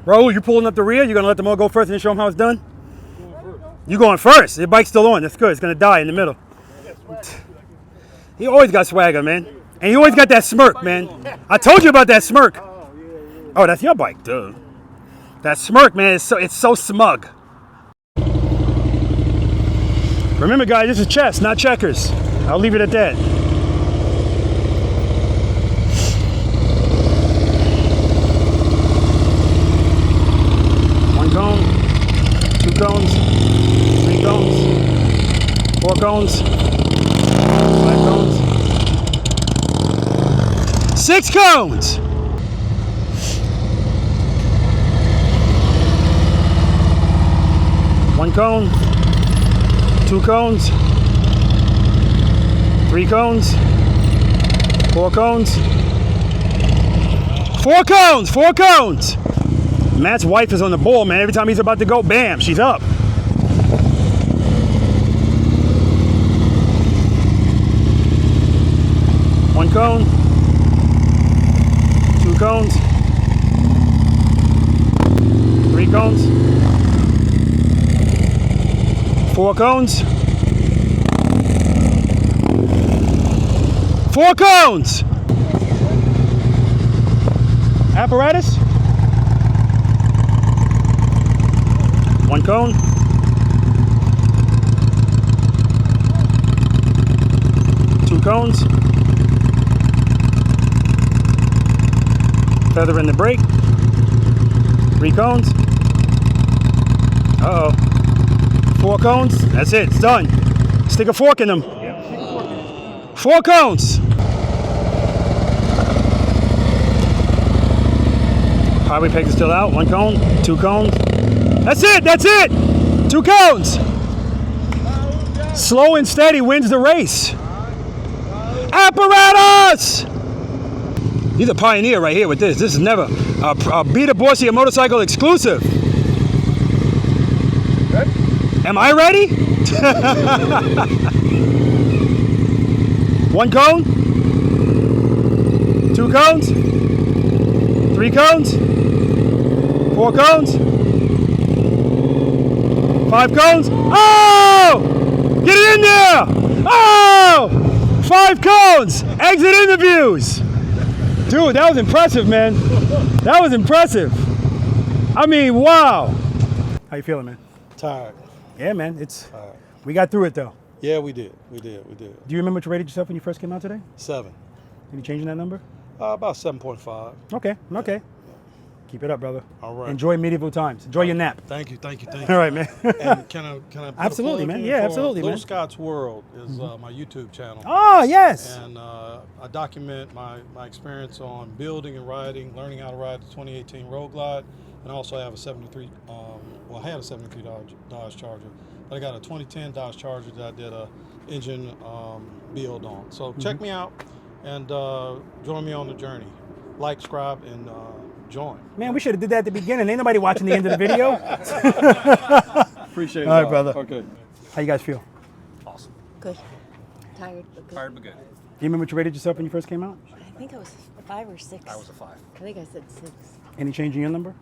Raul, you pulling up the rear? You're gonna let them all go first and then show them how it's done? You going first? The bike's still on. That's good. It's gonna die in the middle. He always got swagger, man. And he always got that smirk, man. I told you about that smirk. Oh, that's your bike, dude. That smirk, man, it's so smug. Remember, guys, this is chess, not checkers. I'll leave it at that. One cone, 2 cones, 3 cones, 4 cones, 5 cones, 6 cones. One cone, 2 cones, 3 cones, 4 cones, 4 cones, 4 cones. Matt's wife is on the ball, man. Every time he's about to go, bam, she's up. One cone, 2 cones, 3 cones, 4 cones, 4 cones. Apparatus. 1 cone. 2 cones. Feather in the brake. 3 cones. Uh-oh. 4 cones. That's it. It's done. Stick a fork in them. 4 cones. Highway pegs are still out. 1 cone. 2 cones. That's it. That's it. 2 cones. Slow and steady wins the race. Apparatus! He's a pioneer right here with this. This is never a Beat a Bossy, a motorcycle exclusive. Am I ready? 1 cone, 2 cones, 3 cones, 4 cones, 5 cones. Oh! Get it in there! Oh! 5 cones! Exit interviews! Dude, that was impressive, man. That was impressive. I mean, wow. How you feeling, man? Tired. Yeah, man. We got through it, though. Yeah, we did. We did. Do you remember what you rated yourself when you first came out today? 7. Any changing that number? About 7.5. Okay. Keep it up, brother. All right. Enjoy medieval times. Enjoy your nap. Thank you. All right, man. And can I put Absolutely, a plug man. in Yeah, for absolutely, man. Little Scott's World is my YouTube channel. Oh, yes. And I document my experience on building and riding, learning how to ride the 2018 Road Glide, and I also have a 73. I had a 73 Dodge Charger, but I got a 2010 Dodge Charger that I did a engine build on. So check me out and join me on the journey. Like, subscribe, and join. Man, we should have did that at the beginning. Ain't nobody watching the end of the video. Appreciate it. All right, brother. Okay. How you guys feel? Awesome. Good. Tired, but good. Tired but good. Do you remember what you rated yourself when you first came out? I think I was 5 or 6. I was a 5. I think I said 6. Any change in your number?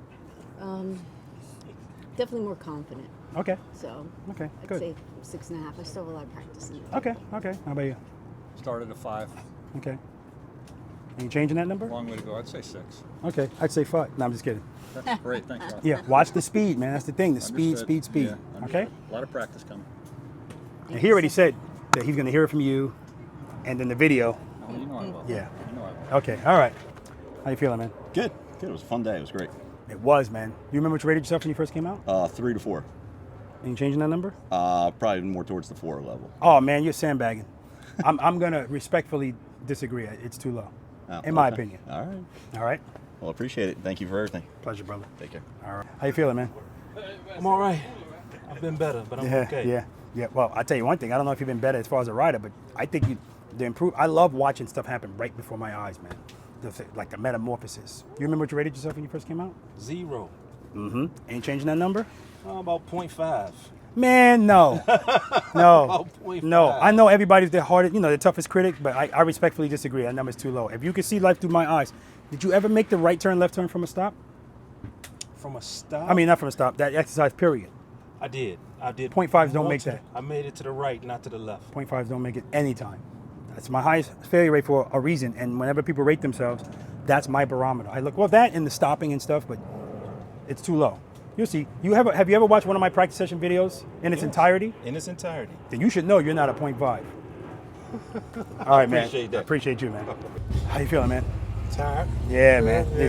Definitely more confident. Okay. So Okay, I'd good. say 6.5. I still have a lot of practice in it. Okay. How about you? Started at 5. Okay. Any change in that number? Long way to go. I'd say 6. Okay, I'd say 5. No, I'm just kidding. That's great. Thanks, Rob. Yeah, watch the speed, man. That's the thing. The Understood. speed. Yeah, Okay? understood. A lot of practice coming. And he already said that he's going to hear it from you and then the video. Oh, you know I will. Yeah. You know I will. Okay, all right. How you feeling, man? Good. It was a fun day. It was great. It was, man. You remember what you rated yourself when you first came out? 3 to 4. Any change in that number? Probably more towards the 4 level. Oh, man, you're sandbagging. I'm going to respectfully disagree. It's too low, in my opinion. All right. All right? Well, appreciate it. Thank you for everything. Pleasure, brother. Take care. All right. How you feeling, man? I'm all right. I've been better, but I'm okay. Yeah. Well, I'll tell you one thing. I don't know if you've been better as far as a rider, but I think the improve. I love watching stuff happen right before my eyes, man. Like the metamorphosis. You remember what you rated yourself when you first came out? 0. Mm-hmm. Ain't changing that number? About 0.5. Man, no. About 0.5. No. I know everybody's the hardest, the toughest critic, but I respectfully disagree. That number's too low. If you could see life through my eyes, did you ever make the right turn, left turn from a stop? From a stop? I mean, not from a stop. That exercise, period. I did. 0.5s don't make that. I made it to the right, not to the left. 0.5s don't make it any time. That's my highest failure rate for a reason. And whenever people rate themselves, That's my barometer. I look, well, that and the stopping and stuff, but it's too low. You'll see. Have you ever watched one of my practice session videos in its entirety? In its entirety. Then you should know you're not a 0.5. All right, man. Appreciate that. I appreciate you, man. How you feeling, man? Tired. Yeah, man. Do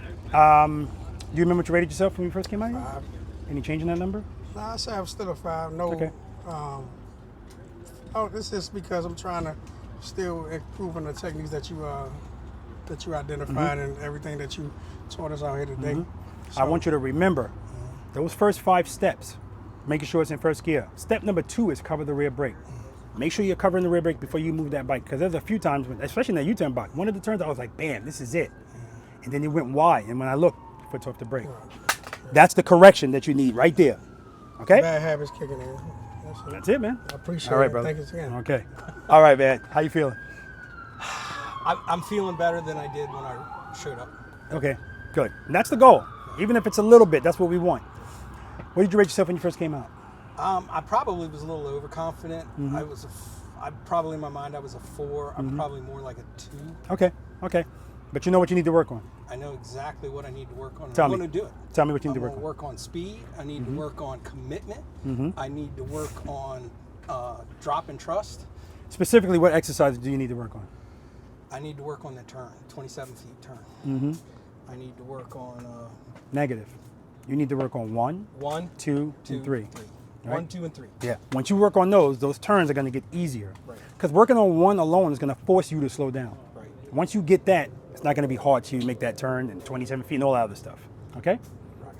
you remember what you rated yourself when you first came out here? 5. Any change in that number? Nah, I say I'm still a 5. No. Okay. This is because I'm trying to still improve on the techniques that you identified and everything that you taught us out here today. I want you to remember those first 5 steps, making sure it's in first gear. Step number 2 is cover the rear brake. Make sure you're covering the rear brake before you move that bike, because there's a few times, especially in that U-turn bike, one of the turns I was like, bam, this is it. And then it went wide, and when I looked, foot's off the brake. That's the correction that you need right there. Okay? Bad habits kicking in. That's it, man. I appreciate All right, it. brother. Thank you again. Okay. All right, man. How you feeling? I'm feeling better than I did when I showed up. Okay, good. And that's the goal. Even if it's a little bit, that's what we want. What did you rate yourself when you first came out? I probably was a little overconfident. I probably in my mind I was a 4. I'm probably more like a 2. Okay. But you know what you need to work on. I know exactly what I need to work on. Tell I'm me. going to do it. Tell me what you need I'm to work gonna on. work on speed. I need to work on commitment. I need to work on drop and trust. Specifically, what exercises do you need to work on? I need to work on the turn, 27 feet turn. I need to work on Negative. You need to work on 1, 1, 2, 2, and 3. 3. Right? 1, 2, and 3. Yeah. Once you work on those turns are going to get easier. Right. Because working on 1 alone is going to force you to slow down. Right. Once you get that, it's not going to be hard to make that turn and 27 feet and all that other stuff. Okay?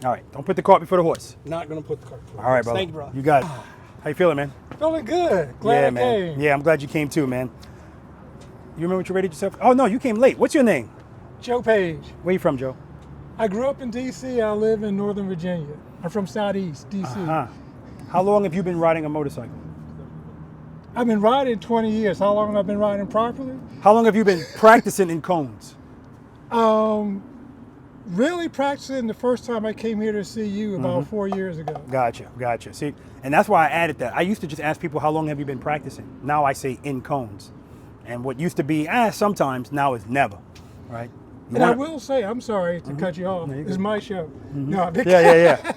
All right. Don't put the cart before the horse. Not going to put the cart. All right, brother. Thank you, brother. You got it. How you feeling, man? Feeling good. Glad Yeah, I man. came. Yeah, I'm glad you came too, man. You remember what you rated yourself? Oh, no, you came late. What's your name? Joe Page. Where you from, Joe? I grew up in D.C. I live in Northern Virginia. I'm from Southeast D.C. How long have you been riding a motorcycle? I've been riding 20 years. How long have I been riding properly? How long have you been practicing in cones? Really practicing the first time I came here to see you about 4 years ago. Gotcha. See, and that's why I added that. I used to just ask people, how long have you been practicing? Now I say in cones. And what used to be, sometimes, now is never, right? And I will say, I'm sorry to cut you off. It's my show. No, Yeah.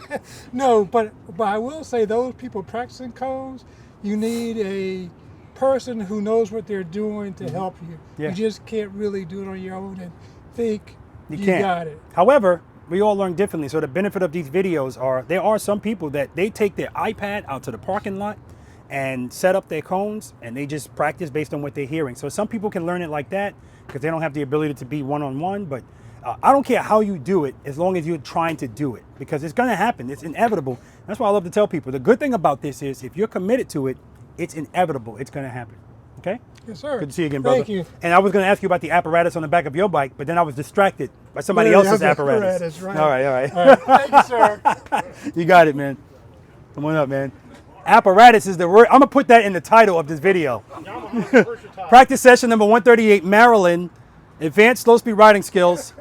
No, but I will say those people practicing cones, you need a person who knows what they're doing to help you. Yeah. You just can't really do it on your own and think you can't. got it. However, we all learn differently. So the benefit of these videos are, there are some people that they take their iPad out to the parking lot and set up their cones and they just practice based on what they're hearing. So some people can learn it like that because they don't have the ability to be one-on-one, but I don't care how you do it as long as you're trying to do it, because it's going to happen. It's inevitable. That's why I love to tell people, the good thing about this is if you're committed to it, it's inevitable. It's going to happen. Okay? Yes, sir. Good to see you again, brother. Thank you. And I was going to ask you about the apparatus on the back of your bike, but then I was distracted by somebody else's apparatus. Right. All right. Thank you, sir. You got it, man. Come on up, man. Apparatus is the word. I'm going to put that in the title of this video. Practice session number 138, Maryland, advanced slow speed riding skills,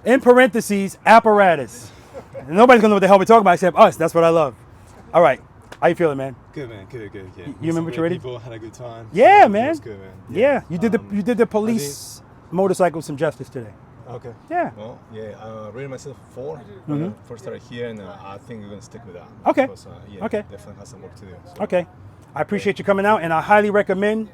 in parentheses, apparatus. And nobody's going to know what the hell we're talking about except us. That's what I love. All right. How you feeling, man? Good, man. Good. Yeah. You remember what you ready? People had a good time. Yeah, So man. It was good, man. Yeah. You did the police motorcycle some justice today. Okay. Yeah. Well, I rated myself 4 when I first started here, and I think we're going to stick with that. Okay. Because, Okay. definitely has some work to do. So. Okay. I appreciate you coming out, and I highly recommend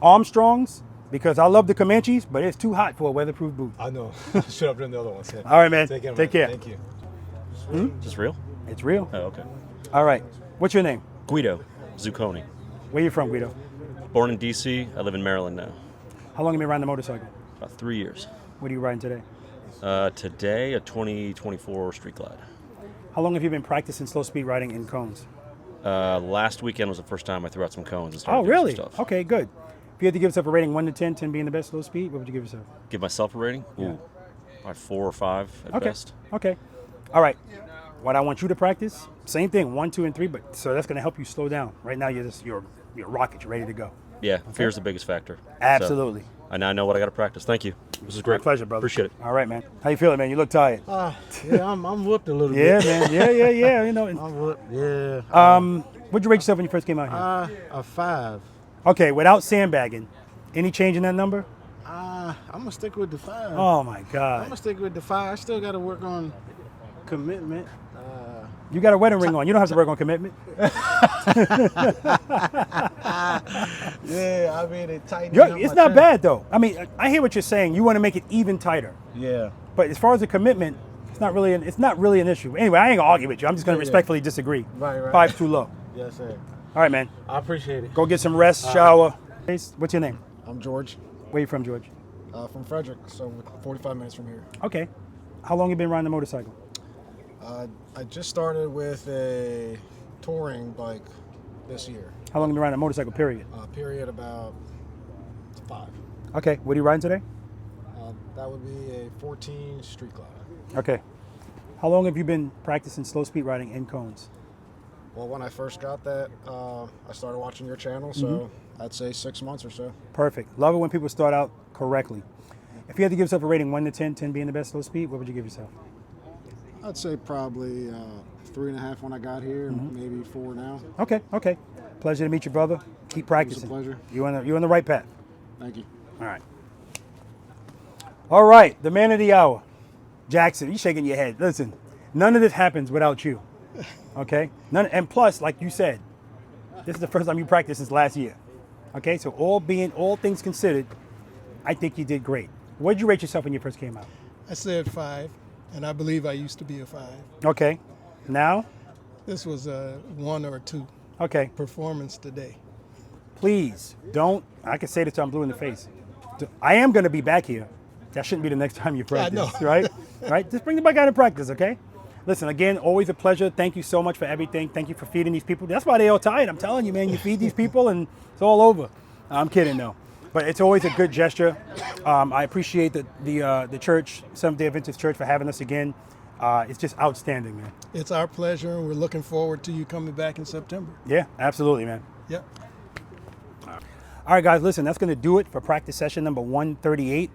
Armstrongs because I love the Comanches, but it's too hot for a weatherproof boot. I know. Should have done the other ones. Yeah. All right, man. Take care. Take care. Thank you. Is this real? It's real. Oh, okay. All right. What's your name? Guido Zucconi. Where you from, Guido? Born in D.C. I live in Maryland now. How long have you been riding the motorcycle? About 3 years. What are you riding today? Today, a 2024 Street Glide. How long have you been practicing slow speed riding in cones? Last weekend was the first time I threw out some cones and started Oh, doing really? some stuff. Okay, good. If you had to give yourself a rating 1 to 10, 10 being the best slow speed, what would you give yourself? Give myself a rating? Yeah. Ooh, probably 4 or 5 at Okay. best. Okay. All right. What I want you to practice, same thing, 1, 2, and 3, but so that's going to help you slow down. Right now, you're a rocket. You're ready to go. Yeah, fear's the biggest factor. Absolutely. So, I now know what I got to practice. Thank you. This is great. My pleasure, brother. Appreciate it. All right, man. How you feeling, man? You look tired. Yeah, I'm whooped a little Yeah, bit. man. Yeah. You know. I'm whooped. Yeah. What'd you rate yourself when you first came out here? A 5. Okay, without sandbagging, any change in that number? I'm gonna stick with the 5. Oh my I'm God. gonna stick with the 5. I still got to work on commitment. You got a wedding ring on. You don't have to work on commitment. Yeah, I mean it tightened. It's not bad though. I mean, I hear what you're saying. You want to make it even tighter. Yeah. But as far as the commitment, it's not really an issue. Anyway, I ain't gonna argue with you. I'm just gonna respectfully disagree. Right. 5's too low. Yes, sir. All right, man. I appreciate it. Go get some rest, shower. What's your name? I'm George, Where you from, George? from Frederick, so 45 minutes from here. Okay. How long you been riding a motorcycle? I just started with a touring bike this year. How long you been riding a motorcycle, period? Period about 5. Okay. What are you riding today? That would be a 14 street glide. Okay. How long have you been practicing slow speed riding in cones? Well, when I first got that, I started watching your channel, so I'd say 6 months or so. Perfect. Love it when people start out correctly. If you had to give yourself a rating 1 to 10, 10 being the best slow speed, what would you give yourself? I'd say probably 3.5 when I got here, maybe 4 now. Okay. Pleasure to meet you, brother. Keep practicing. It was a pleasure. You're on the right path. Thank you. All right. The man of the hour, Jackson. You shaking your head. Listen, none of this happens without you. Okay. And plus, like you said, this is the first time you practiced since last year. Okay. So all things considered, I think you did great. What did you rate yourself when you first came out? I said 5, and I believe I used to be a 5. Okay. Now? This was a 1 or 2. Okay. Performance today. Please don't. I can say this till I'm blue in the face. I am going to be back here. That shouldn't be the next time you practice, right? Right? Just bring the bike out and practice, okay? Listen, again, always a pleasure. Thank you so much for everything. Thank you for feeding these people. That's why they all tired. I'm telling you, man. You feed these people and it's all over. I'm kidding, though. But it's always a good gesture. I appreciate the church, Seventh-day Adventist Church, for having us again. It's just outstanding, man. It's our pleasure, and we're looking forward to you coming back in September. Yeah, absolutely, man. Yep. All right, guys, listen, that's going to do it for practice session number 138.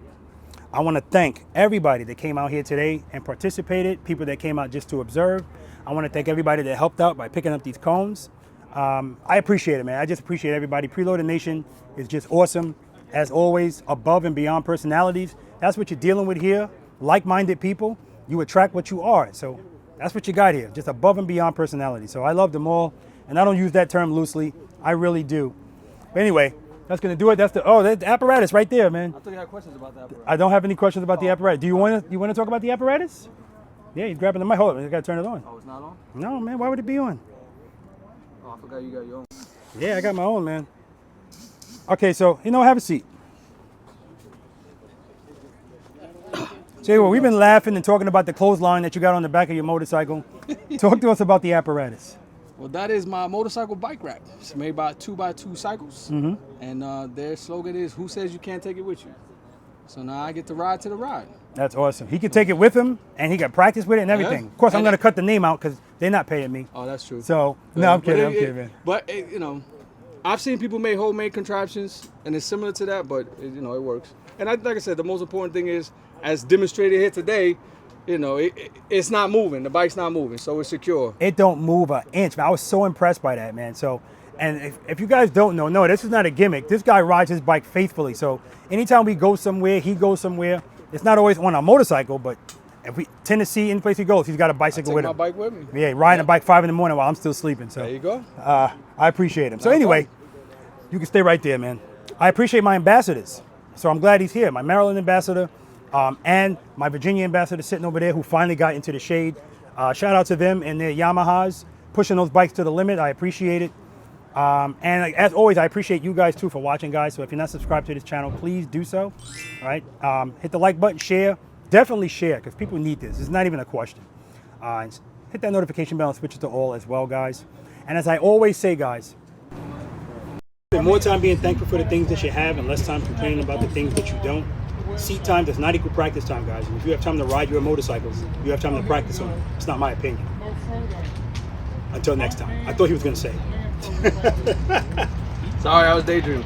I want to thank everybody that came out here today and participated, people that came out just to observe. I want to thank everybody that helped out by picking up these cones. I appreciate it, man. I just appreciate everybody. Preloader Nation is just awesome. As always, above and beyond personalities. That's what you're dealing with here. Like-minded people. You attract what you are. So that's what you got here. Just above and beyond personality. So I love them all. And I don't use that term loosely. I really do. But anyway, that's going to do it. That's the apparatus right there, man. I thought you had questions about the apparatus. I don't have any questions about the apparatus. Do you want to talk about the apparatus? Yeah, he's grabbing the mic. Hold on, I got to turn it on. Oh, it's not on? No, man. Why would it be on? Oh, I forgot you got your own. Yeah, I got my own, man. Okay, so, have a seat. Jay, well, we've been laughing and talking about the clothesline that you got on the back of your motorcycle. Talk to us about the apparatus. Well, that is my motorcycle bike rack. It's made by 2x2 cycles. And their slogan is, who says you can't take it with you? So now I get to ride to the ride. That's awesome. He could take it with him, and he got practice with it and everything. Of course, I'm going to cut the name out because they're not paying me. Oh, that's true. So, no, I'm kidding, man. But, I've seen people make homemade contraptions, and it's similar to that, but, it works. And like I said, the most important thing is, as demonstrated here today, it's not moving. The bike's not moving, so it's secure. It don't move an inch. I was so impressed by that, man. So, and if you guys don't know, no, this is not a gimmick. This guy rides his bike faithfully. So anytime we go somewhere, he goes somewhere. It's not always on a motorcycle, but if we Tennessee, any place he goes, he's got a bicycle with him. Take my bike with me. Yeah, riding a bike 5 in the morning while I'm still sleeping. So there you go. I appreciate him. So anyway, you can stay right there, man. I appreciate my ambassadors. So I'm glad he's here. My Maryland ambassador and my Virginia ambassador sitting over there who finally got into the shade. Shout out to them and their Yamahas, pushing those bikes to the limit. I appreciate it. And as always, I appreciate you guys too for watching, guys. So if you're not subscribed to this channel, please do so. All right. Hit the like button, share. Definitely share because people need this. It's not even a question. Hit that notification bell and switch it to all as well, guys. And as I always say, guys, spend more time being thankful for the things that you have and less time complaining about the things that you don't. Seat time does not equal practice time, guys. And if you have time to ride your motorcycles, you have time to practice on them. It's not my opinion. Until next time. I thought he was going to say it. Sorry, I was daydreaming.